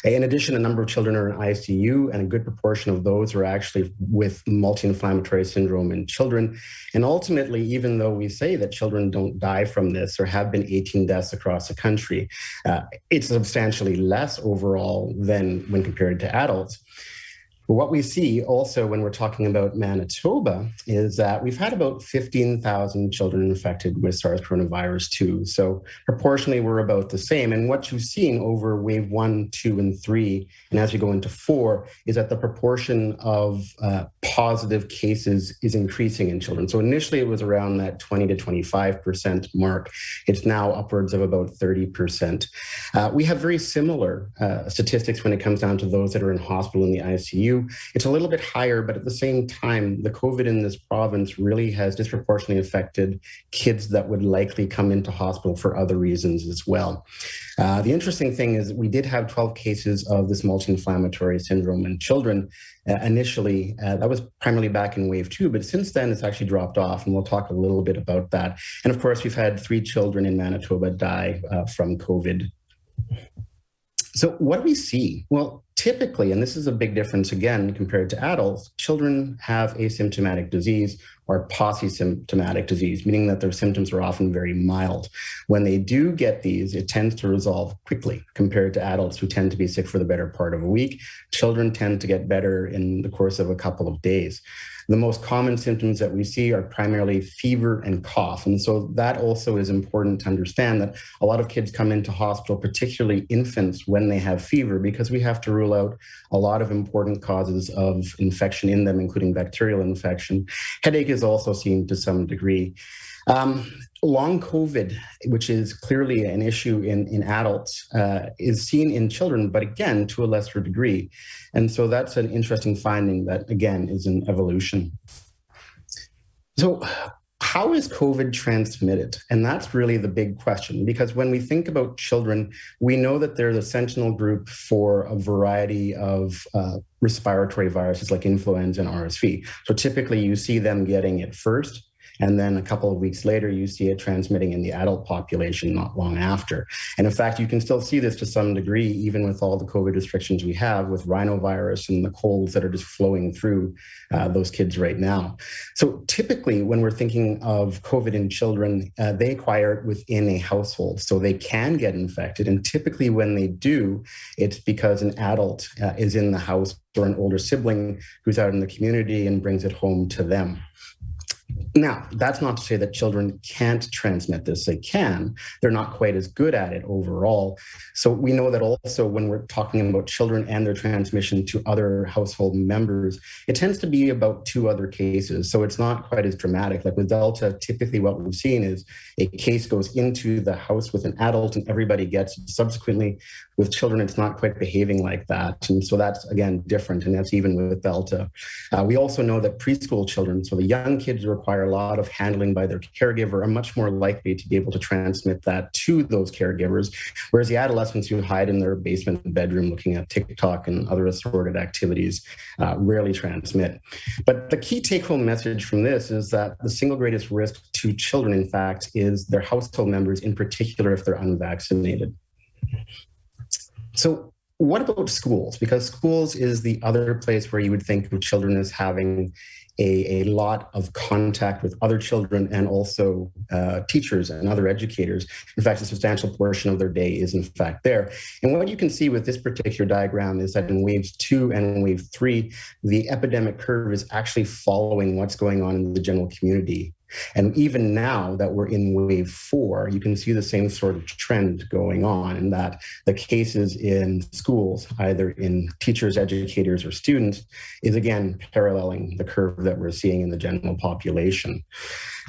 In addition, a number of children are in ICU, and a good proportion of those are actually with multi-inflammatory syndrome in children. And ultimately, even though we say that children don't die from this, there have been 18 deaths across the country, it's substantially less overall than when compared to adults. What we see also when we're talking about Manitoba is that we've had about 15,000 children infected with SARS coronavirus 2. So proportionally, we're about the same. And what you've seen over wave 1, 2, and 3, and as we go into 4, is that the proportion of positive cases is increasing in children. So initially, it was around that 20 to 25% mark. It's now upwards of about 30%. We have very similar statistics when it comes down to those that are in hospital in the ICU. It's a little bit higher, but at the same time, the COVID in this province really has disproportionately affected kids that would likely come into hospital for other reasons as well. The interesting thing is we did have 12 cases of this multi-inflammatory syndrome in children initially. That was primarily back in wave 2, but since then it's actually dropped off, and we'll talk a little bit about that. And of course, we've had 3 children in Manitoba die from COVID. So what do we see? Well, typically, and this is a big difference again compared to adults, children have asymptomatic disease or polysymptomatic disease, meaning that their symptoms are often very mild. When they do get these, it tends to resolve quickly compared to adults who tend to be sick for the better part of a week. Children tend to get better in the course of a couple of days. The most common symptoms that we see are primarily fever and cough. And so that also is important to understand, that a lot of kids come into hospital, particularly infants, when they have fever, because we have to rule out a lot of important causes of infection in them, including bacterial infection. Headache is also seen to some degree. Long COVID, which is clearly an issue in adults, is seen in children, but again, to a lesser degree. And so that's an interesting finding that, again, is an evolution. So how is COVID transmitted? And that's really the big question, because when we think about children, we know that they're the sentinel group for a variety of respiratory viruses like influenza and RSV. So typically you see them getting it first, and then a couple of weeks later, you see it transmitting in the adult population not long after. And in fact, you can still see this to some degree, even with all the COVID restrictions we have with rhinovirus and the colds that are just flowing through those kids right now. So typically, when we're thinking of COVID in children, they acquire it within a household. So they can get infected. And typically when they do, it's because an adult is in the house or an older sibling who's out in the community and brings it home to them. Now, that's not to say that children can't transmit this. They can. They're not quite as good at it overall. So we know that also when we're talking about children and their transmission to other household members, it tends to be about 2 other cases. So it's not quite as dramatic. Like with Delta, typically what we've seen is a case goes into the house with an adult and everybody gets it subsequently. With children, it's not quite behaving like that. And so that's, again, different. And that's even with Delta. We also know that preschool children, so the young kids who are require a lot of handling by their caregiver are much more likely to be able to transmit that to those caregivers, whereas the adolescents who hide in their basement bedroom looking at TikTok and other assorted activities rarely transmit. But the key take-home message from this is that the single greatest risk to children, in fact, is their household members, in particular if they're unvaccinated. So what about schools? Because schools is the other place where you would think of children as having a lot of contact with other children and also teachers and other educators. In fact, a substantial portion of their day is in fact there. And what you can see with this particular diagram is that in waves 2 and wave 3, the epidemic curve is actually following what's going on in the general community. And even now that we're in wave 4, you can see the same sort of trend going on, in that the cases in schools, either in teachers, educators, or students, is again paralleling the curve that we're seeing in the general population.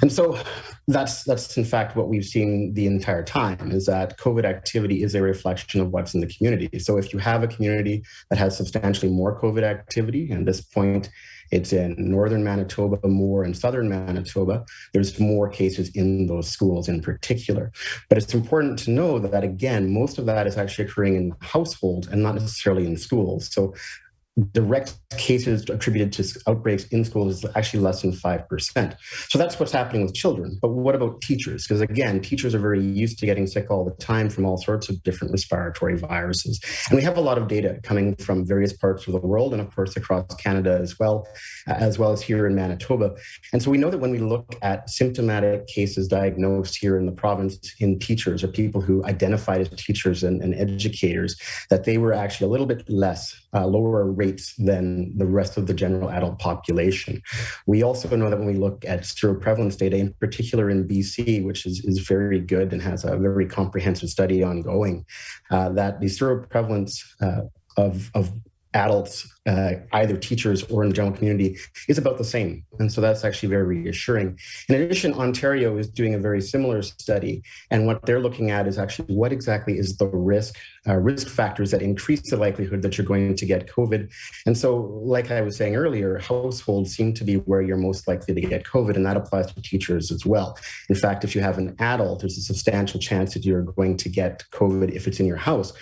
And so that's in fact what we've seen the entire time, is that COVID activity is a reflection of what's in the community. So if you have a community that has substantially more COVID activity, and at this point it's in northern Manitoba more and southern Manitoba, there's more cases in those schools in particular. But it's important to know that, again, most of that is actually occurring in households and not necessarily in schools. So direct cases attributed to outbreaks in schools is actually less than 5%. So that's what's happening with children. But what about teachers? Because again, teachers are very used to getting sick all the time from all sorts of different respiratory viruses. And we have a lot of data coming from various parts of the world and of course across Canada as well as here in Manitoba. And so we know that when we look at symptomatic cases diagnosed here in the province in teachers, or people who identified as teachers and educators, that they were actually a little bit less, lower rates than the rest of the general adult population. We also know that when we look at seroprevalence data, in particular in BC, which is very good and has a very comprehensive study ongoing, that the seroprevalence of adults, either teachers or in the general community, is about the same. And so that's actually very reassuring. In addition, Ontario is doing a very similar study. And what they're looking at is actually what exactly is the risk factors that increase the likelihood that you're going to get COVID. And so, like I was saying earlier, households seem to be where you're most likely to get COVID, and that applies to teachers as well. In fact, if you have an adult, there's a substantial chance that you're going to get COVID if it's in your house.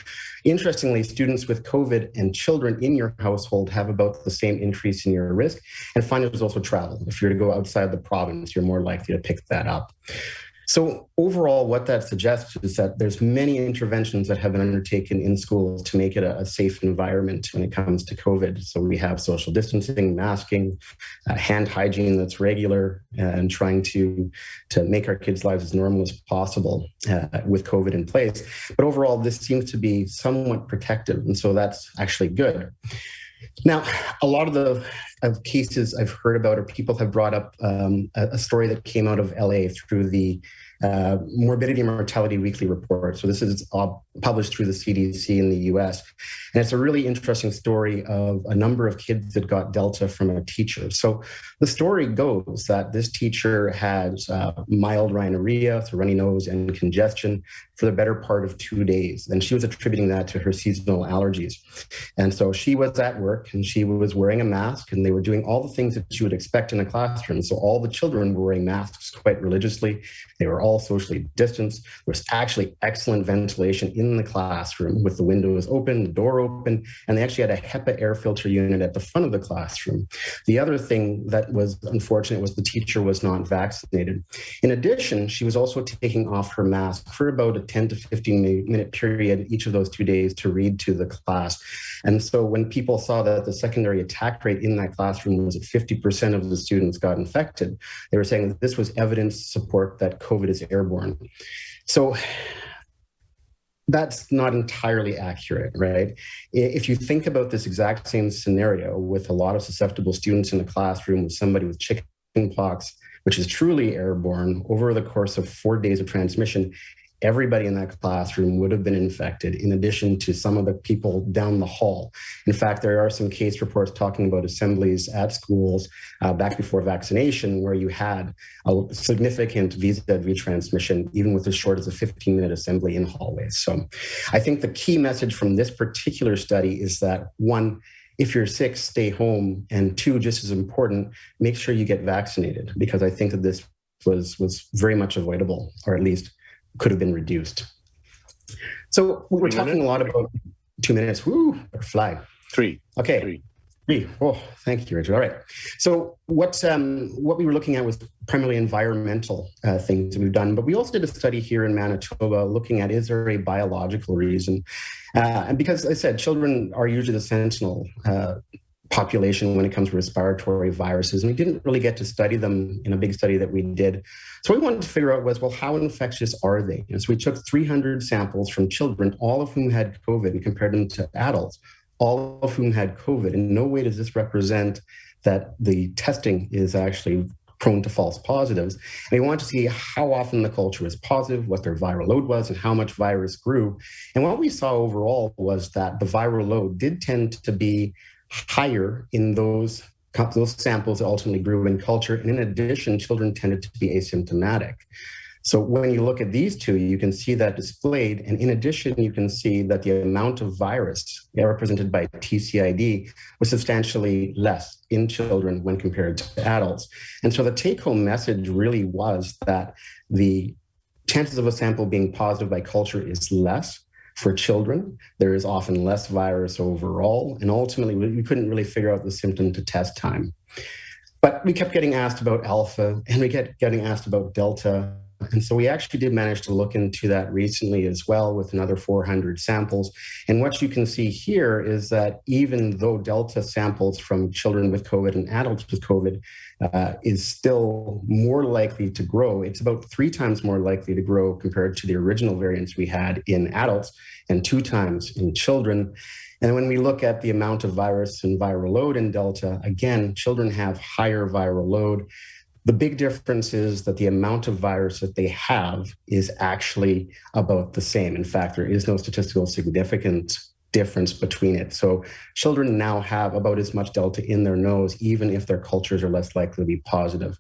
Interestingly, students with COVID and children in your household have about the same increase in your risk. And finally, there's also travel. If you're to go outside the province, you're more likely to pick that up. So overall, what that suggests is that there's many interventions that have been undertaken in schools to make it a safe environment when it comes to COVID. So we have social distancing, masking, hand hygiene that's regular, and trying to make our kids' lives as normal as possible with COVID in place. But overall, this seems to be somewhat protective, and so that's actually good. Now, a lot of the cases I've heard about, or people have brought up a story that came out of LA through the Morbidity and Mortality Weekly Report. So this is published through the CDC in the US. And it's a really interesting story of a number of kids that got Delta from a teacher. So the story goes that this teacher had mild rhinorrhea, so runny nose and congestion, for the better part of 2 days. And she was attributing that to her seasonal allergies. And so she was at work and she was wearing a mask, and they were doing all the things that you would expect in a classroom. So all the children were wearing masks quite religiously. They were all socially distanced. There was actually excellent ventilation in the classroom with the windows open, the door open, and they actually had a HEPA air filter unit at the front of the classroom. The other thing that was unfortunate was the teacher was not vaccinated. In addition, she was also taking off her mask for about a 10 to 15 minute period each of those 2 days to read to the class. And so when people saw that the secondary attack rate in that classroom was at 50% of the students got infected, they were saying that this was evidence to support that COVID is airborne. So that's not entirely accurate, right? If you think about this exact same scenario with a lot of susceptible students in the classroom, with somebody with chickenpox, which is truly airborne, over the course of 4 days of transmission, everybody in that classroom would have been infected, in addition to some of the people down the hall. In fact, there are some case reports talking about assemblies at schools back before vaccination where you had a significant vis-a-vis transmission, even with as short as a 15-minute assembly in hallways. So I think the key message from this particular study is that, one, if you're sick, stay home. And 2, just as important, make sure you get vaccinated, because I think that this was very much avoidable, or at least could have been reduced. So we're talking a lot about 2 minutes. Woo, or fly. 3. Okay. 3. 3. Oh, thank you, Richard. All right. So what we were looking at was primarily environmental things that we've done, but we also did a study here in Manitoba looking at, is there a biological reason? And because, as I said, children are usually the sentinel population when it comes to respiratory viruses, and we didn't really get to study them in a big study that we did. So what we wanted to figure out was, well, how infectious are they? And so we took 300 samples from children, all of whom had COVID, and compared them to adults, all of whom had COVID. In no way does this represent that the testing is actually prone to false positives. And we wanted to see how often the culture was positive, what their viral load was, and how much virus grew. And what we saw overall was that the viral load did tend to be higher in those samples that ultimately grew in culture. And in addition, children tended to be asymptomatic. So when you look at these two, you can see that displayed. And in addition, you can see that the amount of virus represented by TCID was substantially less in children when compared to adults. And so the take-home message really was that the chances of a sample being positive by culture is less for children. There is often less virus overall. And ultimately, we couldn't really figure out the symptom to test time. But we kept getting asked about alpha, and we kept getting asked about delta. And so we actually did manage to look into that recently as well with another 400 samples. And what you can see here is that even though delta samples from children with COVID and adults with COVID is still more likely to grow, it's about 3 times more likely to grow compared to the original variants we had in adults and 2 times in children. And when we look at the amount of virus and viral load in delta, again, children have higher viral load. The big difference is that the amount of virus that they have is actually about the same. In fact, there is no statistical significant difference between it. So children now have about as much delta in their nose, even if their cultures are less likely to be positive.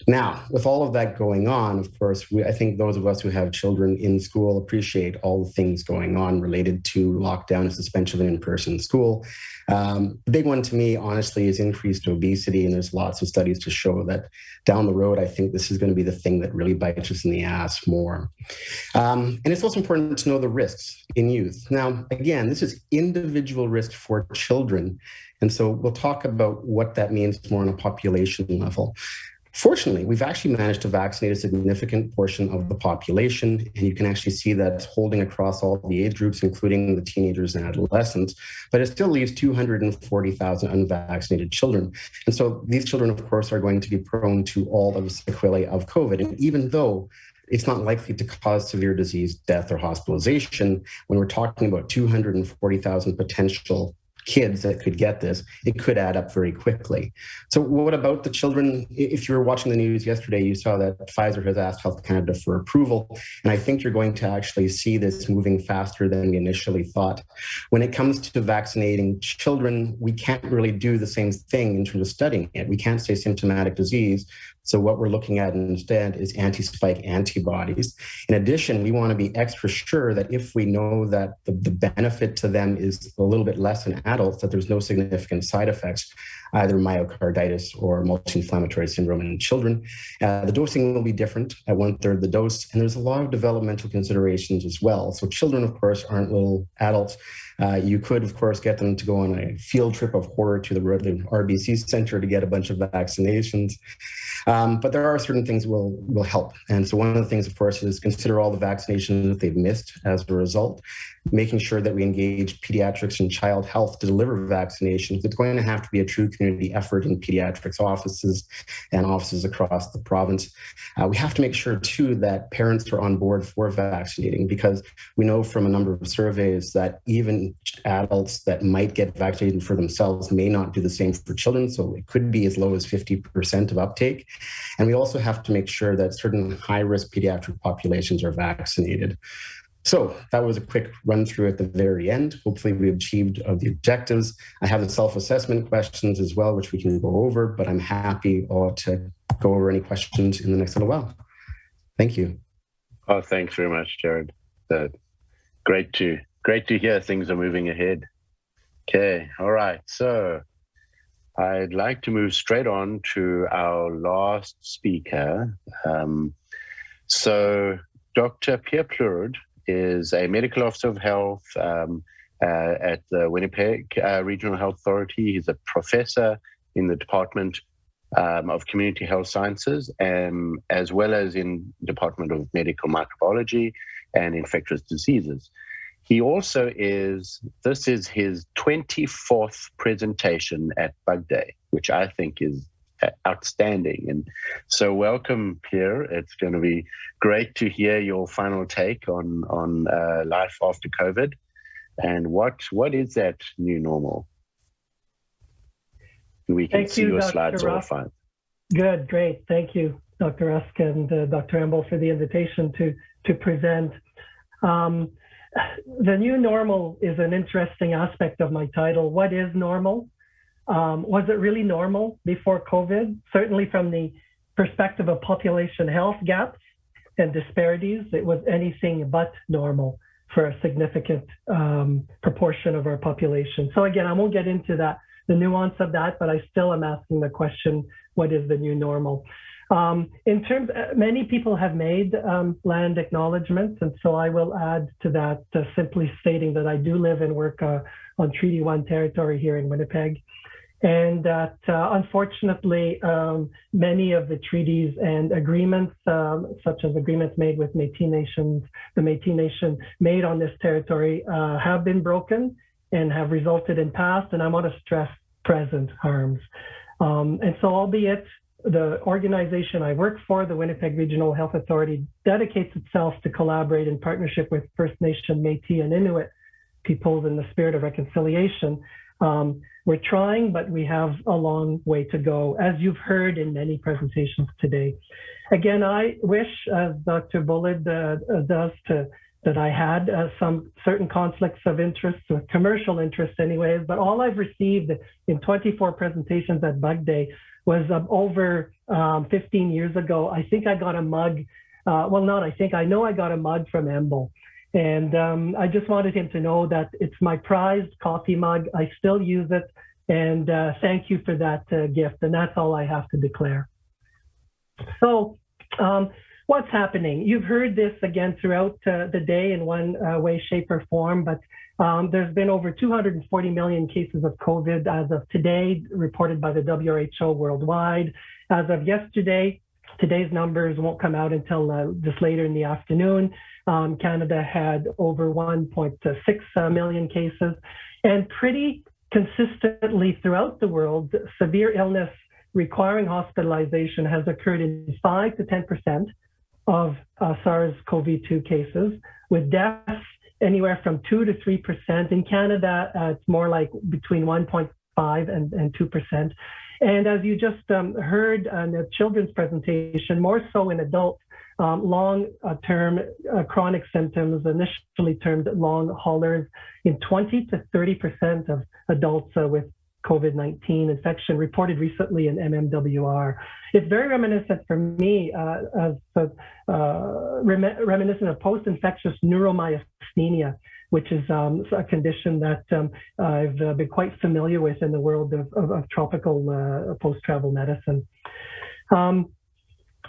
Now, with all of that going on, of course, I think those of us who have children in school appreciate all the things going on related to lockdown and suspension of in-person school. The big one to me, honestly, is increased obesity, and there's lots of studies to show that down the road, I think this is going to be the thing that really bites us in the ass more. And it's also important to know the risks in youth. Now, again, this is individual risk for children, and so we'll talk about what that means more on a population level. Fortunately, we've actually managed to vaccinate a significant portion of the population, and you can actually see that it's holding across all the age groups, including the teenagers and adolescents, but it still leaves 240,000 unvaccinated children. And so these children, of course, are going to be prone to all of the sequelae of COVID. And even though it's not likely to cause severe disease, death, or hospitalization, when we're talking about 240,000 potential kids that could get this, it could add up very quickly. So what about the children? If you were watching the news yesterday, you saw that Pfizer has asked Health Canada for approval. And I think you're going to actually see this moving faster than we initially thought. When it comes to vaccinating children, we can't really do the same thing in terms of studying it. We can't say symptomatic disease. So what we're looking at instead is anti-spike antibodies. In addition, we want to be extra sure that if we know that the benefit to them is a little bit less in adults, that there's no significant side effects, either myocarditis or multi-inflammatory syndrome in children. The dosing will be different at 1/3 the dose, and there's a lot of developmental considerations as well. So children, of course, aren't little adults. You could, of course, get them to go on a field trip of horror to the RBC Center to get a bunch of vaccinations. But there are certain things will help. And so one of the things, of course, is consider all the vaccinations that they've missed as a result, making sure that we engage pediatrics and child health to deliver vaccinations. It's going to have to be a true community effort in pediatrics offices and offices across the province. We have to make sure, too, that parents are on board for vaccinating, because we know from a number of surveys that even adults that might get vaccinated for themselves may not do the same for children. So it could be as low as 50% of uptake. And we also have to make sure that certain high-risk pediatric populations are vaccinated. So that was a quick run through at the very end. Hopefully we achieved the objectives. I have the self-assessment questions as well, which we can go over, but I'm happy to go over any questions in the next little while. Thank you. Oh, thanks very much, Jared. Great to hear things are moving ahead. Okay, all right. So I'd like to move straight on to our last speaker. So Dr. Pierre Plurd is a medical officer of health at the Winnipeg Regional Health Authority. He's a professor in the Department of Community Health Sciences, as well as in Department of Medical Microbiology and Infectious Diseases. He also this is his 24th presentation at Bug Day, which I think is outstanding. And so welcome, Pierre. It's going to be great to hear your final take on life after COVID. And what is that new normal? We can see your slides all fine. Good, great. Thank you, Dr. Rusk and Dr. Emble, for the invitation to present. The new normal is an interesting aspect of my title. What is normal? Was it really normal before COVID? Certainly from the perspective of population health gaps and disparities, it was anything but normal for a significant proportion of our population. So again, I won't get into that, the nuance of that, but I still am asking the question, what is the new normal? In terms, many people have made land acknowledgements, and so I will add to that simply stating that I do live and work on Treaty 1 territory here in Winnipeg, and that unfortunately many of the treaties and agreements, such as agreements made with Métis Nations, the Métis Nation made on this territory, have been broken and have resulted in past, and I want to stress present harms. And so albeit the organization I work for, the Winnipeg Regional Health Authority, dedicates itself to collaborate in partnership with First Nation, Métis, and Inuit peoples in the spirit of reconciliation. We're trying, but we have a long way to go, as you've heard in many presentations today. Again, I wish, as Dr. Bullard does, that I had some certain conflicts of interest, with commercial interest anyways, but all I've received in 24 presentations at Bug Day was over 15 years ago. I think I got a mug, well, not I think, I know I got a mug from Emble. And I just wanted him to know that it's my prized coffee mug. I still use it, and thank you for that gift. And that's all I have to declare. So what's happening? You've heard this again throughout the day in one way, shape, or form, but there's been over 240 million cases of COVID as of today, reported by the WHO worldwide. As of yesterday, today's numbers won't come out until just later in the afternoon. Canada had over 1.6 million cases, and pretty consistently throughout the world, severe illness requiring hospitalization has occurred in 5 to 10% of SARS-CoV-2 cases, with deaths anywhere from 2 to 3%. In Canada, it's more like between 1.5 and 2%. And as you just heard in the children's presentation, more so in adults, long-term chronic symptoms, initially termed long haulers, in 20 to 30% of adults with COVID-19 infection reported recently in MMWR. It's very reminiscent for me, reminiscent of post-infectious neuromyasthenia, which is a condition that I've been quite familiar with in the world of tropical post-travel medicine.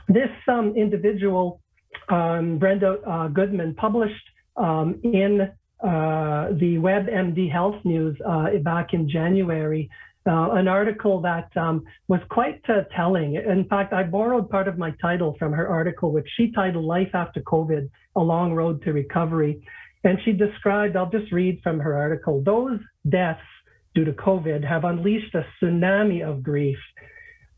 This individual, Brenda Goodman, published in the WebMD Health News back in January, an article that was quite telling. In fact, I borrowed part of my title from her article, which she titled Life After COVID, A Long Road to Recovery. And she described, I'll just read from her article, those deaths due to COVID have unleashed a tsunami of grief.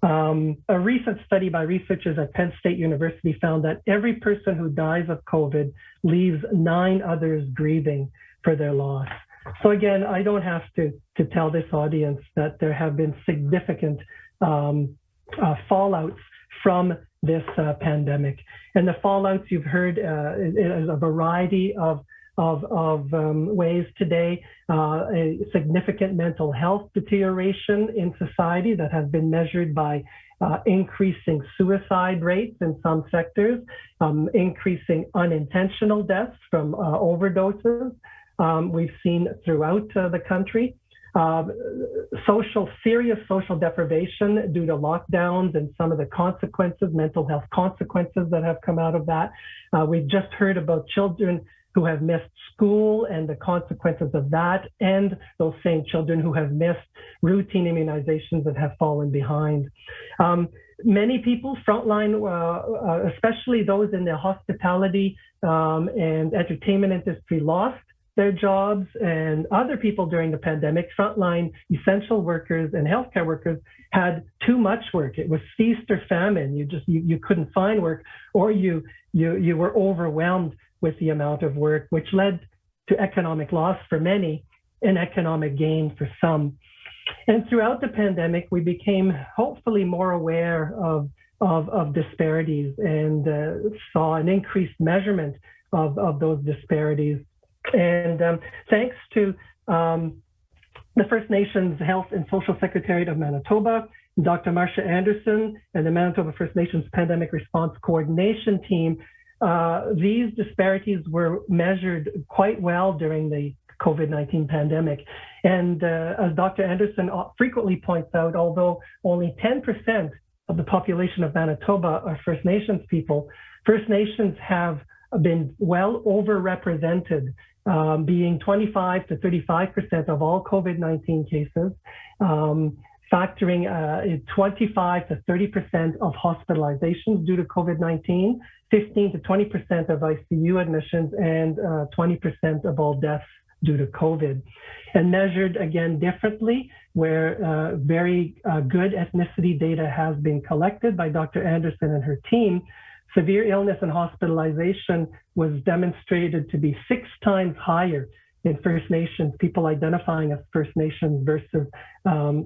A recent study by researchers at Penn State University found that every person who dies of COVID leaves 9 others grieving for their loss. So again, I don't have to tell this audience that there have been significant fallouts from this pandemic. And the fallouts you've heard is a variety of ways today, a significant mental health deterioration in society that has been measured by increasing suicide rates in some sectors, increasing unintentional deaths from overdoses we've seen throughout the country. serious social deprivation due to lockdowns and some of the consequences, mental health consequences that have come out of that. We've just heard about children who have missed school and the consequences of that, and those same children who have missed routine immunizations and have fallen behind. Many people, frontline, especially those in the hospitality and entertainment industry, lost their jobs, and other people during the pandemic, frontline essential workers and healthcare workers, had too much work. It was feast or famine. You couldn't find work, or you were overwhelmed with the amount of work, which led to economic loss for many and economic gain for some. And throughout the pandemic, we became hopefully more aware of disparities and saw an increased measurement of those disparities. And thanks to the First Nations Health and Social Secretariat of Manitoba, Dr. Marcia Anderson, and the Manitoba First Nations Pandemic Response Coordination Team, these disparities were measured quite well during the COVID-19 pandemic. And as Dr. Anderson frequently points out, although only 10% of the population of Manitoba are First Nations people, First Nations have been well overrepresented, being 25 to 35% of all COVID-19 cases, factoring 25 to 30% of hospitalizations due to COVID-19, 15 to 20% of ICU admissions, and 20% of all deaths due to COVID. And measured again differently, where very good ethnicity data has been collected by Dr. Anderson and her team, severe illness and hospitalization was demonstrated to be 6 times higher in First Nations, people identifying as First Nations versus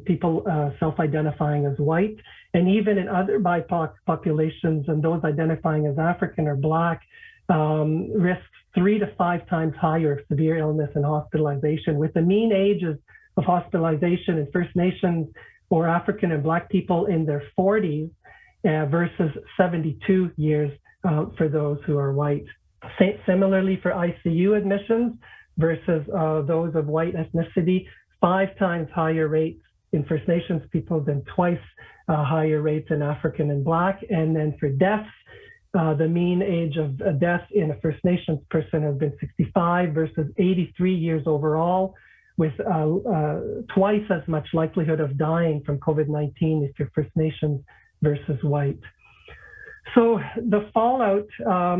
people self-identifying as white. And even in other BIPOC populations and those identifying as African or Black, risks 3 to 5 times higher of severe illness and hospitalization, with the mean ages of hospitalization in First Nations or African and Black people in their 40s versus 72 years for those who are white. Similarly for ICU admissions versus those of white ethnicity, 5 times higher rates in First Nations people than twice higher rates in African and Black. And then for deaths, the mean age of death in a First Nations person has been 65 versus 83 years overall, with twice as much likelihood of dying from COVID-19 if you're First Nations versus white. So the fallout,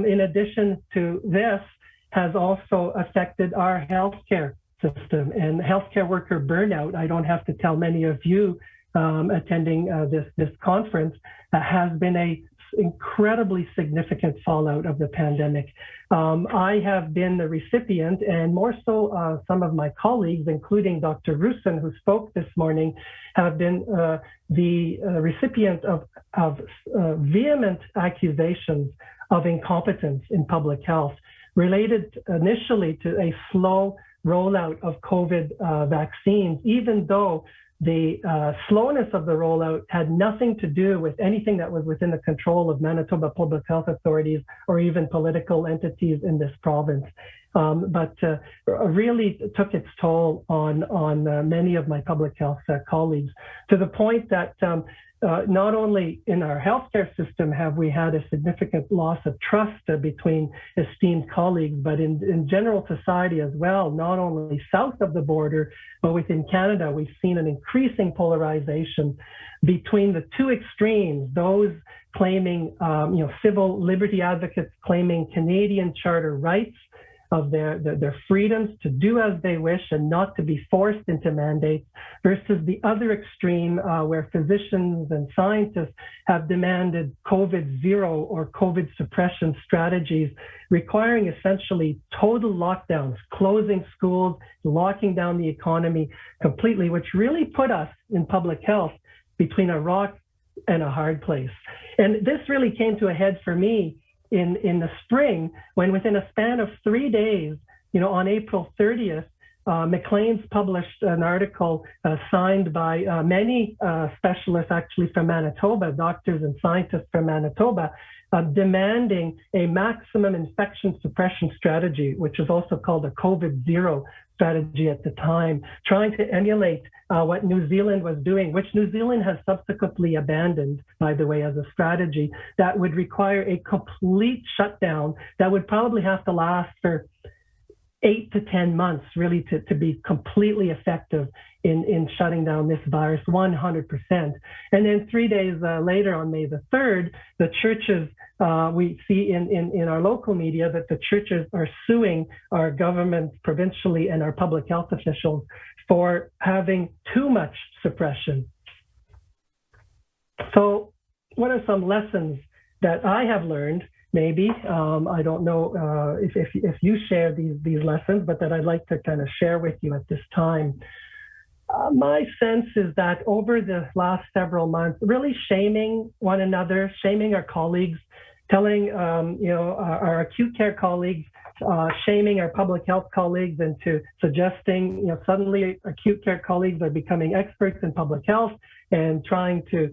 in addition to this, has also affected our healthcare system and healthcare worker burnout. I don't have to tell many of you attending this conference, has been a incredibly significant fallout of the pandemic. I have been the recipient, and more so some of my colleagues, including Dr. Rusin, who spoke this morning, have been the recipient of vehement accusations of incompetence in public health, related initially to a slow rollout of COVID vaccines, even though the slowness of the rollout had nothing to do with anything that was within the control of Manitoba public health authorities or even political entities in this province. But really took its toll on many of my public health colleagues, to the point that not only in our healthcare system have we had a significant loss of trust between esteemed colleagues, but in general society as well, not only south of the border, but within Canada, we've seen an increasing polarization between the two extremes, those claiming, civil liberty advocates claiming Canadian charter rights of their freedoms to do as they wish and not to be forced into mandates, versus the other extreme where physicians and scientists have demanded COVID zero or COVID suppression strategies, requiring essentially total lockdowns, closing schools, locking down the economy completely, which really put us in public health between a rock and a hard place. And this really came to a head for me in the spring, when within a span of 3 days, on April 30th, Maclean's published an article signed by many specialists actually from Manitoba, doctors and scientists from Manitoba, demanding a maximum infection suppression strategy, which is also called a COVID zero strategy at the time, trying to emulate what New Zealand was doing, which New Zealand has subsequently abandoned, by the way, as a strategy that would require a complete shutdown that would probably have to last for 8 to 10 months, really, to be completely effective in shutting down this virus 100%. And then 3 days later, on May the 3rd, the churches, we see in our local media that the churches are suing our government provincially and our public health officials for having too much suppression. So what are some lessons that I have learned? Maybe, I don't know if you share these lessons, but that I'd like to kind of share with you at this time. My sense is that over the last several months, really shaming one another, shaming our colleagues, telling our acute care colleagues, shaming our public health colleagues, and to suggesting suddenly acute care colleagues are becoming experts in public health and trying to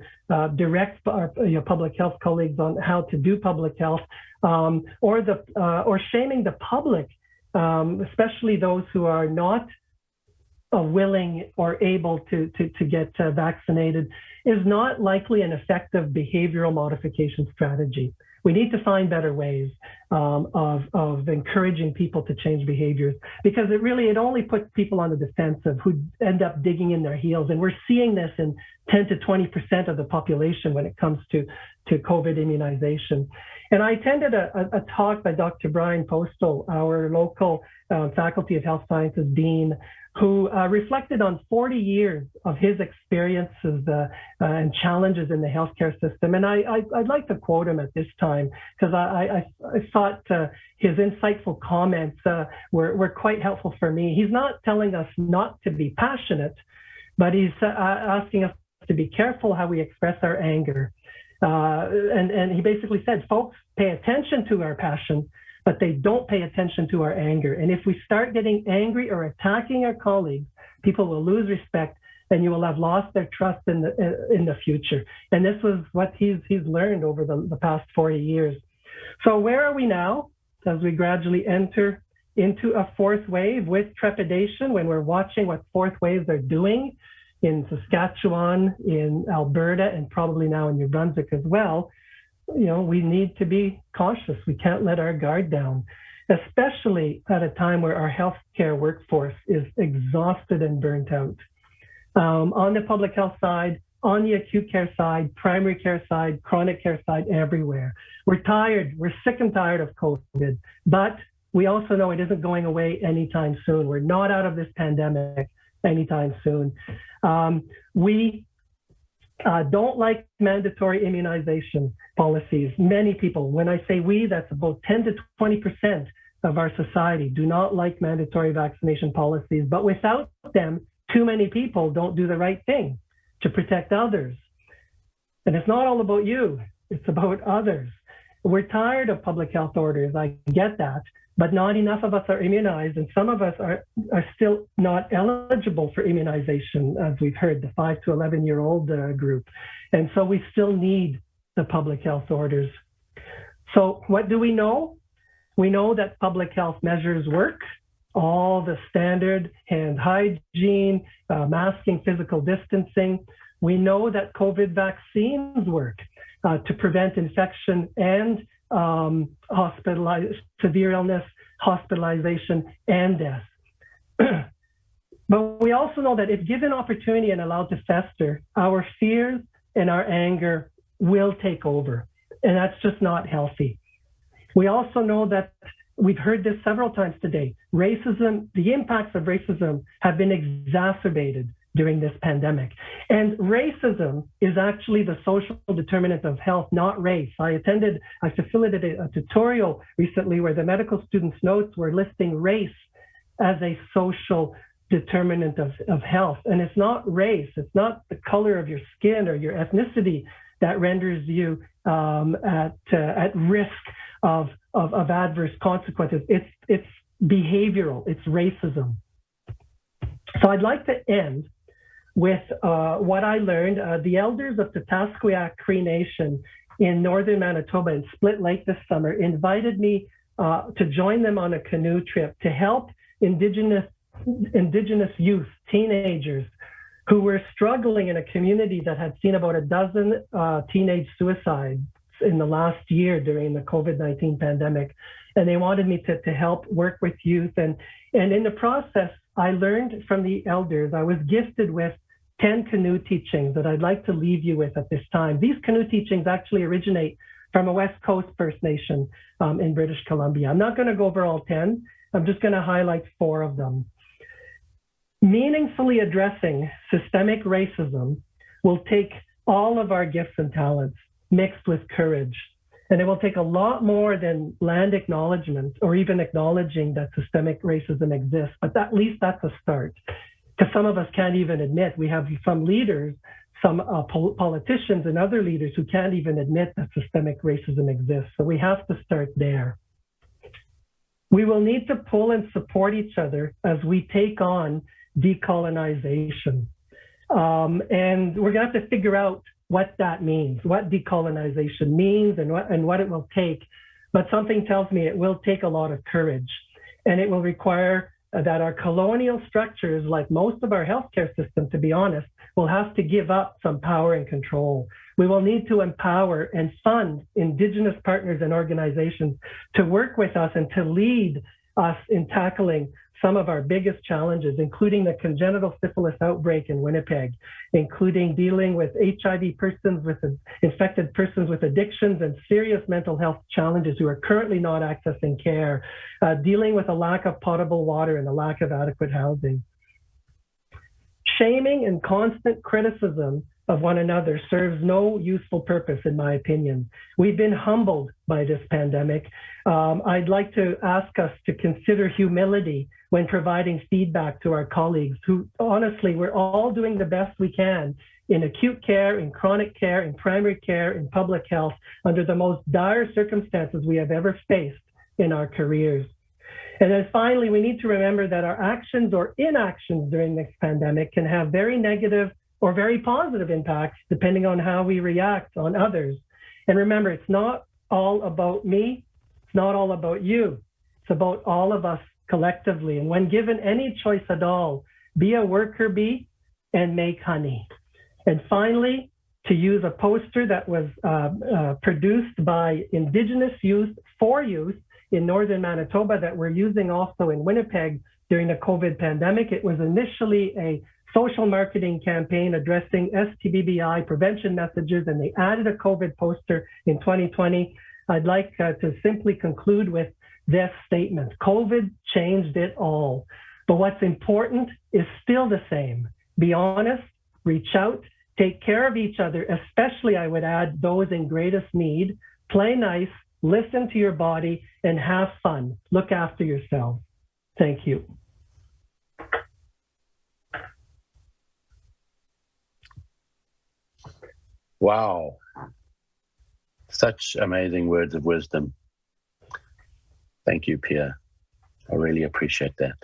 direct our public health colleagues on how to do public health, or shaming the public, especially those who are not willing or able to get vaccinated, is not likely an effective behavioral modification strategy. We need to find better ways of encouraging people to change behaviors, because it only puts people on the defensive who end up digging in their heels. And we're seeing this in 10 to 20% of the population when it comes to COVID immunization. And I attended a talk by Dr. Brian Postal, our local Faculty of Health Sciences Dean, who reflected on 40 years of his experiences and challenges in the healthcare system. And I'd like to quote him at this time, because I thought his insightful comments were quite helpful for me. He's not telling us not to be passionate, but he's asking us to be careful how we express our anger. And he basically said, folks, pay attention to our passion, but they don't pay attention to our anger. And if we start getting angry or attacking our colleagues, people will lose respect, and you will have lost their trust in the future. And this was what he's learned over the past 40 years. So where are we now as we gradually enter into a fourth wave with trepidation, when we're watching what fourth waves are doing in Saskatchewan, in Alberta, and probably now in New Brunswick as well? We need to be cautious. We can't let our guard down, especially at a time where our healthcare workforce is exhausted and burnt out. On the public health side, on the acute care side, primary care side, chronic care side, everywhere. We're tired. We're sick and tired of COVID, but we also know it isn't going away anytime soon. We're not out of this pandemic anytime soon. We don't like mandatory immunization policies. Many people, when I say we, that's about 10 to 20% of our society, do not like mandatory vaccination policies. But without them, too many people don't do the right thing to protect others. And it's not all about you, it's about others. We're tired of public health orders, I get that, but not enough of us are immunized, and some of us are still not eligible for immunization, as we've heard, the 5 to 11-year-old group. And so we still need the public health orders. So what do we know? We know that public health measures work. All the standard hand hygiene, masking, physical distancing. We know that COVID vaccines work to prevent infection and severe illness, hospitalization, and death. But we also know that if given opportunity and allowed to fester, our fears and our anger will take over, and that's just not healthy. We also know that, we've heard this several times today, racism, the impacts of racism have been exacerbated during this pandemic. And racism is actually the social determinant of health, not race. I facilitated a tutorial recently where the medical students' notes were listing race as a social determinant of health. And it's not race, it's not the color of your skin or your ethnicity that renders you at risk of adverse consequences. It's behavioral, it's racism. So I'd like to end with what I learned. The elders of the Tatasquiac Cree Nation in northern Manitoba in Split Lake this summer invited me to join them on a canoe trip to help Indigenous youth, teenagers, who were struggling in a community that had seen about a dozen teenage suicides in the last year during the COVID-19 pandemic. And they wanted me to help work with youth. And in the process, I learned from the elders. I was gifted with 10 canoe teachings that I'd like to leave you with at this time. These canoe teachings actually originate from a West Coast First Nation in British Columbia. I'm not going to go over all 10. I'm just going to highlight 4 of them. Meaningfully addressing systemic racism will take all of our gifts and talents mixed with courage. And it will take a lot more than land acknowledgement or even acknowledging that systemic racism exists, but at least that's a start. Because some of us can't even admit, we have some leaders, some politicians and other leaders who can't even admit that systemic racism exists. So we have to start there. We will need to pull and support each other as we take on decolonization. And we're gonna have to figure out what that means, what decolonization means and what it will take. But something tells me it will take a lot of courage, and it will require that our colonial structures, like most of our healthcare system, to be honest, will have to give up some power and control. We will need to empower and fund Indigenous partners and organizations to work with us and to lead us in tackling some of our biggest challenges, including the congenital syphilis outbreak in Winnipeg, including dealing with HIV persons, with infected persons with addictions and serious mental health challenges who are currently not accessing care, dealing with a lack of potable water and a lack of adequate housing. Shaming and constant criticism of one another serves no useful purpose, in my opinion. We've been humbled by this pandemic. I'd like to ask us to consider humility when providing feedback to our colleagues who, honestly, we're all doing the best we can in acute care, in chronic care, in primary care, in public health, under the most dire circumstances we have ever faced in our careers. And then finally, we need to remember that our actions or inactions during this pandemic can have very negative or very positive impacts depending on how we react on others. And remember, it's not all about me, it's not all about you, it's about all of us collectively. And when given any choice at all, be a worker bee and make honey. And finally, to use a poster that was produced by Indigenous youth for youth in northern Manitoba that we're using also in Winnipeg during the COVID pandemic. It was initially a social marketing campaign addressing STBBI prevention messages, and they added a COVID poster in 2020. I'd like to simply conclude with this statement: COVID changed it all. But what's important is still the same. Be honest, reach out, take care of each other, especially I would add those in greatest need. Play nice, listen to your body, and have fun. Look after yourself. Thank you. Wow. Such amazing words of wisdom. Thank you, Pierre. I really appreciate that.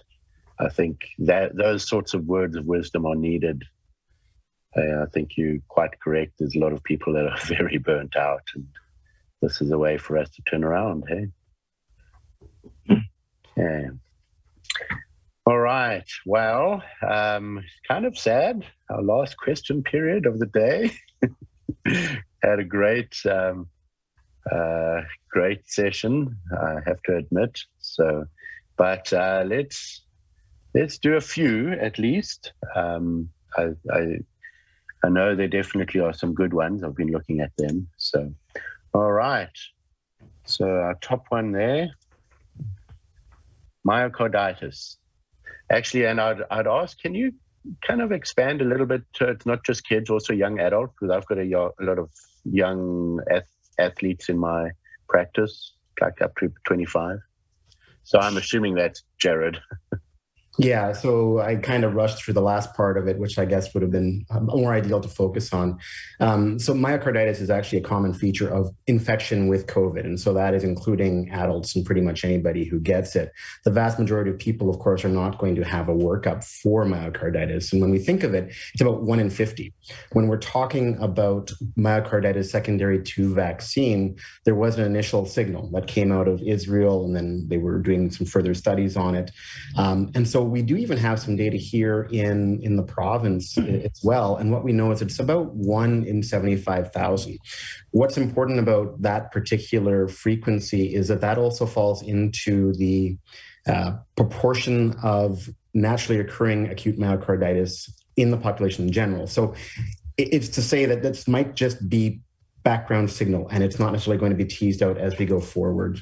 I think that those sorts of words of wisdom are needed. I think you're quite correct. There's a lot of people that are very burnt out, and this is a way for us to turn around, hey? Okay. All right. Well, kind of sad. Our last question period of the day. Had a great session, I have to admit. So, but let's do a few at least. I know there definitely are some good ones. I've been looking at them. So, all right. So our top one there, myocarditis. Actually, and I'd ask, can you kind of expand a little bit to it's not just kids, also young adults, because I've got a lot of young athletes in my practice, like up to 25. So I'm assuming that's Jared. Yeah, so I kind of rushed through the last part of it, which I guess would have been more ideal to focus on. So myocarditis is actually a common feature of infection with COVID. And so that is including adults and pretty much anybody who gets it. The vast majority of people, of course, are not going to have a workup for myocarditis. And when we think of it, it's about 1 in 50. When we're talking about myocarditis secondary to vaccine, there was an initial signal that came out of Israel, and then they were doing some further studies on it. And so we do even have some data here in the province as well. And what we know is it's about 1 in 75,000. What's important about that particular frequency is that that also falls into the proportion of naturally occurring acute myocarditis in the population in general. So it's to say that this might just be background signal, and it's not necessarily going to be teased out as we go forward,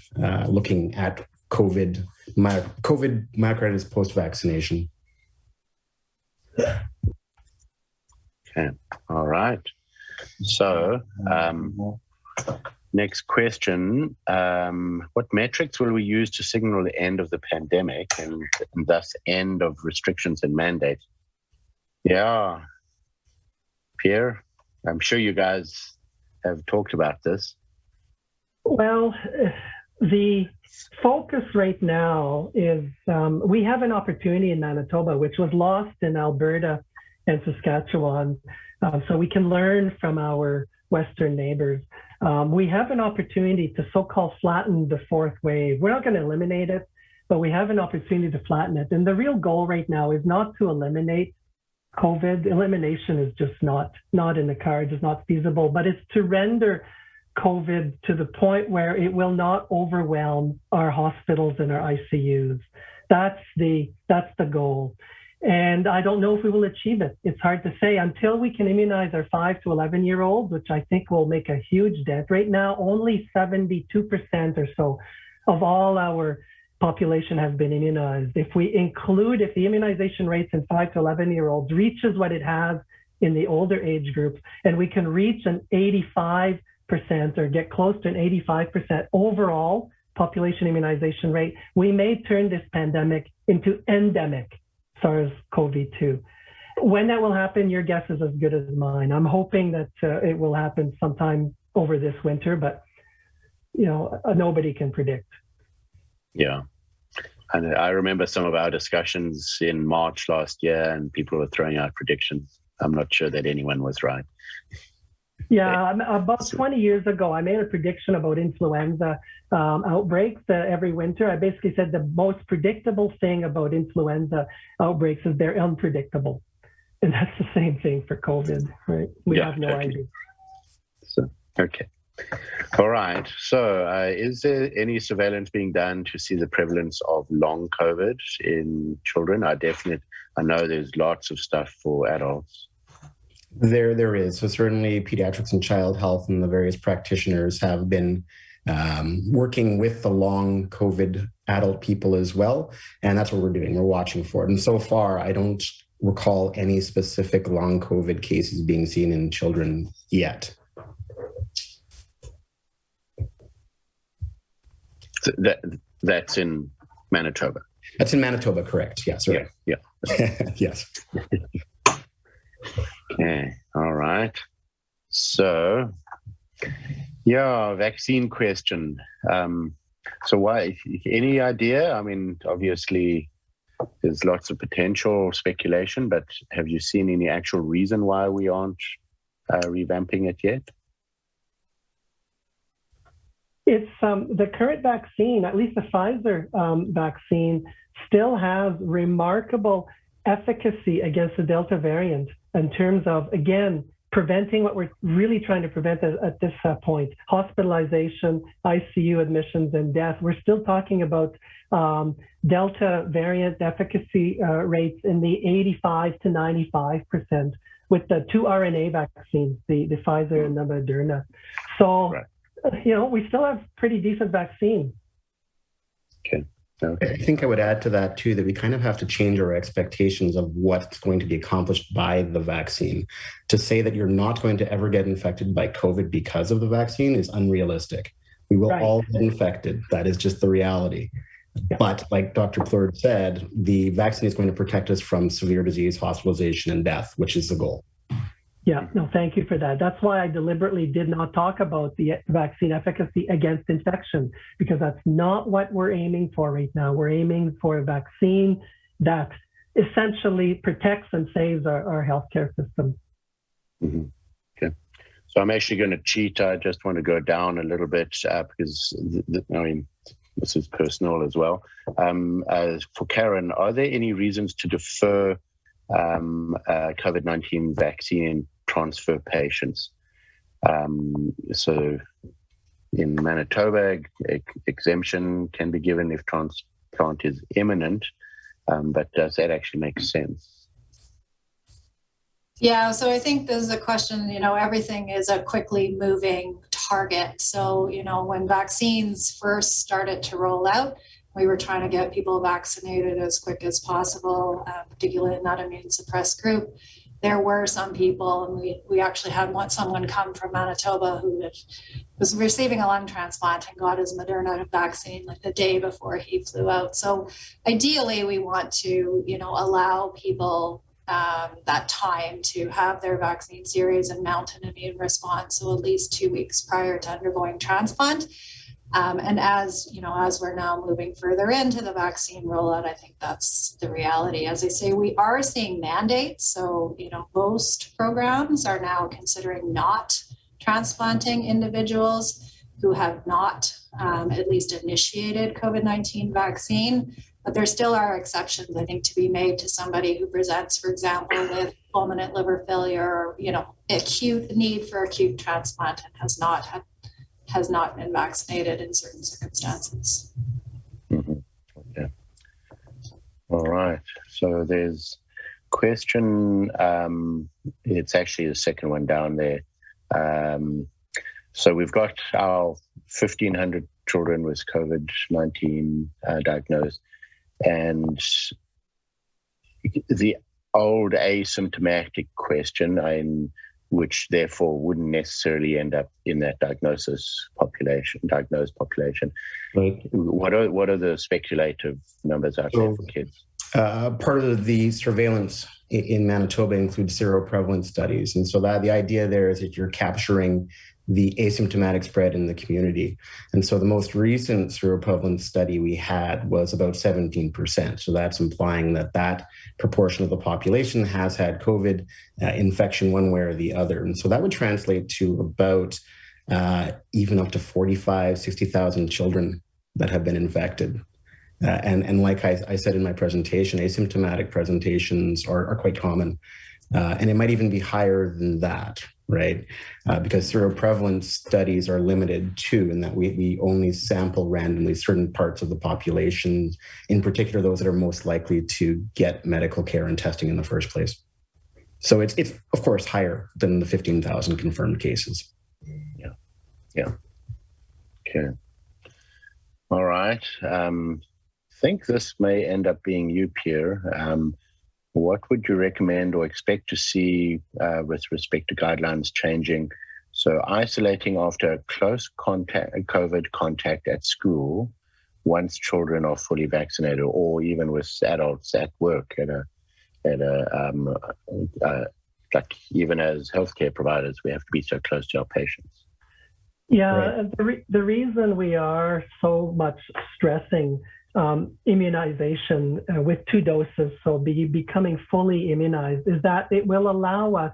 looking at COVID myocarditis post-vaccination. Okay, all right. So next question, what metrics will we use to signal the end of the pandemic and thus end of restrictions and mandates? Yeah, Pierre, I'm sure you guys have talked about this. Well, the focus right now is we have an opportunity in Manitoba, which was lost in Alberta and Saskatchewan, so we can learn from our Western neighbors. We have an opportunity to so-called flatten the fourth wave. We're not going to eliminate it, but we have an opportunity to flatten it. And the real goal right now is not to eliminate COVID. Elimination is just not in the cards, it's not feasible, but it's to render COVID to the point where it will not overwhelm our hospitals and our ICUs. That's the goal. And I don't know if we will achieve it. It's hard to say. Until we can immunize our 5 to 11-year-olds, which I think will make a huge dent. Right now, only 72% or so of all our population has been immunized. If the immunization rates in 5 to 11-year-olds reaches what it has in the older age groups, and we can reach an 85% or get close to an 85% overall population immunization rate, we may turn this pandemic into endemic SARS-CoV-2. When that will happen, your guess is as good as mine. I'm hoping that it will happen sometime over this winter, but nobody can predict. Yeah. And I remember some of our discussions in March last year, and people were throwing out predictions. I'm not sure that anyone was right. Yeah, about 20 years ago, I made a prediction about influenza outbreaks every winter. I basically said the most predictable thing about influenza outbreaks is they're unpredictable. And that's the same thing for COVID, right? We have no idea. So, okay. All right. So is there any surveillance being done to see the prevalence of long COVID in children? I know there's lots of stuff for adults. There is. So certainly pediatrics and child health and the various practitioners have been working with the long COVID adult people as well. And that's what we're doing. We're watching for it. And so far, I don't recall any specific long COVID cases being seen in children yet. That's in Manitoba. That's in Manitoba, correct? Yes. Right. Yeah. Yes. Okay. All right. So, vaccine question. So why? Any idea? I mean, obviously, there's lots of potential speculation, but have you seen any actual reason why we aren't revamping it yet? It's the current vaccine, at least the Pfizer vaccine, still has remarkable efficacy against the Delta variant in terms of, again, preventing what we're really trying to prevent at this point, hospitalization, ICU admissions, and death. We're still talking about Delta variant efficacy rates in the 85 to 95% with the 2 RNA vaccines, the Pfizer and the Moderna. So, we still have pretty decent vaccine. Okay. I think I would add to that too, that we kind of have to change our expectations of what's going to be accomplished by the vaccine. To say that you're not going to ever get infected by COVID because of the vaccine is unrealistic. We will all get infected. That is just the reality. But like Dr. Plurd said, the vaccine is going to protect us from severe disease, hospitalization, and death, which is the goal. Yeah, no, thank you for that. That's why I deliberately did not talk about the vaccine efficacy against infection, because that's not what we're aiming for right now. We're aiming for a vaccine that essentially protects and saves our healthcare system. Mm-hmm. Okay. So I'm actually going to cheat. I just want to go down a little bit because, I mean, this is personal as well. For Karen, are there any reasons to defer COVID-19 vaccine transfer patients? So in Manitoba, exemption can be given if transplant is imminent, but does that actually make sense? Yeah, so I think this is a question, everything is a quickly moving target. So, when vaccines first started to roll out, we were trying to get people vaccinated as quick as possible, particularly in that immune suppressed group. There were some people, and we actually had someone come from Manitoba who was receiving a lung transplant and got his Moderna vaccine like the day before he flew out. So ideally, we want to, allow people that time to have their vaccine series and mount an immune response. So at least 2 weeks prior to undergoing transplant. And as we're now moving further into the vaccine rollout, I think that's the reality. As I say, we are seeing mandates. So, most programs are now considering not transplanting individuals who have not at least initiated COVID-19 vaccine. But there still are exceptions, I think, to be made to somebody who presents, for example, with fulminant liver failure or, acute need for acute transplant and has not been vaccinated in certain circumstances. Mm-hmm. Okay. All right. So there's question. It's actually the second one down there. So we've got our 1,500 children with COVID-19 diagnosed, and the old asymptomatic question, which therefore wouldn't necessarily end up in that diagnosed population. Right. What are the speculative numbers out there for kids? Part of the surveillance in Manitoba includes seroprevalence studies. And so the idea there is that you're capturing the asymptomatic spread in the community. And so the most recent seroprevalence study we had was about 17%. So that's implying that proportion of the population has had COVID infection one way or the other. And so that would translate to about even up to 45, 60,000 children that have been infected. And like I said in my presentation, asymptomatic presentations are quite common. And it might even be higher than that, right? Because seroprevalence studies are limited too, in that we only sample randomly certain parts of the population, in particular those that are most likely to get medical care and testing in the first place. So it's of course higher than the 15,000 confirmed cases. Yeah. Okay. All right. I think this may end up being you, Pierre. What would you recommend or expect to see with respect to guidelines changing? So isolating after a close COVID contact at school, once children are fully vaccinated, or even with adults at work like even as healthcare providers, we have to be so close to our patients. Yeah, right. The reason we are so much stressing immunization with 2 doses, so becoming fully immunized, is that it will allow us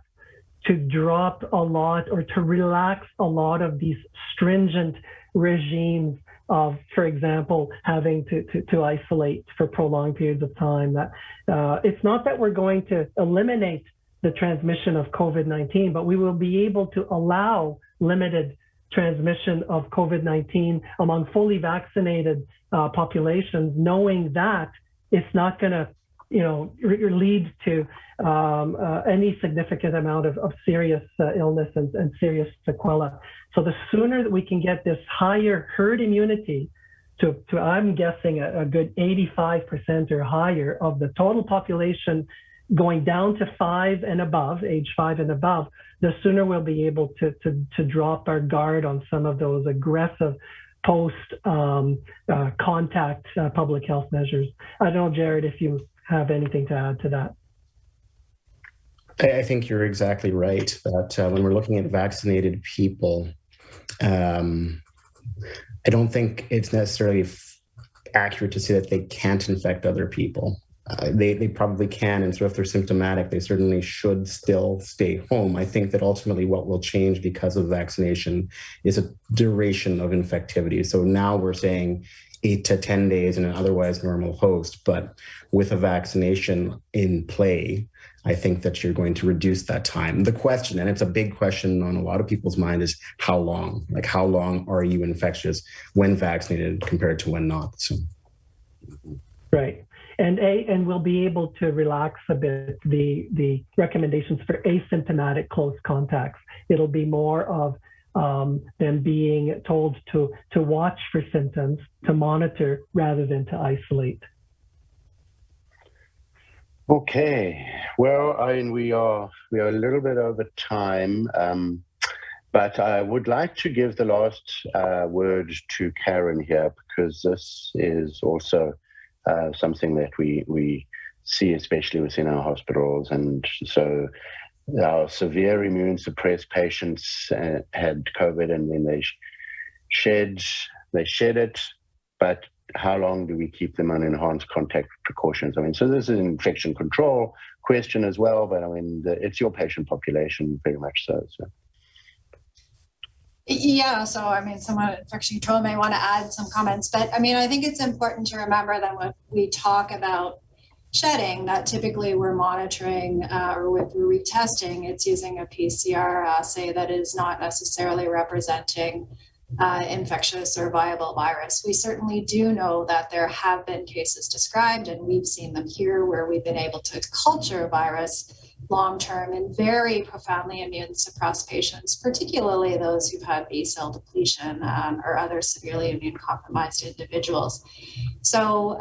to drop a lot or to relax a lot of these stringent regimes of, for example, having to isolate for prolonged periods of time. That it's not that we're going to eliminate the transmission of COVID-19, but we will be able to allow limited transmission of COVID-19 among fully vaccinated populations, knowing that it's not going to, lead to any significant amount of serious illness and serious sequelae. So the sooner that we can get this higher herd immunity to I'm guessing a good 85% or higher of the total population going down to 5 and above, age 5 and above, the sooner we'll be able to drop our guard on some of those aggressive post-contact public health measures. I don't know, Jared, if you have anything to add to that. I think you're exactly right that when we're looking at vaccinated people, I don't think it's necessarily accurate to say that they can't infect other people. They probably can, and so if they're symptomatic, they certainly should still stay home. I think that ultimately what will change because of vaccination is a duration of infectivity. So now we're saying 8 to 10 days in an otherwise normal host, but with a vaccination in play, I think that you're going to reduce that time. The question, and it's a big question on a lot of people's mind, is how long? Like, how long are you infectious when vaccinated compared to when not? So. Right. And we'll be able to relax a bit the recommendations for asymptomatic close contacts. It'll be more of them being told to watch for symptoms, to monitor rather than to isolate. Okay. Well, I mean, we are a little bit over time, but I would like to give the last word to Karen here, because this is also something that we see, especially within our hospitals. And so our severe immune suppressed patients had COVID, and then they shed it, but how long do we keep them on enhanced contact precautions? I mean, so this is an infection control question as well, but I mean, it's your patient population very much so. Yeah, so I mean, someone at infection control may want to add some comments, but I mean, I think it's important to remember that when we talk about shedding, that typically we're monitoring or we're retesting, it's using a PCR assay that is not necessarily representing infectious or viable virus. We certainly do know that there have been cases described, and we've seen them here, where we've been able to culture virus long-term in very profoundly immune suppressed patients, particularly those who've had B-cell depletion or other severely immune compromised individuals. So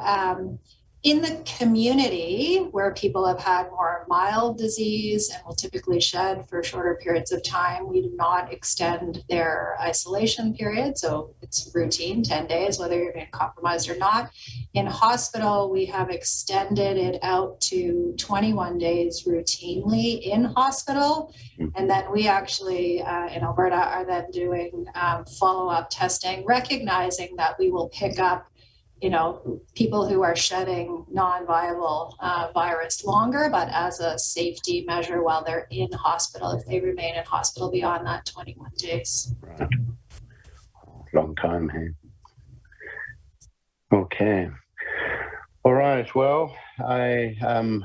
in the community where people have had more mild disease and will typically shed for shorter periods of time, we do not extend their isolation period. So it's routine, 10 days, whether you're being compromised or not. In hospital, we have extended it out to 21 days routinely in hospital. And then we actually, in Alberta, are then doing follow-up testing, recognizing that we will pick up people who are shedding non-viable virus longer, but as a safety measure while they're in hospital, if they remain in hospital beyond that 21 days. Right. Long time, hey? Okay. All right. Well, I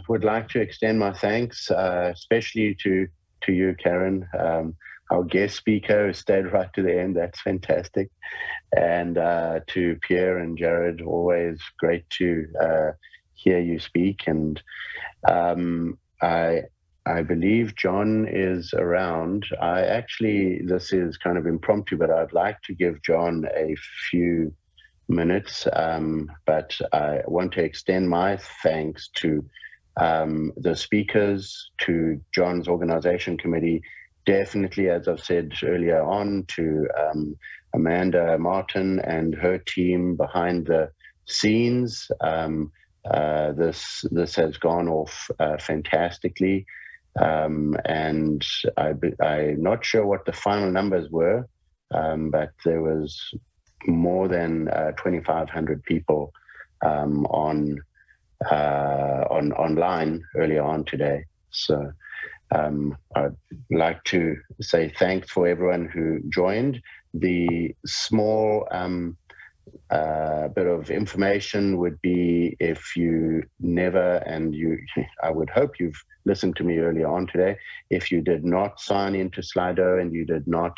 would like to extend my thanks, especially to you, Karen. Our guest speaker who stayed right to the end. That's fantastic. And to Pierre and Jared, always great to hear you speak. And I believe John is around. This is kind of impromptu, but I'd like to give John a few minutes. But I want to extend my thanks to the speakers, to John's organization committee, definitely, as I've said earlier on, to Amanda Martin and her team behind the scenes. This has gone off fantastically, and I'm not sure what the final numbers were, but there was more than 2,500 people online earlier on today. So I'd like to say thanks for everyone who joined. The small bit of information would be, if you never, and I would hope you've listened to me earlier on today, if you did not sign into Slido and you did not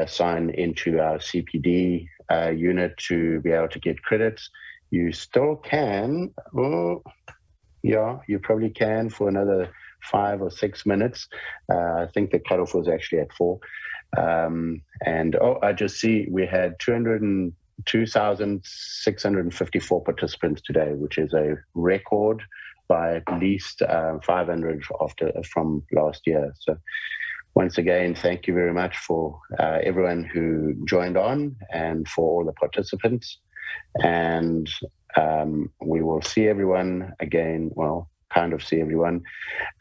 sign into our CPD unit to be able to get credits, you still can. Yeah, you probably can for another 5 or 6 minutes. I think the cutoff was actually at 4. I just see we had 202,654 participants today, which is a record by at least 500 from last year. So once again, thank you very much for everyone who joined on and for all the participants. And we will see everyone again, well, kind of see everyone.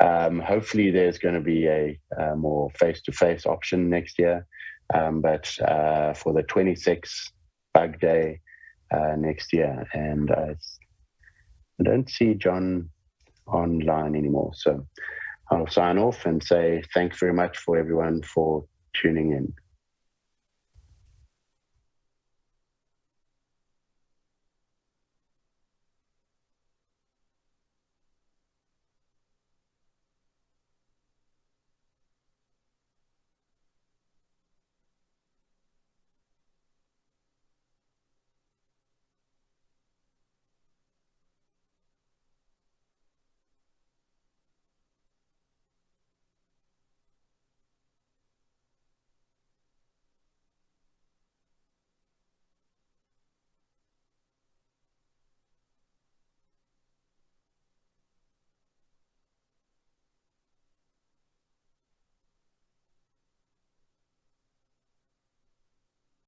Hopefully there's going to be a more face-to-face option next year. But for the 26th Bug Day next year. And I don't see John online anymore. So I'll sign off and say thanks very much for everyone for tuning in.